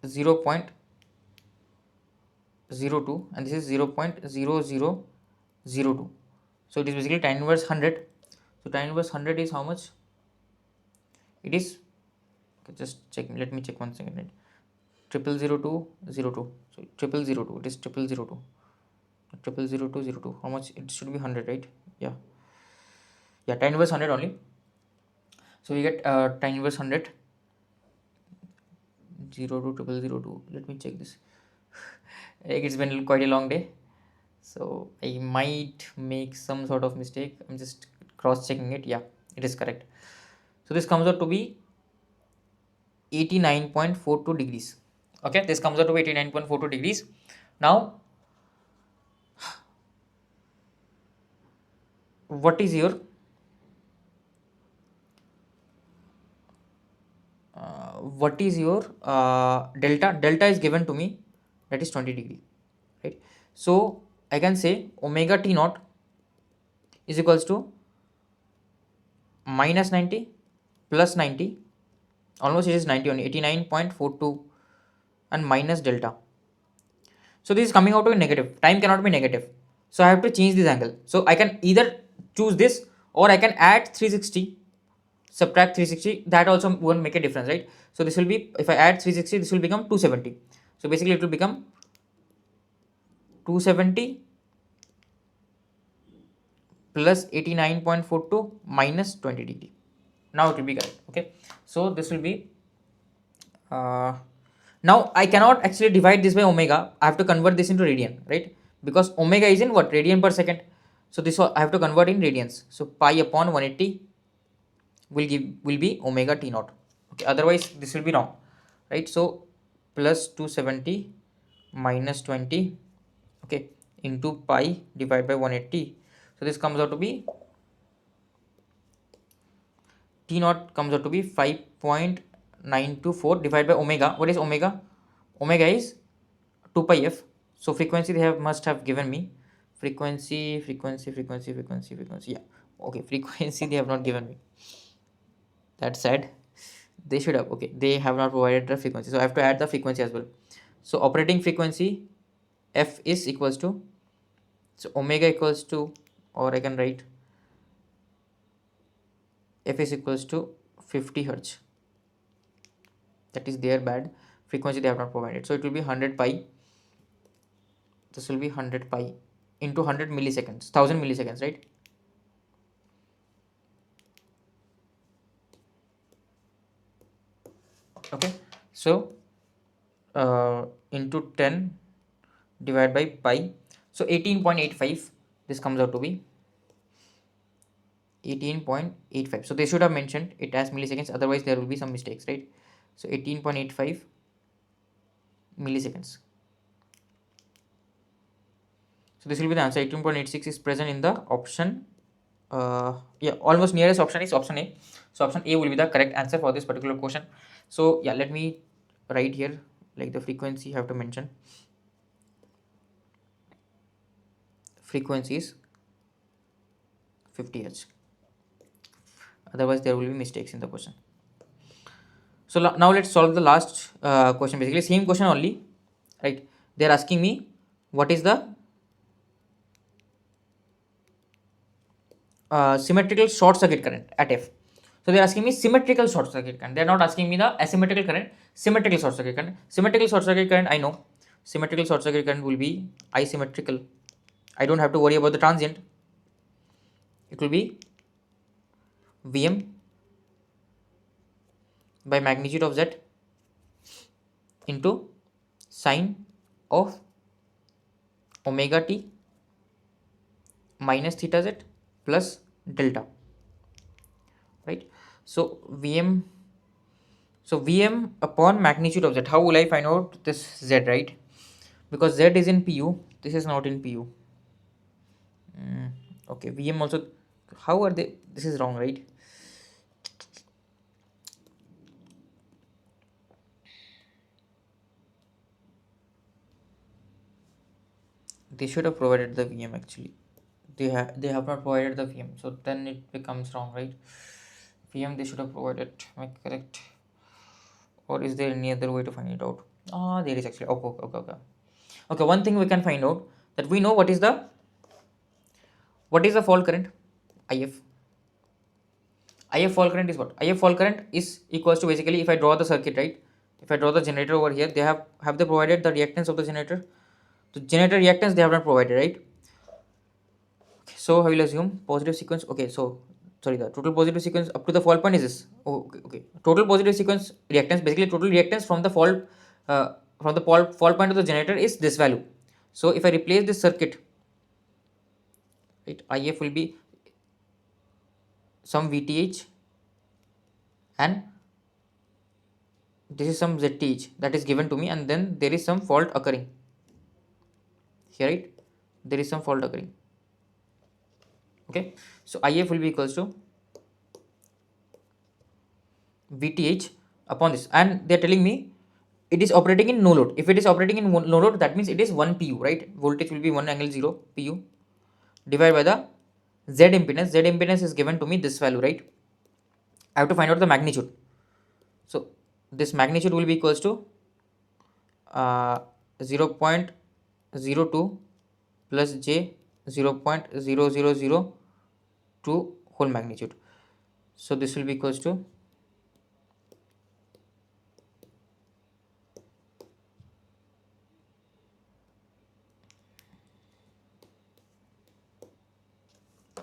0.02 and this is 0.0002. So it is basically tan inverse 100. So tan inverse 100 is how much? It is, okay, just check, let me check one second, right? 000202. So 0002, it is 0002. 000202. How much? It should be 100, right? Yeah, tan inverse 100 only. So we get tan inverse 100 02002. Let me check this. Like, it's been quite a long day, so I might make some sort of mistake. I'm just cross checking it. Yeah, it is correct. So this comes out to be 89.42 degrees. Okay, this comes out to be 89.42 degrees. Now what is your delta is given to me, that is 20 degree, right? So I can say omega t naught is equals to minus 90 plus 90, almost it is 90 only, 89.42 and minus delta. So this is coming out to be negative, time cannot be negative, so I have to change this angle. So I can either choose this or I can add 360, subtract 360, that also won't make a difference, right? So this will be, if I add 360, this will become 270. So basically it will become 270 plus 89.42 minus 20 degree. Now it will be correct. Okay, so this will be now I cannot actually divide this by omega, I have to convert this into radian, right? Because omega is in what, radian per second. So this I have to convert in radians. So pi upon 180 will be omega t naught. Okay, otherwise this will be wrong, right? So plus 270 minus 20, okay, into pi divided by 180. So this comes out to be, t naught comes out to be 5.924 divided by omega. What is omega? Omega is 2 pi f. So frequency they must have given me, frequency, yeah, okay, frequency they have not given me, that's sad. They should have, okay, they have not provided the frequency, so I have to add the frequency as well. So operating frequency f is equals to, so omega equals to, or I can write f is equals to 50 hertz, that is their bad, frequency they have not provided. So it will be 100 pi, this will be 100 pi into 100 milliseconds, 1000 milliseconds, right? Okay, so into 10 divided by pi, so 18.85, this comes out to be 18.85. so they should have mentioned it as milliseconds, otherwise there will be some mistakes, right? So 18.85 milliseconds. So this will be the answer. 18.86 is present in the option, yeah, almost nearest option is option A. So option A will be the correct answer for this particular question. So yeah, let me write here, like the frequency you have to mention, frequency is 50 Hz, otherwise there will be mistakes in the question. So now let's solve the last question, basically same question only, right? They are asking me what is the symmetrical short circuit current at F. So they are asking me symmetrical short circuit current. They are not asking me the asymmetrical current. Symmetrical short circuit current. Symmetrical short circuit current, I know. Symmetrical short circuit current will be I symmetrical. I don't have to worry about the transient. It will be Vm by magnitude of Z into sine of omega t minus theta z plus delta, right? So Vm upon magnitude of Z. How will I find out this Z, right? Because Z is in pu, this is not in pu. Okay, Vm also, how are they, this is wrong, right? They should have provided the Vm actually. They have not provided the Vm, so then it becomes wrong, right? Vm they should have provided, am I correct? Or is there any other way to find it out? There is actually. Okay, one thing we can find out, that we know what is the fault current, if. If fault current is what? If fault current is equals to, basically, if I draw the circuit, right? If I draw the generator over here, they have they provided the reactance of the generator? The generator reactance they have not provided, right? Okay, so I will assume positive sequence. Okay, so sorry, the total positive sequence up to the fault point is this. Oh, okay. Total positive sequence reactance, basically total reactance from the fault point of the generator is this value. So if I replace this circuit, right, if will be some VTH and this is some ZTH that is given to me, and then there is some fault occurring here, right? There is some fault occurring. Okay, so if will be equals to VTH upon this, and they are telling me it is operating in no load. If it is operating in no load, that means it is 1 pu, right? Voltage will be 1 angle 0 pu divided by the Z impedance. Z impedance is given to me this value, right? I have to find out the magnitude. So this magnitude will be equals to 0.02 plus j 0.0002 whole magnitude. So this will be equals to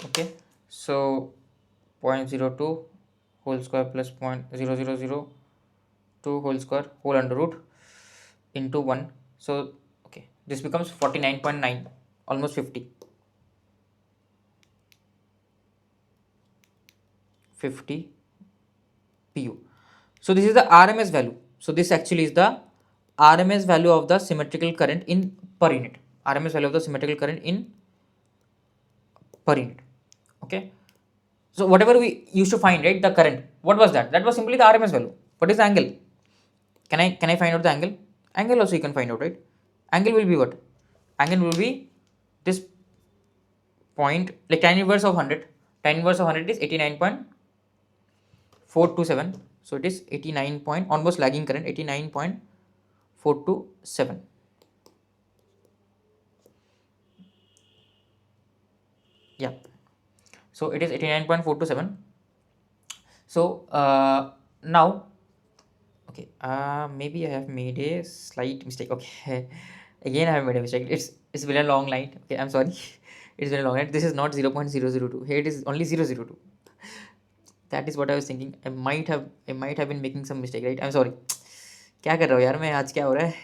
okay, so 0.02 whole square plus 0.0002 whole square whole under root into 1. So okay, this becomes 49.9, almost 50 pu. So this is the RMS value. So this actually is the RMS value of the symmetrical current in per unit. RMS value of the symmetrical current in per unit. Okay, so whatever we used to find, right, the current, what was that? That was simply the RMS value. What is the angle? Can I find out the angle? Angle also you can find out, right? Angle will be what? Angle will be this point, like tan inverse of 100. Tan inverse of 100 is 89.427. So it is 89 point, almost lagging current, 89.427. Yeah, so it is 89.427. So now, okay, maybe I have made a slight mistake. Okay, again I have made a mistake. It's been a long line. Okay, I'm sorry. It's been a long line. This is not 0.002. Here it is only 002. That is what I was thinking. I might have been making some mistake, right? I'm sorry. क्या कर रहा हूँ यार मैं, आज क्या हो रहा है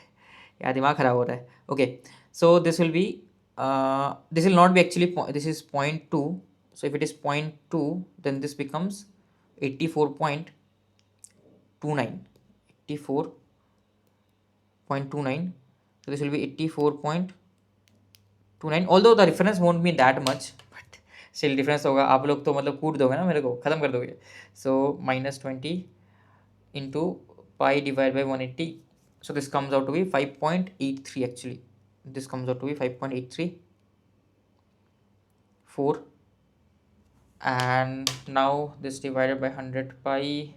यार, दिमाग खराब हो रहा है. Okay, so this will be this will not be actually this is 0.2. So if it is 0.2, then this becomes 84.29. 84.29. So this will be 84.29. Although the reference won't be that much, but still difference होगा. आप लोग तो मतलब कूट दोगे ना मेरे को, खत्म कर दोगे. So -20 into pi divided by 180. So this comes out to be 5.83 actually. This comes out to be 5.834, and now this divided by 100 pi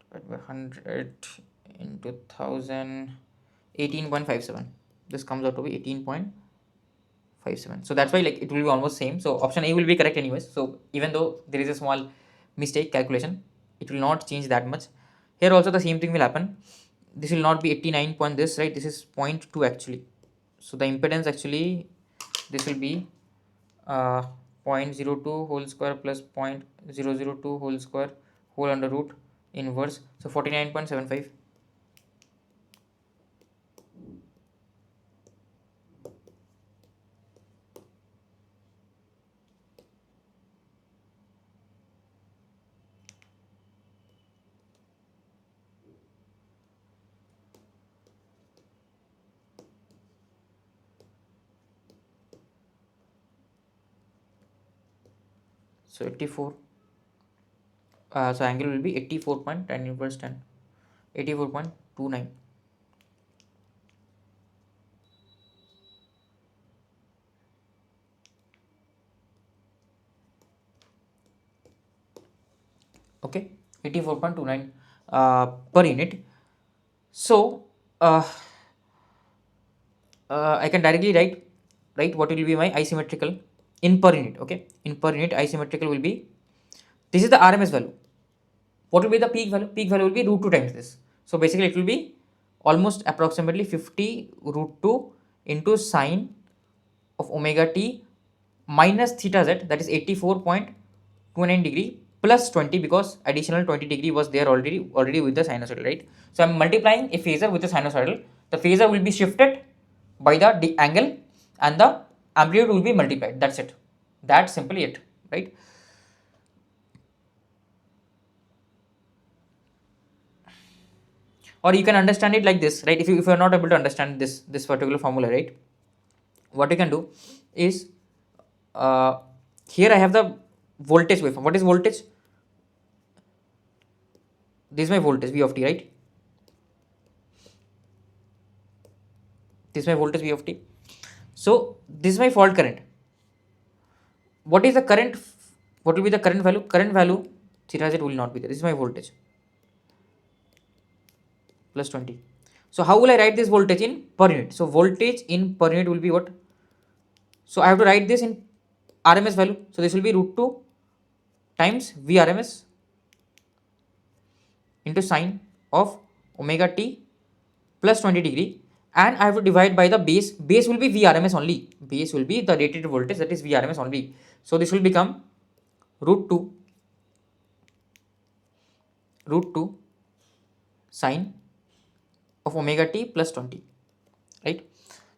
divided by 100 into 1000, 18.57. This comes out to be 18.57. 57. So that's why like it will be almost same. So option A will be correct anyways. So even though there is a small mistake calculation, it will not change that much. Here also the same thing will happen. This will not be 89 point this, right? This is 0.2 actually. So the impedance actually, this will be 0.02 whole square plus 0.002 whole square whole under root inverse. So 49.75. So 84. So angle will be 84.10 inverse 10. 84.29. Okay, 84.29 per unit. So I can directly write what will be my asymmetrical in per unit. Okay, in per unit asymmetrical will be, this is the RMS value. What will be the peak value? Peak value will be root 2 times this. So basically it will be almost approximately 50 root 2 into sine of omega t minus theta z, that is 84.29 degree plus 20, because additional 20 degree was there already with the sinusoidal, right? So I'm multiplying a phasor with the sinusoidal. The phasor will be shifted by the angle and the amplitude will be multiplied. That's it. That's simply it, right? Or you can understand it like this, right? If you are not able to understand this particular formula, right, what you can do is, here I have the voltage waveform. What is voltage? This is my voltage v of t, right? This is my voltage v of t. So this is my fault current. What is the current? What will be the current value? Current value theta z will not be there. This is my voltage plus 20. So how will I write this voltage in per unit? So voltage in per unit will be what? So I have to write this in RMS value. So this will be root 2 times Vrms into sine of omega t plus 20 degree, and I have to divide by the base. Base will be Vrms only. Base will be the rated voltage, that is Vrms only. So this will become root 2 sine of omega t plus 20, right?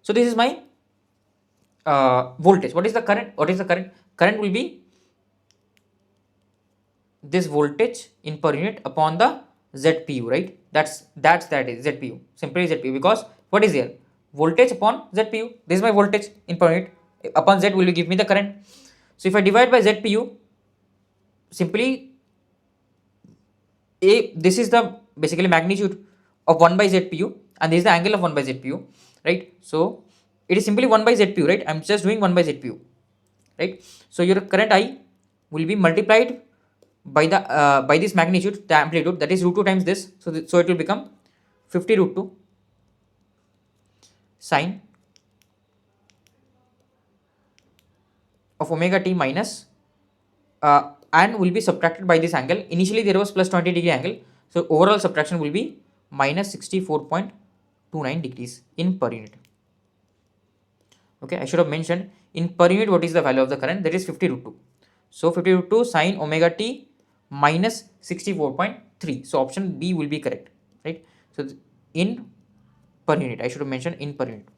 So this is my voltage. What is the current? Current will be this voltage in per unit upon the ZPU, right? That is ZPU, simply ZPU, because what is here? Voltage upon ZPU. This is my voltage in per unit, upon Z will give me the current. So if I divide by ZPU, simply this is the basically magnitude of 1 by ZPU, and this is the angle of 1 by ZPU, right? So it is simply 1 by ZPU, right? I'm just doing 1 by ZPU, right? So your current I will be multiplied by the by this magnitude, the amplitude, that is root 2 times this. So it will become 50 root 2 sine of omega t minus and will be subtracted by this angle. Initially there was plus 20 degree angle, so overall subtraction will be minus 64.29 degrees in per unit. Okay, I should have mentioned in per unit what is the value of the current, that is 50 root 2. So 50 root 2 sine omega t minus 64.3. So option B will be correct, right? So in per unit, I should have mentioned in per unit.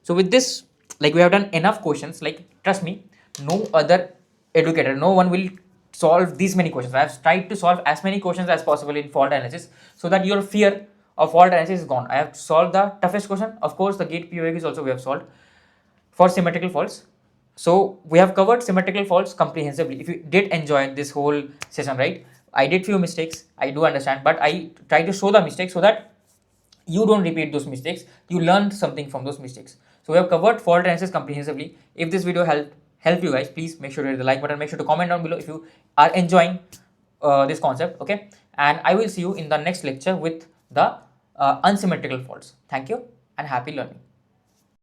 So with this, like, we have done enough questions. Like, trust me, no other educator, no one will solve these many questions. I have tried to solve as many questions as possible in fault analysis, so that your fear of fault analysis is gone. I have solved the toughest question. Of course, the gate POAs also we have solved for symmetrical faults. So we have covered symmetrical faults comprehensively. If you did enjoy this whole session, right, I did few mistakes, I do understand, but I try to show the mistakes so that you don't repeat those mistakes, you learn something from those mistakes. So we have covered fault analysis comprehensively. If this video helped you guys, please make sure to hit the like button, make sure to comment down below if you are enjoying this concept, okay? And I will see you in the next lecture with the unsymmetrical faults. Thank you and happy learning.